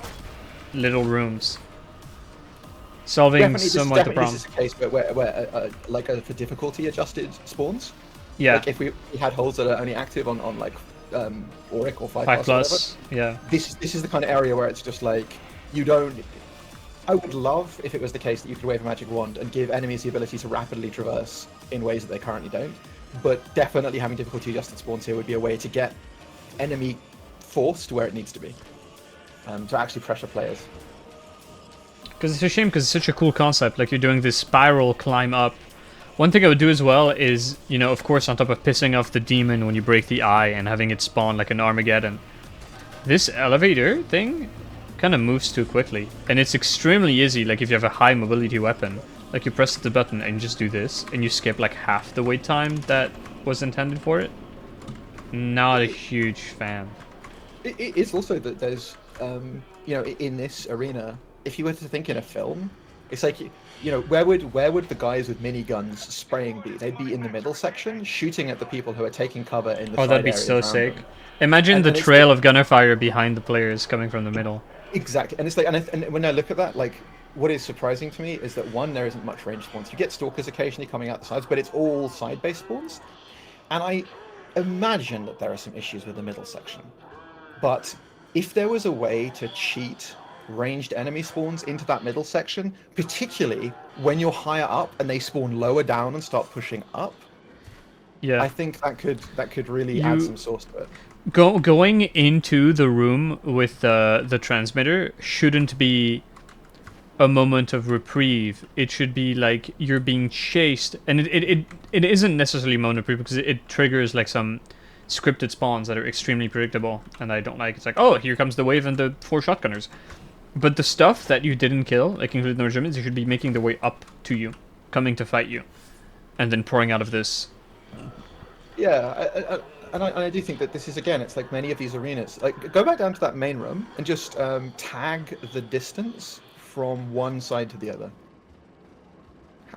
little rooms. Solving somewhat the problem. This is a case where like for difficulty adjusted spawns. Yeah. Like if we had holes that are only active on like Auric or 5+, plus, yeah. This is the kind of area where it's just like, you don't. I would love if it was the case that you could wave a magic wand and give enemies the ability to rapidly traverse in ways that they currently don't. But definitely having difficulty adjusted spawns here would be a way to get enemy forced where it needs to be, to actually pressure players. Because it's a shame, because it's such a cool concept. Like, you're doing this spiral climb up. One thing I would do as well is, you know, of course, on top of pissing off the demon when you break the eye and having it spawn like an Armageddon, this elevator thing kind of moves too quickly. And it's extremely easy, like if you have a high mobility weapon, like you press the button and you just do this, and you skip like half the wait time that was intended for it. Not a huge fan. It is also that there's, you know, in this arena, if you were to think in a film, it's like, you know, where would the guys with miniguns spraying be? They'd be in the middle section, shooting at the people who are taking cover in the Oh, that'd side be areas so around sick. them. Imagine the And it's trail of gunner fire behind the players coming from the middle. exactly, and it's like, and when I look at that, like, what is surprising to me is that one, there isn't much range spawns. You get stalkers occasionally coming out the sides, but it's all side-based spawns. And I imagine that there are some issues with the middle section. But if there was a way to cheat ranged enemy spawns into that middle section, particularly when you're higher up and they spawn lower down and start pushing up, Yeah. I think that could really add You- some sauce to it. Going into the room with the transmitter shouldn't be a moment of reprieve. It should be like you're being chased, and it isn't necessarily moment of reprieve because it triggers like some scripted spawns that are extremely predictable, and I don't like. It's like, oh, here comes the wave and the 4 shotgunners. But the stuff that you didn't kill, like including the regiments, you should be making their way up to you, coming to fight you, and then pouring out of this. Yeah, and I do think that this is, again, it's like many of these arenas. Like, go back down to that main room and just tag the distance from one side to the other.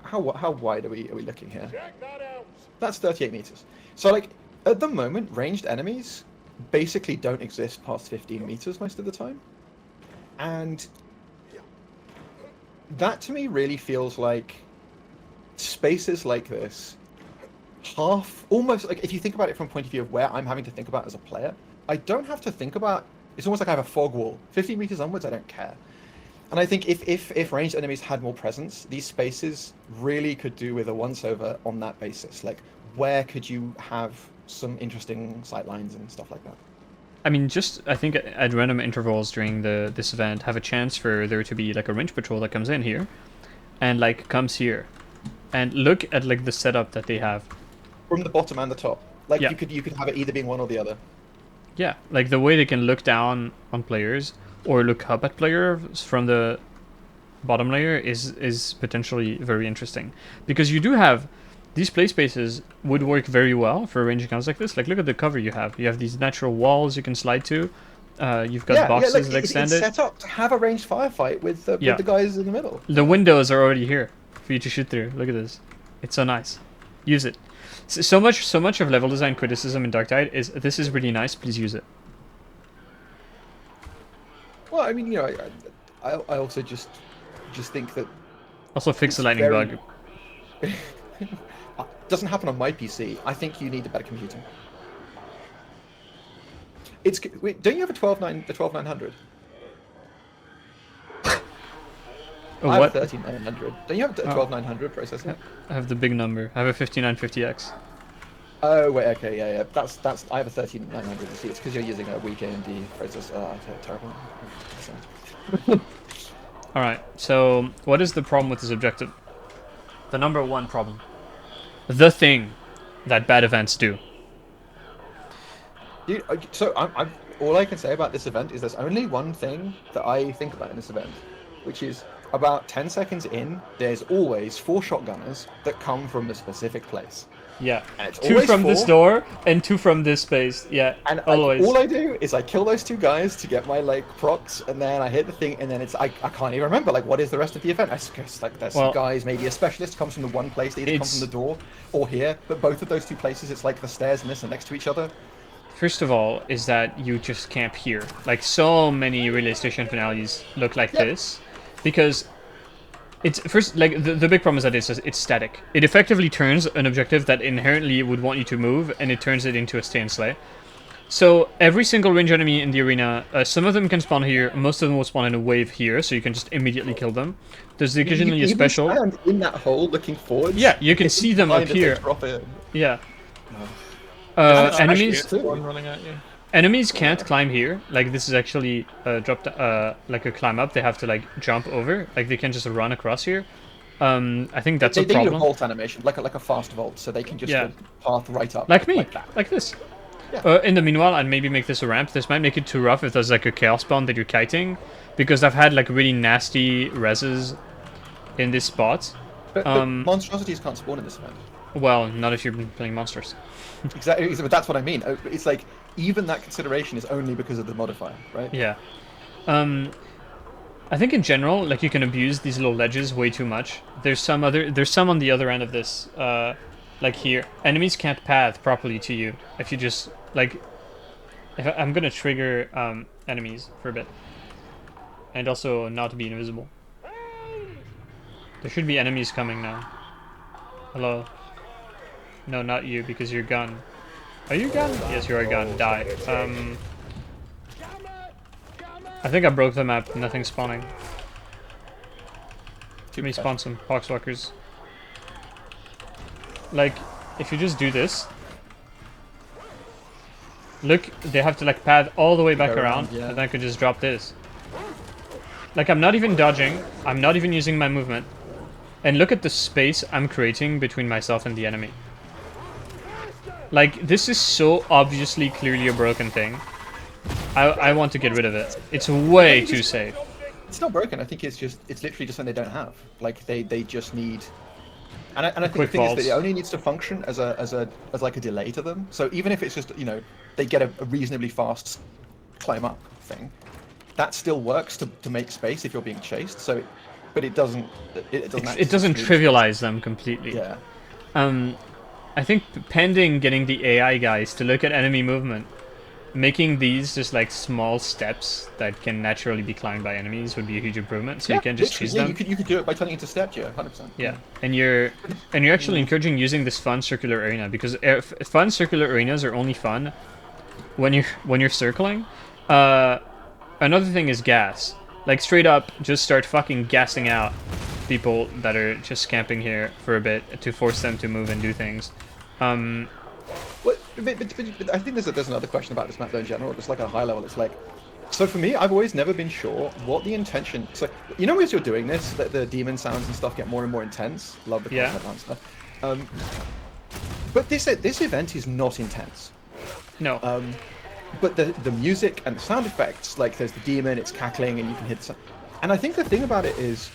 How wide are we looking here? That's 38 meters. So, like, at the moment, ranged enemies basically don't exist past 15 meters most of the time. And that to me really feels like spaces like this, almost like, if you think about it from point of view of where I'm having to think about as a player, I don't have to think about, it's almost like I have a fog wall. 50 meters onwards, I don't care. And I think if ranged enemies had more presence, these spaces really could do with a once-over on that basis. Like, where could you have some interesting sightlines and stuff like that? I mean, just, I think at random intervals during this event, have a chance for there to be like a range patrol that comes in here, and like comes here, and look at like the setup that they have. From the bottom and the top. Like, Yeah. you could have it either being one or the other. Yeah, like the way they can look down on players or look up at players from the bottom layer is potentially very interesting, because you do have these play spaces would work very well for ranged encounters like this. Like, look at the cover you have. You have these natural walls you can slide to. You've got boxes like, that extend it's it. set up to have a ranged firefight with the guys in the middle. The windows are already here for you to shoot through. Look at this. It's so nice. Use it. So much of level design criticism in Dark Tide is, this is really nice, please use it. Well, I mean, you know, I also just think that Also fix the it's lightning very- bug. doesn't happen on my PC. I think you need a better computing. Wait, don't you have a 12900? I What? have a 13900. Don't you have a 12900 processor? I have the big number. I have a 5950X. Oh wait, okay, yeah. That's. I have a 13900. You see, it's because you're using a weak AMD processor. Oh, terrible. Alright, so what is the problem with this objective? The number one problem. The thing that bad events do. Dude, so I'm all I can say about this event is there's only one thing that I think about in this event, which is about 10 seconds in, there's always 4 shotgunners that come from a specific place. Yeah. And it's 2 always from this 4. door and 2 from this space. Yeah. And always. all I do is I kill those 2 guys to get my like procs, and then I hit the thing, and then it's I can't even remember like what is the rest of the event. I guess like there's some guys, maybe a specialist comes from the one place, they either come from the door or here, but both of those 2 places, it's like the stairs and this are next to each other. First of all, is that you just camp here. Like, so many relay station finales look like this, because it's first like the big problem is that it's static. It effectively turns an objective that inherently would want you to move, and it turns it into a stay and slay. So every single range enemy in the arena, some of them can spawn here, most of them will spawn in a wave here, so you can just immediately kill them. There's occasionally a special. You can stand in that hole looking forward. Yeah, you can see them up here. Yeah. Enemies. One running at you. Enemies can't climb here. Like, this is actually like a climb up. They have to like jump over. Like, they can't just run across here. I think that's a They problem. need a vault animation, like a fast vault, so they can just path right up. Like me, like that. like this. Yeah. In the meanwhile, I'd maybe make this a ramp. This might make it too rough if there's like a chaos spawn that you're kiting, because I've had like really nasty reses in this spot. But monstrosities can't spawn in this event. Well, not if you've been playing monsters. Exactly, but that's what I mean. It's like even that consideration is only because of the modifier, right? Yeah. I think in general, like, you can abuse these little ledges way too much. There's some on the other end of this, like here. Enemies can't path properly to you if you just, like, I'm gonna trigger enemies for a bit. And also not be invisible. There should be enemies coming now. Hello? No, not you, because you're gun. Are you gun? Yes, you are gun. Die. I think I broke the map. Nothing's spawning. Let me spawn some poxwalkers. Like, if you just do this, look, they have to like pad all the way back around, yeah. and then I could just drop this. Like, I'm not even dodging, I'm not even using my movement. And look at the space I'm creating between myself and the enemy. Like, this is so obviously clearly a broken thing. I want to get rid of it. It's way too safe. It's not broken. I think it's literally just something they don't have. Like they just need. And I think the thing is that it only needs to function as like a delay to them. So even if it's just, you know, they get a reasonably fast climb up thing, that still works to make space if you're being chased. So, but it doesn't. It doesn't trivialize them completely. Yeah. I think pending getting the AI guys to look at enemy movement, making these just like small steps that can naturally be climbed by enemies would be a huge improvement. So you can just choose them. You could do it by turning into steps, yeah, 100%. Yeah, and you're actually encouraging using this fun circular arena, because fun circular arenas are only fun when you're circling. Another thing is gas. Like, straight up, just start fucking gassing out people that are just camping here for a bit to force them to move and do things. Well, but I think there's another question about this map though in general, just like at a high level. It's like, so for me, I've always never been sure what the intention. So you know, as you're doing this, that the demon sounds and stuff get more and more intense. Love the answer. But this event is not intense. No. But the music and the sound effects, like there's the demon, it's cackling, and you can hit. And I think the thing about it is,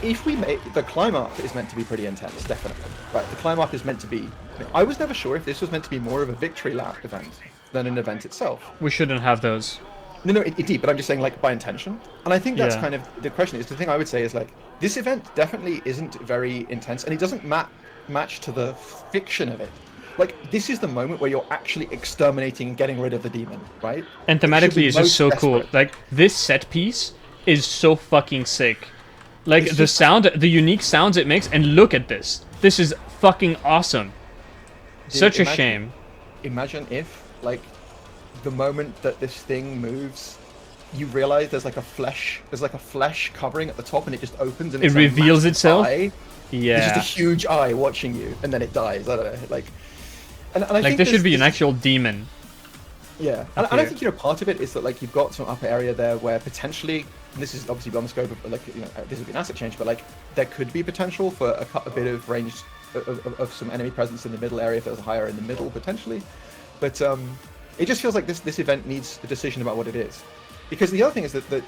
if we make the climb up is meant to be pretty intense, definitely. Right, the climb up is meant to be. I was never sure if this was meant to be more of a victory lap event than an event itself. We shouldn't have those. No, indeed, but I'm just saying, like, by intention. And I think that's kind of the question. Is the thing I would say is, like, this event definitely isn't very intense, and it doesn't match to the fiction of it. Like, this is the moment where you're actually exterminating and getting rid of the demon, right? And thematically, it's just so cool. Like, this set piece is so fucking sick. Like, the sound, the unique sounds it makes, and look at this. This is fucking awesome. Such a shame. Imagine if, like, the moment that this thing moves, you realize there's like a flesh covering at the top, and it just opens and it reveals itself. Eye. Yeah. It's just a huge eye watching you, and then it dies. I don't know, like. And I like, think there should be an actual demon. Yeah, and I think, you know, part of it is that, like, you've got some upper area there where potentially, and this is obviously beyond the scope of, like, you know, this would be an asset change, but, like, there could be potential for a bit of range of some enemy presence in the middle area if there's a higher in the middle, potentially. But it just feels like this event needs a decision about what it is. Because the other thing is that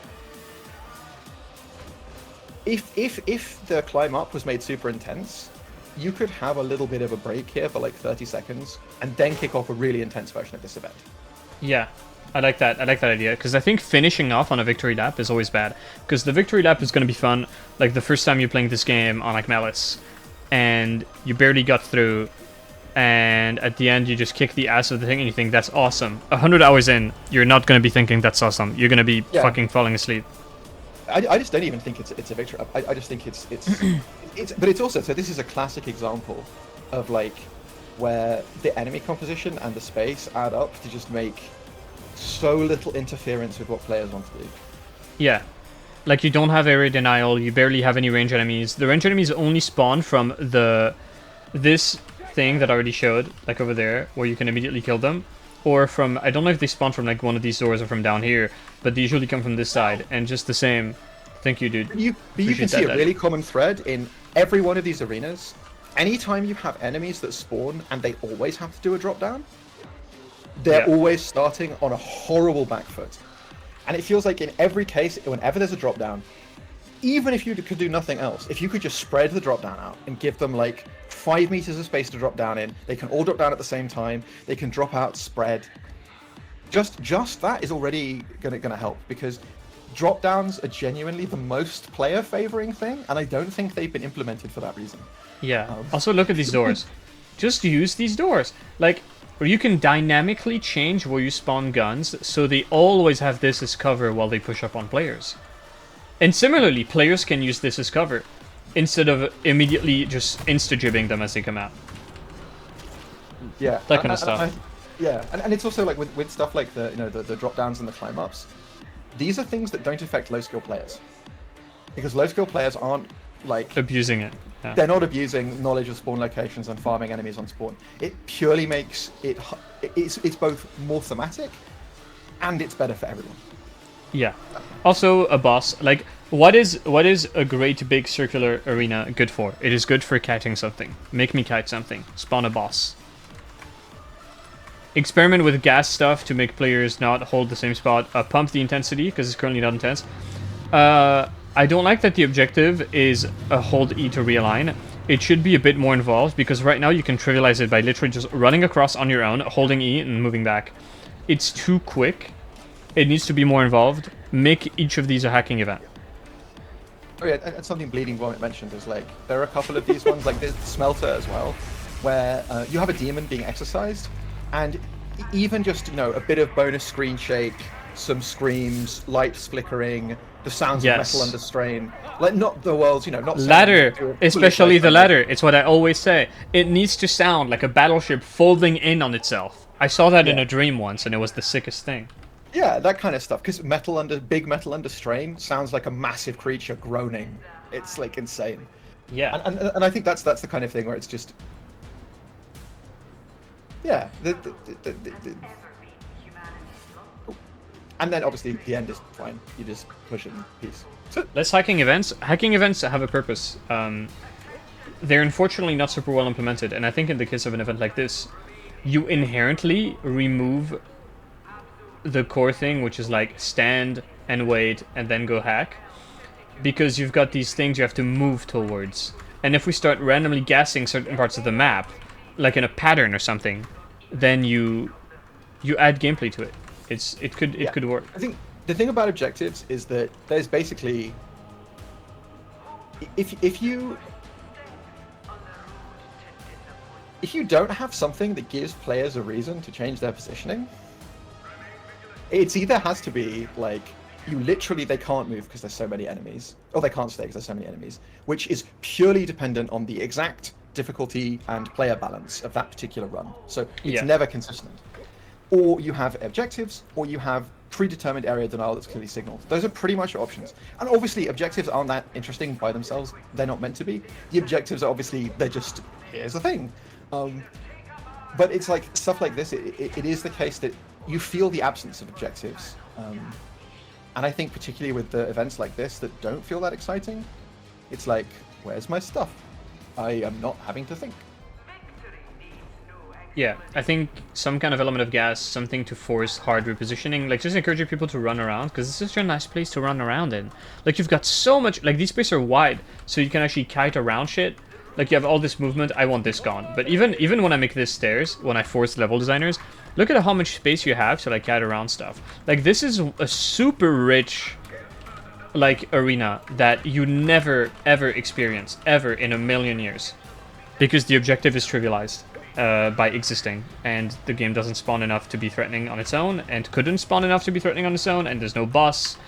if the climb up was made super intense, you could have a little bit of a break here for like 30 seconds and then kick off a really intense version of this event. Yeah, I like that. I like that idea, because I think finishing off on a victory lap is always bad. Because the victory lap is going to be fun, like the first time you're playing this game on like Malice, and you barely got through, and at the end you just kick the ass of the thing and you think that's awesome. 100 hours in, you're not going to be thinking that's awesome. You're going to be fucking falling asleep. I just don't even think it's a victory. I just think it's but it's also, so this is a classic example of like where the enemy composition and the space add up to just make so little interference with what players want to do. Yeah, like you don't have area denial, you barely have any range enemies. The range enemies only spawn from this thing that I already showed, like over there, where you can immediately kill them. Or from, I don't know if they spawn from like one of these doors or from down here, but they usually come from this side, and just the same. Thank you, dude. You can see a really common thread in every one of these arenas. Anytime you have enemies that spawn and they always have to do a drop down, they're always starting on a horrible back foot. And it feels like in every case, whenever there's a drop down, even if you could do nothing else, if you could just spread the drop down out and give them like 5 meters of space to drop down in, they can all drop down at the same time. They can drop out, spread. Just that is already gonna help, because drop downs are genuinely the most player favoring thing, and I don't think they've been implemented for that reason. Yeah. Also, look at these doors. Just use these doors. Like, where you can dynamically change where you spawn guns, so they always have this as cover while they push up on players. And similarly, players can use this as cover, instead of immediately just insta-jibbing them as they come out. Yeah. That kind of stuff. Yeah, and it's also like with stuff like the the drop downs and the climb ups. These are things that don't affect low skill players, because low skill players aren't like abusing it. Yeah. They're not abusing knowledge of spawn locations and farming enemies on spawn. It purely makes it's both more thematic and it's better for everyone. Yeah. Also, a boss. Like, what is a great big circular arena good for? It is good for kiting something. Make me kite something. Spawn a boss. Experiment with gas stuff to make players not hold the same spot. Pump the intensity, because it's currently not intense. I don't like that the objective is a hold E to realign. It should be a bit more involved, because right now you can trivialize it by literally just running across on your own, holding E, and moving back. It's too quick. It needs to be more involved. Make each of these a hacking event. Oh yeah, and something Bleeding Vomit mentioned is like, there are a couple of these ones, like there's the Smelter as well, where you have a demon being exercised, and even just, a bit of bonus screen shake, some screams, lights flickering, the sounds of metal under strain. Like, not the world's, not ladder, especially the ladder. It's what I always say. It needs to sound like a battleship folding in on itself. I saw that in a dream once, and it was the sickest thing. Yeah, that kind of stuff. Because big metal under strain sounds like a massive creature groaning. It's like insane. Yeah. And I think that's the kind of thing where it's just. Yeah. And then obviously the end is fine. You just push it in peace. Less hacking events. Hacking events have a purpose. They're unfortunately not super well implemented, and I think in the case of an event like this, you inherently remove the core thing, which is like stand and wait and then go hack, because you've got these things you have to move towards. And if we start randomly gassing certain parts of the map, like in a pattern or something, then you add gameplay to it. It could work. I think the thing about objectives is that there's basically, if you don't have something that gives players a reason to change their positioning, it's either has to be like they can't move because there's so many enemies, or they can't stay because there's so many enemies, which is purely dependent on the exact difficulty and player balance of that particular run. So it's never consistent. Or you have objectives, or you have predetermined area denial that's clearly signaled. Those are pretty much your options. And obviously, objectives aren't that interesting by themselves. They're not meant to be. The objectives are obviously, they're just, here's the thing. But it's like, stuff like this, it is the case that you feel the absence of objectives. And I think particularly with the events like this that don't feel that exciting, it's like, where's my stuff? I am not having to think. Yeah, I think some kind of element of gas, something to force hard repositioning, like just encouraging people to run around, because it's such a nice place to run around in. Like, you've got so much, like these spaces are wide, so you can actually kite around shit. Like, you have all this movement, I want this gone. But even when I make this stairs, when I force level designers, look at how much space you have to like kite around stuff. Like, this is a super rich like arena that you never ever experience, ever in a million years. Because the objective is trivialized. By existing, and the game doesn't spawn enough to be threatening on its own, and couldn't spawn enough to be threatening on its own, and there's no boss,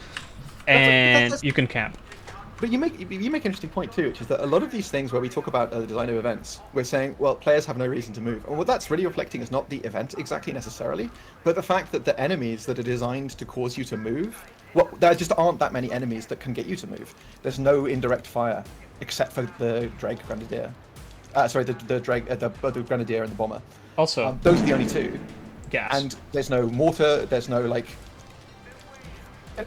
and you can camp. But you make an interesting point too, which is that a lot of these things where we talk about the design of events, we're saying, well, players have no reason to move. And what that's really reflecting is not the event exactly necessarily, but the fact that the enemies that are designed to cause you to move, well, there just aren't that many enemies that can get you to move. There's no indirect fire, except for the Drake Grenadier. The Grenadier and the Bomber. Also, those are the only two. Gas. And there's no mortar, there's no like...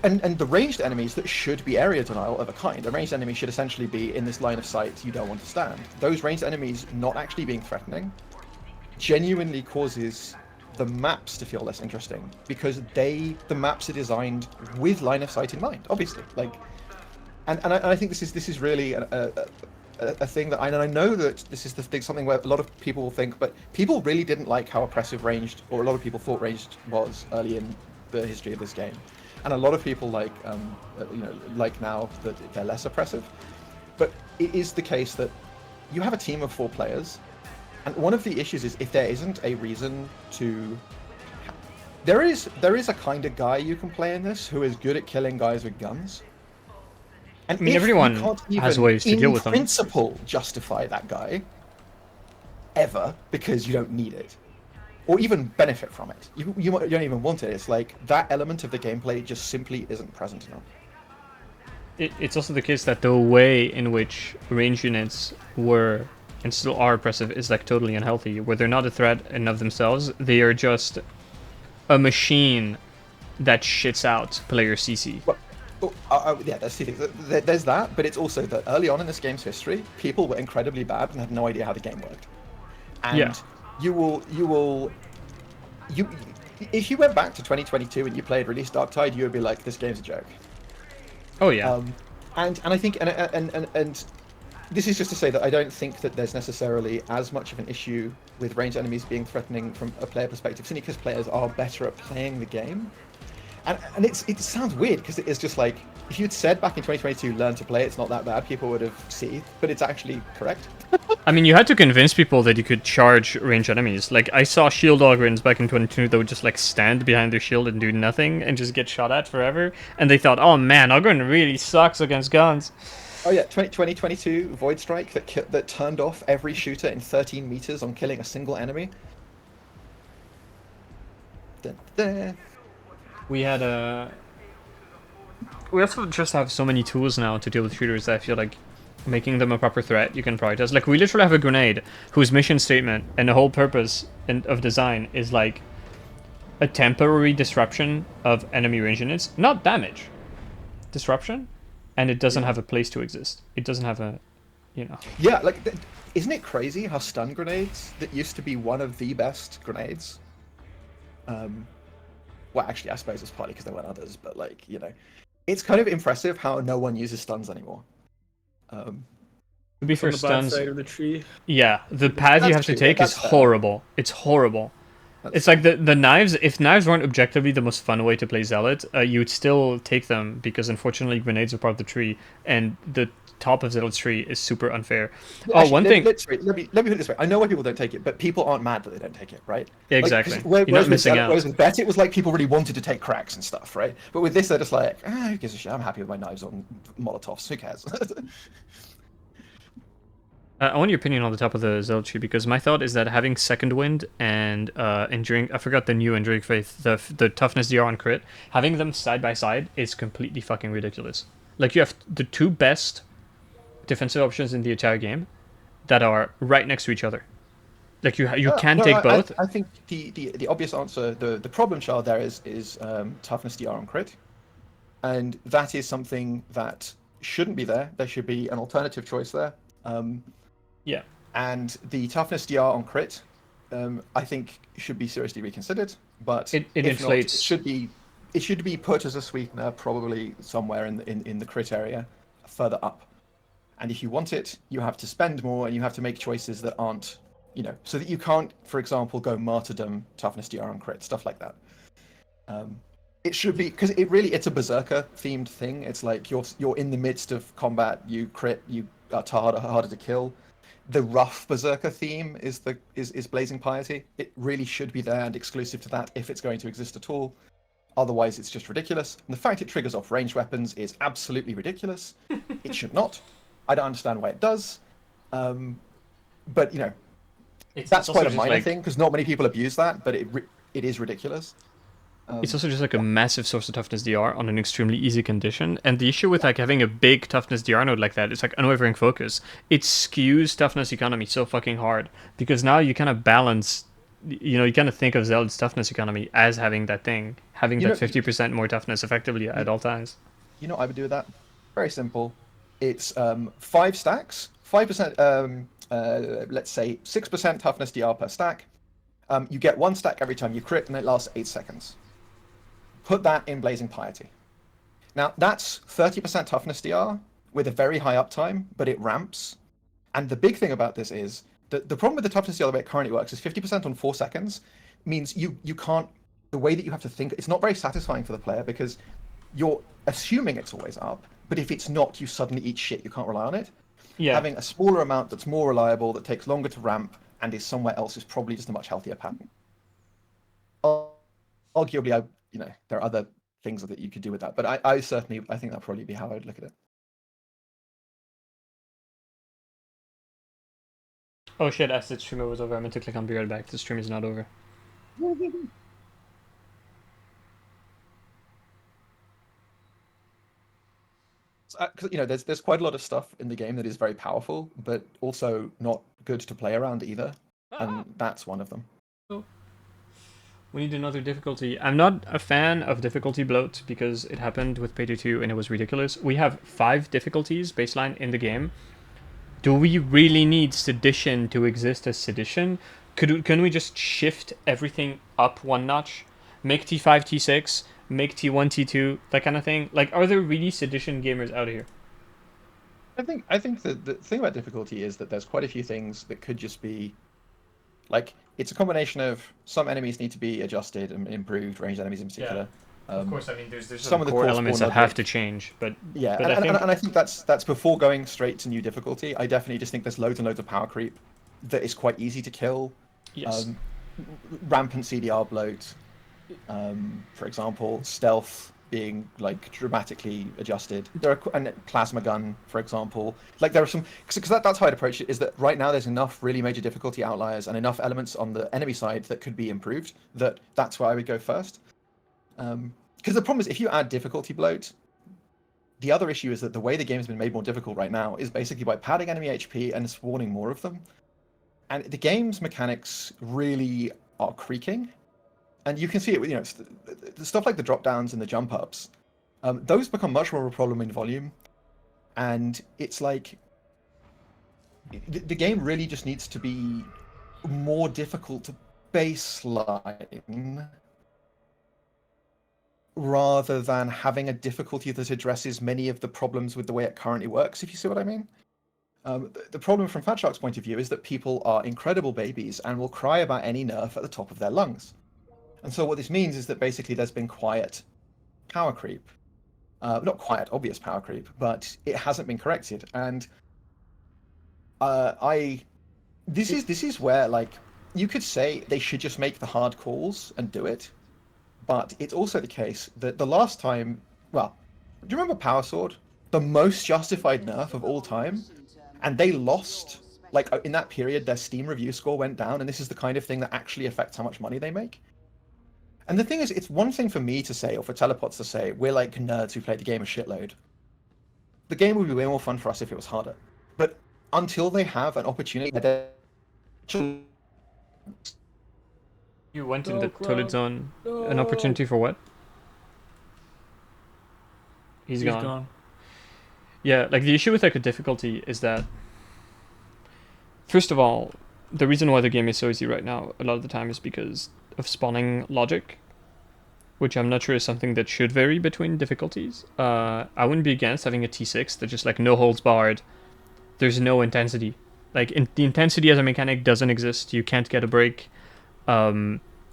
And the ranged enemies that should be area denial of a kind. A ranged enemy should essentially be in this line of sight you don't want to stand. Those ranged enemies not actually being threatening genuinely causes the maps to feel less interesting, because the maps are designed with line of sight in mind, obviously. Like, And I think this is really a thing that I know that this is the thing, something where a lot of people will think, but people really didn't like how oppressive ranged, or a lot of people thought ranged was early in the history of this game, and a lot of people like like now that they're less oppressive. But it is the case that you have a team of 4 players, and one of the issues is if there isn't a reason to. There is a kind of guy you can play in this who is good at killing guys with guns. And I mean, if everyone you can't even, has ways to deal with them. in principle, justify that guy, ever, because you don't need it, or even benefit from it. You don't even want it. It's like that element of the gameplay just simply isn't present enough. It's also the case that the way in which range units were and still are oppressive is like totally unhealthy, where they're not a threat in of themselves. They are just a machine that shits out player CC. Well, yeah, there's 2 things. There's that, but it's also that early on in this game's history, people were incredibly bad and had no idea how the game worked. And Yeah. if you went back to 2022 and you played Release Dark Tide, you would be like, this game's a joke. Oh yeah. And I think and this is just to say that I don't think that there's necessarily as much of an issue with ranged enemies being threatening from a player perspective, simply because players are better at playing the game. And it sounds weird because it is just like, if you'd said back in 2022, learn to play, it's not that bad, people would have seethed, but it's actually correct. I mean, you had to convince people that you could charge ranged enemies. Like, I saw shield Ogrins back in 22 that would just like stand behind their shield and do nothing and just get shot at forever. And they thought, oh man, Ogrin really sucks against guns. Oh yeah, 2022 Void Strike that turned off every shooter in 13 meters on killing a single enemy. We had a... We also just have so many tools now to deal with shooters that I feel like making them a proper threat you can prioritize. Like, we literally have a grenade whose mission statement and the whole purpose of design is like a temporary disruption of enemy range units, not damage. Disruption, and it doesn't have a place to exist. It doesn't have a, Yeah, like, isn't it crazy how stun grenades, that used to be one of the best grenades, well, actually, I suppose it's partly because there weren't others, but like, it's kind of impressive how no one uses stuns anymore. To be fair, On the bad stuns. side of the tree. Yeah, the path you have to true, take is that's fair. horrible. It's horrible. It's like the knives. If knives weren't objectively the most fun way to play Zealot, you'd still take them because unfortunately grenades are part of the tree, and the top of Zealot's tree is super unfair. Actually, One thing. let me put it this way. I know why people don't take it, but people aren't mad that they don't take it, right? Yeah, Like, exactly. 'cause You're not missing out. Whereas with Bet, it was like people really wanted to take cracks and stuff, right? But with this, they're just like, who gives a shit? I'm happy with my knives on Molotovs. Who cares? I want your opinion on the top of the Zealot tree, because my thought is that having Second Wind and Enduring, I forgot the new Enduring Faith, the Toughness DR on crit, having them side by side is completely fucking ridiculous. Like, you have the 2 best defensive options in the entire game that are right next to each other. Like, you can take both. I think the obvious answer, the problem child there is Toughness DR on crit, and that is something that shouldn't be there. There should be an alternative choice there. Yeah. And the Toughness DR on crit, I think should be seriously reconsidered. But It if inflates. Not, it should be put as a sweetener, probably somewhere in the crit area, further up. And if you want it, you have to spend more, and you have to make choices that aren't, so that you can't, for example, go martyrdom, Toughness DR on crit, stuff like that. It should be, because it's a berserker themed thing. It's like you're in the midst of combat, you crit, you are harder to kill. The rough berserker theme is Blazing Piety. It really should be there and exclusive to that if it's going to exist at all. Otherwise, it's just ridiculous. And the fact it triggers off ranged weapons is absolutely ridiculous. It should not. I don't understand why it does. But that's quite a minor thing, because not many people abuse that, but it is ridiculous. It's also just like a massive source of toughness DR on an extremely easy condition. And the issue with like having a big toughness DR node like that is like unwavering focus. It skews toughness economy so fucking hard, because now you kind of balance, you kind of think of Zealot's toughness economy as having that thing, having that 50% more toughness effectively at all times. You know what I would do with that? Very simple. It's 5 stacks, 5%, let's say 6% toughness DR per stack. You get 1 stack every time you crit, and it lasts 8 seconds. Put that in Blazing Piety. Now, that's 30% toughness DR with a very high uptime, but it ramps. And the big thing about this is that the problem with the toughness the other way it currently works is 50% on 4 seconds means you can't, the way that you have to think, it's not very satisfying for the player because you're assuming it's always up, but if it's not, you suddenly eat shit, you can't rely on it. Yeah. Having a smaller amount that's more reliable, that takes longer to ramp, and is somewhere else is probably just a much healthier pattern. Arguably, there are other things that you could do with that, but I think that'd probably be how I'd look at it. Oh shit, as the streamer was over, I meant to click on be right back. The stream is not over. Because there's quite a lot of stuff in the game that is very powerful, but also not good to play around either, and that's one of them. We need another difficulty. I'm not a fan of difficulty bloat because it happened with Payday 2 and it was ridiculous. We have 5 difficulties baseline in the game. Do we really need sedition to exist as sedition? Can we just shift everything up one notch? Make T5 T6, make T1 T2, that kind of thing? Like, are there really sedition gamers out here? I think that the thing about difficulty is that there's quite a few things that could just be like, it's a combination of some enemies need to be adjusted and improved, ranged enemies in particular. Of course, I mean, there's some of the core elements that have logic. to change, but yeah, but and I think that's before going straight to new difficulty. I definitely just think there's loads and loads of power creep that is quite easy to kill. Yes. Rampant CDR bloat, for example, stealth being like dramatically adjusted. There are and plasma gun, for example. Like there are some because that's how I'd approach it. Is that right now there's enough really major difficulty outliers and enough elements on the enemy side that could be improved. That's where I would go first. Because the problem is if you add difficulty bloat, the other issue is that the way the game has been made more difficult right now is basically by padding enemy HP and spawning more of them. And the game's mechanics really are creaking. And you can see it, the stuff like the drop downs and the jump ups, those become much more of a problem in volume. And it's like, the game really just needs to be more difficult to baseline rather than having a difficulty that addresses many of the problems with the way it currently works, if you see what I mean. The problem from Fat Shark's point of view is that people are incredible babies and will cry about any nerf at the top of their lungs. And so what this means is that basically there's been quiet power creep. Not quiet, obvious power creep, but it hasn't been corrected. And this is where, like, you could say they should just make the hard calls and do it. But it's also the case that the last time, well, do you remember Power Sword? The most justified nerf of all time? And they lost, like, in that period, their Steam review score went down, and this is the kind of thing that actually affects how much money they make. And the thing is, it's one thing for me to say, or for Telepods to say, we're like nerds who play the game a shitload. The game would be way more fun for us if it was harder. But until they have an opportunity... You went in the toilet zone. No. An opportunity for what? He's gone. Yeah, like the issue with like a difficulty is that, first of all, the reason why the game is so easy right now a lot of the time is because of spawning logic, which I'm not sure is something that should vary between difficulties. I wouldn't be against having a T6 that just like no holds barred. There's no intensity. Like the intensity as a mechanic doesn't exist. You can't get a break.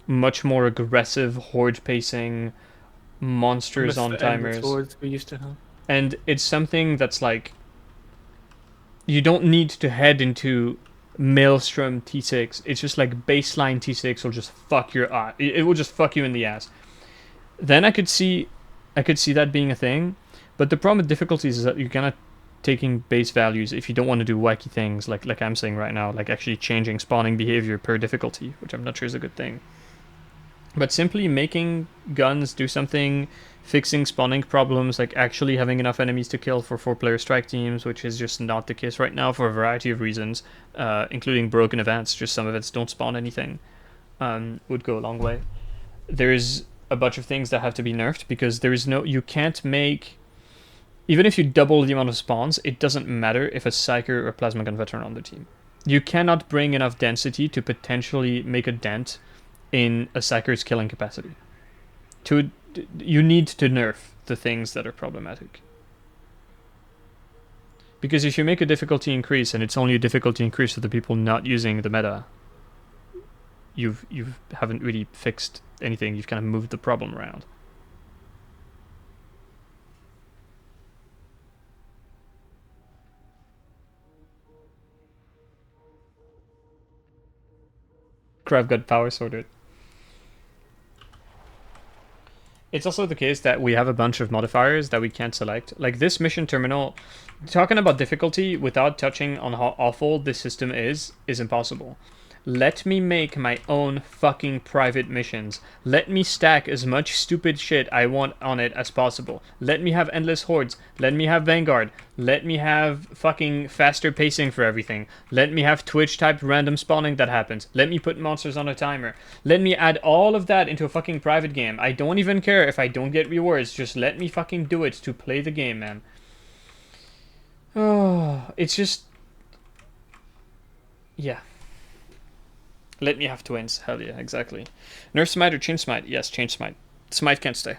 Much more aggressive horde pacing, monsters on timers. We used to have. And it's something that's like, you don't need to head into Maelstrom T6. It's just like baseline T6 will just fuck your eye. It will just fuck you in the ass. Then I could see that being a thing, but the problem with difficulties is that you're kind of taking base values if you don't want to do wacky things like I'm saying right now, like actually changing spawning behavior per difficulty, which I'm not sure is a good thing. But simply making guns do something, fixing spawning problems, like actually having enough enemies to kill for 4-player strike teams, which is just not the case right now for a variety of reasons, including broken events. Just some events don't spawn anything, would go a long way. There's a bunch of things that have to be nerfed because you can't make, even if you double the amount of spawns, it doesn't matter if a Psyker or a Plasma Gun veteran on the team. You cannot bring enough density to potentially make a dent in a Psyker's killing capacity. You need to nerf the things that are problematic. Because if you make a difficulty increase and it's only a difficulty increase for the people not using the meta, you haven't really fixed anything. You've kind of moved the problem around. Krav got power sorted. It's also the case that we have a bunch of modifiers that we can't select. Like this mission terminal, talking about difficulty without touching on how awful this system is impossible. Let me make my own fucking private missions. Let me stack as much stupid shit I want on it as possible. Let me have endless hordes. Let me have Vanguard. Let me have fucking faster pacing for everything. Let me have Twitch type random spawning that happens. Let me put monsters on a timer. Let me add all of that into a fucking private game. I don't even care if I don't get rewards. Just let me fucking do it to play the game, man. Oh, it's just... Yeah. Let me have twins. Hell yeah, exactly. Nerf Smite or change Smite? Yes, change Smite. Smite can't stay.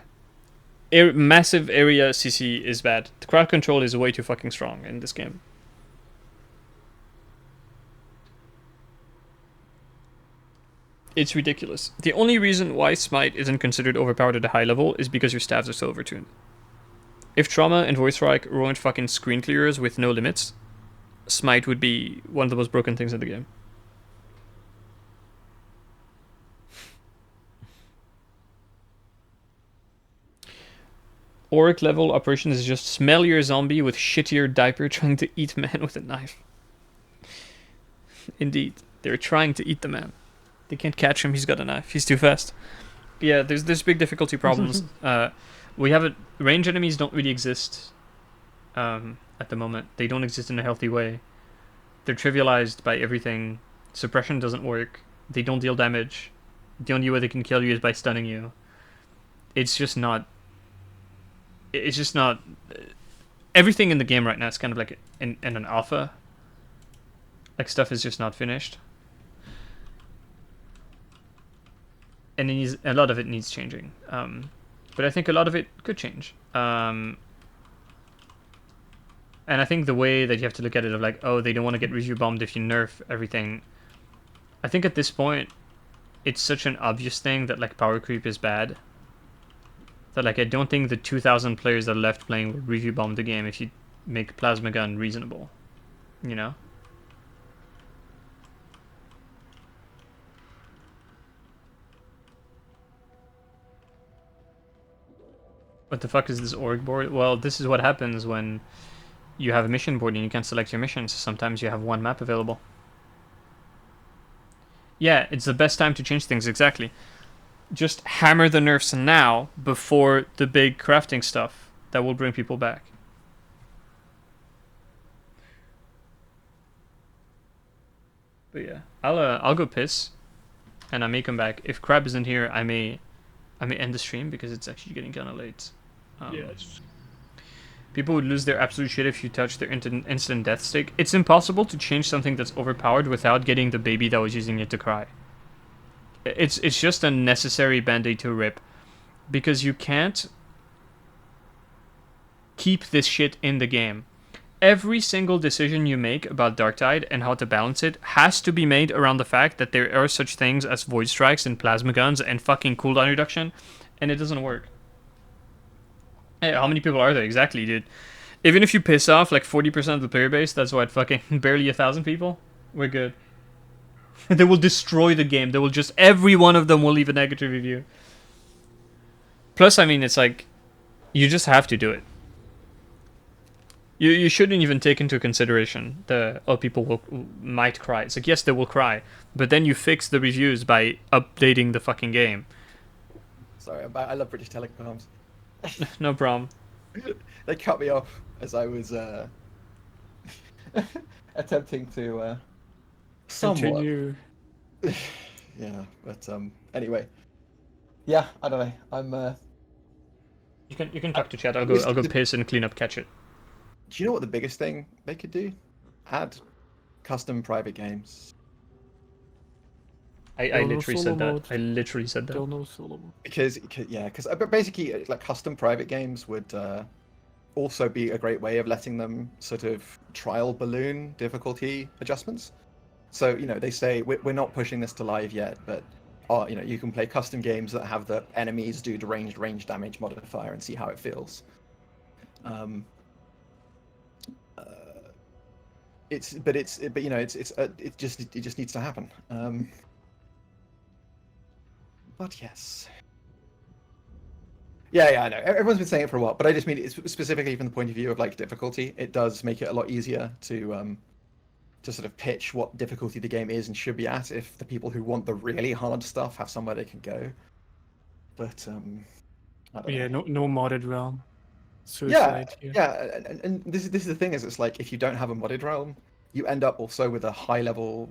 Massive area CC is bad. The crowd control is way too fucking strong in this game. It's ridiculous. The only reason why Smite isn't considered overpowered at a high level is because your stabs are so overtuned. If Trauma and Voice Strike weren't fucking screen clearers with no limits, Smite would be one of the most broken things in the game. Auric level operations is just smell your zombie with shittier diaper trying to eat man with a knife. Indeed, they're trying to eat the man. They can't catch him, he's got a knife, he's too fast. Yeah, there's big difficulty problems. We have range enemies don't really exist at the moment. They don't exist in a healthy way. They're trivialized by everything. Suppression doesn't work. They don't deal damage. The only way they can kill you is by stunning you. It's just not... Everything in the game right now is kind of like in an alpha. Like, stuff is just not finished. And a lot of it needs changing. But I think a lot of it could change. And I think the way that you have to look at it of like, oh, they don't want to get review bombed if you nerf everything. I think at this point, it's such an obvious thing that like power creep is bad. That like I don't think the 2,000 players that are left playing will review bomb the game if you make plasma gun reasonable, you know. What the fuck is this org board? Well, this is what happens when you have a mission board and you can't select your missions. Sometimes you have one map available. Yeah, it's the best time to change things, exactly. Just hammer the nerfs now before the big crafting stuff that will bring people back. But yeah, I'll go piss, and I may come back. If Crab isn't here, I may end the stream because it's actually getting kind of late. Yes. People would lose their absolute shit if you touch their instant death stick. It's impossible to change something that's overpowered without getting the baby that was using it to cry. It's just a necessary band-aid to rip, because you can't keep this shit in the game. Every single decision you make about Darktide and how to balance it has to be made around the fact that there are such things as void strikes and plasma guns and fucking cooldown reduction, and it doesn't work. Hey, how many people are there? Exactly, dude. Even if you piss off like 40% of the player base, that's what, fucking barely 1,000 people? We're good. They will destroy the game. They will just... Every one of them will leave a negative review. Plus, I mean, it's like... You just have to do it. You shouldn't even take into consideration the... Oh, people might cry. It's like, yes, they will cry. But then you fix the reviews by updating the fucking game. Sorry, I love British telecoms. No problem. They cut me off as I was attempting to somewhat. Continue. Yeah, but anyway, yeah, I don't know. I'm. You can talk to chat. I'll go piss and clean up, catch it. Do you know what the biggest thing they could do? Add custom private games. I literally said that. I literally said that. Still no solo mode. Because basically like custom private games would also be a great way of letting them sort of trial balloon difficulty adjustments. So, they say we're not pushing this to live yet, but you can play custom games that have the enemies do deranged range damage modifier and see how it feels. Um, uh, it just needs to happen. But yes. Yeah, I know. Everyone's been saying it for a while, but I just mean it's specifically from the point of view of like difficulty. It does make it a lot easier to sort of pitch what difficulty the game is and should be at if the people who want the really hard stuff have somewhere they can go. But I don't Yeah, know. no modded realm. Yeah, Suicide here. yeah, and this is the thing is it's like if you don't have a modded realm, you end up also with a high level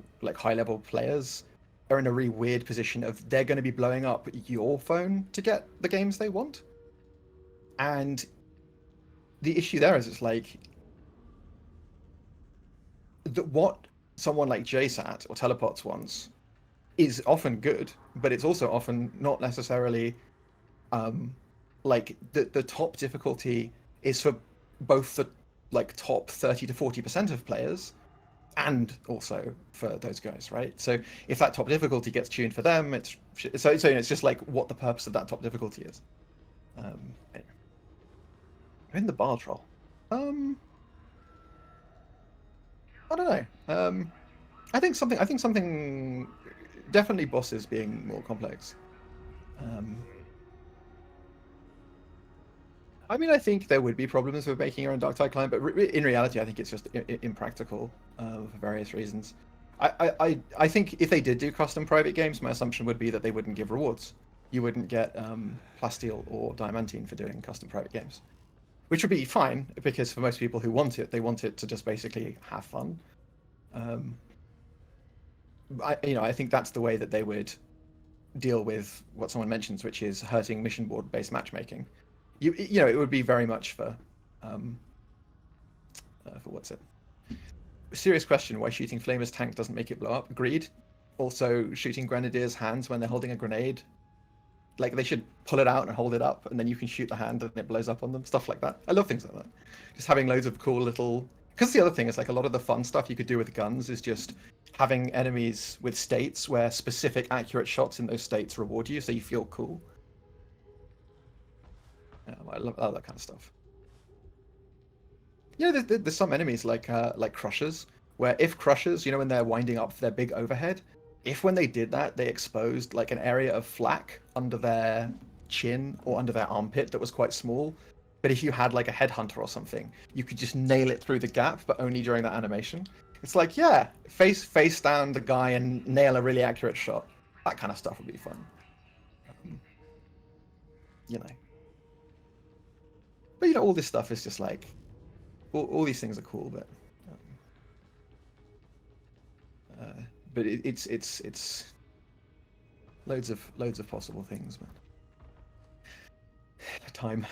players are in a really weird position of they're going to be blowing up your phone to get the games they want. And the issue there is it's like what someone like JSAT or Telepots wants is often good, but it's also often not necessarily like the top difficulty is for both the like top 30 to 40% of players and also for those guys, right? So if that top difficulty gets tuned for them, it's it's just like what the purpose of that top difficulty is. Anyway. In the bar troll. I don't know. I think something definitely bosses being more complex. I mean, I think there would be problems with making your own dark tide client, but in reality, I think it's just impractical for various reasons. I think if they did do custom private games, my assumption would be that they wouldn't give rewards. You wouldn't get plasteel or diamantine for doing custom private games, which would be fine because for most people who want it, they want it to just basically have fun. I think that's the way that they would deal with what someone mentions, which is hurting mission board based matchmaking. It would be very much for what's it? Serious question: why shooting Flamer's tank doesn't make it blow up? Agreed. Also, shooting Grenadiers' hands when they're holding a grenade, like they should pull it out and hold it up, and then you can shoot the hand and it blows up on them. Stuff like that. I love things like that. Just having loads of cool little. Because the other thing is like a lot of the fun stuff you could do with guns is just having enemies with states where specific accurate shots in those states reward you, so you feel cool. I love that kind of stuff. Yeah, there's some enemies like crushers, where if crushers, when they're winding up their big overhead, if when they did that they exposed like an area of flak under their chin or under their armpit that was quite small, but if you had like a headhunter or something, you could just nail it through the gap, but only during that animation. It's like, yeah, face down the guy and nail a really accurate shot. That kind of stuff would be fun. You know. But all this stuff is just like, all these things are cool, but it's loads of possible things, man. Time.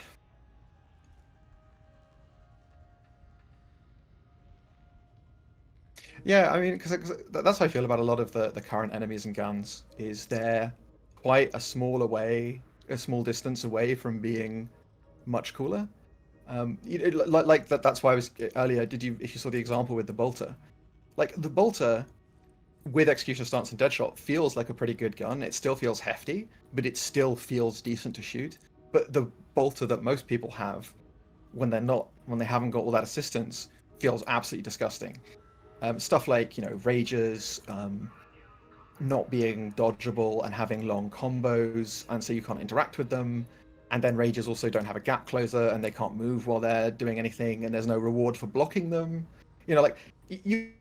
Yeah, I mean, because that's how I feel about a lot of the current enemies and guns. Is they're quite a small distance away from being much cooler. Like that. That's why I was earlier. If you saw the example with the bolter, like the bolter with execution stance and deadshot feels like a pretty good gun. It still feels hefty, but it still feels decent to shoot. But the bolter that most people have, when they haven't got all that assistance, feels absolutely disgusting. Stuff like rages, not being dodgeable and having long combos, and so you can't interact with them. And then rages also don't have a gap closer, and they can't move while they're doing anything, and there's no reward for blocking them. Like you.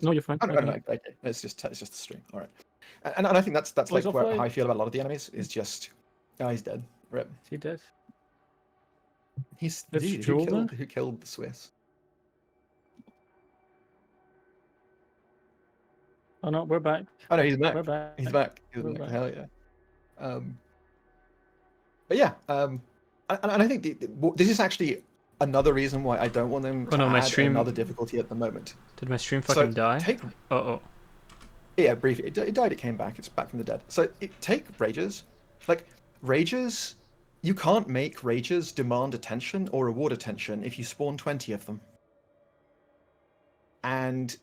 No, you're fine. I don't know. Okay. It's just a stream. All right. And I think that's Oh, like he's how I offline. feel about a lot of the enemies. Is just, oh, he's dead. Rip. He did. He's It's dude. Joel, then? Who killed? Who killed the Swiss? Oh no, we're back. Oh no, he's back. We're back. He's back. He's We're back. back. Hell yeah. But yeah, and I think this is actually another reason why I don't want them Oh to no, my add stream- another difficulty at the moment. Did my stream So fucking die? take Uh-oh. Yeah, briefly. It died, it came back. It's back from the dead. So take rages. Like, rages, you can't make rages demand attention or reward attention if you spawn 20 of them. And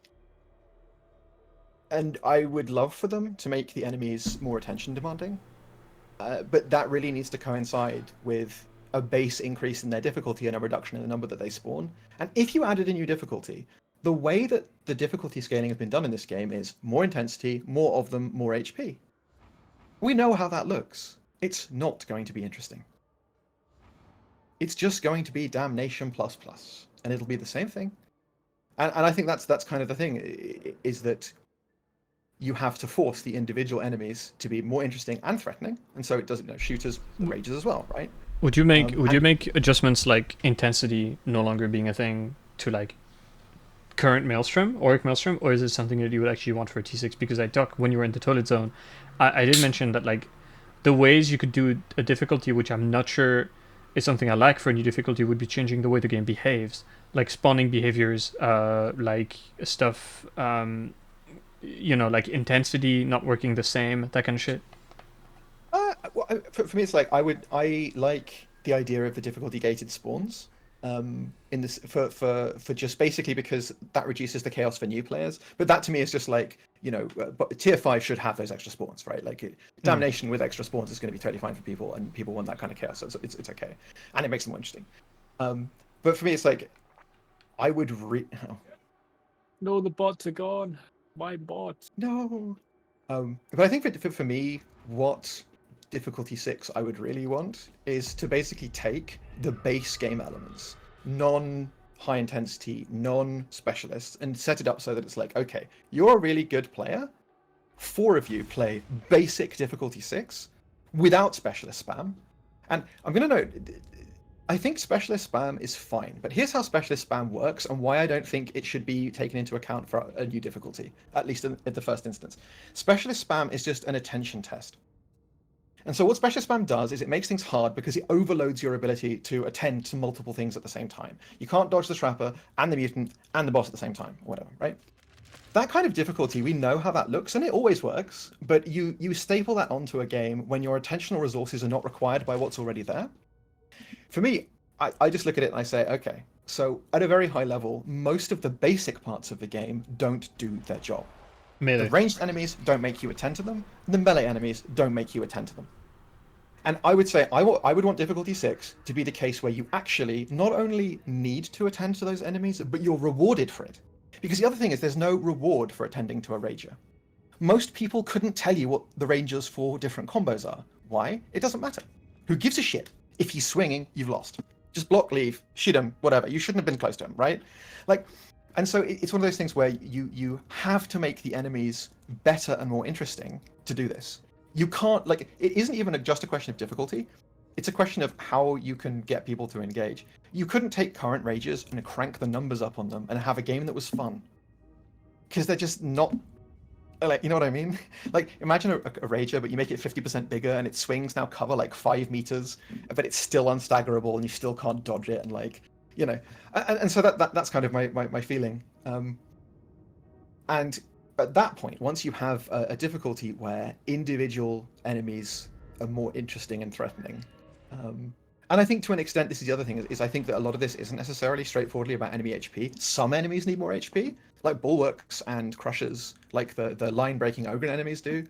I would love for them to make the enemies more attention demanding. But that really needs to coincide with a base increase in their difficulty and a reduction in the number that they spawn. And if you added a new difficulty, the way that the difficulty scaling has been done in this game is more intensity, more of them, more HP. We know how that looks. It's not going to be interesting. It's just going to be damnation plus plus, and it'll be the same thing. And I think that's kind of the thing, is that you have to force the individual enemies to be more interesting and threatening, and so it does, shooters, rages as well, right? Would you make adjustments like intensity no longer being a thing to like current Maelstrom, Auric Maelstrom, or is it something that you would actually want for a T6? Because I talked when you were in the toilet zone, I did mention that like the ways you could do a difficulty, which I'm not sure is something I like for a new difficulty, would be changing the way the game behaves, like spawning behaviors, like stuff, like intensity not working the same, that kind of shit. Well, for me, it's like I like the idea of the difficulty gated spawns. In this for just basically because that reduces the chaos for new players. But that to me is just like, but tier 5 should have those extra spawns, right? Like damnation with extra spawns is going to be totally fine for people, and people want that kind of chaos, so it's okay, and it makes them more interesting. But for me, it's like I would No, the bots are gone. My bot. no. But I think for me, what difficulty 6 I would really want is to basically take the base game elements, non-high intensity, non-specialists, and set it up so that it's like, okay, you're a really good player. 4 of you play basic difficulty 6 without specialist spam. And I'm going to note, I think specialist spam is fine, but here's how specialist spam works and why I don't think it should be taken into account for a new difficulty, at least in the first instance. Specialist spam is just an attention test. And so what specialist spam does is it makes things hard because it overloads your ability to attend to multiple things at the same time. You can't dodge the trapper and the mutant and the boss at the same time, or whatever, right? That kind of difficulty, we know how that looks, and it always works, but you staple that onto a game when your attentional resources are not required by what's already there. For me, I just look at it and I say, okay, so at a very high level, most of the basic parts of the game don't do their job. Melee. The ranged enemies don't make you attend to them. The melee enemies don't make you attend to them. And I would say I would want difficulty 6 to be the case where you actually not only need to attend to those enemies, but you're rewarded for it. Because the other thing is there's no reward for attending to a rager. Most people couldn't tell you what the rangers for different combos are. Why? It doesn't matter. Who gives a shit? If he's swinging, you've lost. Just block, leave, shoot him, whatever. You shouldn't have been close to him, right? And so it's one of those things where you have to make the enemies better and more interesting to do this. You can't, it isn't even just a question of difficulty. It's a question of how you can get people to engage. You couldn't take current rages and crank the numbers up on them and have a game that was fun. Because they're just not, you know what I mean? Imagine a rager, but you make it 50% bigger and its swings now cover 5 meters, but it's still unstaggerable and you still can't dodge it, and so that's kind of my feeling. And at that point, once you have a difficulty where individual enemies are more interesting and threatening, and I think to an extent, this is the other thing, is I think that a lot of this isn't necessarily straightforwardly about enemy HP. Some enemies need more HP, like bulwarks and crushers, like the line-breaking ogre enemies do.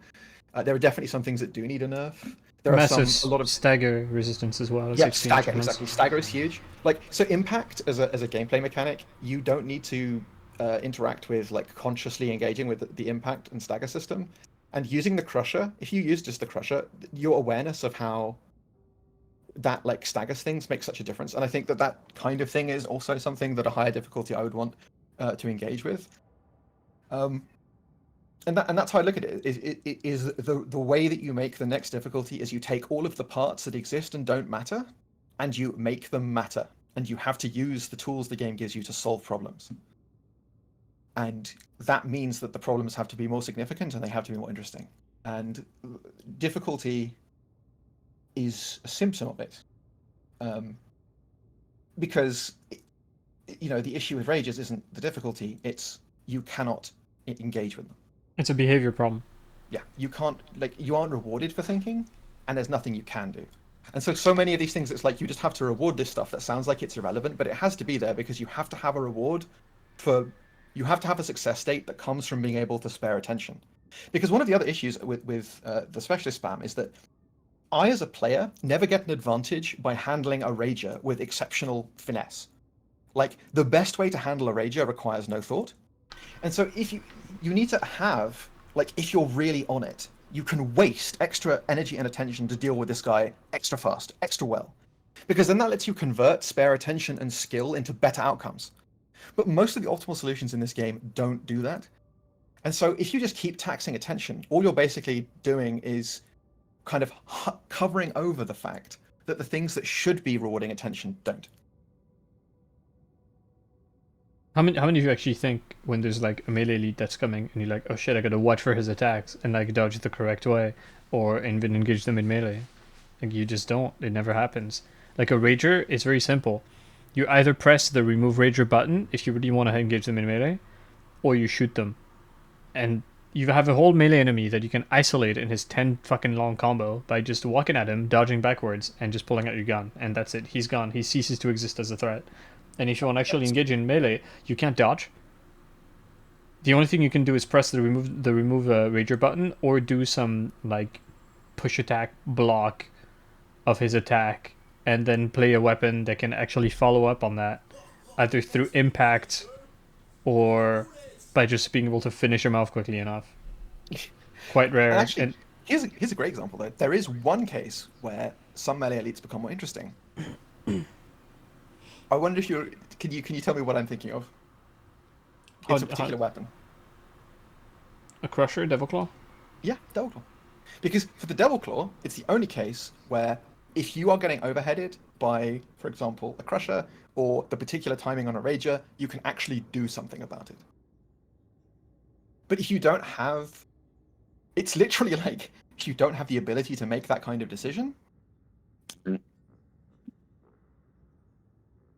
There are definitely some things that do need a nerf. There are a lot of stagger resistance as well. Yeah, stagger, exactly. Stagger is huge. So impact as a gameplay mechanic, you don't need to interact with consciously engaging with the impact and stagger system. And using the crusher, if you use just the crusher, your awareness of how that staggers things makes such a difference. And I think that kind of thing is also something that a higher difficulty I would want to engage with. And that's how I look at it. Is the way that you make the next difficulty is you take all of the parts that exist and don't matter, and you make them matter. And you have to use the tools the game gives you to solve problems. and that means that the problems have to be more significant and they have to be more interesting. And difficulty is a symptom of it, because the issue with rages isn't the difficulty; it's you cannot engage with them. It's a behavior problem. Yeah, you can't, you aren't rewarded for thinking, and there's nothing you can do. And so many of these things, it's like you just have to reward this stuff that sounds like it's irrelevant, but it has to be there because you have to have a reward you have to have a success state that comes from being able to spare attention. Because one of the other issues with the specialist spam is that I, as a player, never get an advantage by handling a rager with exceptional finesse. Like, the best way to handle a rager requires no thought. And so if you need to have, if you're really on it, you can waste extra energy and attention to deal with this guy extra fast, extra well. Because then that lets you convert spare attention and skill into better outcomes. But most of the optimal solutions in this game don't do that. And so if you just keep taxing attention, all you're basically doing is kind of covering over the fact that the things that should be rewarding attention don't. How many of you actually think when there's a melee elite that's coming and you're like, oh shit, I gotta watch for his attacks and dodge the correct way or even engage them in melee? You just don't. It never happens. A rager is very simple. You either press the remove rager button if you really want to engage them in melee, or you shoot them. And you have a whole melee enemy that you can isolate in his 10 fucking long combo by just walking at him, dodging backwards, and just pulling out your gun. And that's it. He's gone. He ceases to exist as a threat. And if you want to actually engage in melee, you can't dodge. The only thing you can do is press the remove rager button, or do some push attack block of his attack, and then play a weapon that can actually follow up on that, either through impact or by just being able to finish him off quickly enough. Quite rare. Actually, here's a great example though. There is one case where some melee elites become more interesting. I wonder if can you tell me what I'm thinking of? It's a particular weapon. A Crusher, Devil Claw? Yeah, Devil Claw. Because for the Devil Claw, it's the only case where if you are getting overheaded by, for example, a Crusher or the particular timing on a Rager, you can actually do something about it. But if you don't have... It's literally if you don't have the ability to make that kind of decision...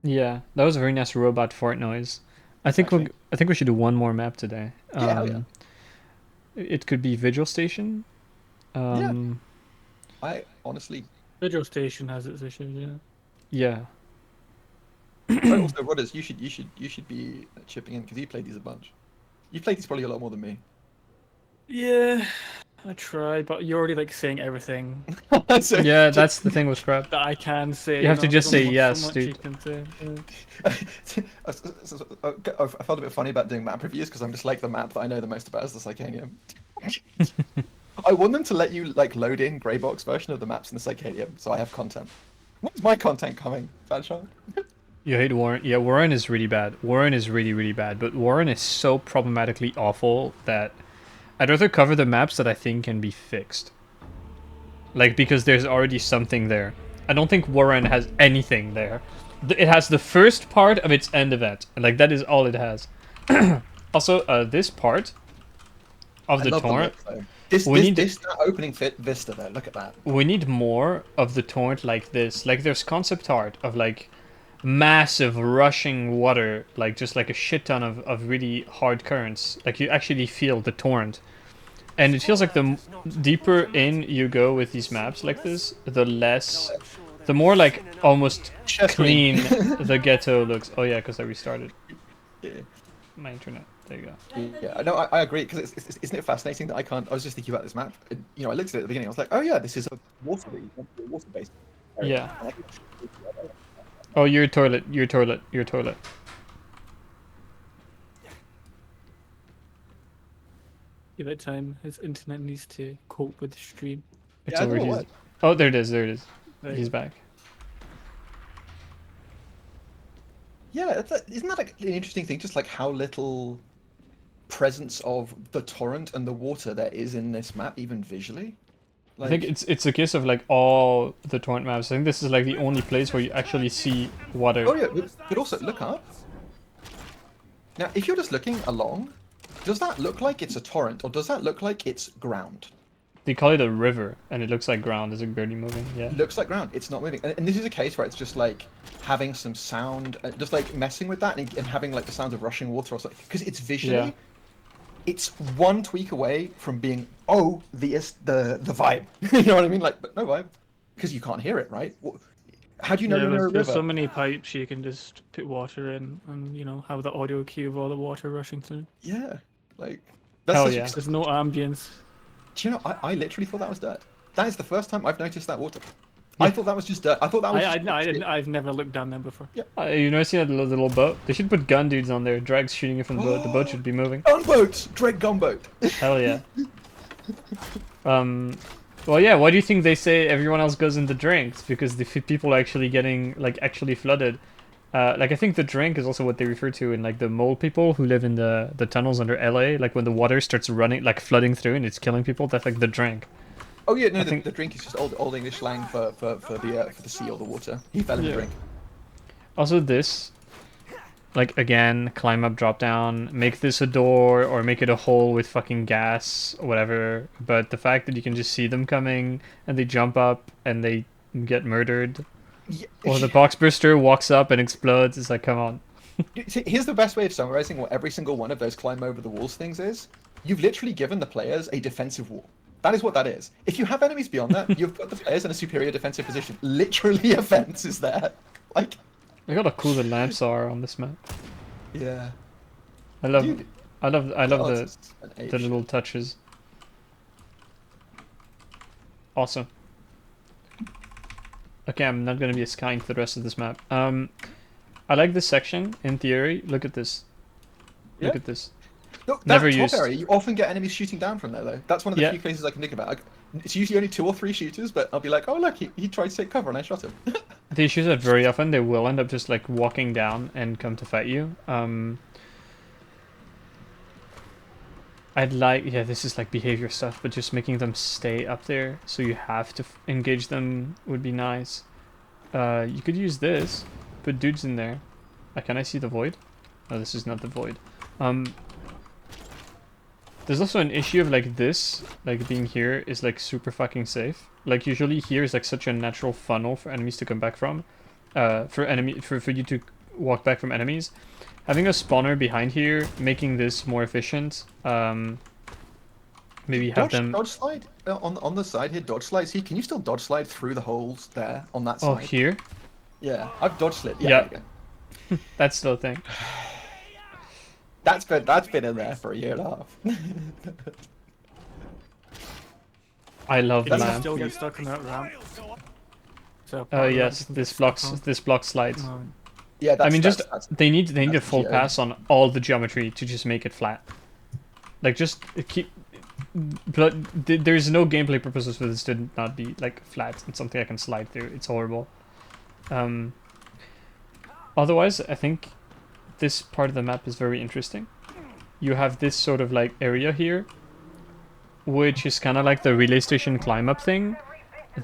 Yeah, that was a very nice robot fart noise. I think we should do one more map today. Yeah. It could be Vigil Station. Yeah. I honestly... Vigil Station has its issues, yeah. Also, Rodders, you should be chipping in because you played these a bunch. You played these probably a lot more than me. Yeah, I try, but you're already saying everything. So, yeah, that's the thing with crap. That I can say. You have to just say yes, so dude. I felt a bit funny about doing map reviews because I'm just the map that I know the most about is the Psychanium. I want them to let you load in grey box version of the maps in the Psychanium, so I have content. When's my content coming, Fanshawn? You hate Warren? Yeah, Warren is really bad. Warren is really, really bad. But Warren is so problematically awful that I'd rather cover the maps that I think can be fixed. Because there's already something there. I don't think Warren has anything there. It has the first part of its end event. That is all it has. Also, this part of the torrent... This opening vista there, look at that. We need more of the torrent like this. There's concept art of massive rushing water, just a shit ton of really hard currents. You actually feel the torrent. And it feels the deeper in you go with these maps like this, the more almost clean the ghetto looks. Oh yeah, because I restarted. Yeah. My internet. There you go. Yeah, no, I agree, because isn't it fascinating that I was just thinking about this map, and, I looked at it at the beginning, I was like, oh yeah, this is a water-based area. Yeah. Oh, your toilet. Give it time. His internet needs to cope with the stream. It's over. Oh, there it is. He's back. Yeah, isn't that an interesting thing? Just how little presence of the torrent and the water there is in this map, even visually. I think it's a case of all the torrent maps. I think this is the only place where you actually see water. Oh yeah, but also look up. Now, if you're just looking along, does that look like it's a torrent, or does that look like it's ground? They call it a river, and it looks like ground. Is it barely moving? Yeah. It looks like ground. It's not moving. And this is a case where it's just like having some sound, just like messing with that and having like the sounds of rushing water or something. Because it's visually, Yeah. it's one tweak away from being the vibe. You know what I mean? Like, but no vibe, because you can't hear it, right? How do you know Yeah, you're near a there's so river? many pipes you can just put water in and, have the audio cue of all the water rushing through. Yeah, like that's Hell such yeah. There's no ambience. Do you know? I literally thought that was dirt. That is the first time I've noticed that water. I thought that was just dirt. I thought that was. I've never looked down there before. Yeah. You notice that little boat? They should put gun dudes on there. Drags shooting you from the boat. The boat should be moving. Gunboat, Drake gunboat. Hell yeah. Well, yeah. Why do you think they say everyone else goes in the drinks? Because the people are actually getting actually flooded. Like I think the drink is also what they refer to in like the mole people who live in the tunnels under LA. Like when the water starts running, like flooding through and it's killing people. That's like the drink. Oh yeah, no, I the, think- the drink is just old English slang for the sea or the water. He fell in the Yeah. drink. Also this, like again, climb up, drop down, make this a door or make it a hole with fucking gas or whatever. But the fact that you can just see them coming and they jump up and they get murdered, Yeah. or the box burster walks up and explodes, it's like, come on. See, here's the best way of summarizing what every single one of those climb over the walls things is. You've literally given the players a defensive wall. That is what that is. If you have enemies beyond that, you've put the players in a superior defensive position. Literally, a fence is there. Like, Look how cool the lamps are on this map. yeah. I love, Dude. I love Oh, the it's an ape the shit. little touches. Awesome. Okay, I'm not gonna be as kind to the rest of this map. I like this section in theory. Look at this. Look Yeah. at this. Look, that Never top used. area, you often get enemies shooting down from there, though. That's one of the Yeah. few cases I can think about. It's usually only 2 or 3 shooters, but I'll be like, oh, look, he tried to take cover and I shot him. They shoot that very often. They will end up just like walking down and come to fight you. I'd like, yeah, this is like behavior stuff, but just making them stay up there so you have to engage them would be nice. You could use this, put dudes in there. Can I see the void? No, this is not the void. There's also an issue of like this, like being here is like super fucking safe. Like usually here is like such a natural funnel for enemies to come back from. For you to walk back from enemies. Having a spawner behind here, making this more efficient. Maybe have them. Dodge slide on the side here. Dodge slide. See, can you still dodge slide through the holes there on that Oh, side? here? Yeah, I've dodge slid. Yeah. Yeah. There you go. That's still a thing. That's been in there for a year and a half. I love You the can lamp. still get stuck on that ramp. So Oh yes, this blocks slides. Yeah, that's, I mean, just that's they need a that's full geo. pass on all the geometry to just make it flat. Like just keep. But there's no gameplay purposes for this to not be like flat. It's something I can slide through. It's horrible. Otherwise, I think this part of the map is very interesting. You have this sort of like area here, which is kind of like the relay station climb up thing.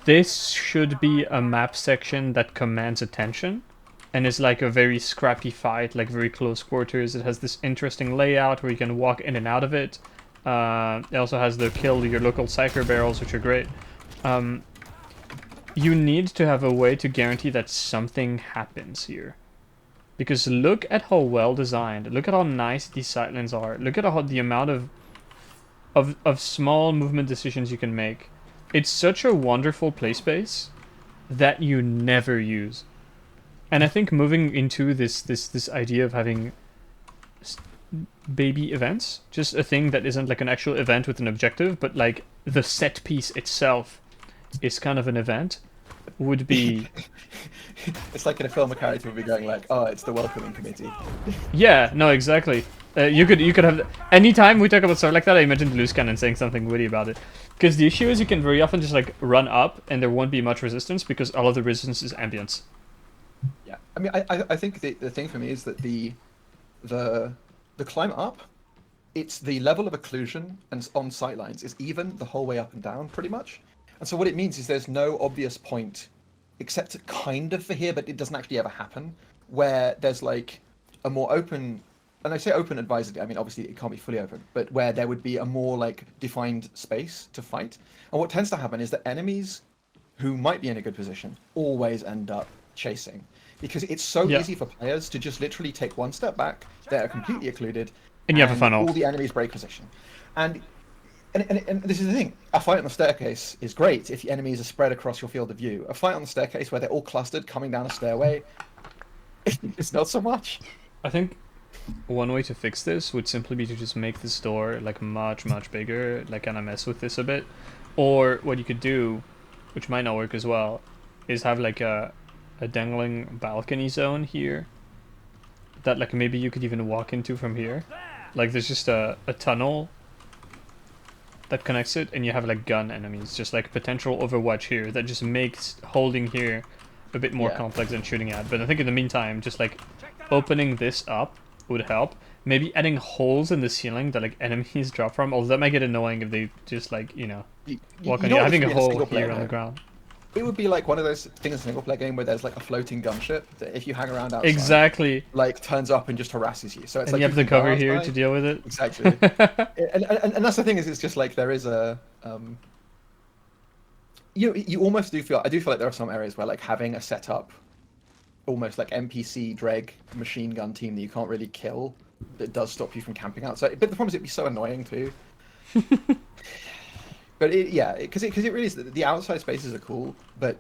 This should be a map section that commands attention and is like a very scrappy fight, like very close quarters. It has this interesting layout where you can walk in and out of it. It also has the kill your local cypher barrels, which are great. You need to have a way to guarantee that something happens here. Because look at how well designed, look at how nice these sightlines are, look at how the amount of small movement decisions you can make. It's such a wonderful play space that you never use. And I think moving into this idea of having baby events, just a thing that isn't like an actual event with an objective, but like the set piece itself is kind of an event, would be... It's like in a film, a character would be going like, "Oh, it's the welcoming committee." Yeah, no, exactly. You could have... Anytime we talk about stuff like that, I imagine Blue Cannon saying something witty about it. Because the issue is you can very often just like run up and there won't be much resistance because all of the resistance is ambience. Yeah, I mean, I think the thing for me is that the climb up, it's the level of occlusion and on sightlines is even the whole way up and down pretty much. And so what it means is there's no obvious point, except kind of for here, but it doesn't actually ever happen, where there's like a more open and I say open advisedly, I mean obviously it can't be fully open, but where there would be a more like defined space to fight. And what tends to happen is that enemies who might be in a good position always end up chasing, because it's so Yeah. easy for players to just literally take one step back, they're completely occluded, And you have a funnel. all the enemies break position. And this is the thing, a fight on the staircase is great if the enemies are spread across your field of view. A fight on the staircase where they're all clustered coming down a stairway, it's not so much. I think one way to fix this would simply be to just make this door like much bigger, like kind of mess with this a bit. Or what you could do, which might not work as well, is have like a dangling balcony zone here that like maybe you could even walk into from here. Like there's just a tunnel that connects it, and you have like gun enemies, just like potential Overwatch here that just makes holding here a bit more complex than shooting at. But I think in the meantime, just like opening this up would help. Maybe adding holes in the ceiling that like enemies drop from, although that might get annoying if they just like, you know, walk on you. Having a hole here on the ground. It would be like one of those things in a single player game where there's like a floating gunship that if you hang around outside, exactly, like turns up and just harasses you. So it's and like you have the cover here to deal with it. Exactly. and that's the thing, is it's just like there is a you almost do feel, I do feel like there are some areas where like having a setup almost like NPC dreg machine gun team that you can't really kill, that does stop you from camping outside. But the problem is it'd be so annoying too. But because it really is, the outside spaces are cool, but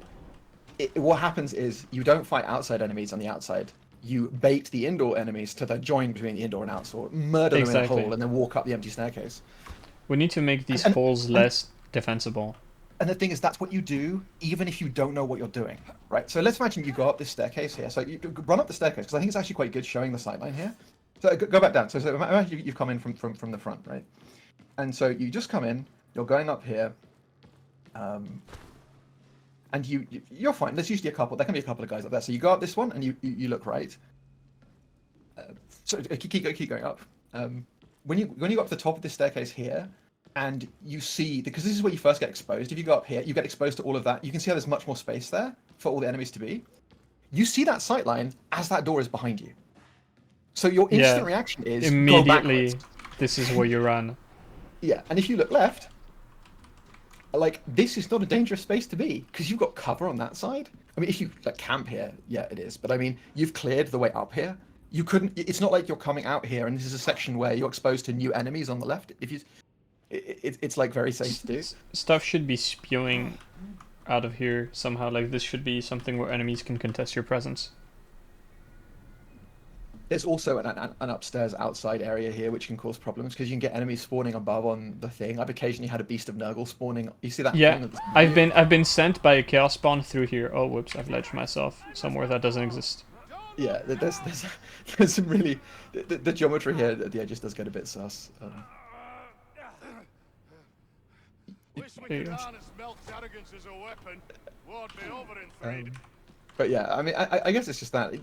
what happens is you don't fight outside enemies on the outside. You bait the indoor enemies to the join between the indoor and outside, murder them in a hole, and then walk up the empty staircase. We need to make these holes less defensible. And the thing is, that's what you do, even if you don't know what you're doing, right? So let's imagine you go up this staircase here. So you run up the staircase, because I think it's actually quite good showing the sightline here. So go back down. So imagine you've come in from the front, right? And so you just come in, you're going up here, and you're fine. There's usually there can be a couple of guys up there. So you go up this one, and you look right. So keep going up. When you go up to the top of this staircase here, and you see, because this is where you first get exposed. If you go up here, you get exposed to all of that. You can see how there's much more space there for all the enemies to be. You see that sightline as that door is behind you. So your instant reaction is immediately, go backwards. This is where you run. Yeah, and if you look left, like, this is not a dangerous space to be, because you've got cover on that side. I mean, if you like camp here, yeah, it is. But I mean, you've cleared the way up here. You couldn't. It's not like you're coming out here, and this is a section where you're exposed to new enemies on the left. If you, it's like very safe to do. Stuff should be spewing out of here somehow. Like this should be something where enemies can contest your presence. There's also an upstairs outside area here which can cause problems, because you can get enemies spawning above on the thing. I've occasionally had a beast of Nurgle spawning. You see that? Yeah, I've been sent by a chaos spawn through here. Oh, whoops! I've ledged myself somewhere that doesn't exist. Yeah, there's some really the geometry here at the edges does get a bit sus. Wish we could harness Melk's arrogance as a weapon. Won't be over in 3 But yeah, I mean, I guess it's just that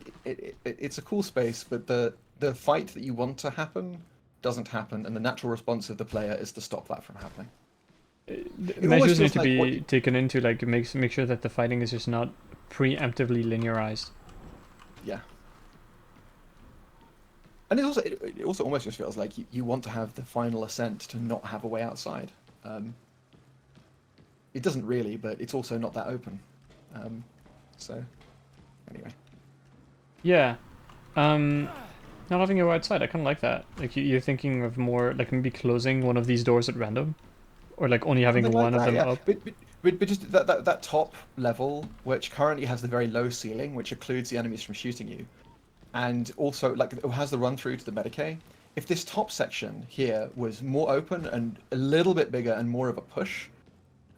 it's a cool space, but the fight that you want to happen doesn't happen, and the natural response of the player is to stop that from happening. Measures need to be taken into like make sure that the fighting is just not preemptively linearized. Yeah. And it also almost just feels like you want to have the final ascent to not have a way outside. It doesn't really, but it's also not that open. So, anyway. Yeah. Not having a way outside, I kind of like that. Like you're thinking of more like maybe closing one of these doors at random, or like only having one of them up. But just that top level, which currently has the very low ceiling, which occludes the enemies from shooting you, and also like it has the run through to the Medicae. If this top section here was more open and a little bit bigger and more of a push,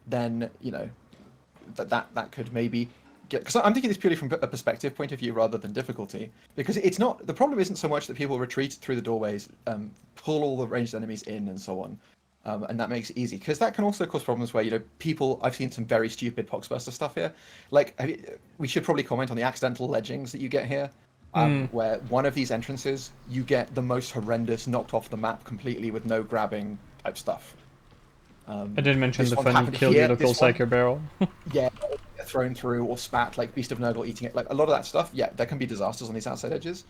then you know that could maybe get. Because I'm thinking this purely from a perspective point of view rather than difficulty, because it's not, the problem isn't so much that people retreat through the doorways, pull all the ranged enemies in and so on. And that makes it easy, because that can also cause problems where, you know, people, I've seen some very stupid Poxbuster stuff here. Like, we should probably comment on the accidental ledgings that you get here, where one of these entrances, you get the most horrendous knocked off the map completely with no grabbing type stuff. I did mention the fun kill your local Psycho Barrel. Yeah, thrown through or spat, like Beast of Nurgle eating it. Like, a lot of that stuff, yeah, there can be disasters on these outside edges.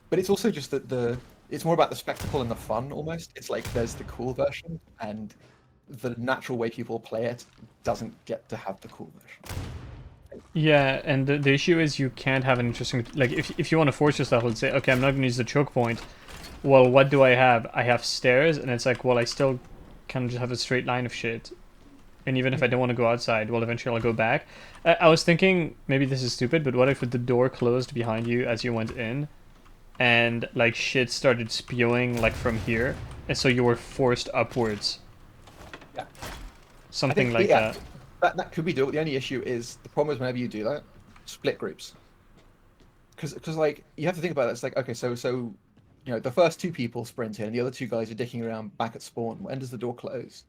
But it's also just that It's more about the spectacle and the fun almost. It's like there's the cool version, and the natural way people play it doesn't get to have the cool version. Yeah, and the issue is you can't have an interesting... Like, if you want to force yourself and say, okay, I'm not going to use the choke point, well, what do I have? I have stairs, and it's like, well, I still kind of just have a straight line of shit. And even if I don't want to go outside, well, eventually I'll go back. I was thinking, maybe this is stupid, but what if the door closed behind you as you went in, and, like, shit started spewing, like, from here, and so you were forced upwards? Yeah. Something like that. That could be doable. The only issue is, the problem is whenever you do that, split groups. Because like, you have to think about it. It's like, okay, so you know, the first 2 people sprint in, and the other 2 guys are dicking around back at spawn. When does the door close?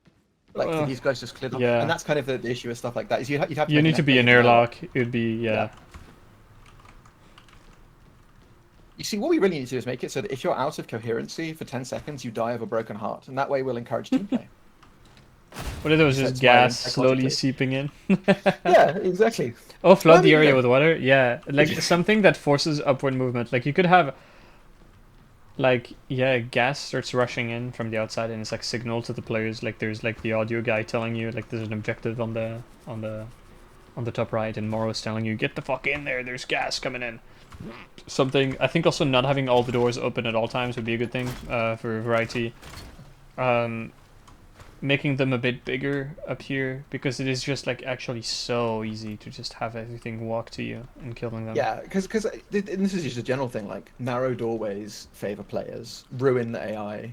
Like, do these guys just clear them? Yeah. And that's kind of the issue with stuff like that. Is you'd have to You need to be an make it airlock. It would be, yeah. You see, what we really need to do is make it so that if you're out of coherency for 10 seconds, you die of a broken heart. And that way we'll encourage team play. What if there was just gas slowly seeping in? Yeah, exactly. Oh, flood the area with water? Yeah. Like, something that forces upward movement. Like, you could have... Like, yeah, gas starts rushing in from the outside, and it's like signal to the players. Like, there's like the audio guy telling you, like, there's an objective on the top right, and Morrow's telling you, get the fuck in there, there's gas coming in. Something, I think also not having all the doors open at all times would be a good thing for variety. Making them a bit bigger up here, because it is just like actually so easy to just have everything walk to you and killing them. Yeah, because this is just a general thing, like, narrow doorways favor players, ruin the AI.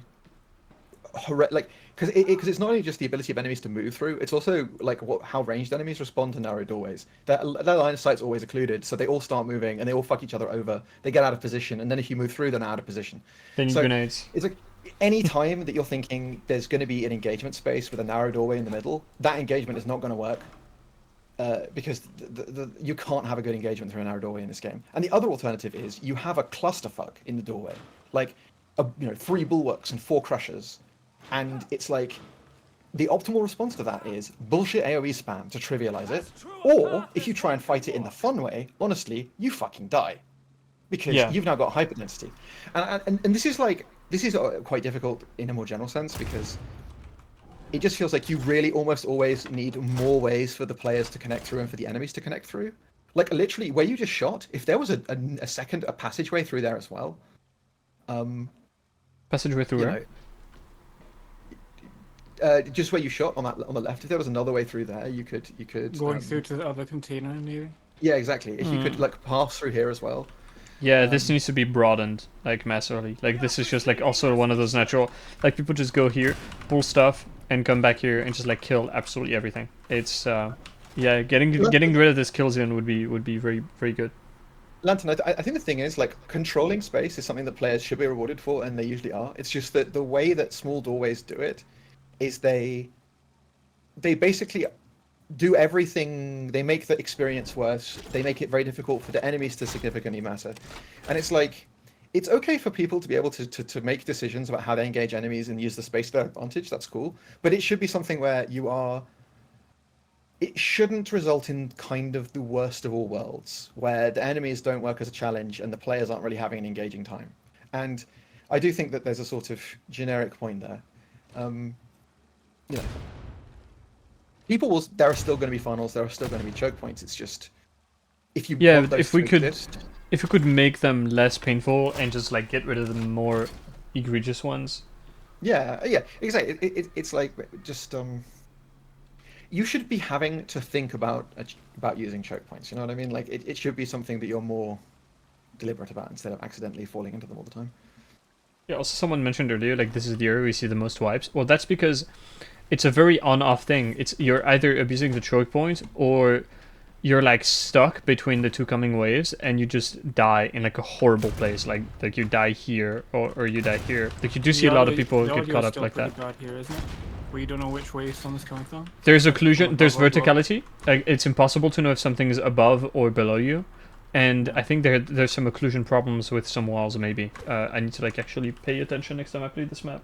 Like, because it's not only just the ability of enemies to move through, it's also like how ranged enemies respond to narrow doorways. Their line of sight's always occluded, so they all start moving and they all fuck each other over. They get out of position, and then if you move through, they're out of position. Then grenades. It's like, any time that you're thinking there's going to be an engagement space with a narrow doorway in the middle, that engagement is not going to work. Because you can't have a good engagement through a narrow doorway in this game. And the other alternative is you have a clusterfuck in the doorway, like 3 bulwarks and 4 crushers, and it's like the optimal response to that is bullshit AoE spam to trivialize it, or if you try and fight it in the fun way, honestly, you fucking die, because you've now got hyperdensity, and this is quite difficult in a more general sense, because it just feels like you really almost always need more ways for the players to connect through and for the enemies to connect through. Like, literally, where you just shot, if there was a passageway through there as well. Passageway through where? Just where you shot on the left. If there was another way through there, you could going through to the other container, maybe. Yeah, exactly. If you could like pass through here as well. Yeah, this needs to be broadened, like, massively. Like, this is just, like, also one of those natural... Like, people just go here, pull stuff, and come back here and just, like, kill absolutely everything. It's, yeah, getting rid of this kill zone would be very, very good. Lantern, I think the thing is, like, controlling space is something that players should be rewarded for, and they usually are. It's just that the way that small doorways do it is they basically do everything. They make the experience worse. They make it very difficult for the enemies to significantly matter. And it's like, it's okay for people to be able to make decisions about how they engage enemies and use the space to their advantage. That's cool. But it should be something where it shouldn't result in kind of the worst of all worlds, where the enemies don't work as a challenge and the players aren't really having an engaging time. And I do think that there's a sort of generic point there. There are still going to be funnels, there are still going to be choke points. It's just, if you if we could make them less painful and just like get rid of the more egregious ones. Yeah, exactly. It's like just you should be having to think about using choke points. You know what I mean? Like it should be something that you're more deliberate about instead of accidentally falling into them all the time. Yeah. Also, someone mentioned earlier, like, this is the area we see the most wipes. Well, that's because it's a very on-off thing. You're either abusing the choke point, or you're like stuck between the 2 coming waves, and you just die in like a horrible place. Like you die here, or you die here. Like, you do see a lot of people get caught up like that. Bad here, isn't it? Where you don't know which way someone's coming from. There's occlusion. There's verticality. Like, it's impossible to know if something is above or below you. And I think there's some occlusion problems with some walls, maybe. I need to like actually pay attention next time I play this map.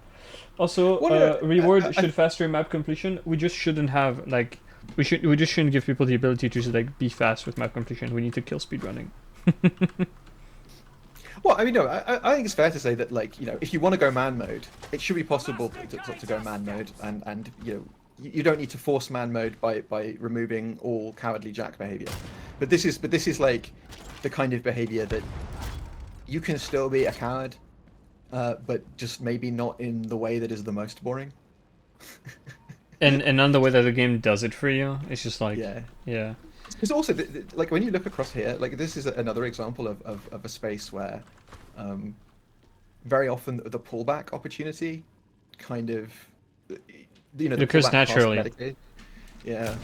Also, reward should faster map completion. We just shouldn't have like we just shouldn't give people the ability to just like be fast with map completion. We need to kill speedrunning. Well, I mean, no, I think it's fair to say that, like, you know, if you want to go man mode, it should be possible to go man mode, and you know, you don't need to force man mode by removing all cowardly jack behavior. But this is like the kind of behavior that you can still be a coward, but just maybe not in the way that is the most boring. And none the way that the game does it for you. It's just like Yeah. yeah. Because also, like, when you look across here, like, this is another example of a space where, very often the pullback opportunity, kind of, you know, It the occurs pullback past naturally. Medicaid. Yeah.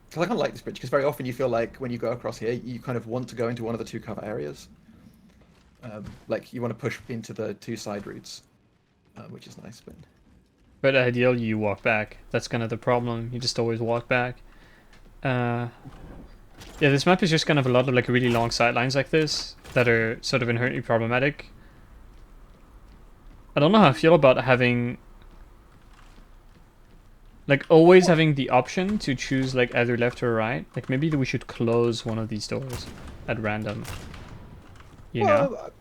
Because I kind of like this bridge, because very often you feel like when you go across here, you kind of want to go into one of the two cover areas. Like, you want to push into the two side routes, which is nice, but... But ideally, you walk back. That's kind of the problem. You just always walk back. Yeah, this map is just kind of a lot of like really long sidelines like this that are sort of inherently problematic. I don't know how I feel about having like always having the option to choose like either left or right. Like maybe we should close one of these doors at random. You know?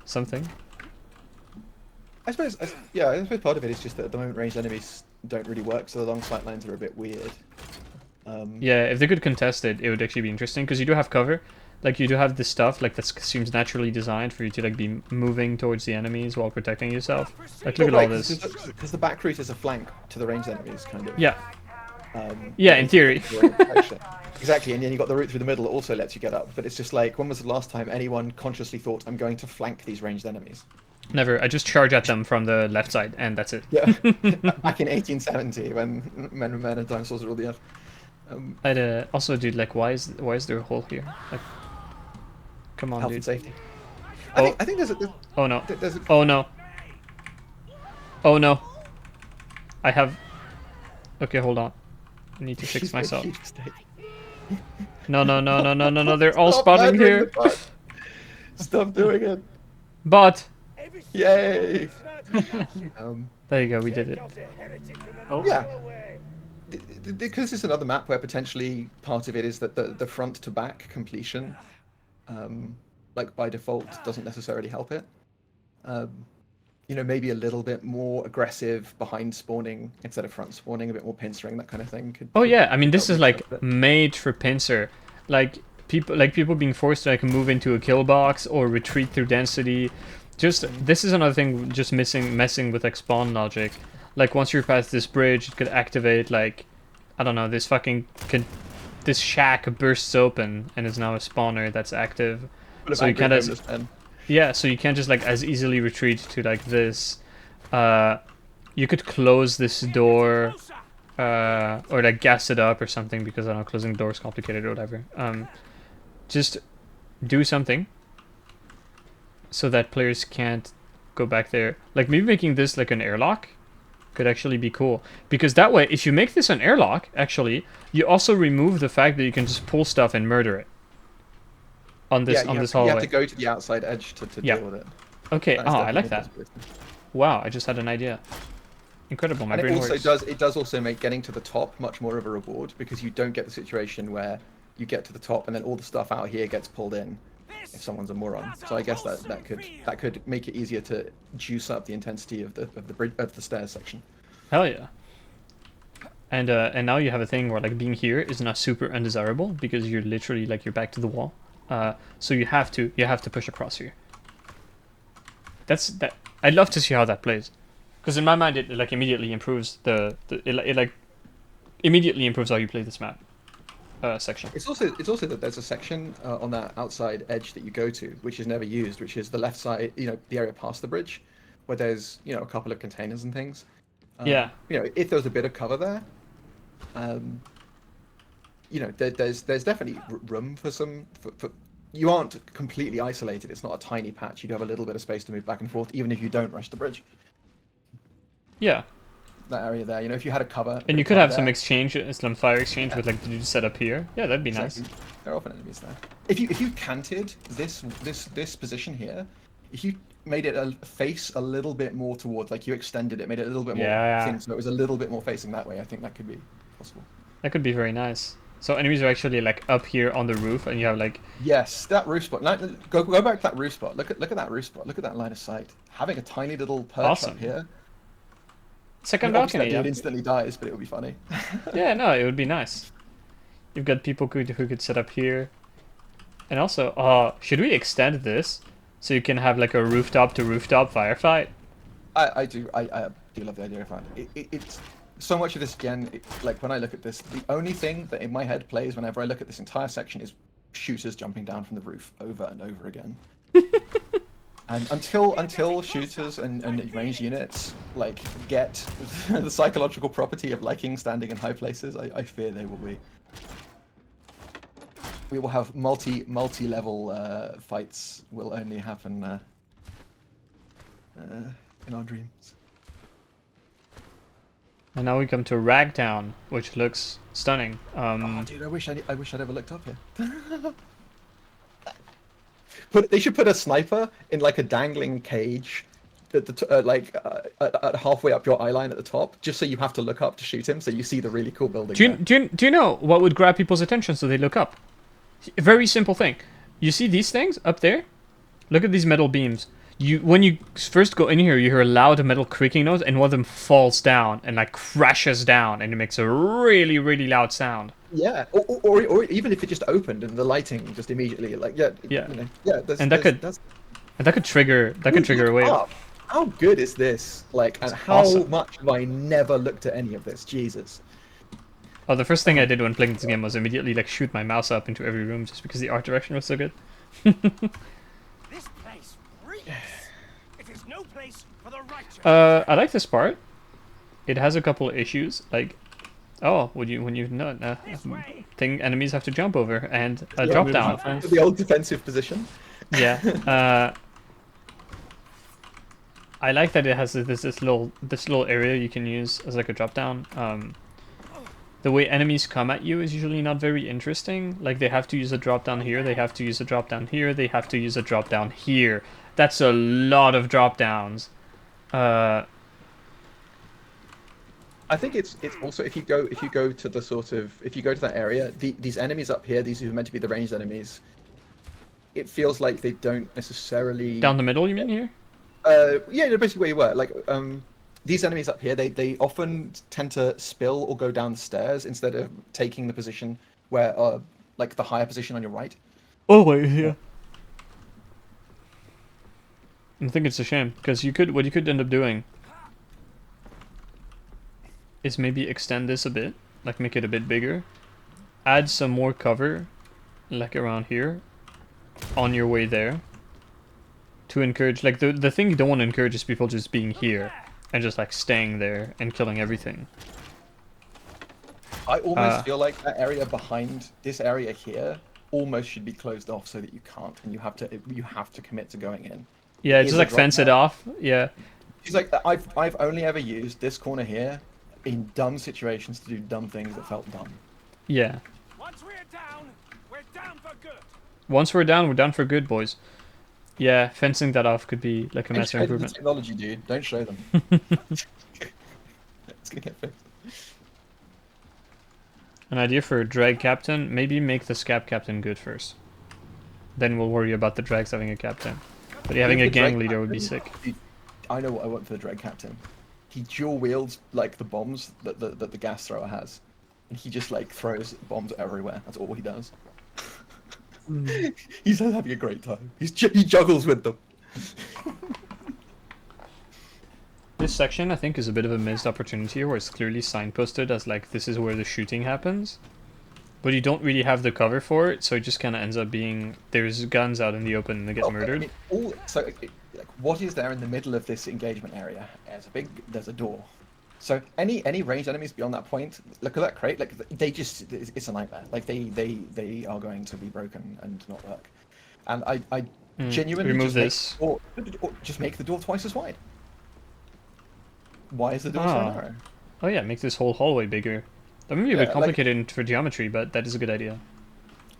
Something. I suppose, yeah, I suppose part of it is just that at the moment ranged enemies don't really work, so the long sight lines are a bit weird. Yeah, if they could contest it, it would actually be interesting because you do have cover. Like you do have this stuff like that seems naturally designed for you to like be moving towards the enemies while protecting yourself. Like look at all this. Because the back route is a flank to the ranged enemies, kind of. Yeah. Yeah, in theory. Exactly, and then you got the route through the middle that also lets you get up. But it's just like, when was the last time anyone consciously thought, I'm going to flank these ranged enemies? Never. I just charge at them from the left side, and that's it. Yeah. Back in 1870, when men and dinosaurs ruled the earth. I'd also, dude, like, why is there a hole here? Like, come on, Health dude. and safety. Oh. I think there's a... Oh no. There's a... Oh no. Oh no. I have... Okay, hold on. I need to fix myself. No, no, no, no, no, no, no. They're all spawning here. Stop doing it. But. Yay. There you go. We did it. Oh. Yeah. Because this is another map where potentially part of it is that the front to back completion, like by default, doesn't necessarily help it. You know, maybe a little bit more aggressive behind spawning instead of front spawning, a bit more pincering, that kind of thing. Oh yeah, I mean this is like made for pincer. Like people being forced to like move into a kill box or retreat through density. Just this is another thing just messing with like spawn logic. Like once you're past this bridge, it could activate like I don't know, this shack bursts open and is now a spawner that's active. So you can't so you can't just like as easily retreat to like this. You could close this door or like gas it up or something because I don't know, closing the door is complicated or whatever. Just do something so that players can't go back there. Like maybe making this like an airlock could actually be cool, because that way if you make this an airlock, actually you also remove the fact that you can just pull stuff and murder it on this hallway. You have to go to the outside edge to deal with it. Okay. Oh, I like that. Wow, I just had an idea. Incredible. My brain works. It does also make getting to the top much more of a reward, because you don't get the situation where you get to the top and then all the stuff out here gets pulled in if someone's a moron. So I guess that could make it easier to juice up the intensity of the stairs section. Hell yeah. And now you have a thing where like being here is not super undesirable because you're literally like you're back to the wall. So you have to push across here. That I'd love to see how that plays, because in my mind it like immediately improves it immediately improves how you play this map section. It's also that there's a section on that outside edge that you go to which is never used, which is the left side, you know, the area past the bridge, where there's, you know, a couple of containers and things. Yeah. You know, if there was a bit of cover there, you know, there's definitely room for some. For you aren't completely isolated. It's not a tiny patch. You do have a little bit of space to move back and forth, even if you don't rush the bridge. Yeah. That area there, you know, if you had a cover. And you could have some exchange, some fire exchange with like the dude set up here. Yeah, that'd be nice. There are often enemies there. If you canted this position here, if you made it face a little bit more towards, like you extended it, made it a little bit more thin, so it was a little bit more facing that way, I think that could be possible. That could be very nice. So enemies are actually like up here on the roof, and you have like Yes, that roof spot. Now, go back to that roof spot. Look at that roof spot. Look at that line of sight. Having a tiny little perch Awesome. up here. second Obviously, balcony. that Yeah. dude instantly dies, but it would be funny. Yeah, no, it would be nice. You've got people who could set up here, and also, should we extend this so you can have like a rooftop to rooftop firefight? I do love the idea of that. It's so much of this again. Like when I look at this, the only thing that in my head plays whenever I look at this entire section is shooters jumping down from the roof over and over again. And until shooters and ranged units like get the psychological property of liking standing in high places, I fear they will be. We will have multi-level fights. Will only happen in our dreams. And now we come to Ragtown, which looks stunning. Oh, dude, I wish I'd ever looked up here. They should put a sniper in like a dangling cage, at at halfway up your eye line at the top, just so you have to look up to shoot him, so you see the really cool building. Do you know what would grab people's attention so they look up? A very simple thing. You see these things up there? Look at these metal beams. When you first go in here, you hear a loud metal creaking noise, and one of them falls down and like crashes down, and it makes a really, really loud sound. Yeah, or even if it just opened and the lighting just immediately like You know, and that could trigger a wave. How good is this? Like, and how awesome. much have I never looked at any of this? Jesus. Oh, the first thing I did when playing this game was immediately like shoot my mouse up into every room just because the art direction was so good. This place reeks. It is no place for the righteous. I like this part. It has a couple of issues, like, thing enemies have to jump over and drop down. The old defensive position. Yeah. I like that it has this little area you can use as like a drop down. The way enemies come at you is usually not very interesting. Like they have to use a drop down here, they have to use a drop down here, they have to use a drop down here. That's a lot of drop downs. I think it's also if you go to the if you go to that area, these enemies up here, these who are meant to be the ranged enemies, it feels like they don't necessarily down the middle. You mean here? Yeah, basically where you were. Like these enemies up here, they often tend to spill or go down the stairs instead of taking the position where like the higher position on your right. Oh wait, yeah. I think it's a shame because what you could end up doing is maybe extend this a bit, like make it a bit bigger, add some more cover, like around here, on your way there, to encourage, like the thing you don't want to encourage is people just being here and just like staying there and killing everything. I almost feel like that area behind this area here almost should be closed off so that you can't, and you have to commit to going in. Yeah, just like fence it off. Yeah. He's like, I've only ever used this corner here in dumb situations to do dumb things that felt dumb. Yeah. Once we're down for good. Once we're down for good, boys. Yeah, fencing that off could be like a massive improvement. Technology, dude. Don't show them. It's gonna get fixed. An idea for a drag captain: maybe make the scab captain good first. Then we'll worry about the drags having a captain. But having a gang leader would be sick. I know what I want for the drag captain. He dual wields like the bombs that the gas thrower has, and he just like throws bombs everywhere. That's all he does. He's having a great time. He juggles with them. This section, I think, is a bit of a missed opportunity where it's clearly signposted as like this is where the shooting happens, but you don't really have the cover for it, so it just kind of ends up being there's guns out in the open and they get murdered. I mean, like, what is there in the middle of this engagement area? There's a door. So any ranged enemies beyond that point, look at that crate. Like it's a nightmare. Like they are going to be broken and not work. And I genuinely remove this. Just make the door twice as wide. Why is the door so narrow? Oh yeah, make this whole hallway bigger. That may be a bit complicated for geometry, but that is a good idea.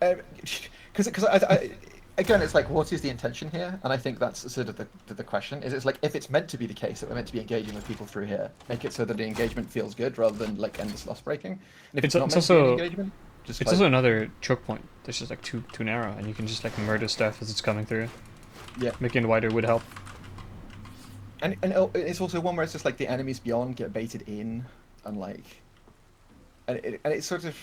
Because I again, it's like, what is the intention here? And I think that's sort of the question. It's like, if it's meant to be the case that we're meant to be engaging with people through here, make it so that the engagement feels good rather than like endless loss breaking. And if it's not meant to be an engagement, Just It's like, also another choke point. That's just like too narrow, and you can just like murder stuff as it's coming through. yeah. Making it wider would help. And it's also one where it's just like the enemies beyond get baited in, and like, and it's sort of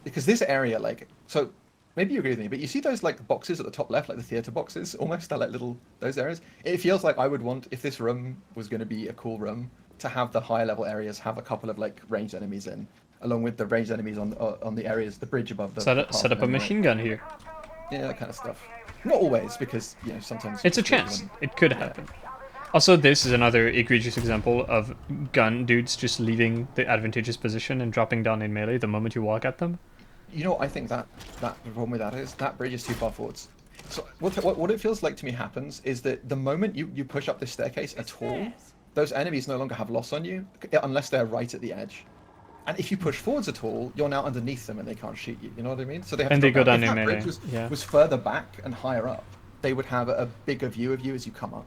because this area like so. Maybe you agree with me, but you see those like boxes at the top left, like the theater boxes, almost they're like little those areas. It feels like I would want if this room was going to be a cool room to have the higher level areas have a couple of like ranged enemies in, along with the ranged enemies on the areas, the bridge above the. Set up a machine gun here. Yeah, that kind of stuff. Not always, because sometimes It's a chance. It could happen. Also, this is another egregious example of gun dudes just leaving the advantageous position and dropping down in melee the moment you walk at them. I think that the problem with that is that bridge is too far forwards. So what it feels like to me happens is that the moment you push up this staircase at all, those enemies no longer have loss on you unless they're right at the edge. And if you push forwards at all, you're now underneath them and they can't shoot you. You know what I mean? So they have to go down If in that melee. bridge was further back and higher up, they would have a bigger view of you as you come up.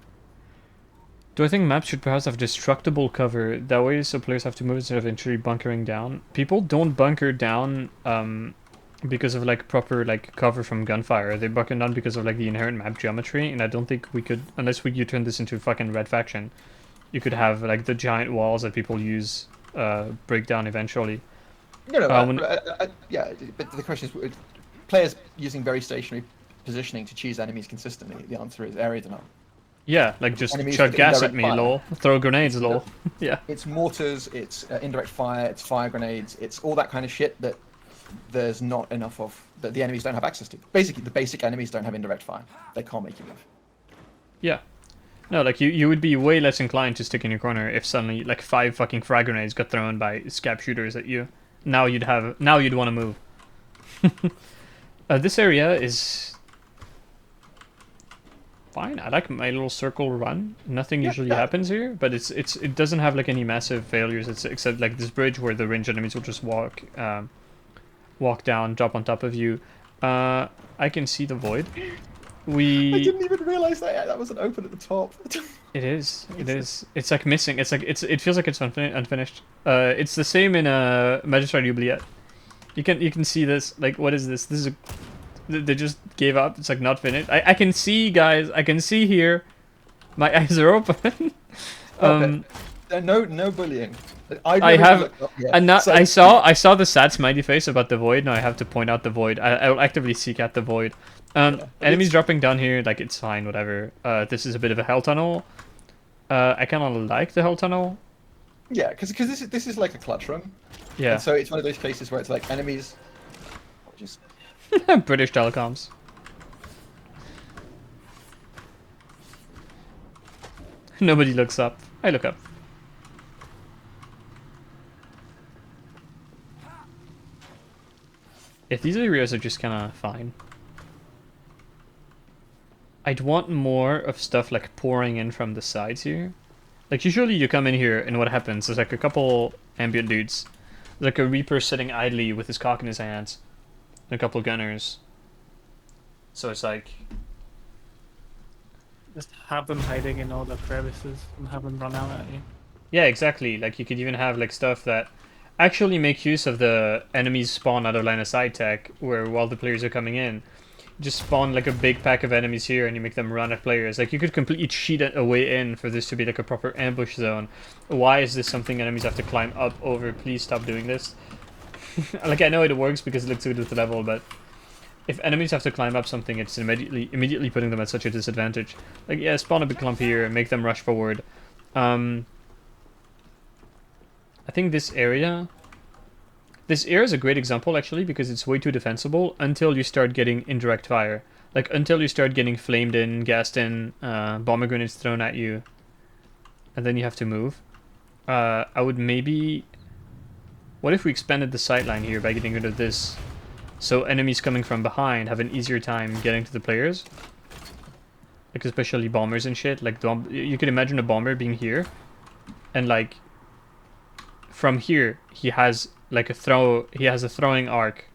Do I think maps should perhaps have destructible cover? That way, so players have to move instead of eventually bunkering down. People don't bunker down because of like proper like cover from gunfire. They bunker down because of like the inherent map geometry. And I don't think we could, unless you turn this into fucking Red Faction, you could have like the giant walls that people use break down eventually. Yeah, but the question is, players using very stationary positioning to choose enemies consistently. The answer is area denial. Yeah, like just Enemies chuck with gas at indirect me, fire. lol. Throw grenades, lol. Yeah. It's mortars, it's indirect fire, it's fire grenades, it's all that kind of shit that there's not enough of, that the enemies don't have access to. Basically, the basic enemies don't have indirect fire. They can't make you move. Yeah. No, like you would be way less inclined to stick in your corner if suddenly like 5 fucking frag grenades got thrown by scab shooters at you. Now you'd want to move. This area is fine. I like my little circle run. Nothing usually happens here, but it doesn't have like any massive failures. Except like this bridge where the ranged enemies will just walk down, drop on top of you. I can see the void. I didn't even realize that wasn't open at the top. It is. It is. It's like missing. It's like it feels like it's unfinished. It's the same in Magistrat Oubliette. You can see this. Like, what is this? This is they just gave up. It's like not finished. I can see, guys. I can see here. My eyes are open. No bullying. I saw the sad smiley face about the void. Now I have to point out the void. I will actively seek out the void. Enemies dropping down here, like it's fine, whatever. This is a bit of a hell tunnel. I kind of like the hell tunnel. Yeah, because this is like a clutch room. Yeah. And so it's one of those cases where it's like enemies just British telecoms. Nobody looks up. I look up. If these areas are just kind of fine. I'd want more of stuff like pouring in from the sides here. Like usually you come in here and what happens is like a couple ambient dudes. Like a Reaper sitting idly with his cock in his hands. And a couple gunners. So it's like... Just have them hiding in all the crevices and have them run out at you. Yeah, exactly. Like you could even have like stuff that actually make use of the enemies spawn out of line of sight tech, where while the players are coming in, just spawn like a big pack of enemies here and you make them run at players. Like you could completely cheat a way in for this to be like a proper ambush zone. Why is this something enemies have to climb up over? Please stop doing this. Like I know it works because it looks good with the level, but if enemies have to climb up something, it's immediately putting them at such a disadvantage. Like yeah, spawn a big clump here and make them rush forward. I think this area is a great example actually because it's way too defensible until you start getting indirect fire. Like until you start getting flamed in, gassed in, bomber grenades thrown at you, and then you have to move. I would maybe... What if we expanded the sightline here by getting rid of this? So enemies coming from behind have an easier time getting to the players. Like especially bombers and shit. Like you could imagine a bomber being here, and like from here he has like a throwing arc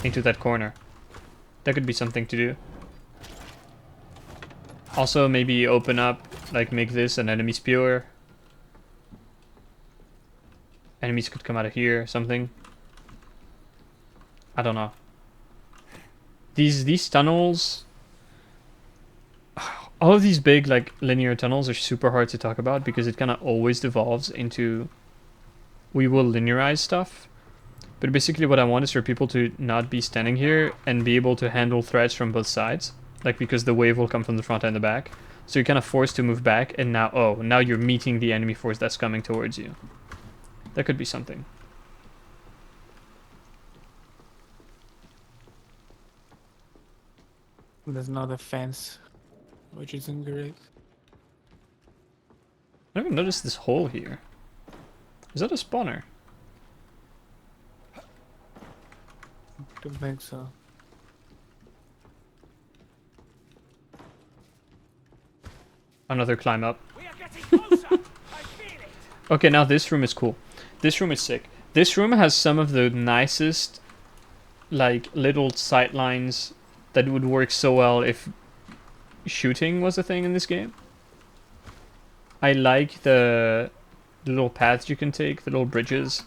into that corner. That could be something to do. Also maybe open up, like make this an enemy spewer. Enemies could come out of here, something. I don't know. These tunnels, all of these big like linear tunnels are super hard to talk about because it kind of always devolves into we will linearize stuff. But basically what I want is for people to not be standing here and be able to handle threats from both sides. Like because the wave will come from the front and the back. So you're kind of forced to move back and now you're meeting the enemy force that's coming towards you. That could be something. There's another fence, which isn't great. I never noticed this hole here. Is that a spawner? Don't think so. Another climb up. We are getting closer. I feel it. Okay, now this room is cool. This room is sick. This room has some of the nicest, like, little sight lines that would work so well if shooting was a thing in this game. I like the little paths you can take, the little bridges,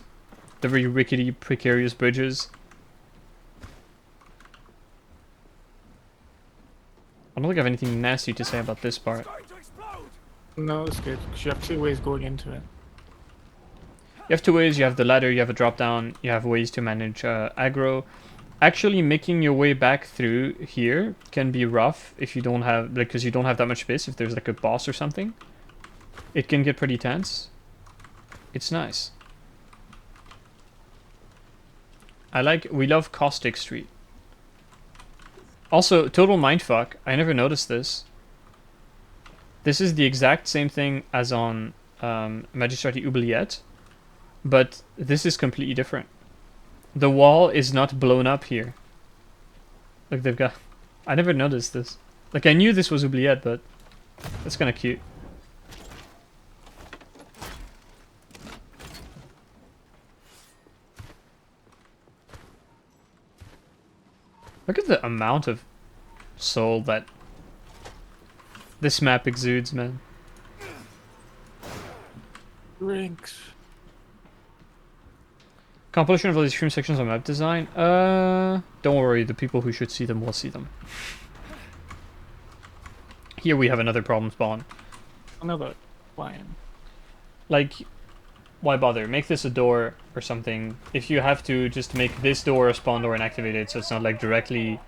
the very rickety, precarious bridges. I don't think I have anything nasty to say about this part. It's going to explode. No, it's good. 'Cause you have two ways going into it. You have two ways, you have the ladder, you have a drop down, you have ways to manage aggro. Actually making your way back through here can be rough if you don't have, because you don't have that much space, if there's like a boss or something. It can get pretty tense. It's nice. We love Caustic Street. Also, total mindfuck, I never noticed this. This is the exact same thing as on Magistrati Oubliette, but this is completely different. The wall is not blown up here. Look, they've got... I never noticed this. Like, I knew this was Oubliette, but that's kind of cute. Look at the amount of soul that this map exudes, man. Drinks. Compilation of all these stream sections on map design. Don't worry, the people who should see them will see them. Here we have another problem spawn. Another lion. Like, why bother? Make this a door or something. If you have to, just make this door a spawn door and activate it so it's not like directly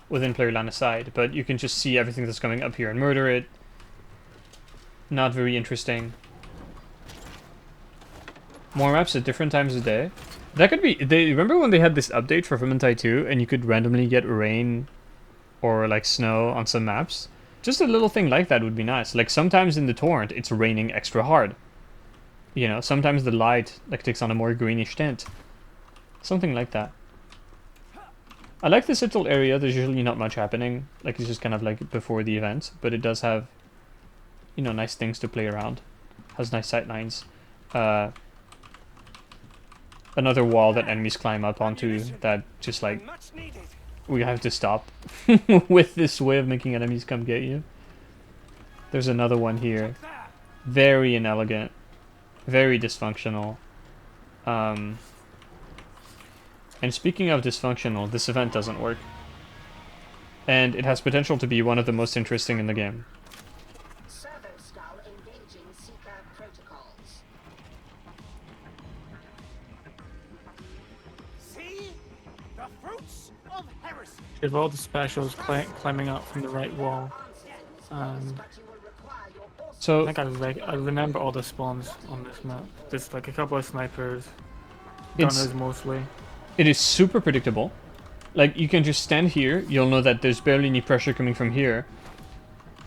within player line of sight. But you can just see everything that's coming up here and murder it. Not very interesting. More maps at different times of day. That could be... remember when they had this update for Vermintide 2 and you could randomly get rain or like snow on some maps? Just a little thing like that would be nice. Like sometimes in the torrent it's raining extra hard. You know, sometimes the light like takes on a more greenish tint. Something like that. I like this little area. There's usually not much happening. Like it's just kind of like before the event. But it does have, you know, nice things to play around. Has nice sight lines. Another wall that enemies climb up onto that just like Much needed. we have to stop with this way of making enemies come get you. There's another one here. Very inelegant. Very dysfunctional. And speaking of dysfunctional, this event doesn't work. And it has potential to be one of the most interesting in the game. Servo skull engaging Seeker protocols. See? The fruits of heresy. You have all the specials climbing up from the right wall. I So think I remember all the spawns on this map. There's like a couple of snipers, It's- gunners mostly. it is super predictable. Like, you can just stand here, you'll know that there's barely any pressure coming from here.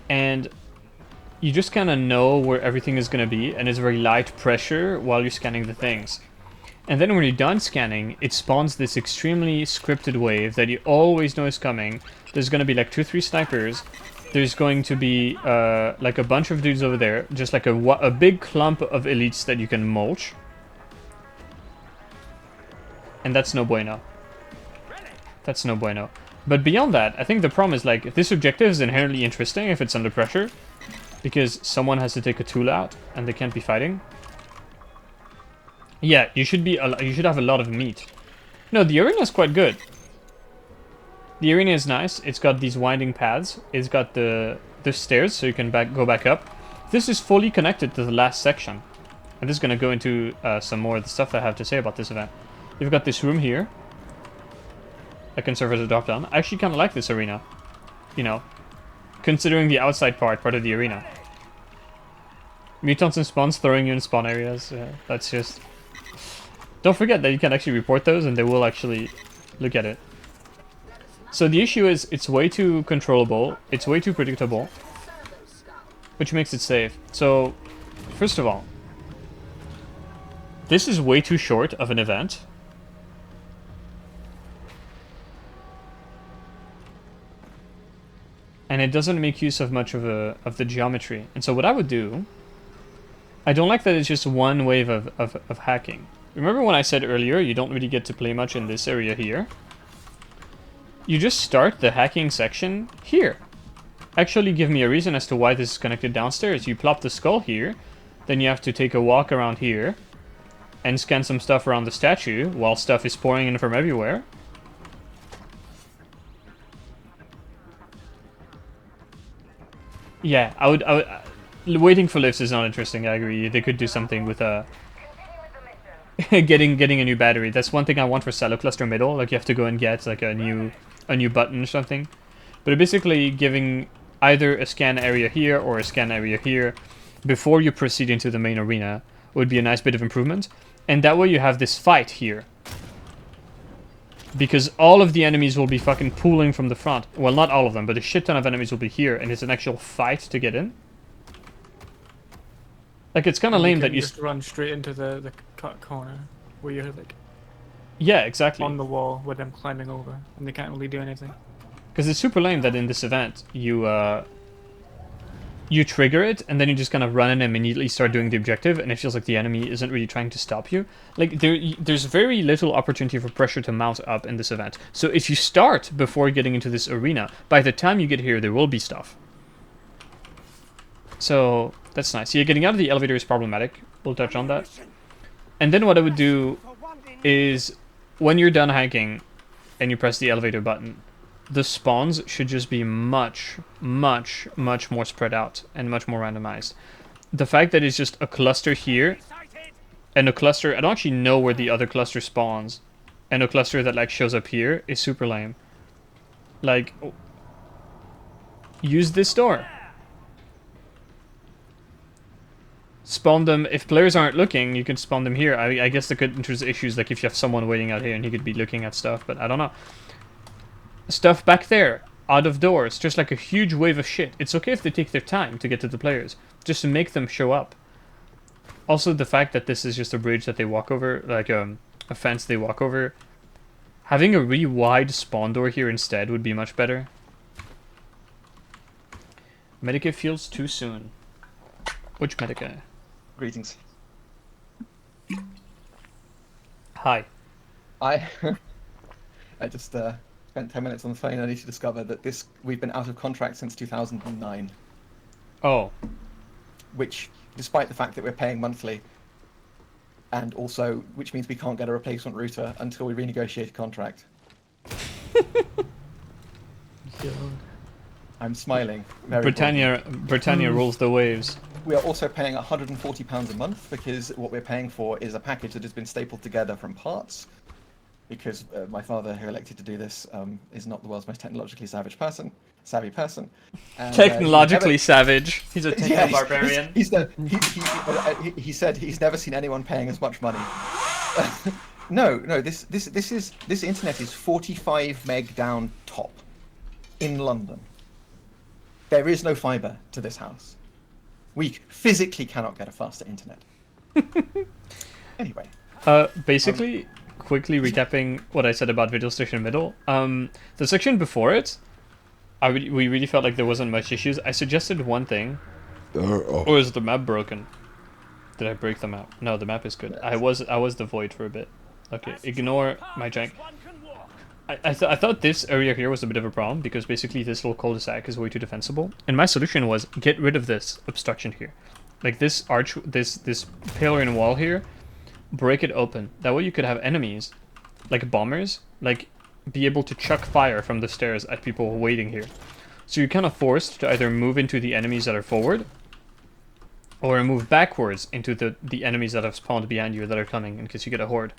And you just kind of know where everything is going to be, and it's very light pressure while you're scanning the things. And then when you're done scanning, it spawns this extremely scripted wave that you always know is coming. There's going to be like 2 or 3 snipers. There's going to be like a bunch of dudes over there, just like a big clump of elites that you can mulch. And that's no bueno. That's no bueno. But beyond that, I think the problem is like, this objective is inherently interesting if it's under pressure. Because someone has to take a tool out and they can't be fighting. Yeah, you should have a lot of meat. No, the arena's quite good. The arena is nice. It's got these winding paths. It's got the stairs, so you can go back up. This is fully connected to the last section. I'm just gonna go into some more of the stuff I have to say about this event. You've got this room here. I can serve as a drop down. I actually kind of like this arena. You know, considering the outside part of the arena. Mutants and spawns throwing you in spawn areas. That's just... Don't forget that you can actually report those and they will actually look at it. So the issue is it's way too controllable. It's way too predictable. Which makes it safe. So, first of all, this is way too short of an event. And it doesn't make use of much of the geometry. And so what I would do... I don't like that it's just one wave of hacking. Remember when I said earlier you don't really get to play much in this area here? You just start the hacking section here. Actually give me a reason as to why this is connected downstairs. You plop the skull here, then you have to take a walk around here and scan some stuff around the statue while stuff is pouring in from everywhere. Yeah, I would waiting for lifts is not interesting, I agree. They could do something with getting a new battery. That's one thing I want for Silo Cluster Middle, like you have to go and get like a new button or something. But basically giving either a scan area here or a scan area here before you proceed into the main arena would be a nice bit of improvement. And that way you have this fight here. Because all of the enemies will be fucking pooling from the front. Well, not all of them, but a shit ton of enemies will be here, and it's an actual fight to get in. Like, it's kind of lame that you just run straight into the cut corner where you're like... Yeah, exactly. On the wall with them climbing over, and they can't really do anything. Because it's super lame that in this event, you trigger it, and then you just kind of run and immediately start doing the objective, and it feels like the enemy isn't really trying to stop you. Like, there's very little opportunity for pressure to mount up in this event. So if you start before getting into this arena, by the time you get here, there will be stuff. So, that's nice. Yeah, getting out of the elevator is problematic. We'll touch on that. And then what I would do is, when you're done hiking, and you press the elevator button, the spawns should just be much more spread out and much more randomized. The fact that it's just a cluster here and a cluster, I don't actually know where the other cluster spawns, and a cluster that like shows up here is super lame. Like, use this door. Spawn them, if players aren't looking, you can spawn them here. I guess that could introduce issues like if you have someone waiting out here and he could be looking at stuff, but I don't know. Stuff back there, out of doors, just like a huge wave of shit. It's okay if they take their time to get to the players, just to make them show up. Also, the fact that this is just a bridge that they walk over, like a fence they walk over, having a really wide spawn door here instead would be much better. Medica feels too soon. Which Medica? Greetings. Hi. I just spent 10 minutes on the phone only to discover that we've been out of contract since 2009. Oh. Which, despite the fact that we're paying monthly, and also, which means we can't get a replacement router until we renegotiate a contract. I'm smiling. Britannia rules the waves. We are also paying £140 a month because what we're paying for is a package that has been stapled together from parts. Because my father, who elected to do this, is not the world's most technologically savvy person. And, technologically savage. He's a techno-barbarian. He said he's never seen anyone paying as much money. No, this internet is 45 meg down top in London. There is no fiber to this house. We physically cannot get a faster internet. Anyway. Basically, quickly recapping what I said about Video Station Middle. The section before it, we really felt like there wasn't much issues. I suggested one thing. Or is the map broken? Did I break the map? No, the map is good. I was the void for a bit. Okay, ignore my jank. I thought this area here was a bit of a problem because basically this little cul-de-sac is way too defensible. And my solution was get rid of this obstruction here. Like this arch, this pillar and wall here, break it open. That way you could have enemies, like bombers, like be able to chuck fire from the stairs at people waiting here. So you're kind of forced to either move into the enemies that are forward, or move backwards into the enemies that have spawned behind you that are coming in case you get a horde.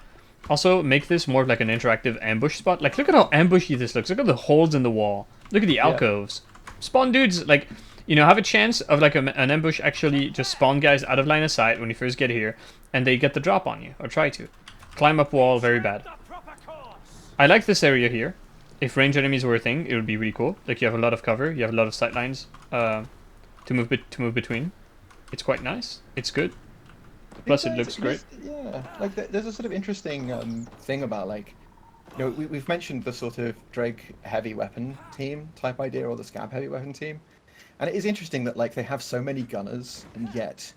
Also, make this more of like an interactive ambush spot. Like, look at how ambushy this looks. Look at the holes in the wall. Look at the alcoves. Spawn dudes, like, you know, have a chance of like an ambush actually just spawn guys out of line of sight when you first get here, and they get the drop on you, or try to. Climb up wall, very bad. I like this area here. If range enemies were a thing, it would be really cool. Like, you have a lot of cover, you have a lot of sight lines to move between. It's quite nice. It's good. Plus, it looks great. Yeah, like there's a sort of interesting thing about, like, you know, we've mentioned the sort of Dreg heavy weapon team type idea, or the Scab heavy weapon team, and it is interesting that, like, they have so many gunners, and yet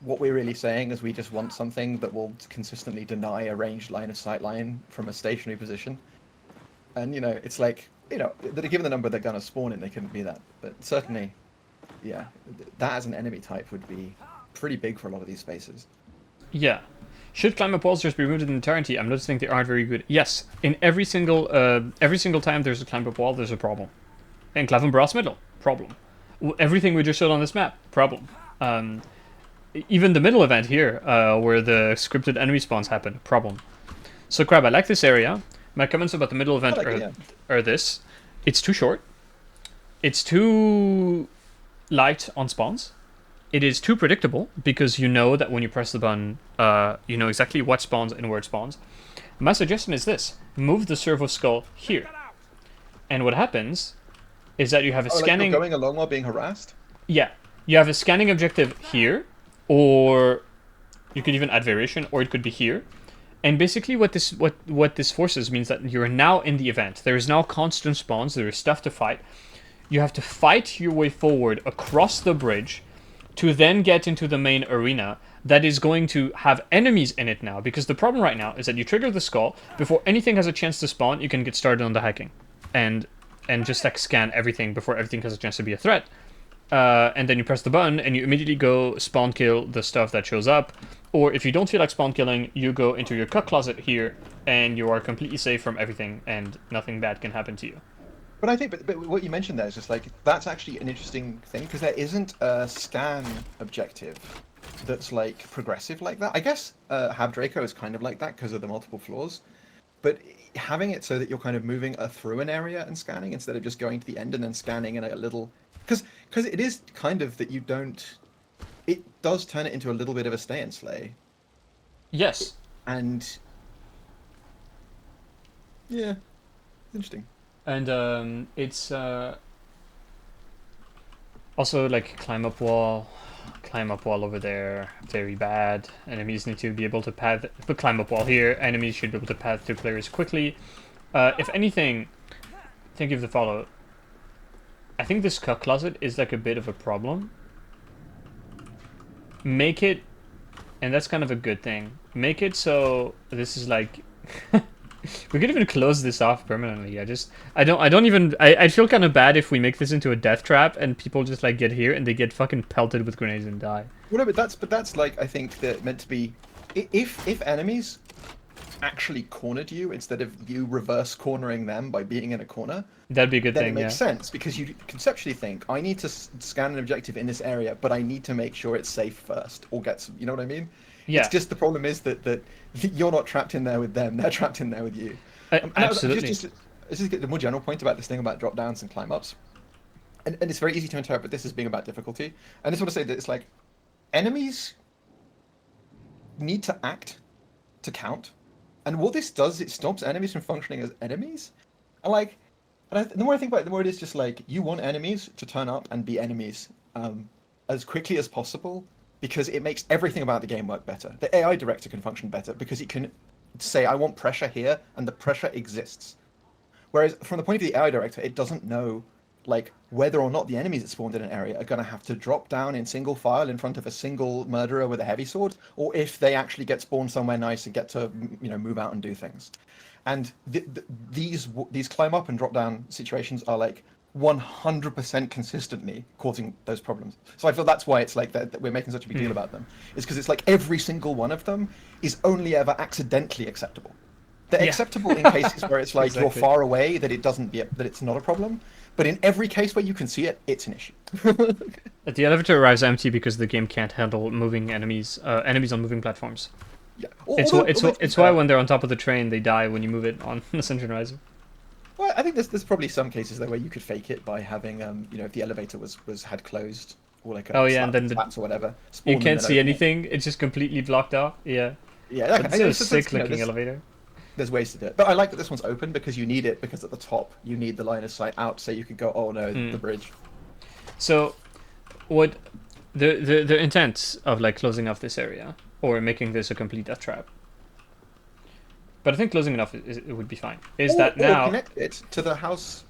what we're really saying is we just want something that will consistently deny a ranged line of sight line from a stationary position. And, you know, it's like, you know, that given the number they're gonna spawn in, they couldn't be that, but certainly, yeah, that as an enemy type would be pretty big for a lot of these spaces. Yeah. Should climb up walls just be removed in entirety? I'm noticing they aren't very good. Yes. In every single time there's a climb up wall, there's a problem. In Clavenbras Middle, problem. Everything we just showed on this map, problem. Even the middle event here, where the scripted enemy spawns happen, problem. So, Crab, I like this area. My comments about the middle event are this. It's too short. It's too light on spawns. It is too predictable, because you know that when you press the button, you know exactly what spawns and where it spawns. My suggestion is this. Move the servo skull here. And what happens is that you have a scanning... Like going along while being harassed? Yeah. You have a scanning objective here, or you could even add variation, or it could be here. And basically what this forces means that you're now in the event. There is now constant spawns, there is stuff to fight. You have to fight your way forward across the bridge to then get into the main arena that is going to have enemies in it now. Because the problem right now is that you trigger the skull, before anything has a chance to spawn, you can get started on the hacking. And just like scan everything before everything has a chance to be a threat. And then you press the button and you immediately go spawn kill the stuff that shows up. Or if you don't feel like spawn killing, you go into your cut closet here and you are completely safe from everything and nothing bad can happen to you. But I think, but what you mentioned there is just like, that's actually an interesting thing, because there isn't a scan objective that's like progressive like that. I guess Hab Draco is kind of like that because of the multiple floors, but having it so that you're kind of moving through an area and scanning instead of just going to the end and then scanning in a little, because it is kind of that you don't, it does turn it into a little bit of a stay and slay. Yes. And yeah, interesting. And it's also like climb up wall over there, very bad. Enemies need to be able to climb up wall here. Enemies should be able to path through players quickly. If anything, think of the follow. I think this cut closet is like a bit of a problem. Make it, and that's kind of a good thing. Make it so this is like. We could even close this off permanently. I feel kind of bad if we make this into a death trap and people just like get here and they get fucking pelted with grenades and die. Well, no, but that's like, I think that meant to be, if enemies actually cornered you instead of you reverse cornering them by being in a corner, that'd be a good then thing. It makes sense, because you conceptually think, I need to scan an objective in this area, but I need to make sure it's safe first, or get some, you know what I mean? Yeah. It's just the problem is that you're not trapped in there with them; they're trapped in there with you. Absolutely. Just the more general point about this thing about drop downs and climb ups, and it's very easy to interpret this as being about difficulty. I just want to say that it's like enemies need to act to count, and what this does, it stops enemies from functioning as enemies. And the more I think about it, the more it is just like, you want enemies to turn up and be enemies as quickly as possible, because it makes everything about the game work better. The AI director can function better because it can say, I want pressure here, and the pressure exists. Whereas from the point of view of the AI director, it doesn't know like whether or not the enemies that spawned in an area are going to have to drop down in single file in front of a single murderer with a heavy sword, or if they actually get spawned somewhere nice and get to, you know, move out and do things. And these climb up and drop down situations are like 100% consistently causing those problems. So I feel that's why it's like that we're making such a big deal about them. It's because it's like every single one of them is only ever accidentally acceptable. They're Yeah. acceptable in cases where it's like Exactly. you're far away, that it doesn't be, that it's not a problem. But in every case where you can see it, it's an issue. The elevator arrives empty because the game can't handle moving enemies, enemies on moving platforms. Yeah. It's why when they're on top of the train, they die when you move it on the Ascension Riser. Well, I think there's probably some cases though where you could fake it by having you know, if the elevator had closed, or like a Oh yeah, and then slats or whatever. you spawn can't and then see open it. anything. It's just completely blocked off. Yeah. Yeah, It's a so sick you know, looking elevator. there's ways to do it. But I like that this one's open because you need it, because at the top you need the line of sight out so you could go, oh no, the bridge. So, what the intent of like closing off this area or making this a complete death trap? But I think closing it off it would be fine. Is that Or now connect it to the house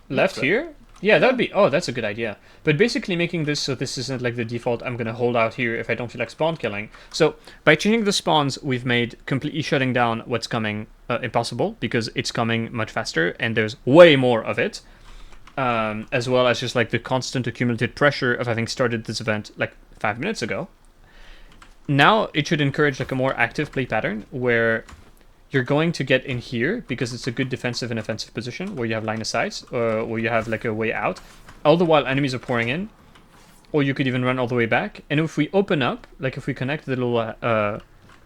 left next to it. here? Yeah, that'd be. Oh, that's a good idea. But basically making this so this isn't like the default. I'm gonna hold out here if I don't feel like spawn killing. So by changing the spawns, we've made completely shutting down what's coming impossible because it's coming much faster and there's way more of it. As well as just like the constant accumulated pressure of having started this event like 5 minutes ago. Now it should encourage like a more active play pattern where you're going to get in here because it's a good defensive and offensive position where you have line of sight, where you have like a way out, all the while enemies are pouring in, or you could even run all the way back. And if we open up, like if we connect the little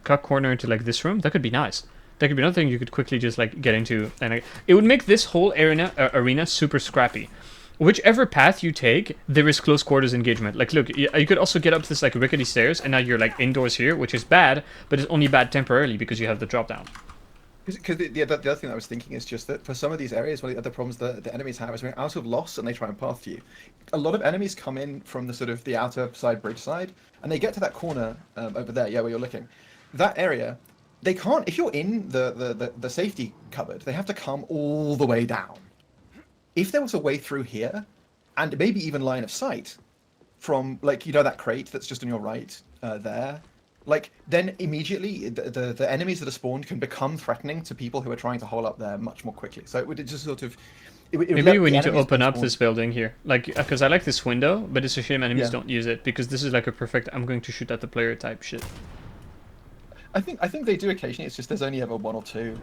cut corner into like this room, that could be nice. That could be another thing you could quickly just like get into, and it would make this whole arena super scrappy. Whichever path you take, there is close quarters engagement. Like, look, you could also get up this like rickety stairs, and now you're like indoors here, which is bad, but it's only bad temporarily because you have the drop down. Because the other thing I was thinking is just that for some of these areas, one of the other problems that the enemies have is when you're out of loss and they try and path to you. A lot of enemies come in from the sort of the outer side bridge side, and they get to that corner over there, yeah, where you're looking. That area, they can't. If you're in the safety cupboard, they have to come all the way down. If there was a way through here, and maybe even line of sight from, like, you know, that crate that's just on your right there. Like, then immediately the enemies that are spawned can become threatening to people who are trying to hole up there much more quickly. So it would just sort of... It would Maybe let we the need to enemies open up spawn. this building here. Like, because I like this window, but it's a shame enemies Yeah. don't use it, because this is like a perfect I'm going to shoot at the player type shit. I think they do occasionally, it's just there's only ever one or two.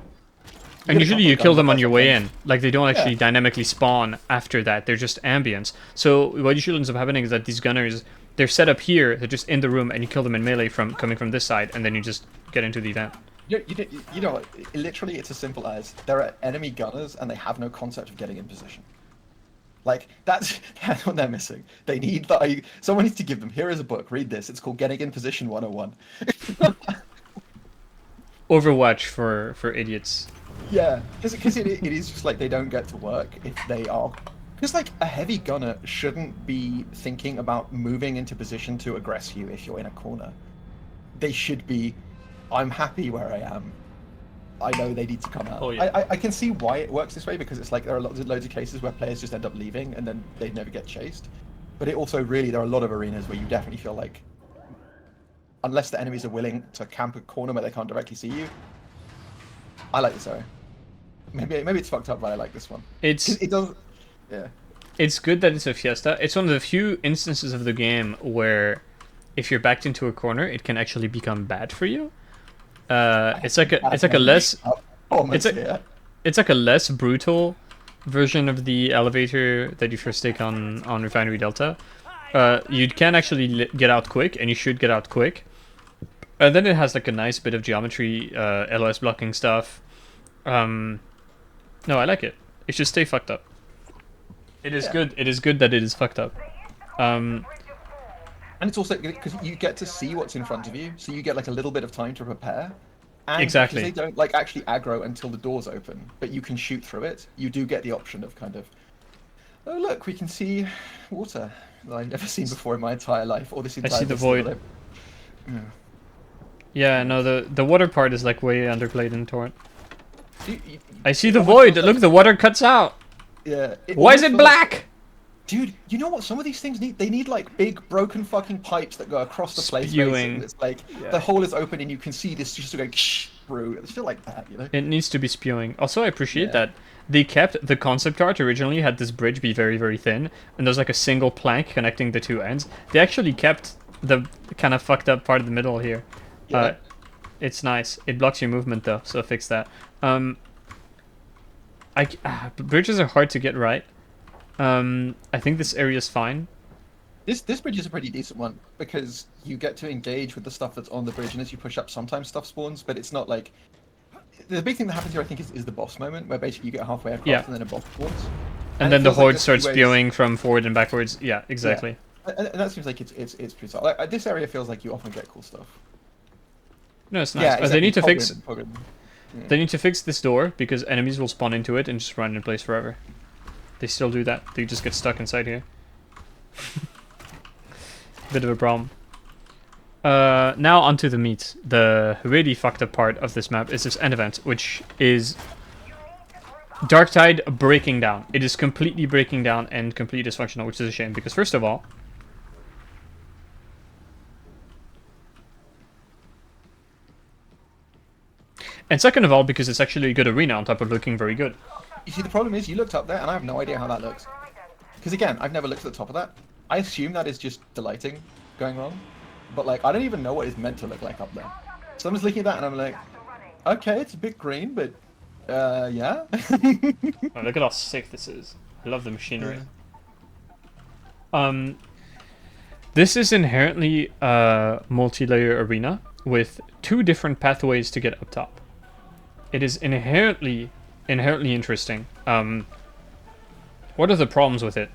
And usually you kill them on your way in. in. Like, they don't actually Yeah. dynamically spawn after that. They're just ambience. So what usually ends up happening is that these gunners, they're set up here, they're just in the room, and you kill them in melee from coming from this side, and then you just get into the event. You know what? Literally, it's as simple as there are enemy gunners and they have no concept of getting in position. Like, that's what they're missing. They need someone needs to give them, here is a book, read this. It's called Getting in Position 101. Overwatch for idiots. Yeah, because it is just like they don't get to work if they are. Because like a heavy gunner shouldn't be thinking about moving into position to aggress you if you're in a corner. They should be, I'm happy where I am. I know they need to come out. Oh, yeah. I can see why it works this way, because it's like there are loads of cases where players just end up leaving and then they never get chased. But it also really, there are a lot of arenas where you definitely feel like, unless the enemies are willing to camp a corner where they can't directly see you, I like this area. Maybe it's fucked up, but I like this one. It does, yeah. It's good that it's a fiesta. It's one of the few instances of the game where if you're backed into a corner, it can actually become bad for you. It's like a less brutal version of the elevator that you first take on Refinery Delta. You can actually get out quick, and you should get out quick. And then it has like a nice bit of geometry, LOS blocking stuff. No, I like it. It should stay fucked up. It is good. It is good that it is fucked up. And it's also because you get to see what's in front of you, so you get like a little bit of time to prepare. And Exactly. because they don't like actually aggro until the door's open, but you can shoot through it. You do get the option of kind of, oh look, we can see water that I've never seen before in my entire life, or this entire. see the vista void. that Yeah. Yeah, no, the water part is like way underplayed in Torrent. You- I see the almost void. feels Look, like- the water cuts out. Yeah. Why is almost it feels black? Dude, you know what? Some of these things need. They need like big broken fucking pipes that go across the place. Spewing. It's like the hole is open and you can see this just going through. It's still like that, you know. It needs to be spewing. Also, I appreciate Yeah. that they kept the concept art originally had this bridge be very, very thin, and there's like a single plank connecting the two ends. They actually kept the kind of fucked up part of the middle here. Yeah. It's nice. It blocks your movement though, so fix that. Bridges are hard to get right. I think this area is fine. This bridge is a pretty decent one because you get to engage with the stuff that's on the bridge, and as you push up, sometimes stuff spawns, but it's not like the big thing that happens here. I think is the boss moment, where basically you get halfway across Yeah. and then a boss spawns, And it then the feels like horde there's starts two ways- spewing from forward and backwards. Yeah, exactly. And that seems like it's pretty solid. Like, this area feels like you often get cool stuff. No, it's nice. Yeah, But they need to fix. Pogren. They need to fix this door because enemies will spawn into it and just run in place forever. They still do that. They just get stuck inside here. Bit of a problem. Now onto the meat. The really fucked up part of this map is this end event, which is Darktide breaking down. It is completely breaking down and completely dysfunctional, which is a shame because first of all, and second of all, because it's actually a good arena on top of looking very good. You see, the problem is you looked up there, and I have no idea how that looks. Because again, I've never looked at the top of that. I assume that is just the lighting going wrong, but like I don't even know what it's meant to look like up there. So I'm just looking at that and I'm like, okay, it's a bit green, but yeah. Oh, look at how sick this is. I love the machinery. This is inherently a multi-layer arena with 2 different pathways to get up top. It is inherently interesting. What are the problems with it?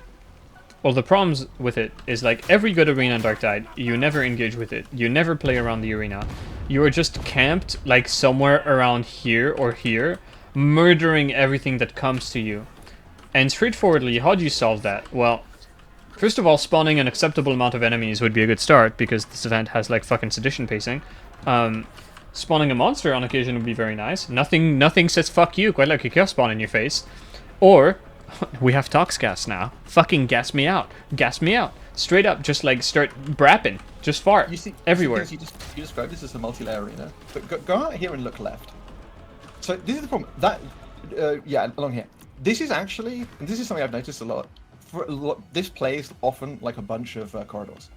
Well, the problems with it is like every good arena in Darktide, you never engage with it. You never play around the arena. You are just camped like somewhere around here or here, murdering everything that comes to you. And straightforwardly, how do you solve that? Well, first of all, spawning an acceptable amount of enemies would be a good start because this event has like fucking sedition pacing. Spawning a monster on occasion would be very nice. Nothing says fuck you quite like a kill spawn in your face. Or we have tox gas now. Fucking gas me out. Gas me out. Straight up, just like start brapping. Just fart. You see, everywhere. You described this as a multi-layer arena, but go out here and look left. So this is the problem. That, yeah, along here. This is actually, and this is something I've noticed a lot. This plays often like a bunch of corridors.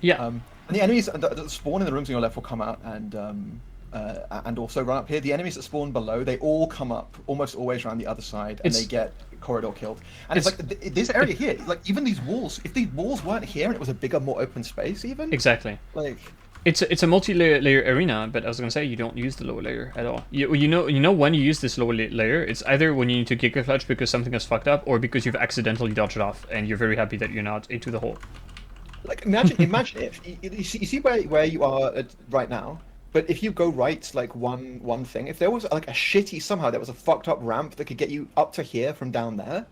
Yeah. And the enemies that spawn in the rooms on your left will come out and also run up here. The enemies that spawn below, they all come up almost always around the other side, and they get corridor killed. And it's like this area here, like even these walls. If these walls weren't here and it was a bigger, more open space, even exactly. Like it's a multi-layer arena, but I was gonna say you don't use the lower layer at all. You know when you use this lower layer, it's either when you need to kick a clutch because something is fucked up, or because you've accidentally dodged it off and you're very happy that you're not into the hole. Like imagine if you see where you are right now. But if you go right, like one thing, if there was like a shitty somehow there was a fucked up ramp that could get you up to here from down there.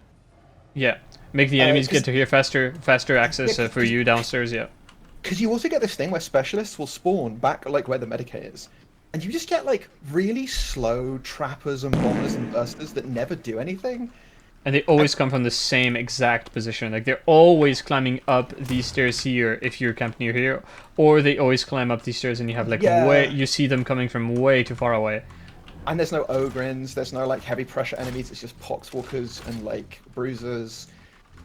Yeah, make the enemies get to here faster access for you downstairs. Yeah. Because you also get this thing where specialists will spawn back like where the Medicae is, and you just get like really slow trappers and bombers and bursters that never do anything. And they always come from the same exact position. Like, they're always climbing up these stairs here if you're camped near here. Or they always climb up these stairs and you have, like, you see them coming from way too far away. And there's no Ogrins, there's no, like, heavy pressure enemies. It's just Poxwalkers and, like, Bruisers.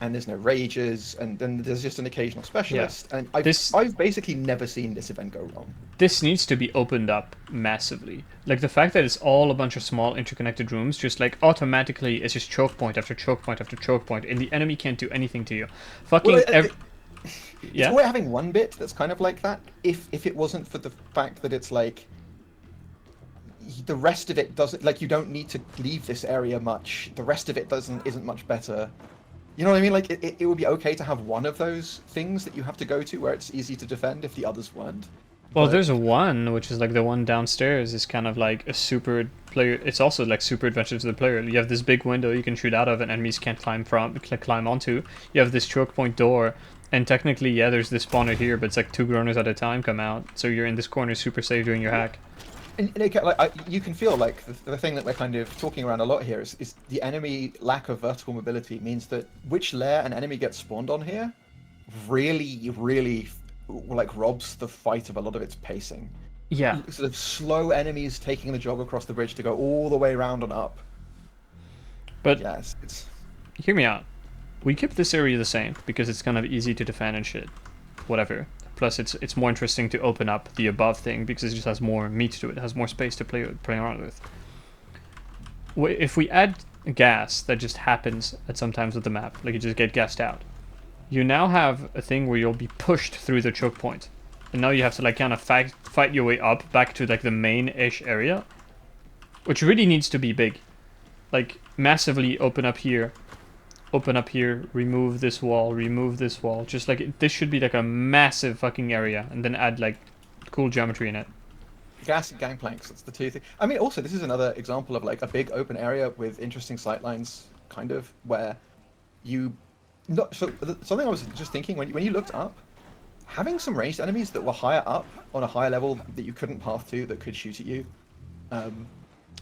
And there's no Rages. And then there's just an occasional Specialist. Yeah. And I've basically never seen this event go wrong. This needs to be opened up massively. Like, the fact that it's all a bunch of small interconnected rooms, just like automatically it's just choke point after choke point after choke point, and the enemy can't do anything to you. Fucking it's worth having one bit that's kind of like that, if it wasn't for the fact that it's like the rest of it doesn't, like, you don't need to leave this area much. The rest of it isn't much better. You know what I mean? Like, it would be okay to have one of those things that you have to go to where it's easy to defend if the others weren't. Well, there's one, which is like the one downstairs is kind of like a super player. It's also like super advantage to the player. You have this big window you can shoot out of and enemies can't climb onto. You have this choke point door, and technically, yeah, there's this spawner here, but it's like 2 groaners at a time come out. So you're in this corner super safe doing your hack. And like, you can feel like the thing that we're kind of talking around a lot here is the enemy lack of vertical mobility means that which layer an enemy gets spawned on here really like robs the fight of a lot of its pacing. Yeah. Sort of slow enemies taking the jog across the bridge to go all the way around and up. But yes, it's... Hear me out. We kept this area the same because it's kind of easy to defend and shit. Whatever. Plus, it's more interesting to open up the above thing because it just has more meat to it. It has more space to play around with. If we add gas that just happens at some times of the map, like you just get gassed out, you now have a thing where you'll be pushed through the choke point, and now you have to like kind of fight your way up back to like the main-ish area, which really needs to be big. Like massively open up here, remove this wall, just like this should be like a massive fucking area, and then add like cool geometry in it. Gas and gangplanks, that's the two things. I mean, also, this is another example of like a big open area with interesting sightlines, kind of, where you... something I was just thinking, when you looked up, having some ranged enemies that were higher up, on a higher level that you couldn't path to, that could shoot at you,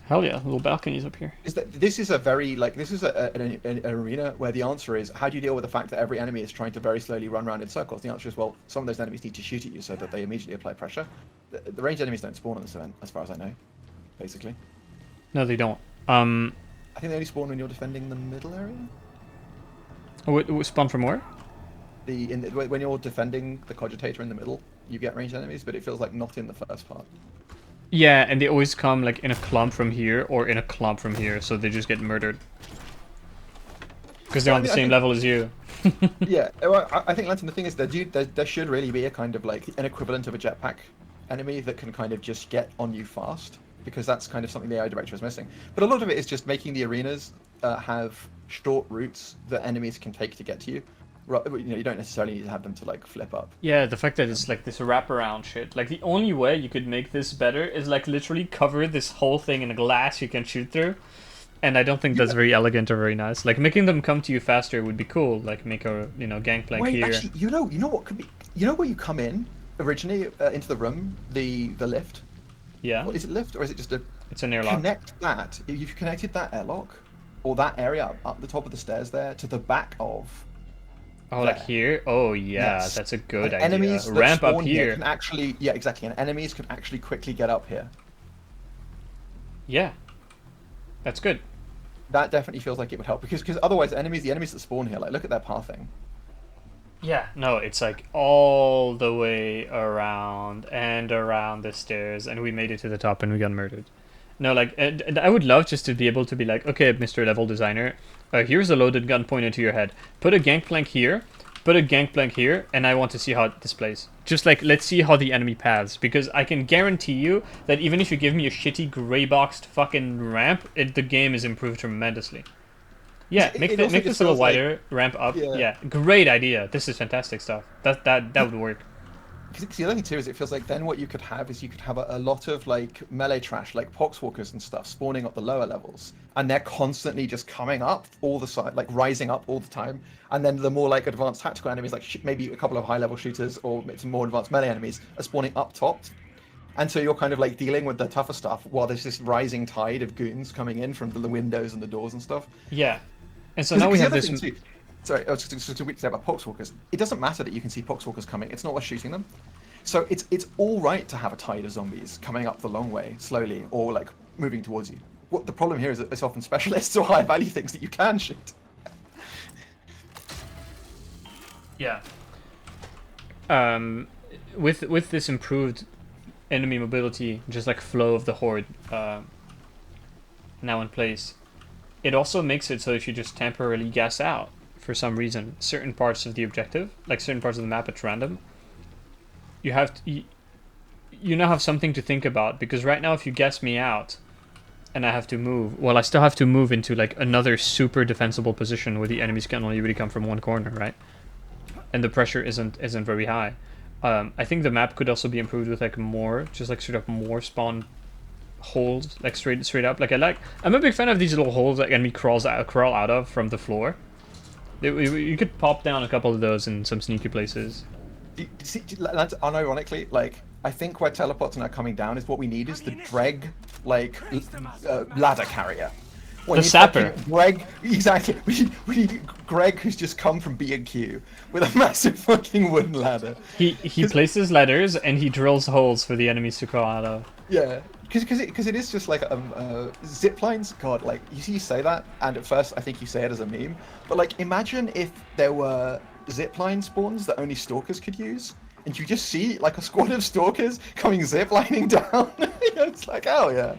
hell yeah, little balconies up here. This is a very, like, this is an arena where the answer is, how do you deal with the fact that every enemy is trying to very slowly run around in circles? The answer is, well, some of those enemies need to shoot at you so that they immediately apply pressure. The ranged enemies don't spawn on this event, as far as I know, basically. No, they don't. I think they only spawn when you're defending the middle area? Oh, spawn from where? When you're defending the cogitator in the middle, you get ranged enemies, but it feels like not in the first part. Yeah, and they always come like in a clump from here or in a clump from here, so they just get murdered. Because they're on the same level as you. Yeah, well, I think, Lantern, the thing is, there should really be a kind of like an equivalent of a jetpack enemy that can kind of just get on you fast, because that's kind of something the AI director is missing. But a lot of it is just making the arenas have short routes that enemies can take to get to you. You don't necessarily need to have them to like flip up. Yeah, the fact that it's like this wraparound shit. Like the only way you could make this better is like literally cover this whole thing in a glass you can shoot through. And I don't think that's very elegant or very nice. Like making them come to you faster would be cool. Like make a gangplank here. Actually, you know what could be? You know where you come in originally into the room, the lift. Yeah. Well, is it lift or is it just a? It's an airlock. Connect that. If you've connected that airlock or that area up the top of the stairs there to the back of. Oh, like here? Oh, yeah, yes. That's a good and idea. Enemies Ramp up here. Can actually, yeah, exactly. And enemies can actually quickly get up here. Yeah, that's good. That definitely feels like it would help because otherwise, the enemies that spawn here, like look at their pathing. Yeah, no, it's like all the way around and around the stairs, and we made it to the top and we got murdered. No, like, and I would love just to be able to be like, okay, Mr. Level Designer, here's a loaded gun pointed to your head. Put a gangplank here, put a gangplank here, and I want to see how it displays. Just like, let's see how the enemy paths, because I can guarantee you that even if you give me a shitty gray boxed fucking ramp, the game is improved tremendously. Yeah, make this a little wider, ramp up. Yeah, great idea. This is fantastic stuff. That would work. Because the other thing too is it feels like then what you could have is you could have a lot of like melee trash, like poxwalkers and stuff, spawning up the lower levels, and they're constantly just coming up all the side, like rising up all the time. And then the more like advanced tactical enemies, like maybe a couple of high level shooters or some more advanced melee enemies, are spawning up top. And so you're kind of like dealing with the tougher stuff while there's this rising tide of goons coming in from the windows and the doors and stuff. Yeah, and so now we have this. Sorry, I was just to say about poxwalkers. It doesn't matter that you can see poxwalkers coming. It's not worth shooting them. So it's all right to have a tide of zombies coming up the long way slowly or like moving towards you. What the problem here is that it's often specialists or high value things that you can shoot. Yeah. With this improved enemy mobility, just like flow of the horde, now in place, it also makes it so if you just temporarily gas out for some reason certain parts of the objective, like certain parts of the map at random, you have to, you now have something to think about, because right now if you gas me out and I have to move, well, I still have to move into like another super defensible position where the enemies can only really come from one corner, right? And the pressure isn't very high. I think the map could also be improved with like more, just like sort of more spawn holes, like straight up. Like I'm a big fan of these little holes that enemy crawl out of from the floor. You could pop down a couple of those in some sneaky places. See, unironically, like I think where teleports are now coming down is what we need is the Dreg, like ladder carrier. The sapper. Greg, exactly. We need Greg, who's just come from B&Q with a massive fucking wooden ladder. He places ladders and he drills holes for the enemies to crawl out of. Yeah, because it is just like zip lines. God, like you say that, and at first I think you say it as a meme, but like imagine if there were zipline spawns that only stalkers could use, and you just see like a squad of stalkers coming ziplining down. It's like, oh yeah,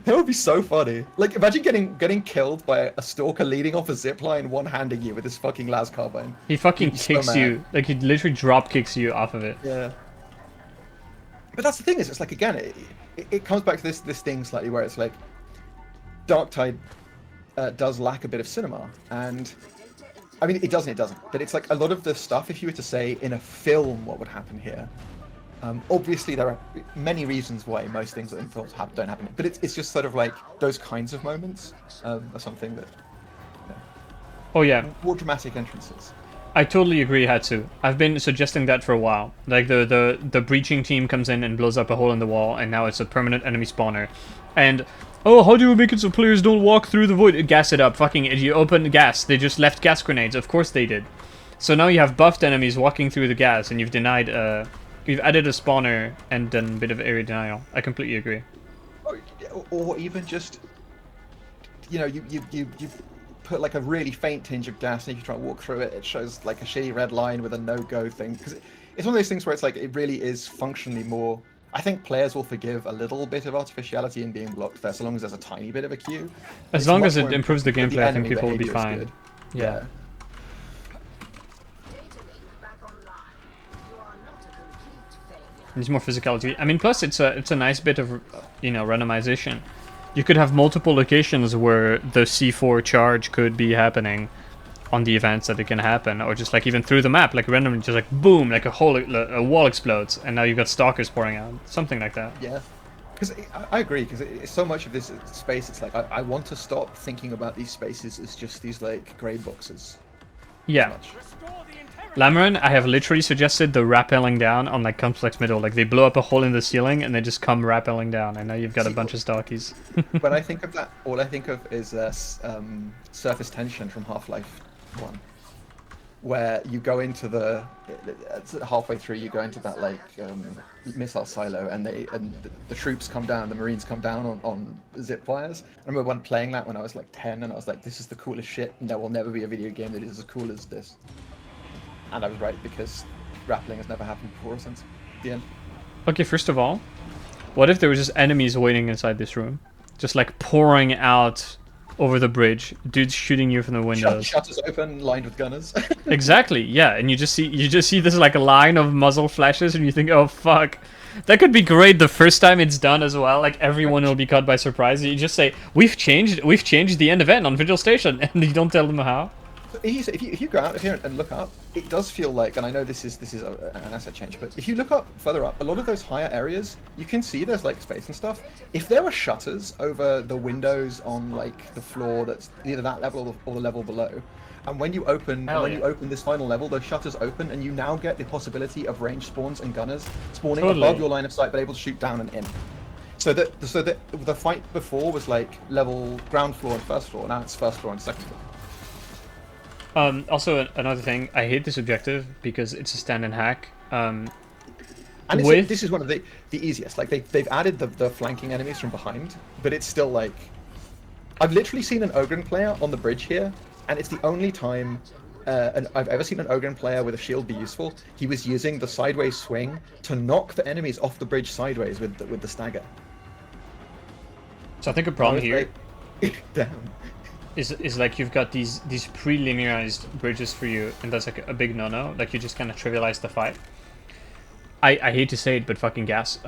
that would be so funny. Like imagine getting killed by a stalker leading off a zipline, one-handing you with his fucking las carbine. He fucking You'd be so kicks mad. you, like he literally drop kicks you off of it. Yeah. But that's the thing is, it's like again, it comes back to this thing slightly where it's like, Dark Tide does lack a bit of cinema, and I mean it doesn't, but it's like a lot of the stuff. If you were to say in a film, what would happen here? Obviously, there are many reasons why most things in films don't happen, but it's just sort of like those kinds of moments are something that. Oh yeah, More dramatic entrances. I totally agree, Hatsu. I've been suggesting that for a while. Like the breaching team comes in and blows up a hole in the wall, and now it's a permanent enemy spawner. And oh, how do we make it so players don't walk through the void? Gas it up, fucking idiot. You open gas. They just left gas grenades. Of course they did. So now you have buffed enemies walking through the gas, and you've denied. You've added a spawner and done a bit of area denial. I completely agree. Or even just, you know, you put like a really faint tinge of gas, and if you try to walk through it, it shows like a shitty red line with a no-go thing. Because it's one of those things where it's like it really is functionally more. I think players will forgive a little bit of artificiality in being blocked there, so long as there's a tiny bit of a queue. As long as it improves the gameplay, I think people will be fine. Good. Yeah. There's more physicality. I mean, plus it's a nice bit of, you know, randomization. You could have multiple locations where the C4 charge could be happening on the events that it can happen, or just like even through the map, like randomly, just like boom, like a wall explodes, and now you've got stalkers pouring out, something like that. Yeah, because I agree, because it's so much of this space. It's like I want to stop thinking about these spaces as just these like grey boxes. Yeah. Lamarin, I have literally suggested the rappelling down on like complex middle. Like they blow up a hole in the ceiling and they just come rappelling down, and now you've got a bunch of stalkies. When I think of that, all I think of is surface tension from Half-Life 1, where you go into the halfway through, you go into that like missile silo, and the troops come down, the Marines come down on zip wires. I remember playing that when I was like 10, and I was like, this is the coolest shit, and there will never be a video game that is as cool as this. And I was right, because rappelling has never happened before since the end. Okay, first of all, what if there was just enemies waiting inside this room? Just like pouring out over the bridge, dudes shooting you from the windows. Shutters open, lined with gunners. Exactly, yeah, and you just see this like a line of muzzle flashes, and you think, oh fuck. That could be great the first time it's done as well. Like everyone will be caught by surprise. You just say, we've changed the end event on Vigil Station, and you don't tell them how. If you go out here and look up, it does feel like, and I know this is an asset change, but if you look up further up, a lot of those higher areas, you can see there's like space and stuff. If there were shutters over the windows on like the floor that's either that level or the level below, and when you open you open this final level, those shutters open, and you now get the possibility of range spawns and gunners spawning above your line of sight, but able to shoot down and in. So that the fight before was like level ground floor and first floor. Now it's first floor and second floor. Also, another thing, I hate this objective because it's a stand and hack. And this is one of the easiest. Like they've added the flanking enemies from behind, but it's still like, I've literally seen an Ogren player on the bridge here, and it's the only time I've ever seen an Ogren player with a shield be useful. He was using the sideways swing to knock the enemies off the bridge sideways with the stagger. So I think a problem here damn. is like you've got these pre-linearized bridges for you, and that's like a big no-no. Like you just kind of trivialize the fight. I hate to say it, but fucking gas.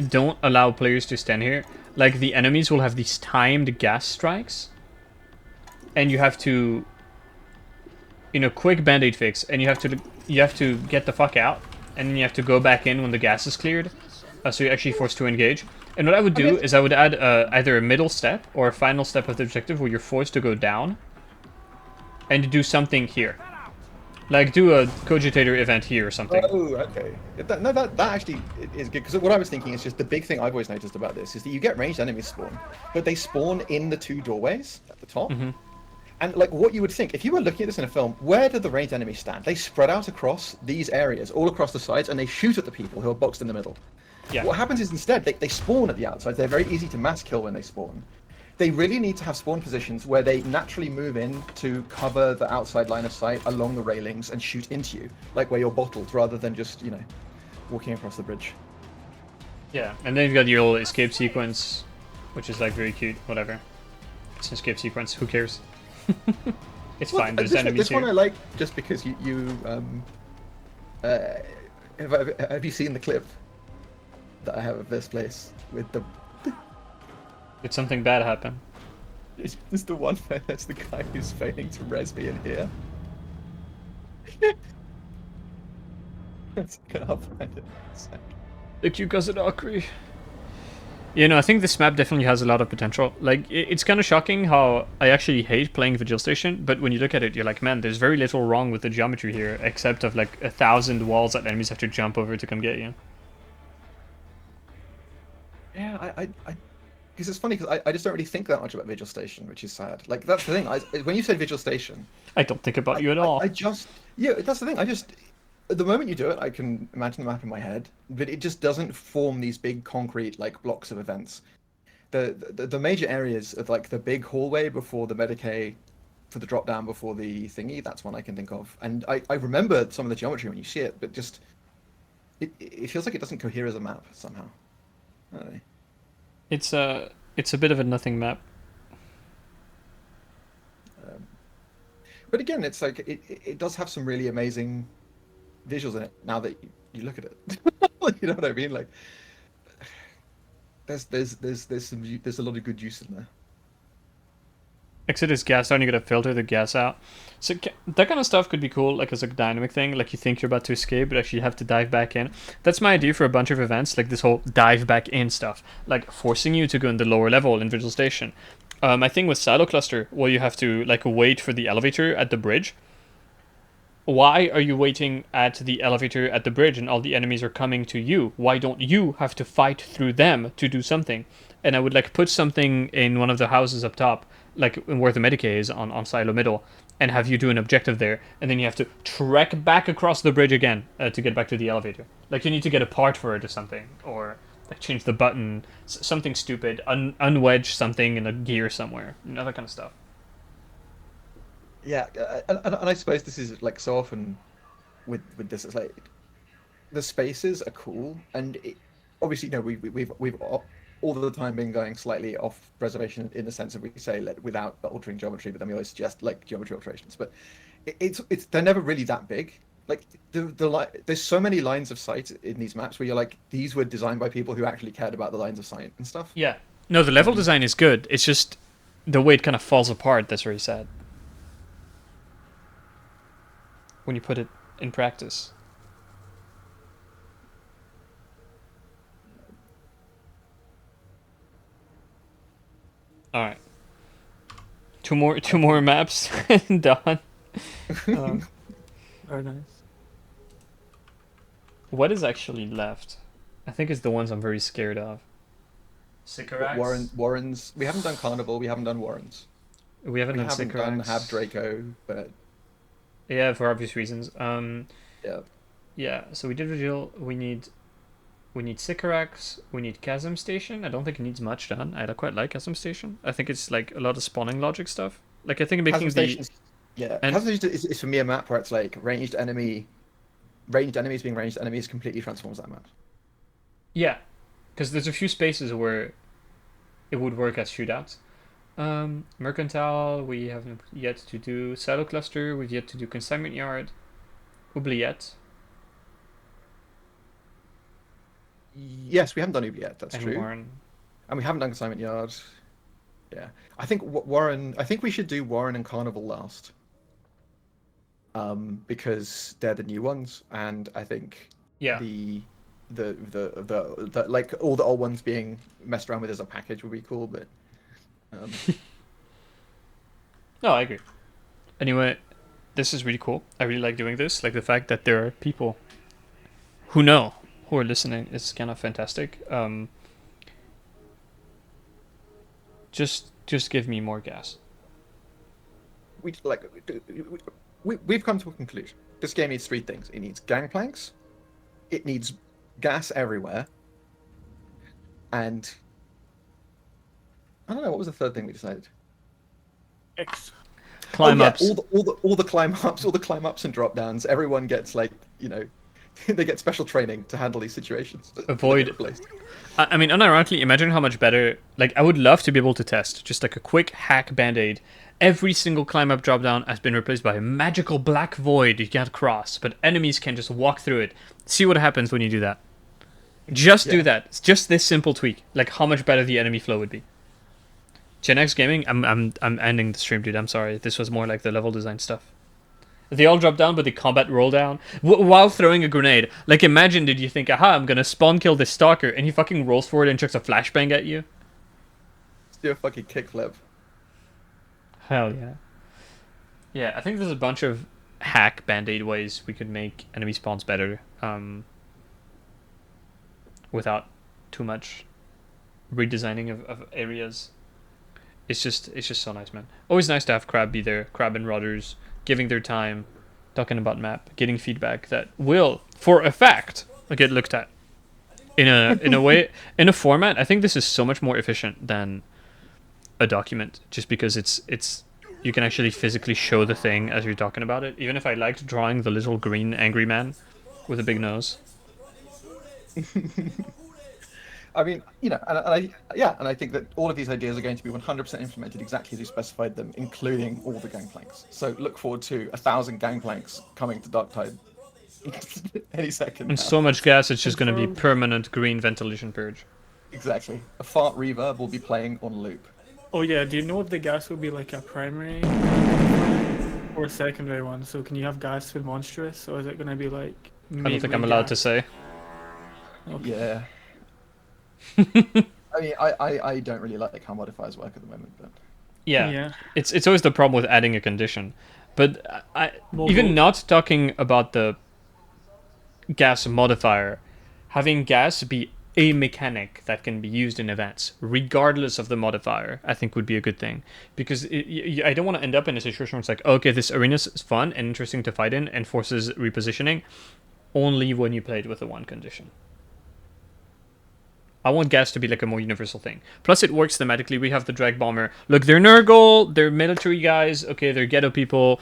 Don't allow players to stand here. Like the enemies will have these timed gas strikes, and you have to, you know, quick band-aid fix, and you have to get the fuck out, and then you have to go back in when the gas is cleared. So you're actually forced to engage. And what I would do is I would add either a middle step or a final step of the objective where you're forced to go down and do something here. Like do a cogitator event here or something. Oh, okay. That actually is good, because what I was thinking is just the big thing I've always noticed about this is that you get ranged enemies spawn, but they spawn in the two doorways at the top. Mm-hmm. And like what you would think, if you were looking at this in a film, where do the ranged enemies stand? They spread out across these areas, all across the sides, and they shoot at the people who are boxed in the middle. Yeah. What happens is instead they spawn at the outside. They're very easy to mass kill when they spawn. they really need to have spawn positions where they naturally move in to cover the outside line of sight along the railings and shoot into you, like where you're bottled, rather than just, walking across the bridge. Yeah, and then you've got your little escape sequence, which is like very cute. Whatever, it's an escape sequence. Who cares? It's fine. There's enemies this here. one I like just because have you seen the clip that I have of this place with the? Did something bad happen? It's the one where there's the guy who's failing to res me in here. I'll find it in a sec. Like you Gazadakri. I think this map definitely has a lot of potential. Like, it's kind of shocking how I actually hate playing Vigil Station, but when you look at it, you're like, man, there's very little wrong with the geometry here, except of like 1,000 walls that enemies have to jump over to come get you. Yeah, because it's funny because I just don't really think that much about Vigil Station, which is sad. Like that's the thing. When you said Vigil Station, I don't think about you at all. Yeah, that's the thing. At the moment you do it, I can imagine the map in my head, but it just doesn't form these big concrete like blocks of events. The major areas of like the big hallway before the Medicaid, for the drop down before the thingy, that's one I can think of. And I remember some of the geometry when you see it, but just it feels like it doesn't cohere as a map somehow. I don't know. It's a bit of a nothing map. But again, it's like it does have some really amazing visuals in it. Now that you look at it, you know what I mean. Like, there's a lot of good juice in there. Exodus gas down, you gotta filter the gas out. So that kind of stuff could be cool, like as a dynamic thing. Like you think you're about to escape, but actually you have to dive back in. That's my idea for a bunch of events, like this whole dive back in stuff, like forcing you to go in the lower level in Vigil Station. I think with Silo Cluster, where you have to like wait for the elevator at the bridge. Why are you waiting at the elevator at the bridge and all the enemies are coming to you? Why don't you have to fight through them to do something? And I would like put something in one of the houses up top, like where the Medicaid is on Silo Middle, and have you do an objective there, and then you have to trek back across the bridge again to get back to the elevator. Like you need to get a part for it or something, or like change the button, something stupid, unwedge something in a gear somewhere, that kind of stuff. Yeah, and I suppose this is like so often with this, it's like the spaces are cool, and obviously, we've all the time been going slightly off reservation in the sense of we say without altering geometry, but then we always suggest like geometry alterations. But it's they're never really that big. Like there's so many lines of sight in these maps where you're like, these were designed by people who actually cared about the lines of sight and stuff. Yeah. No, the level design is good. It's just the way it kind of falls apart that's very sad. When you put it in practice. All right. Two more maps done. Very nice. What is actually left? I think it's the ones I'm very scared of. Sycorax? Warrens. We haven't done Carnival. We haven't done Warrens. We haven't done Sycorax. Have Draco, but yeah, for obvious reasons. Yeah. Yeah. So we did Vigil. We need Sycorax. We need Chasm Station. I don't think it needs much done. I quite like Chasm Station. I think it's like a lot of spawning logic stuff. Like I think making the Chasm Station is for me a map where it's like ranged enemies being ranged enemies completely transforms that map. Yeah, because there's a few spaces where it would work as shootouts. Mercantile, we haven't yet to do. Silo Cluster, we've yet to do Consignment Yard. Oubliette. Yes, we haven't done Oubliette, that's and true. Warren. And we haven't done Consignment Yard. Yeah. I think we should do Warren and Carnival last. Because they're the new ones, and I think the like all the old ones being messed around with as a package would be cool, but No, I agree. Anyway, this is really cool. I really like doing this. Like the fact that there are people who are listening is kind of fantastic. Just give me more gas. We've come to a conclusion. This game needs three things. It needs gangplanks, it needs gas everywhere, and I don't know, what was the third thing we decided? X. Climb oh, yeah, ups. all the climb ups and drop downs. Everyone gets like, they get special training to handle these situations. They get Avoid. replaced. I mean, unironically, imagine how much better. Like, I would love to be able to test just like a quick hack band-aid. Every single climb up drop down has been replaced by a magical black void you can't cross, but enemies can just walk through it. See what happens when you do that. Just do Yeah. that. It's just this simple tweak. Like how much better the enemy flow would be. Gen X Gaming, I'm ending the stream, dude. I'm sorry. This was more like the level design stuff. They all drop down, but the combat roll down while throwing a grenade. Like, imagine, did you think, aha, I'm gonna spawn kill this stalker, and he fucking rolls forward and chucks a flashbang at you? Let's do a fucking kickflip. Hell yeah. Yeah, I think there's a bunch of hack band-aid ways we could make enemy spawns better, without too much redesigning of areas. It's just so nice, man. Always nice to have Crab be there, Crab and Rodders, giving their time, talking about map, getting feedback that will, for a fact, get looked at. In a way, in a format, I think this is so much more efficient than a document, just because it's you can actually physically show the thing as you're talking about it. Even if I liked drawing the little green angry man with a big nose. I mean, and I think that all of these ideas are going to be 100% implemented exactly as you specified them, including all the gangplanks. So look forward to 1,000 gangplanks coming to Darktide any second. And now. so much gas, it's just going to be permanent green ventilation purge. Exactly. A fart reverb will be playing on loop. Oh yeah, do you know if the gas will be like a primary or a secondary one? So can you have gas with monstrous, or is it gonna be like? I don't think I'm allowed to say. Okay. Yeah. I mean, I don't really like how modifiers work at the moment, but Yeah. It's always the problem with adding a condition. But even not talking about the gas modifier, having gas be a mechanic that can be used in events, regardless of the modifier, I think would be a good thing. Because I don't want to end up in a situation where it's like, okay, this arena is fun and interesting to fight in and forces repositioning only when you play it with the one condition. I want gas to be like a more universal thing. Plus, it works thematically. We have the Drag Bomber. Look, they're Nurgle, they're military guys, okay, they're ghetto people.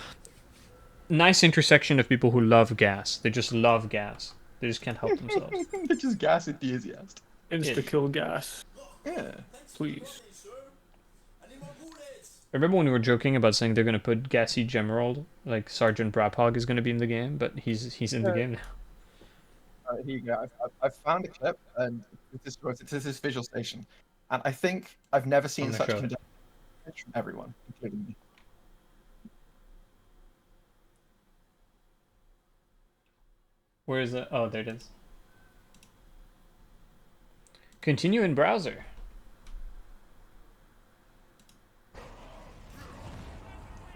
Nice intersection of people who love gas. They just love gas. They just can't help themselves. they're just gas enthusiasts. Insta-kill gas. Yeah. Please. Remember when we were joking about saying they're going to put Gassy Gemerald? Like, Sergeant Braphog is going to be in the game, but he's in the game now. Here you go. I've found a clip, and this is Visual Station, and I think I've never seen such condemnation from everyone, including me. Where is it? Oh, there it is. Continue in browser.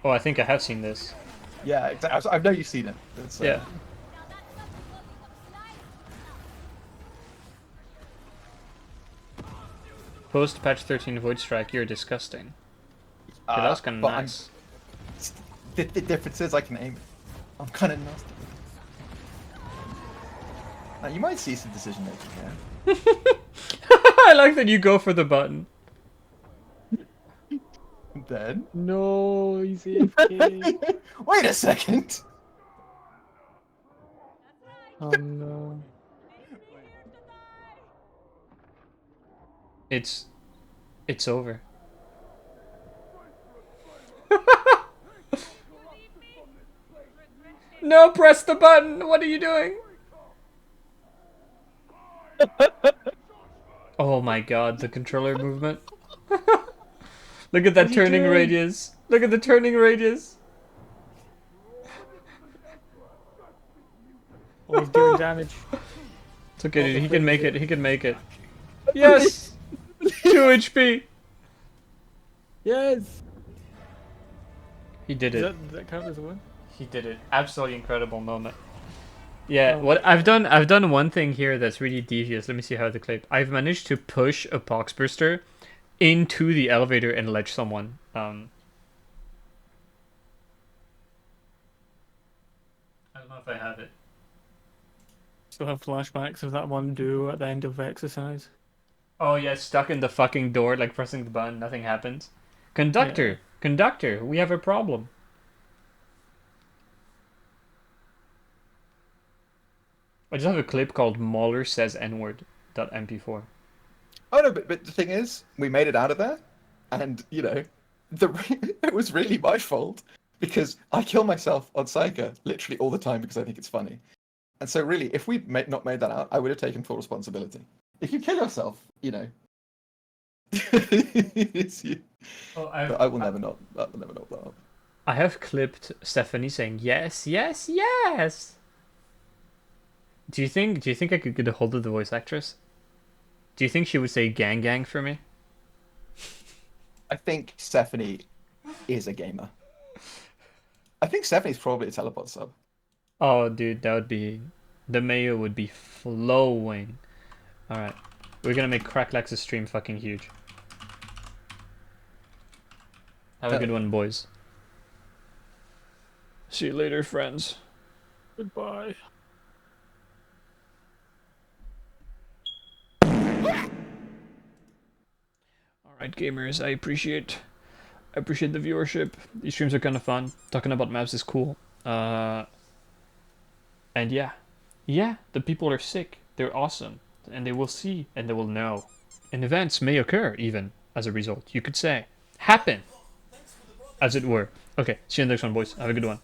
Oh, I think I have seen this. Yeah, exactly. I know you've seen it. It's, yeah. Post patch 13 Void Strike, you're disgusting. Yeah, that was kind of nice. The difference is I can aim it. I'm kind of nasty. Now, you might see some decision making here. I like that you go for the button. Then? No, he's AFK. Wait a second! Oh no. It's over. No, press the button! What are you doing? Oh my god, the controller movement. Look at that turning radius. Look at the turning radius. Oh, he's doing damage. It's okay, dude. He can make it. He can make it. Yes! 2 HP! Yes! He did it. Does that count as a win? He did it. Absolutely incredible moment. Yeah, what I've done one thing here that's really devious. Let me see how the clip. I've managed to push a Poxburster into the elevator and ledge someone. I don't know if I have it. Still have flashbacks of that one duo at the end of exercise. Oh yeah, stuck in the fucking door, like pressing the button, nothing happens. Conductor, Yeah. conductor, we have a problem. I just have a clip called Mauler says N-word .mp4. Oh no, but the thing is, we made it out of there, and you know, it was really my fault because I kill myself on Psycho literally all the time because I think it's funny. And so really, if we'd not made that out, I would have taken full responsibility. If you kill yourself, you know, it's you. Oh, But I will never not. I will never not that up. I have clipped Stephanie saying yes, yes, yes. Do you think I could get a hold of the voice actress? Do you think she would say gang gang for me? I think Stephanie is a gamer. I think Stephanie's probably a teleport sub. Oh, dude, that would be... The mayo would be flowing. Alright. We're gonna make Cracklax's stream fucking huge. Have a good one, boys. See you later, friends. Goodbye. Alright, gamers, I appreciate the viewership. These streams are kind of fun. Talking about maps is cool. And yeah. Yeah, the people are sick. They're awesome. And they will see and they will know. And events may occur, even, as a result. You could say. Happen! As it were. Okay, see you in the next one, boys. Have a good one.